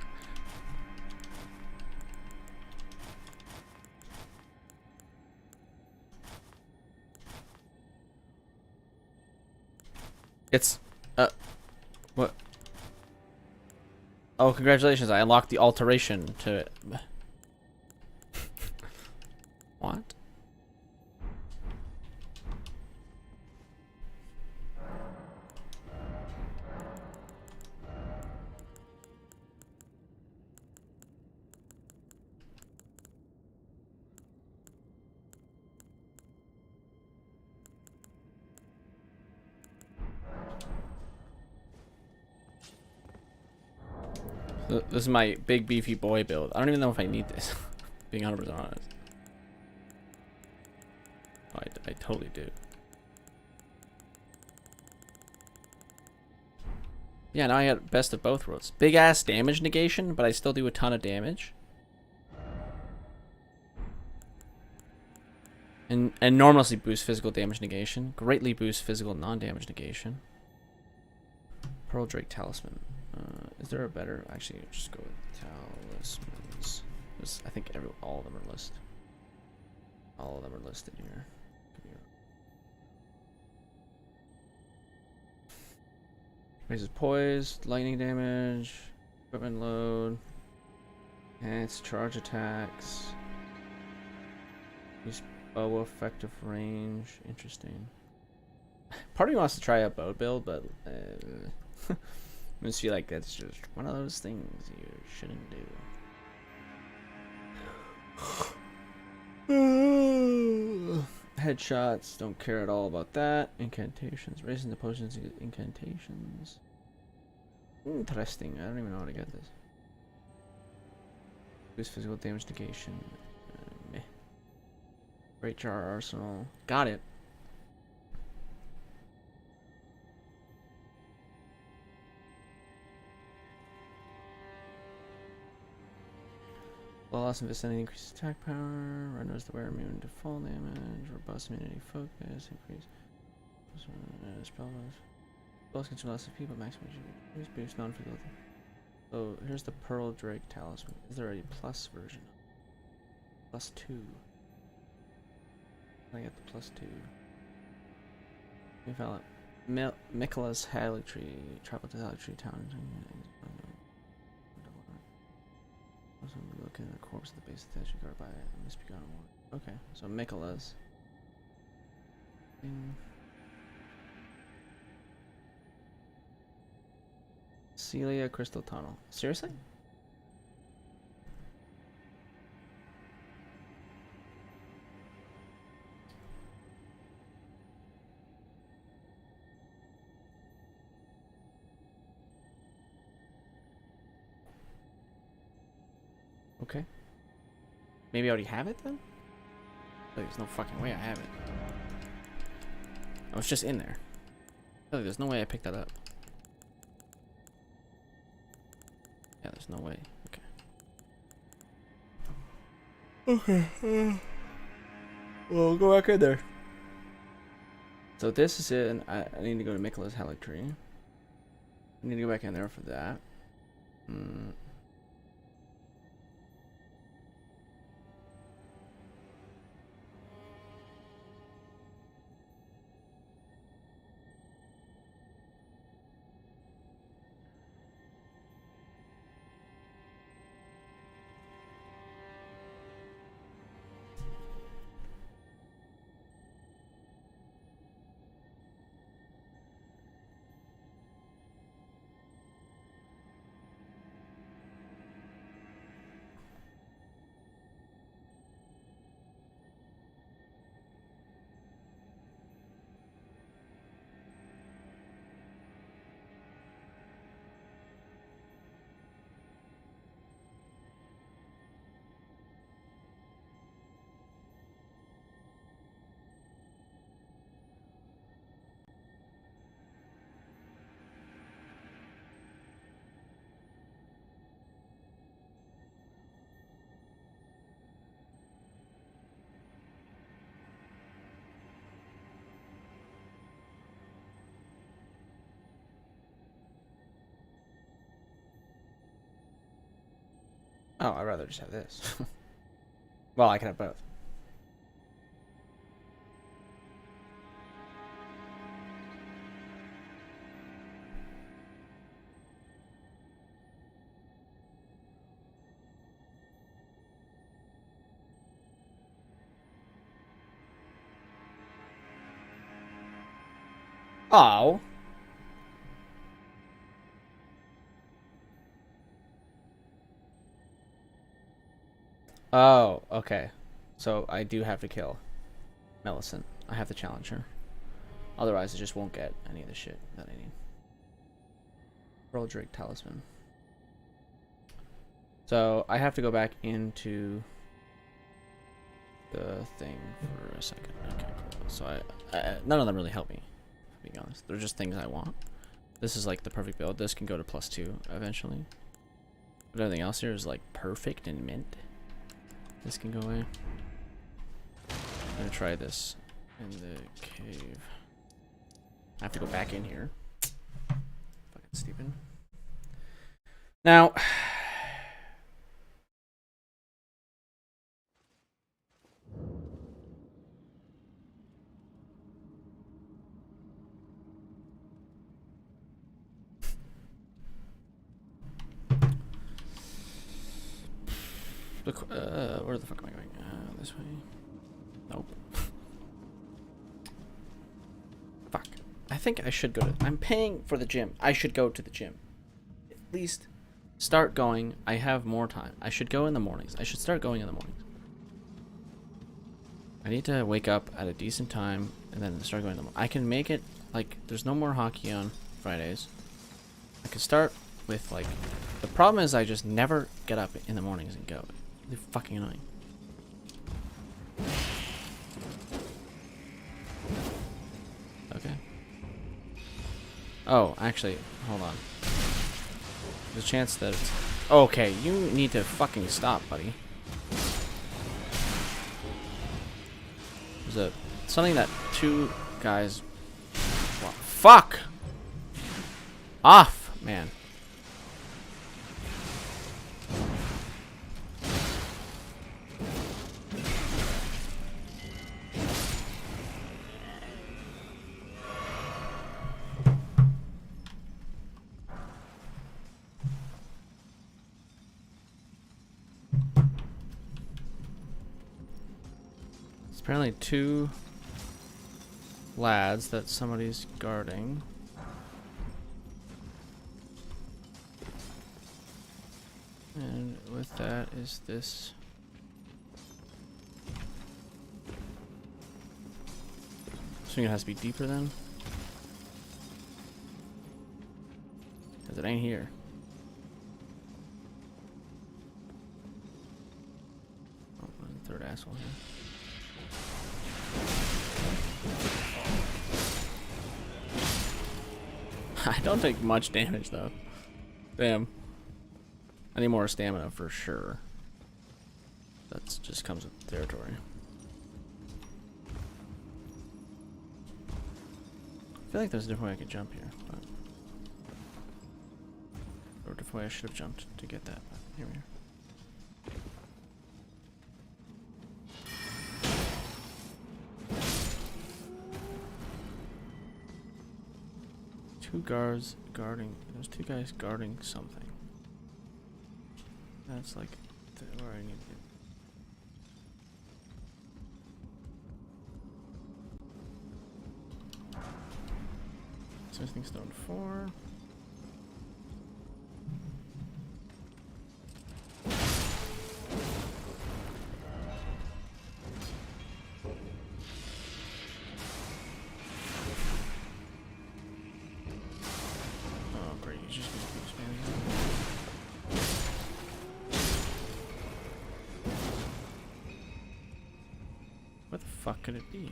It's what? Oh, congratulations! I unlocked the alteration to it. What? This is my big beefy boy build. I don't even know if I need this. Being 100% honest. I totally do. Yeah, now I got best of both worlds. Big ass damage negation, but I still do a ton of damage. And enormously boost physical damage negation. Greatly boost physical non-damage negation. Pearl Drake Talisman. Is there a better? Actually, just go with talismans. I think all of them are listed. All of them are listed here. Raises poise, lightning damage, equipment load, enhanced charge attacks. Use bow effective range. Interesting. Part of me wants to try a bow build, but I just feel like that's just one of those things you shouldn't do. Headshots, don't care at all about that. Incantations, raising the potions, incantations. Interesting. I don't even know how to get this. Boost physical damage negation. Meh. Great jar arsenal. Got it. Loss in vicinity increases attack power. Renders the wearer immune to fall damage. Robust immunity focus. Increase. Spell spells consume less HP, but maximum HP. Boost non-physical. So here's the Pearl Drake Talisman. Is there a plus version? +2. I get the +2. We found it. Michaela's Haley Tree. Travel to Haley Tree Town. Looking at the corpse at the base of the statue guarded by a misbegotten woman. Okay, so Michaela's. Celia Crystal Tunnel. Seriously? Okay. Maybe I already have it then? Like, there's no fucking way I have it. Oh, it's just in there. Like, there's no way I picked that up. Yeah, there's no way. Okay. Okay. Well, go back in there. So this is it, and I need to go to Michaela's Halleck Tree. I need to go back in there for that. Oh, I'd rather just have this. Well, I can have both. Oh. Oh, okay. So I do have to kill Millicent. I have to challenge her. Otherwise, I just won't get any of the shit that I need. Broderick Talisman. So I have to go back into the thing for a second. Okay, cool. So none of them really help me, to be honest. They're just things I want. This is like the perfect build. This can go to +2 eventually. But everything else here is like perfect and mint. This can go away. I'm gonna try this in the cave. I have to go back in here. Fucking stupid. Now, where the fuck am I going? This way? Nope. Fuck. I think I should go to... I'm paying for the gym. I should go to the gym. At least start going. I have more time. I should go in the mornings. I should start going in the mornings. I need to wake up at a decent time and then start going in the morning. I can make it, like, there's no more hockey on Fridays. I could start with, like... The problem is I just never get up in the mornings and go. They're fucking annoying. Okay. Oh, actually, hold on. There's a chance that it's... Okay, you need to fucking stop, buddy. There's something that two guys... Well, fuck! Off, man. Apparently two lads that somebody's guarding. And with that is this. So it has to be deeper then? Because it ain't here. Oh, the third asshole here. I don't take much damage though. Damn. I need more stamina for sure. That just comes with the territory. I feel like there's a different way I could jump here, but... Or a different way I should have jumped to get that, but here we are. Two guards guarding. There's two guys guarding something. That's like where I need to get. Smithing stone 4. What the fuck could it be?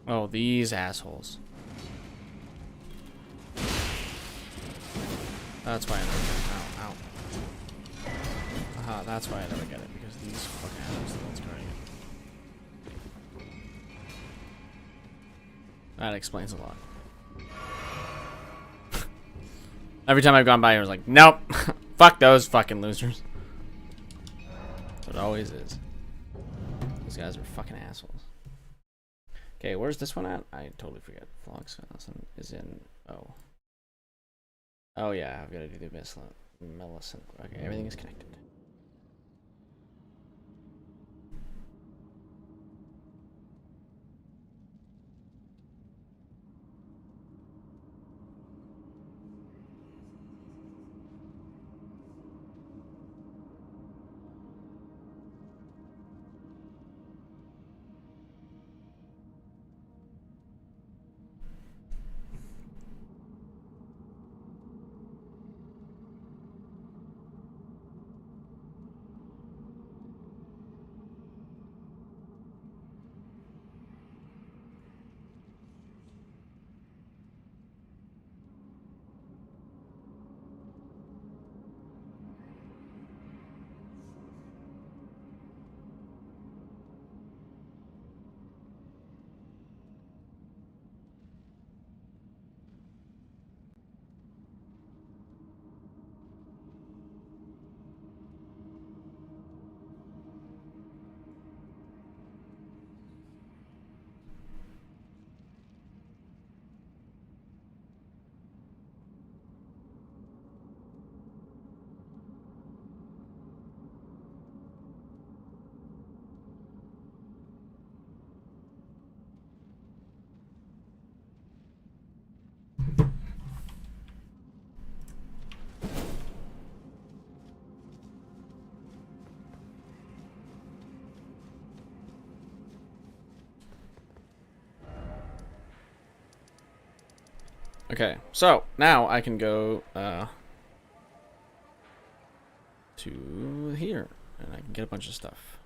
Oh, these assholes. That's why I never get it. Ow, ow. Aha, that's why I never get it, because these fucking assholes are the ones carrying it. That explains a lot. Every time I've gone by, I was like, nope. Fuck those fucking losers. That's what it always is. Those guys are fucking assholes. Okay, where's this one at? I totally forget. Flux is in... Oh. Oh yeah, I've got to do the Millicent. Okay, everything is connected. Okay, so now I can go to here, and I can get a bunch of stuff.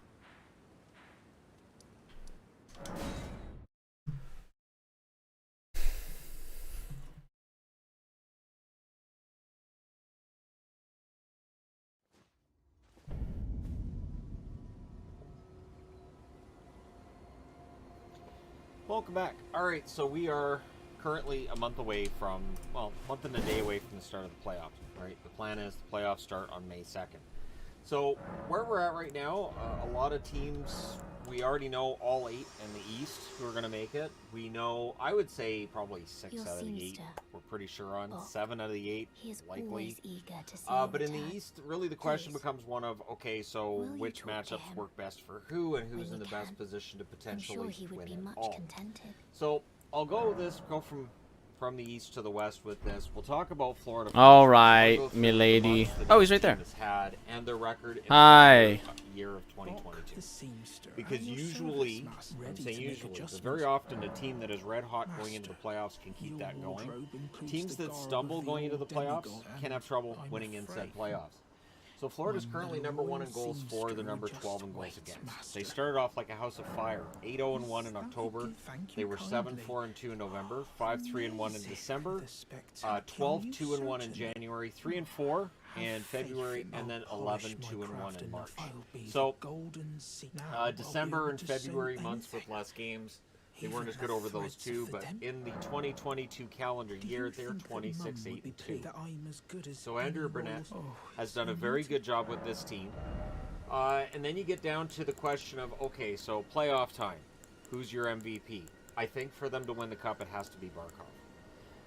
Welcome back. All right, so we are currently a month away from, well, a month and a day away from the start of the playoffs, right? The plan is the playoffs start on May 2nd. So where we're at right now, a lot of teams, we already know all 8 in the East who are going to make it. We know, I would say probably 6 out of the 8 we're pretty sure on. 7 out of the 8 likely. But in the East, really the question becomes one of, okay, so which matchups work best for who and who's in the best position to potentially win it all. So I'll go from the East to the West with this. We'll talk about Florida first. All right, milady. Oh, he's right there. Had and their record in Hi. the year of 2022. Because usually, I'm saying usually, but very often a team that is red hot going into the playoffs can keep that going. Teams that stumble going into the playoffs can have trouble winning in said playoffs. So Florida's currently number 1 in goals for, they're number 12 in goals against. They started off like a house of fire. 8-0-1 in October. They were 7-4-2 in November. 5-3-1 in December. 12-2-1 in January. 3-4 in February, and then 11-2-1 in March. So December and February months with less games. They weren't as good over those two, but in the 2022 calendar year, they're 26-8-2. So Andrew Burnett has done a very good job with this team. And then you get down to the question of, okay, so playoff time. Who's your MVP? I think for them to win the cup, it has to be Barkov.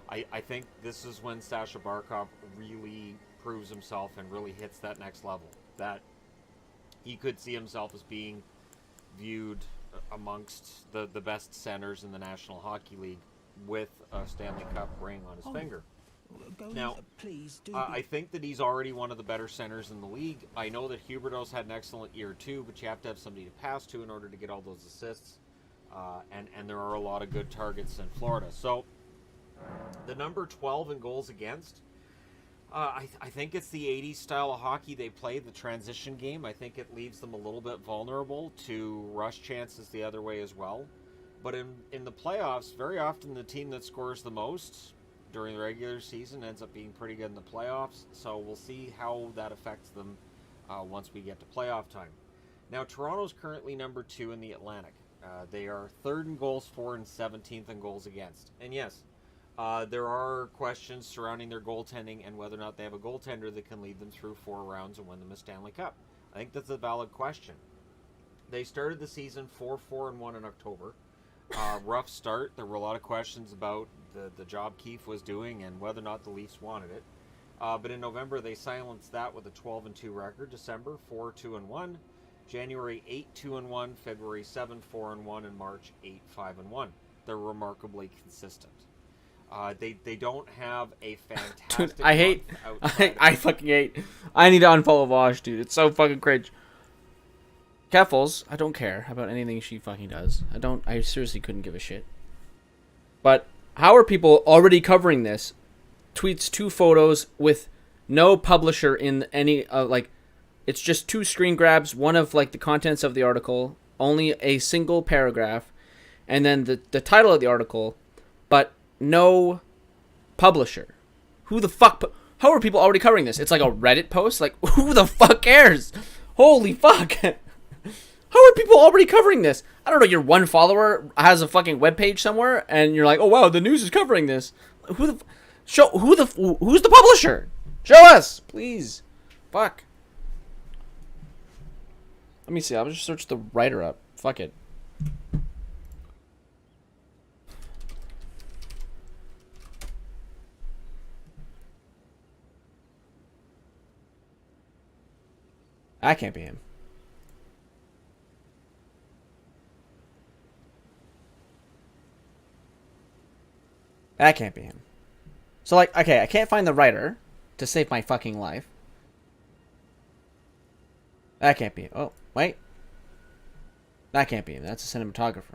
I think this is when Sasha Barkov really proves himself and really hits that next level. That he could see himself as being viewed amongst the best centers in the National Hockey League with a Stanley Cup ring on his finger. Now, I think that he's already one of the better centers in the league. I know that Huberdeau's had an excellent year too, but you have to have somebody to pass to in order to get all those assists. And there are a lot of good targets in Florida. So, the number 12 in goals against, I think it's the 80s style of hockey they play, the transition game. I think it leaves them a little bit vulnerable to rush chances the other way as well. But in the playoffs, very often the team that scores the most during the regular season ends up being pretty good in the playoffs. So we'll see how that affects them once we get to playoff time. Now, Toronto's currently number 2 in the Atlantic. They are 3rd in goals for and 17th in goals against. And yes, there are questions surrounding their goaltending and whether or not they have a goaltender that can lead them through 4 rounds and win them a Stanley Cup. I think that's a valid question. They started the season 4-4-1 in October. Rough start. There were a lot of questions about the job Keefe was doing and whether or not the Leafs wanted it. But in November, they silenced that with a 12-2 record. December, 4-2-1. January, 8-2-1. February, 7-4-1. And March, 8-5-1. They're remarkably consistent. They don't have a fantastic. Dude, I fucking hate. I need to unfollow Vosh, dude. It's so fucking cringe. Keffels, I don't care about anything she fucking does. I seriously couldn't give a shit. But how are people already covering this? Tweets 2 photos with no publisher in any it's just 2 screen grabs, one of like the contents of the article, only a single paragraph, and then the title of the article, but no publisher. Who the fuck? How are people already covering this? It's like a Reddit post. Like, who the fuck cares? Holy fuck! How are people already covering this? I don't know. Your one follower has a fucking webpage somewhere, and you're like, oh wow, the news is covering this. Who's the publisher? Show us, please. Fuck. Let me see. I'll just search the writer up. Fuck it. That can't be him. That can't be him. So, like, okay, I can't find the writer to save my fucking life. That can't be him. Oh, wait. That can't be him. That's a cinematographer.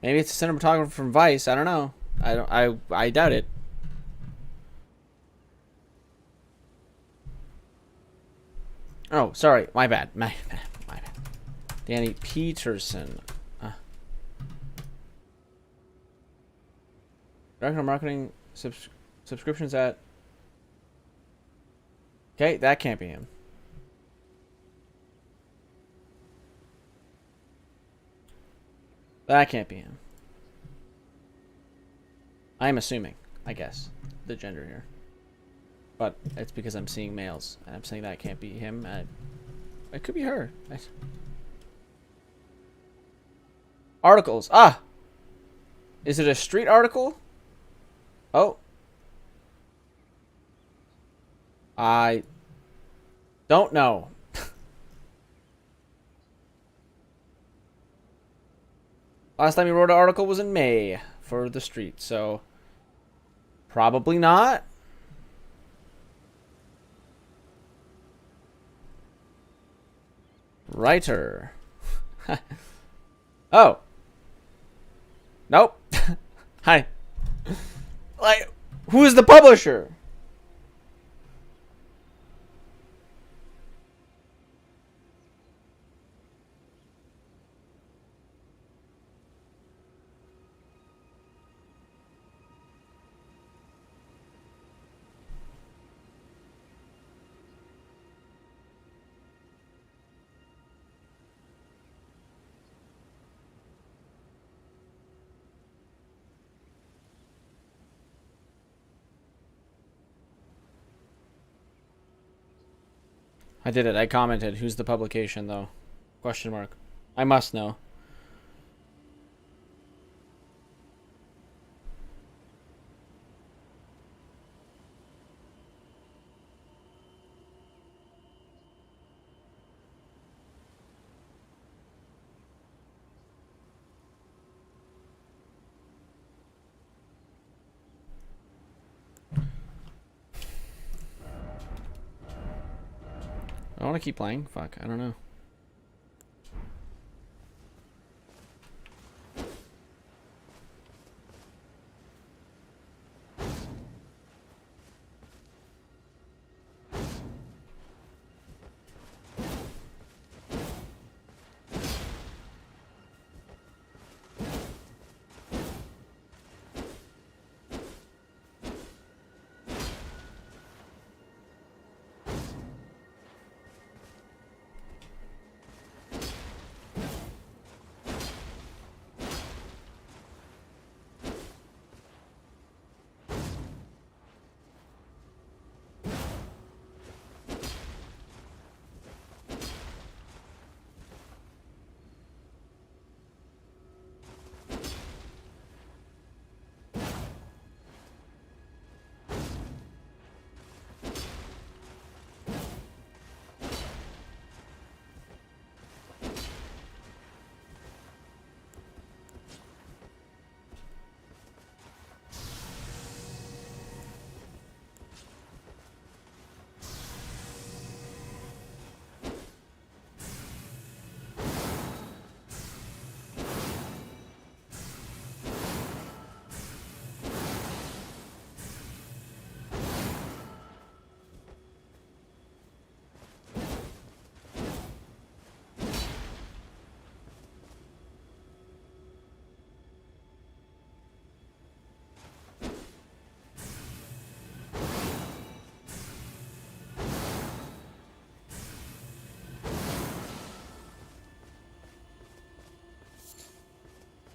Maybe it's a cinematographer from Vice. I don't know. I doubt it. Oh, sorry. My bad. My bad. Danny Peterson. Director of Marketing subscriptions at. Okay, that can't be him. That can't be him. I'm assuming, I guess, the gender here. But it's because I'm seeing males, and I'm saying that can't be him. It could be her. Articles. Ah! Is it a street article? Oh. I don't know. Last time he wrote an article was in May for the street, so probably not. Writer. Oh. Nope. Hi. Like, who is the publisher? I did it. I commented. Who's the publication, though? Question mark. I must know. I want to keep playing. Fuck, I don't know.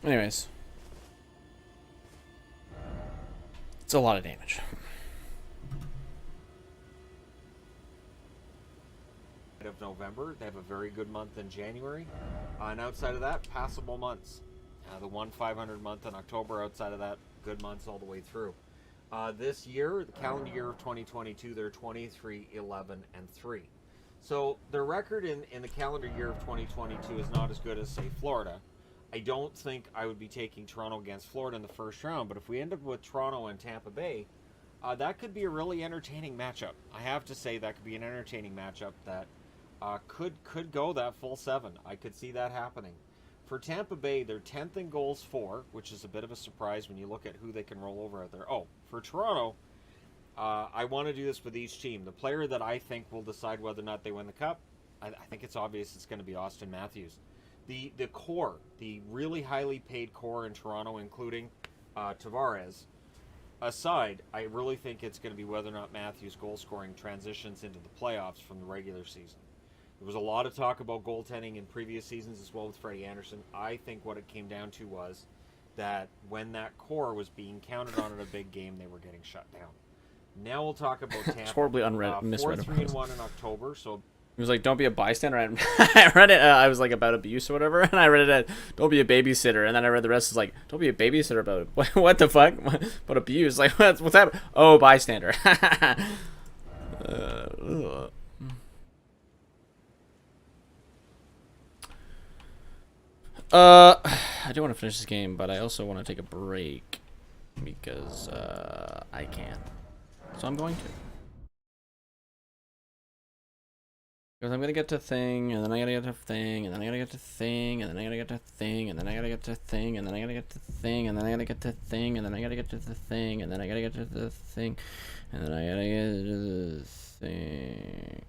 Anyways. It's a lot of damage. Of November, they have a very good month in January, and outside of that, passable months. The 500 month in October. Outside of that, good months all the way through. This year, the calendar year of 2022, they're 23, 11, and 3. So their record in the calendar year of 2022 is not as good as, say, Florida. I don't think I would be taking Toronto against Florida in the first round, but if we end up with Toronto and Tampa Bay, that could be a really entertaining matchup. I have to say that could be an entertaining matchup that could go that full 7. I could see that happening. For Tampa Bay, they're 10th in goals for, which is a bit of a surprise when you look at who they can roll over out there. Oh, for Toronto, I want to do this with each team. The player that I think will decide whether or not they win the cup, I think it's obvious it's going to be Austin Matthews. The core, the really highly paid core in Toronto, including Tavares, aside, I really think it's going to be whether or not Matthews' goal scoring transitions into the playoffs from the regular season. There was a lot of talk about goaltending in previous seasons as well with Freddie Anderson. I think what it came down to was that when that core was being counted on in a big game, they were getting shut down. Now we'll talk about Tampa. It's horribly misread. 4-3-1 in October, so... It was like, don't be a bystander. I read it, I was like, about abuse or whatever, and I read it at, don't be a babysitter, and then I read the rest, it's like, don't be a babysitter about it. What the fuck? What abuse? Like, what's happening? Oh, bystander. I do want to finish this game, but I also want to take a break because I can. So I'm going to. Because I'm gonna get to thing, and then I gotta get to thing, and then I gotta get to thing, and then I gotta get to thing, and then I gotta get to thing, and then I gotta get to thing, and then I gotta get to thing, and then I gotta get to the thing, and then I gotta get to the thing, and then I gotta get to the thing.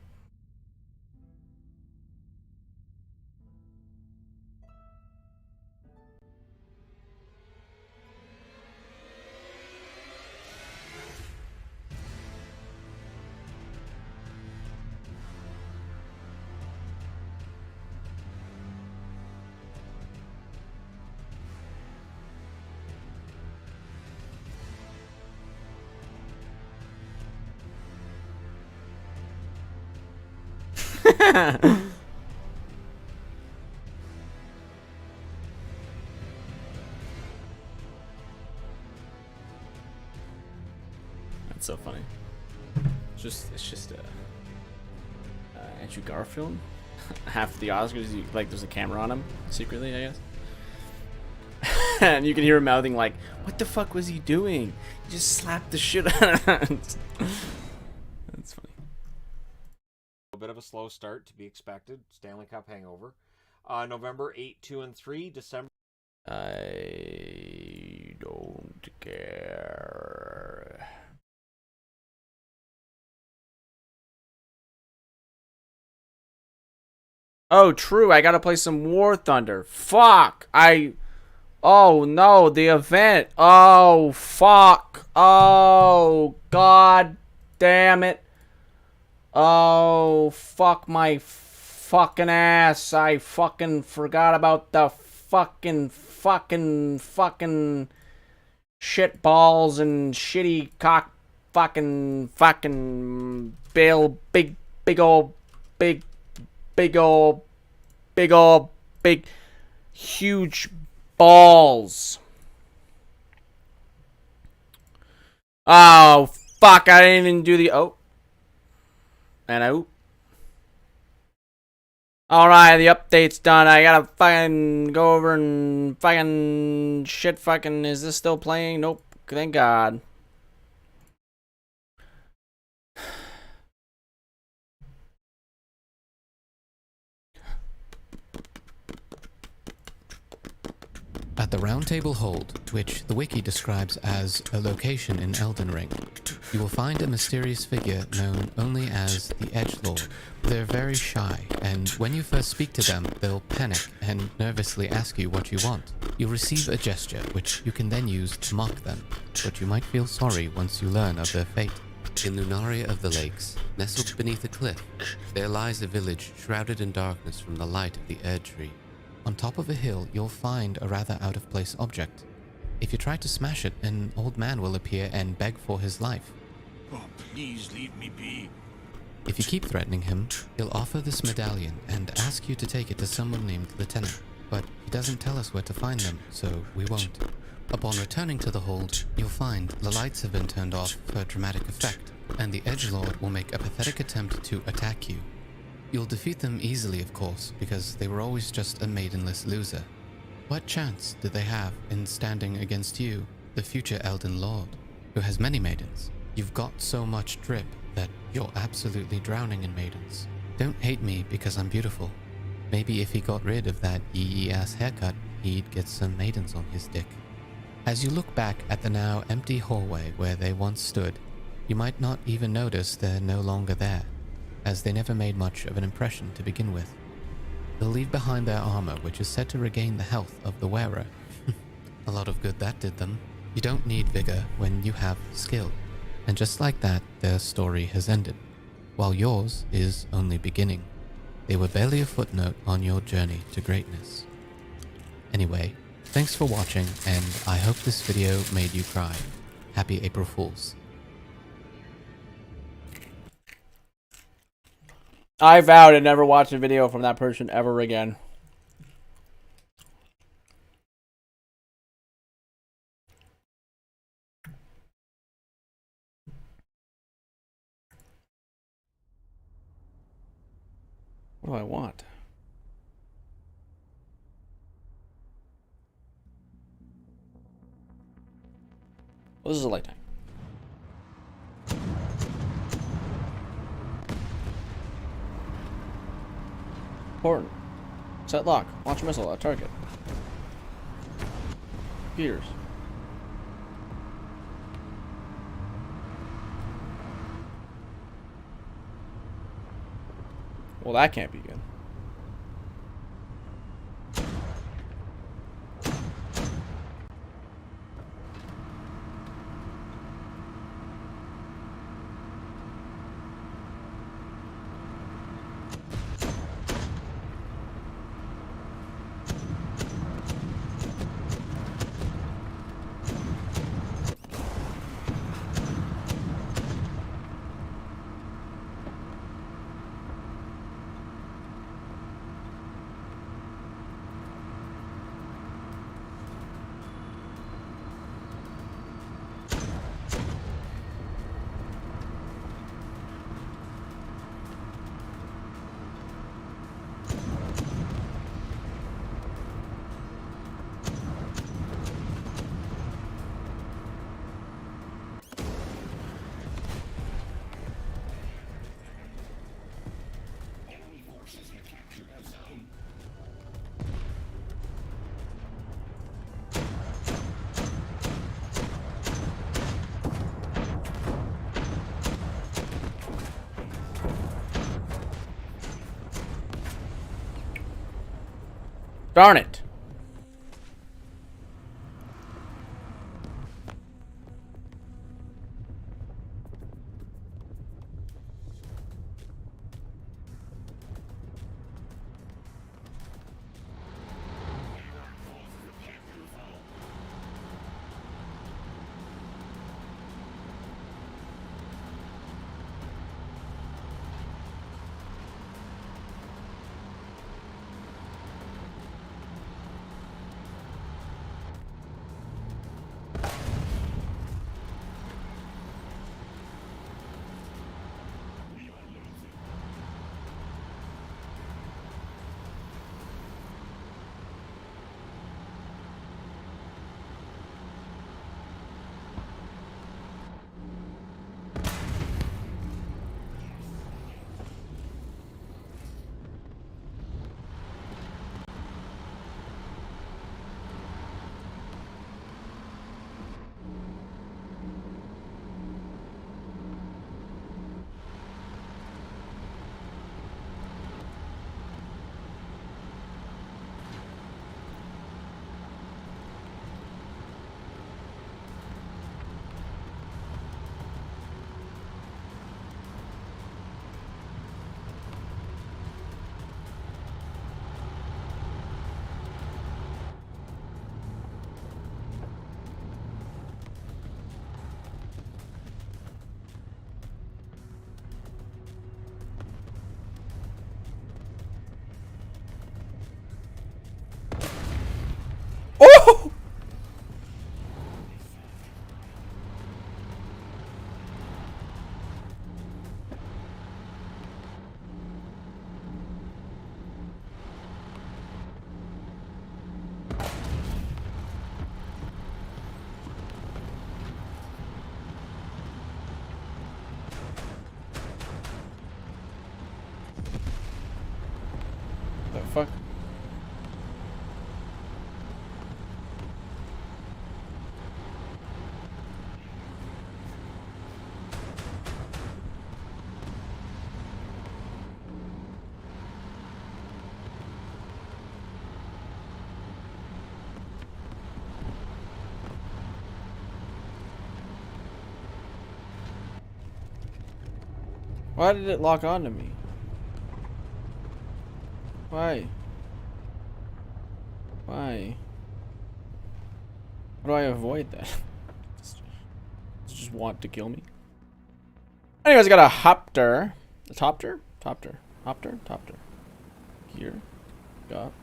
That's so funny. It's just Andrew Garfield. Half the Oscars, like there's a camera on him secretly, I guess. And you can hear him mouthing like, "What the fuck was he doing? He just slapped the shit out of him." That's funny. A bit of a slow start to be expected. Stanley Cup hangover. November 8, 2, and 3. December. I don't care. Oh, true. I gotta play some Warthunder. Fuck. Oh no, the event. Oh fuck. Oh god damn it. Oh fuck my fucking ass. I fucking forgot about the fucking shit balls and shitty cock fucking big huge balls. Oh fuck, I didn't even do the and out. Alright, the update's done. I gotta fucking go over and fucking shit fucking, is this still playing? Nope, thank God. At the Round Table Hold, which the wiki describes as a location in Elden Ring, you will find a mysterious figure known only as the Edgelord. They're very shy, and when you first speak to them, they'll panic and nervously ask you what you want. You'll receive a gesture, which you can then use to mock them, but you might feel sorry once you learn of their fate. In Lunaria of the Lakes, nestled beneath a cliff, there lies a village shrouded in darkness from the light of the Erd Tree. On top of a hill, you'll find a rather out-of-place object. If you try to smash it, an old man will appear and beg for his life. Oh, please leave me be. If you keep threatening him, he'll offer this medallion and ask you to take it to someone named Lieutenant, but he doesn't tell us where to find them, so we won't. Upon returning to the hold, you'll find the lights have been turned off for dramatic effect, and the edgelord will make a pathetic attempt to attack you. You'll defeat them easily, of course, because they were always just a maidenless loser. What chance did they have in standing against you, the future Elden Lord, who has many maidens? You've got so much drip that you're absolutely drowning in maidens. Don't hate me because I'm beautiful. Maybe if he got rid of that yee-ass haircut, he'd get some maidens on his dick. As you look back at the now empty hallway where they once stood, you might not even notice they're no longer there, as they never made much of an impression to begin with. They'll leave behind their armor, which is said to regain the health of the wearer. A lot of good that did them. You don't need vigor when you have skill. And just like that, their story has ended, while yours is only beginning. They were barely a footnote on your journey to greatness. Anyway, thanks for watching, and I hope this video made you cry. Happy April Fools. I vow to never watch a video from that person ever again. What do I want? Well, this is a light time. Important. Set lock. Launch missile at target. Peters. Well, that can't be good. Darn it. fuck? Why did it lock onto me? Why? Why? How do I avoid that? Just want to kill me? Anyways, I got a hopter. A topter? Topter. Hopter? Topter. Here. Got.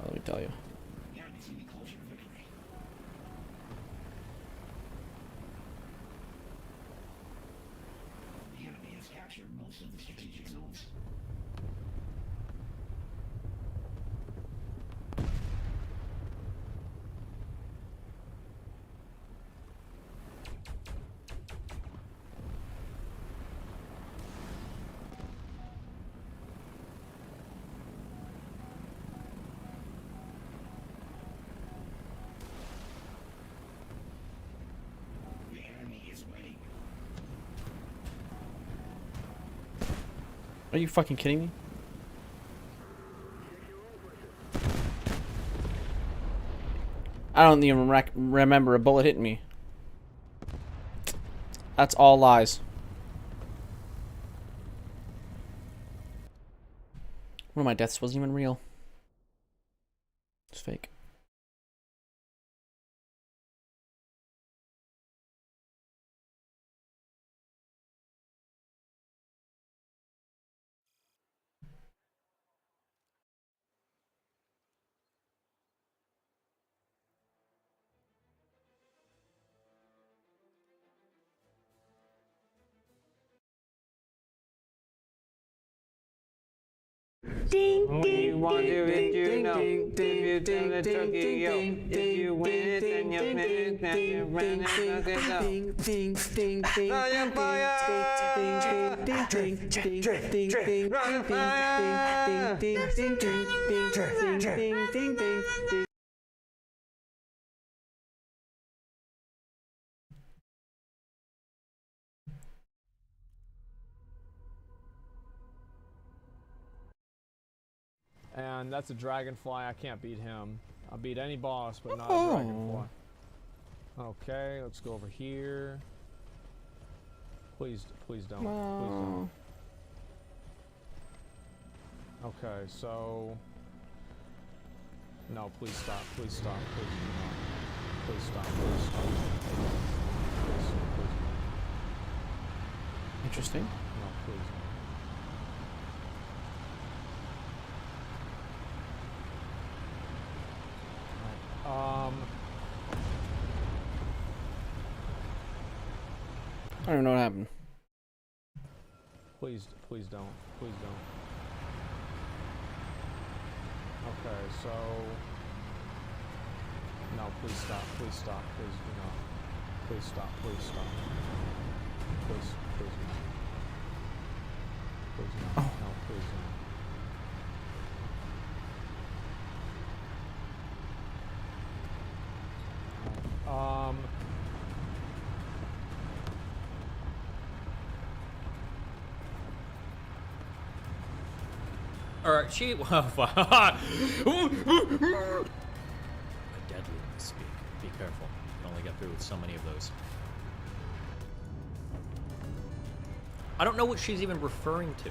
Let me tell you. Are you fucking kidding me? I don't even remember a bullet hitting me. That's all lies. One of my deaths wasn't even real. It's fake. Ding, ding, want to it, you know. If you do the turkey, yo. If you win it, then you finish. Now you run it, okay, so. Ding, ding, ding, ding, ding, fire! Ding, ding, ding, ding, ding, ding, ding, run fire! Ding, ding, ding, ding, ding, ding, ding, ding, ding, ding. And that's a dragonfly. I can't beat him. I'll beat any boss, but not a dragonfly. Okay, let's go over here. Please, please don't. Please don't. Okay, so... No, please stop. Please stop. Please do not. Please stop. Please stop. Please, please. Interesting. No, please. I don't even know what happened. Please, please don't. Please don't. Okay, so... No, please stop. Please stop. Please do not. Please stop. Please stop. Please, please not. Please not. Oh. No, please not. Or she. A deadly speak. Be careful. You can only get through with so many of those. I don't know what she's even referring to.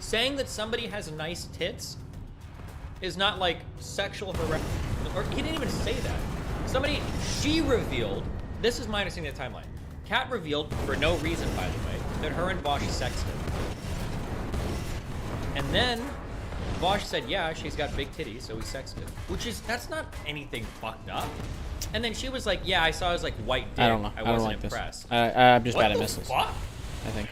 Saying that somebody has nice tits is not like sexual harassment. Or he didn't even say that. She revealed. This is my understanding of the timeline. Kat revealed, for no reason by the way, that her and Bosch sexted. And then Bosch said, yeah, she's got big titties, so we sexted. That's not anything fucked up. And then she was like, yeah, I saw his like white dick. I don't know. I wasn't don't like impressed. this. I'm just bad at What the missiles. fuck? I think.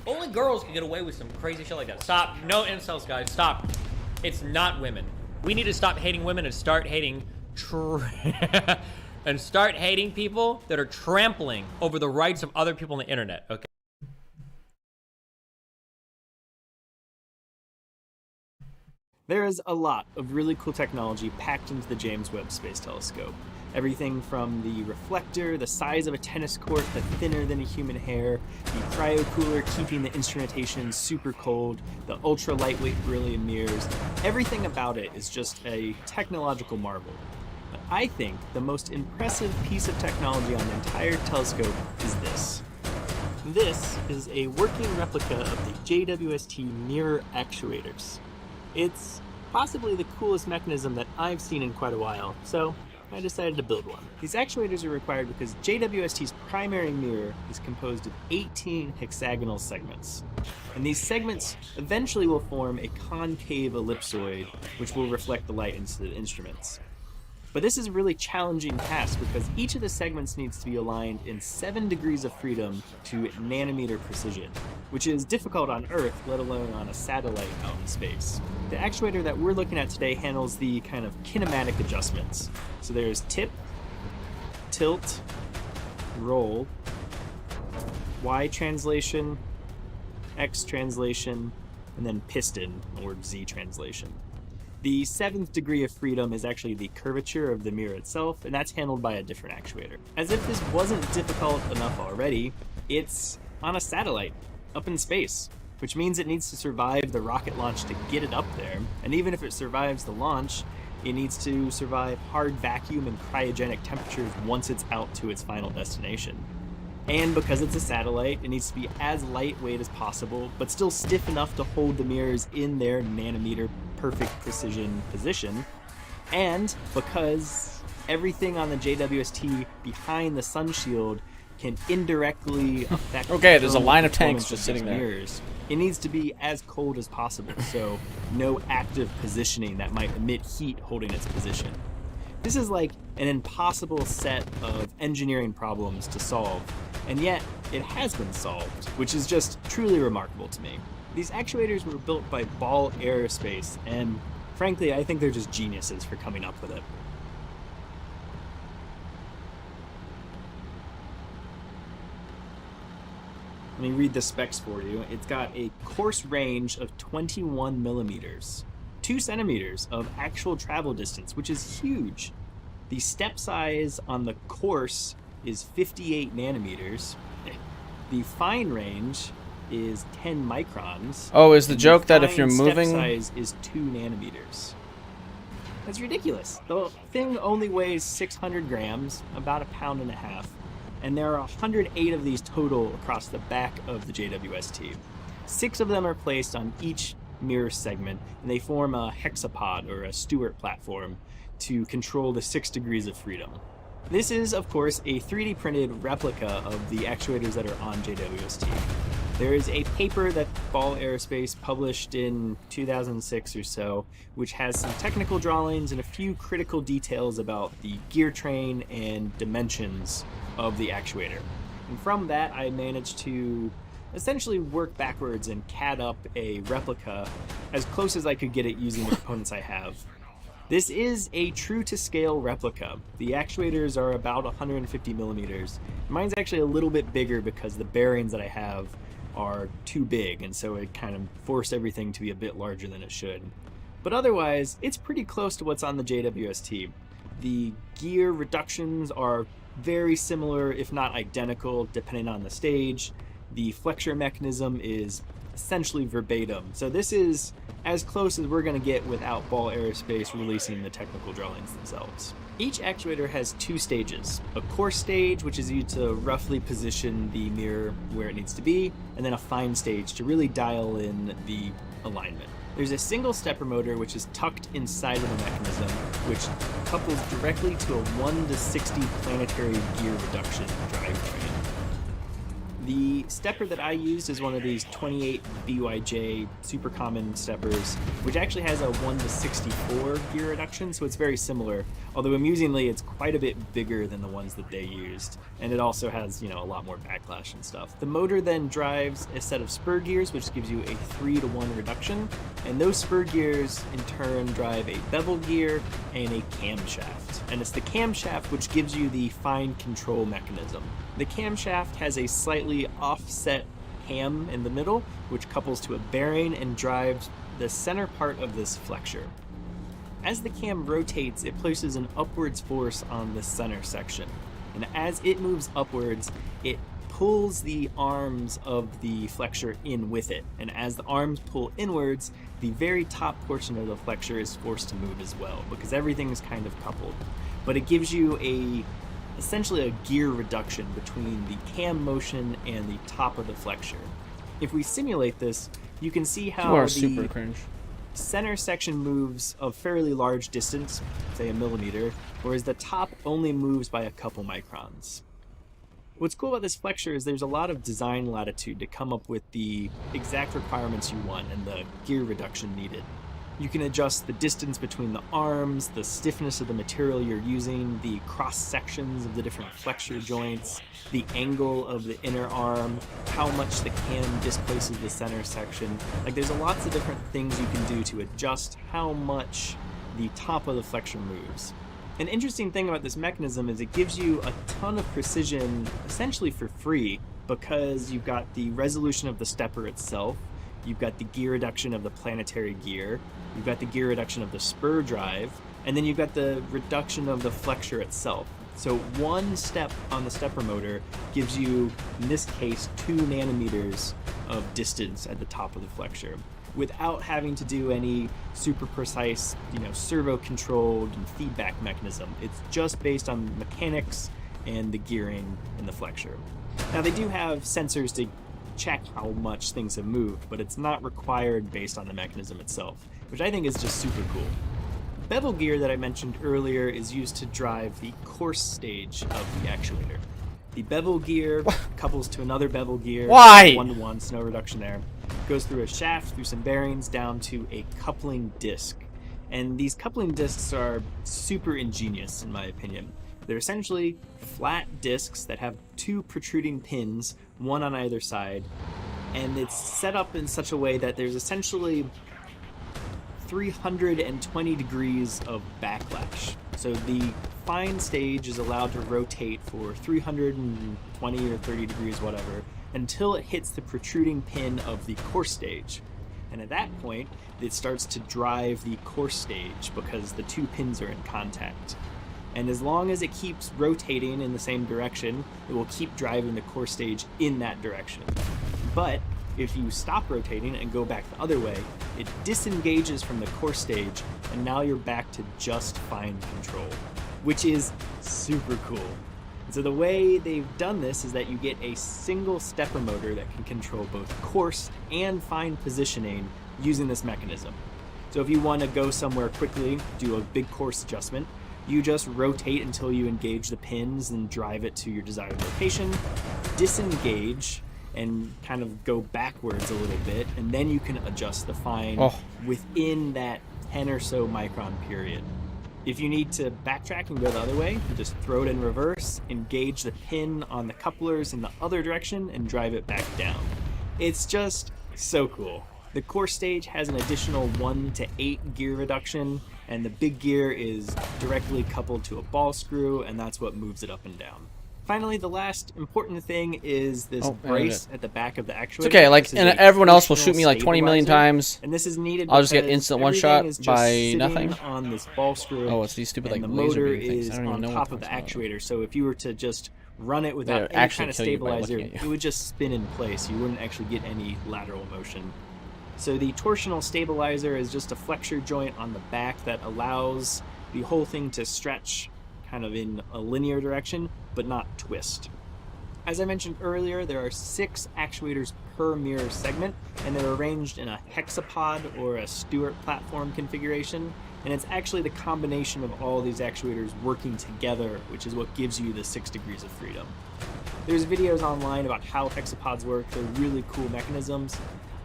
Only girls can get away with some crazy shit like that. Stop. No incels, guys. Stop. It's not women. We need to stop hating women and start hating and start hating people that are trampling over the rights of other people on the internet, okay? There is a lot of really cool technology packed into the James Webb Space Telescope. Everything from the reflector, the size of a tennis court but thinner than a human hair, the cryo cooler keeping the instrumentation super cold, the ultra lightweight beryllium mirrors. Everything about it is just a technological marvel. But I think the most impressive piece of technology on the entire telescope is this. This is a working replica of the JWST mirror actuators. It's possibly the coolest mechanism that I've seen in quite a while, so I decided to build one. These actuators are required because JWST's primary mirror is composed of 18 hexagonal segments. And these segments eventually will form a concave ellipsoid, which will reflect the light into the instruments. But this is a really challenging task because each of the segments needs to be aligned in 7 degrees of freedom to nanometer precision, which is difficult on Earth, let alone on a satellite out in space. The actuator that we're looking at today handles the kind of kinematic adjustments. So there's tip, tilt, roll, Y translation, X translation, and then piston, or Z translation. The 7th degree of freedom is actually the curvature of the mirror itself, and that's handled by a different actuator. As if this wasn't difficult enough already, it's on a satellite, up in space, which means it needs to survive the rocket launch to get it up there, and even if it survives the launch, it needs to survive hard vacuum and cryogenic temperatures once it's out to its final destination. And because it's a satellite, it needs to be as lightweight as possible, but still stiff enough to hold the mirrors in their nanometer perfect precision position. And because everything on the JWST behind the sun shield can indirectly affect Okay, there's a line of performance tanks just these sitting there. mirrors, it needs to be as cold as possible, so no active positioning that might emit heat holding its position. This is like an impossible set of engineering problems to solve, and yet it has been solved, which is just truly remarkable to me. These actuators were built by Ball Aerospace, and frankly, I think they're just geniuses for coming up with it. Let me read the specs for you. It's got a course range of 21 millimeters, 2 centimeters of actual travel distance, which is huge. The step size on the course is 58 nanometers. The fine range is 10 microns. Oh, is the and joke that if fine you're moving- step size is 2 nanometers. That's ridiculous. The thing only weighs 600 grams, about 1.5 pounds, and there are 108 of these total across the back of the JWST. 6 of them are placed on each mirror segment, and they form a hexapod, or a Stewart platform, to control the 6 degrees of freedom. This is, of course, a 3D printed replica of the actuators that are on JWST. There is a paper that Ball Aerospace published in 2006 or so, which has some technical drawings and a few critical details about the gear train and dimensions of the actuator. And from that, I managed to essentially work backwards and CAD up a replica as close as I could get it using the components I have. This is a true-to-scale replica. The actuators are about 150 millimeters. Mine's actually a little bit bigger because the bearings that I have are too big, and so it kind of forced everything to be a bit larger than it should. But otherwise, it's pretty close to what's on the JWST. The gear reductions are very similar, if not identical, depending on the stage. The flexure mechanism is essentially verbatim. So this is as close as we're going to get without Ball Aerospace releasing the technical drawings themselves. Each actuator has 2 stages. A coarse stage, which is used to roughly position the mirror where it needs to be, and then a fine stage to really dial in the alignment. There's a single stepper motor which is tucked inside of the mechanism, which couples directly to a 1:60 planetary gear reduction drivetrain. The stepper that I used is one of these 28 BYJ super common steppers, which actually has a 1:64 gear reduction, so it's very similar, although amusingly it's quite a bit bigger than the ones that they used, and it also has, a lot more backlash and stuff. The motor then drives a set of spur gears, which gives you a 3-to-1 reduction, and those spur gears in turn drive a bevel gear and a camshaft, and it's the camshaft which gives you the fine control mechanism. The camshaft has a slightly offset cam in the middle, which couples to a bearing and drives the center part of this flexure. As the cam rotates, it places an upwards force on the center section. And as it moves upwards, it pulls the arms of the flexure in with it. And as the arms pull inwards, the very top portion of the flexure is forced to move as well, because everything is kind of coupled. But it gives you essentially a gear reduction between the cam motion and the top of the flexure. If we simulate this, you can see how super cringe. Center section moves a fairly large distance, say a millimeter, whereas the top only moves by a couple microns. What's cool about this flexure is there's a lot of design latitude to come up with the exact requirements you want and the gear reduction needed. You can adjust the distance between the arms, the stiffness of the material you're using, the cross sections of the different flexure joints, the angle of the inner arm, how much the cam displaces the center section. Like, there's lots of different things you can do to adjust how much the top of the flexure moves. An interesting thing about this mechanism is it gives you a ton of precision essentially for free, because you've got the resolution of the stepper itself, you've got the gear reduction of the planetary gear, you've got the gear reduction of the spur drive, and then you've got the reduction of the flexure itself. So one step on the stepper motor gives you, in this case, 2 nanometers of distance at the top of the flexure, without having to do any super precise, servo controlled and feedback mechanism. It's just based on mechanics and the gearing in the flexure. Now, they do have sensors to check how much things have moved, but it's not required based on the mechanism itself, which I think is just super cool. Bevel gear that I mentioned earlier is used to drive the course stage of the actuator. The bevel gear couples to another bevel gear. Why? 1-to-1, so no reduction there. Goes through a shaft, through some bearings, down to a coupling disc. And these coupling discs are super ingenious, in my opinion. They're essentially flat discs that have 2 protruding pins, one on either side, and it's set up in such a way that there's essentially 320 degrees of backlash. So the fine stage is allowed to rotate for 320 or 30 degrees, whatever, until it hits the protruding pin of the course stage. And at that point, it starts to drive the course stage because the 2 pins are in contact. And as long as it keeps rotating in the same direction, it will keep driving the course stage in that direction. But if you stop rotating and go back the other way, it disengages from the course stage, and now you're back to just fine control, which is super cool. And so the way they've done this is that you get a single stepper motor that can control both course and fine positioning using this mechanism. So if you want to go somewhere quickly, do a big course adjustment, you just rotate until you engage the pins and drive it to your desired location, disengage, and kind of go backwards a little bit, and then you can adjust the fine within that 10 or so micron period. If you need to backtrack and go the other way, you just throw it in reverse, engage the pin on the couplers in the other direction, and drive it back down. It's just so cool. The course stage has an additional 1 to 8 gear reduction, and the big gear is directly coupled to a ball screw, and that's what moves it up and down. Finally, the last important thing is this brace at the back of the actuator. It's okay, and everyone else will shoot me like 20 million times. And this is needed. I'll just get instant one shot by nothing. On this ball screw. Oh, it's these stupid and like the laser motor beam things. is I don't even on know top what of the those are. actuator. So if you were to just run it without any kind of stabilizer, it would just spin in place. You wouldn't actually get any lateral motion. So the torsional stabilizer is just a flexure joint on the back that allows the whole thing to stretch kind of in a linear direction, but not twist. As I mentioned earlier, there are 6 actuators per mirror segment, and they're arranged in a hexapod or a Stewart platform configuration, and it's actually the combination of all these actuators working together which is what gives you the 6 degrees of freedom. There's videos online about how hexapods work. They're really cool mechanisms.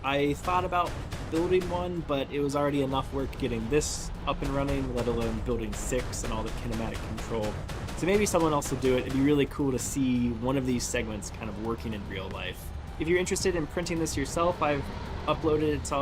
I thought about building one, but it was already enough work getting this up and running, let alone building 6 and all the kinematic control. So maybe someone else will do it. It'd be really cool to see one of these segments kind of working in real life. If you're interested in printing this yourself, I've uploaded it to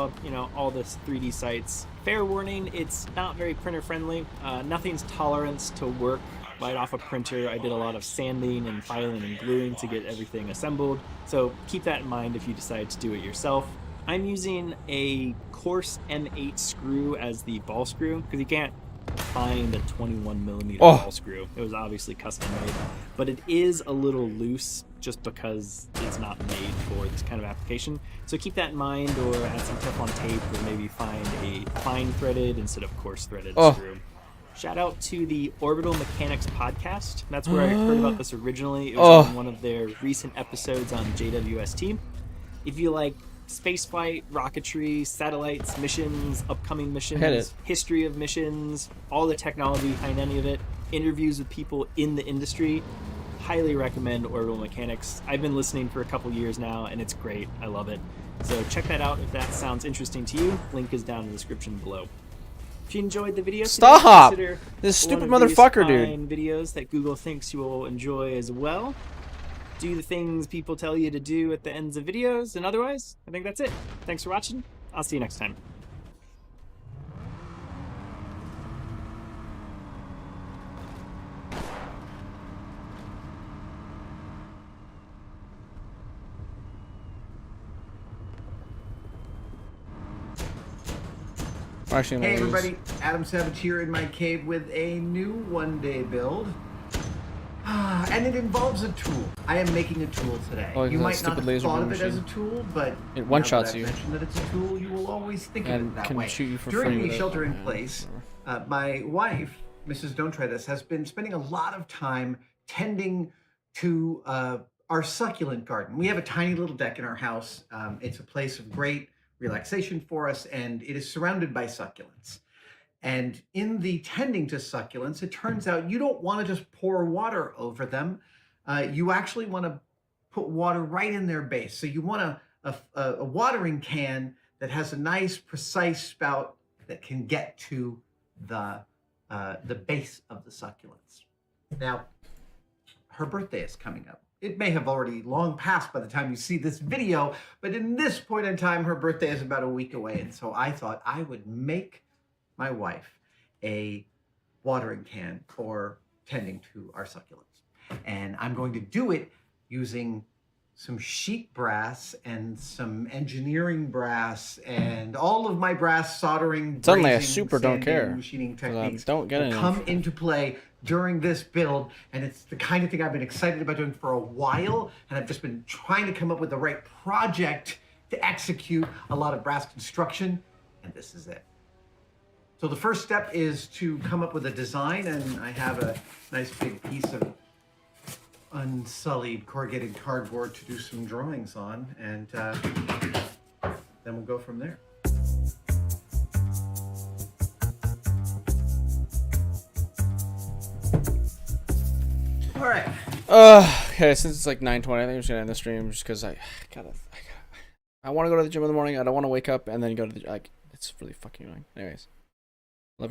all the 3D sites. Fair warning, it's not very printer friendly. Nothing's tolerance to work right off a printer. I did a lot of sanding and filing and gluing to get everything assembled. So keep that in mind if you decide to do it yourself. I'm using a coarse M8 screw as the ball screw because you can't find a 21mm ball screw. It was obviously custom made, but it is a little loose just because it's not made for this kind of application. So keep that in mind, or add some Teflon tape, or maybe find a fine threaded instead of coarse threaded screw. Shout out to the Orbital Mechanics podcast. That's where I heard about this originally. It was on one of their recent episodes on JWST. If you like spaceflight, rocketry, satellites, missions, upcoming missions, history of missions, all the technology behind any of it, interviews with people in the industry, highly recommend Orbital Mechanics. I've been listening for a couple years now, and it's great. I love it. So check that out if that sounds interesting to you. Link is down in the description below. If you enjoyed the video, stop! Today, This stupid one of these motherfucker, dude. fine videos that Google thinks you will enjoy as well. Do the things people tell you to do at the ends of videos, and otherwise, I think that's it. Thanks for watching. I'll see you next time. Hey everybody, Adam Savage here in my cave with a new one-day build. And it involves a tool. I am making a tool today. Oh, you that might not stupid have laser thought beam of it as a machine. tool, but It one-shots now that you. I've mentioned that it's a tool, you will always think of And it that can way. shoot you for During free the with it. shelter in place, my wife, Mrs. Don't Try This, has been spending a lot of time tending to our succulent garden. We have a tiny little deck in our house. It's a place of great relaxation for us, and it is surrounded by succulents. And in the tending to succulents, it turns out you don't want to just pour water over them. You actually want to put water right in their base. So you want a watering can that has a nice, precise spout that can get to the base of the succulents. Now, her birthday is coming up. It may have already long passed by the time you see this video, but in this point in time, her birthday is about a week away. And so I thought I would make my wife a watering can for tending to our succulents. And I'm going to do it using some sheet brass and some engineering brass and all of my brass soldering, Suddenly I brazing, super don't sanding, care. machining 'Cause I techniques don't get will any. come into play during this build, and it's the kind of thing I've been excited about doing for a while, and I've just been trying to come up with the right project to execute a lot of brass construction, and this is it. So the first step is to come up with a design, and I have a nice big piece of unsullied corrugated cardboard to do some drawings on, and then we'll go from there. All right. Okay, since it's like 9:20, I think I'm just gonna end the stream just because I want to go to the gym in the morning. I don't want to wake up and then go to the, like, it's really fucking annoying. Anyways.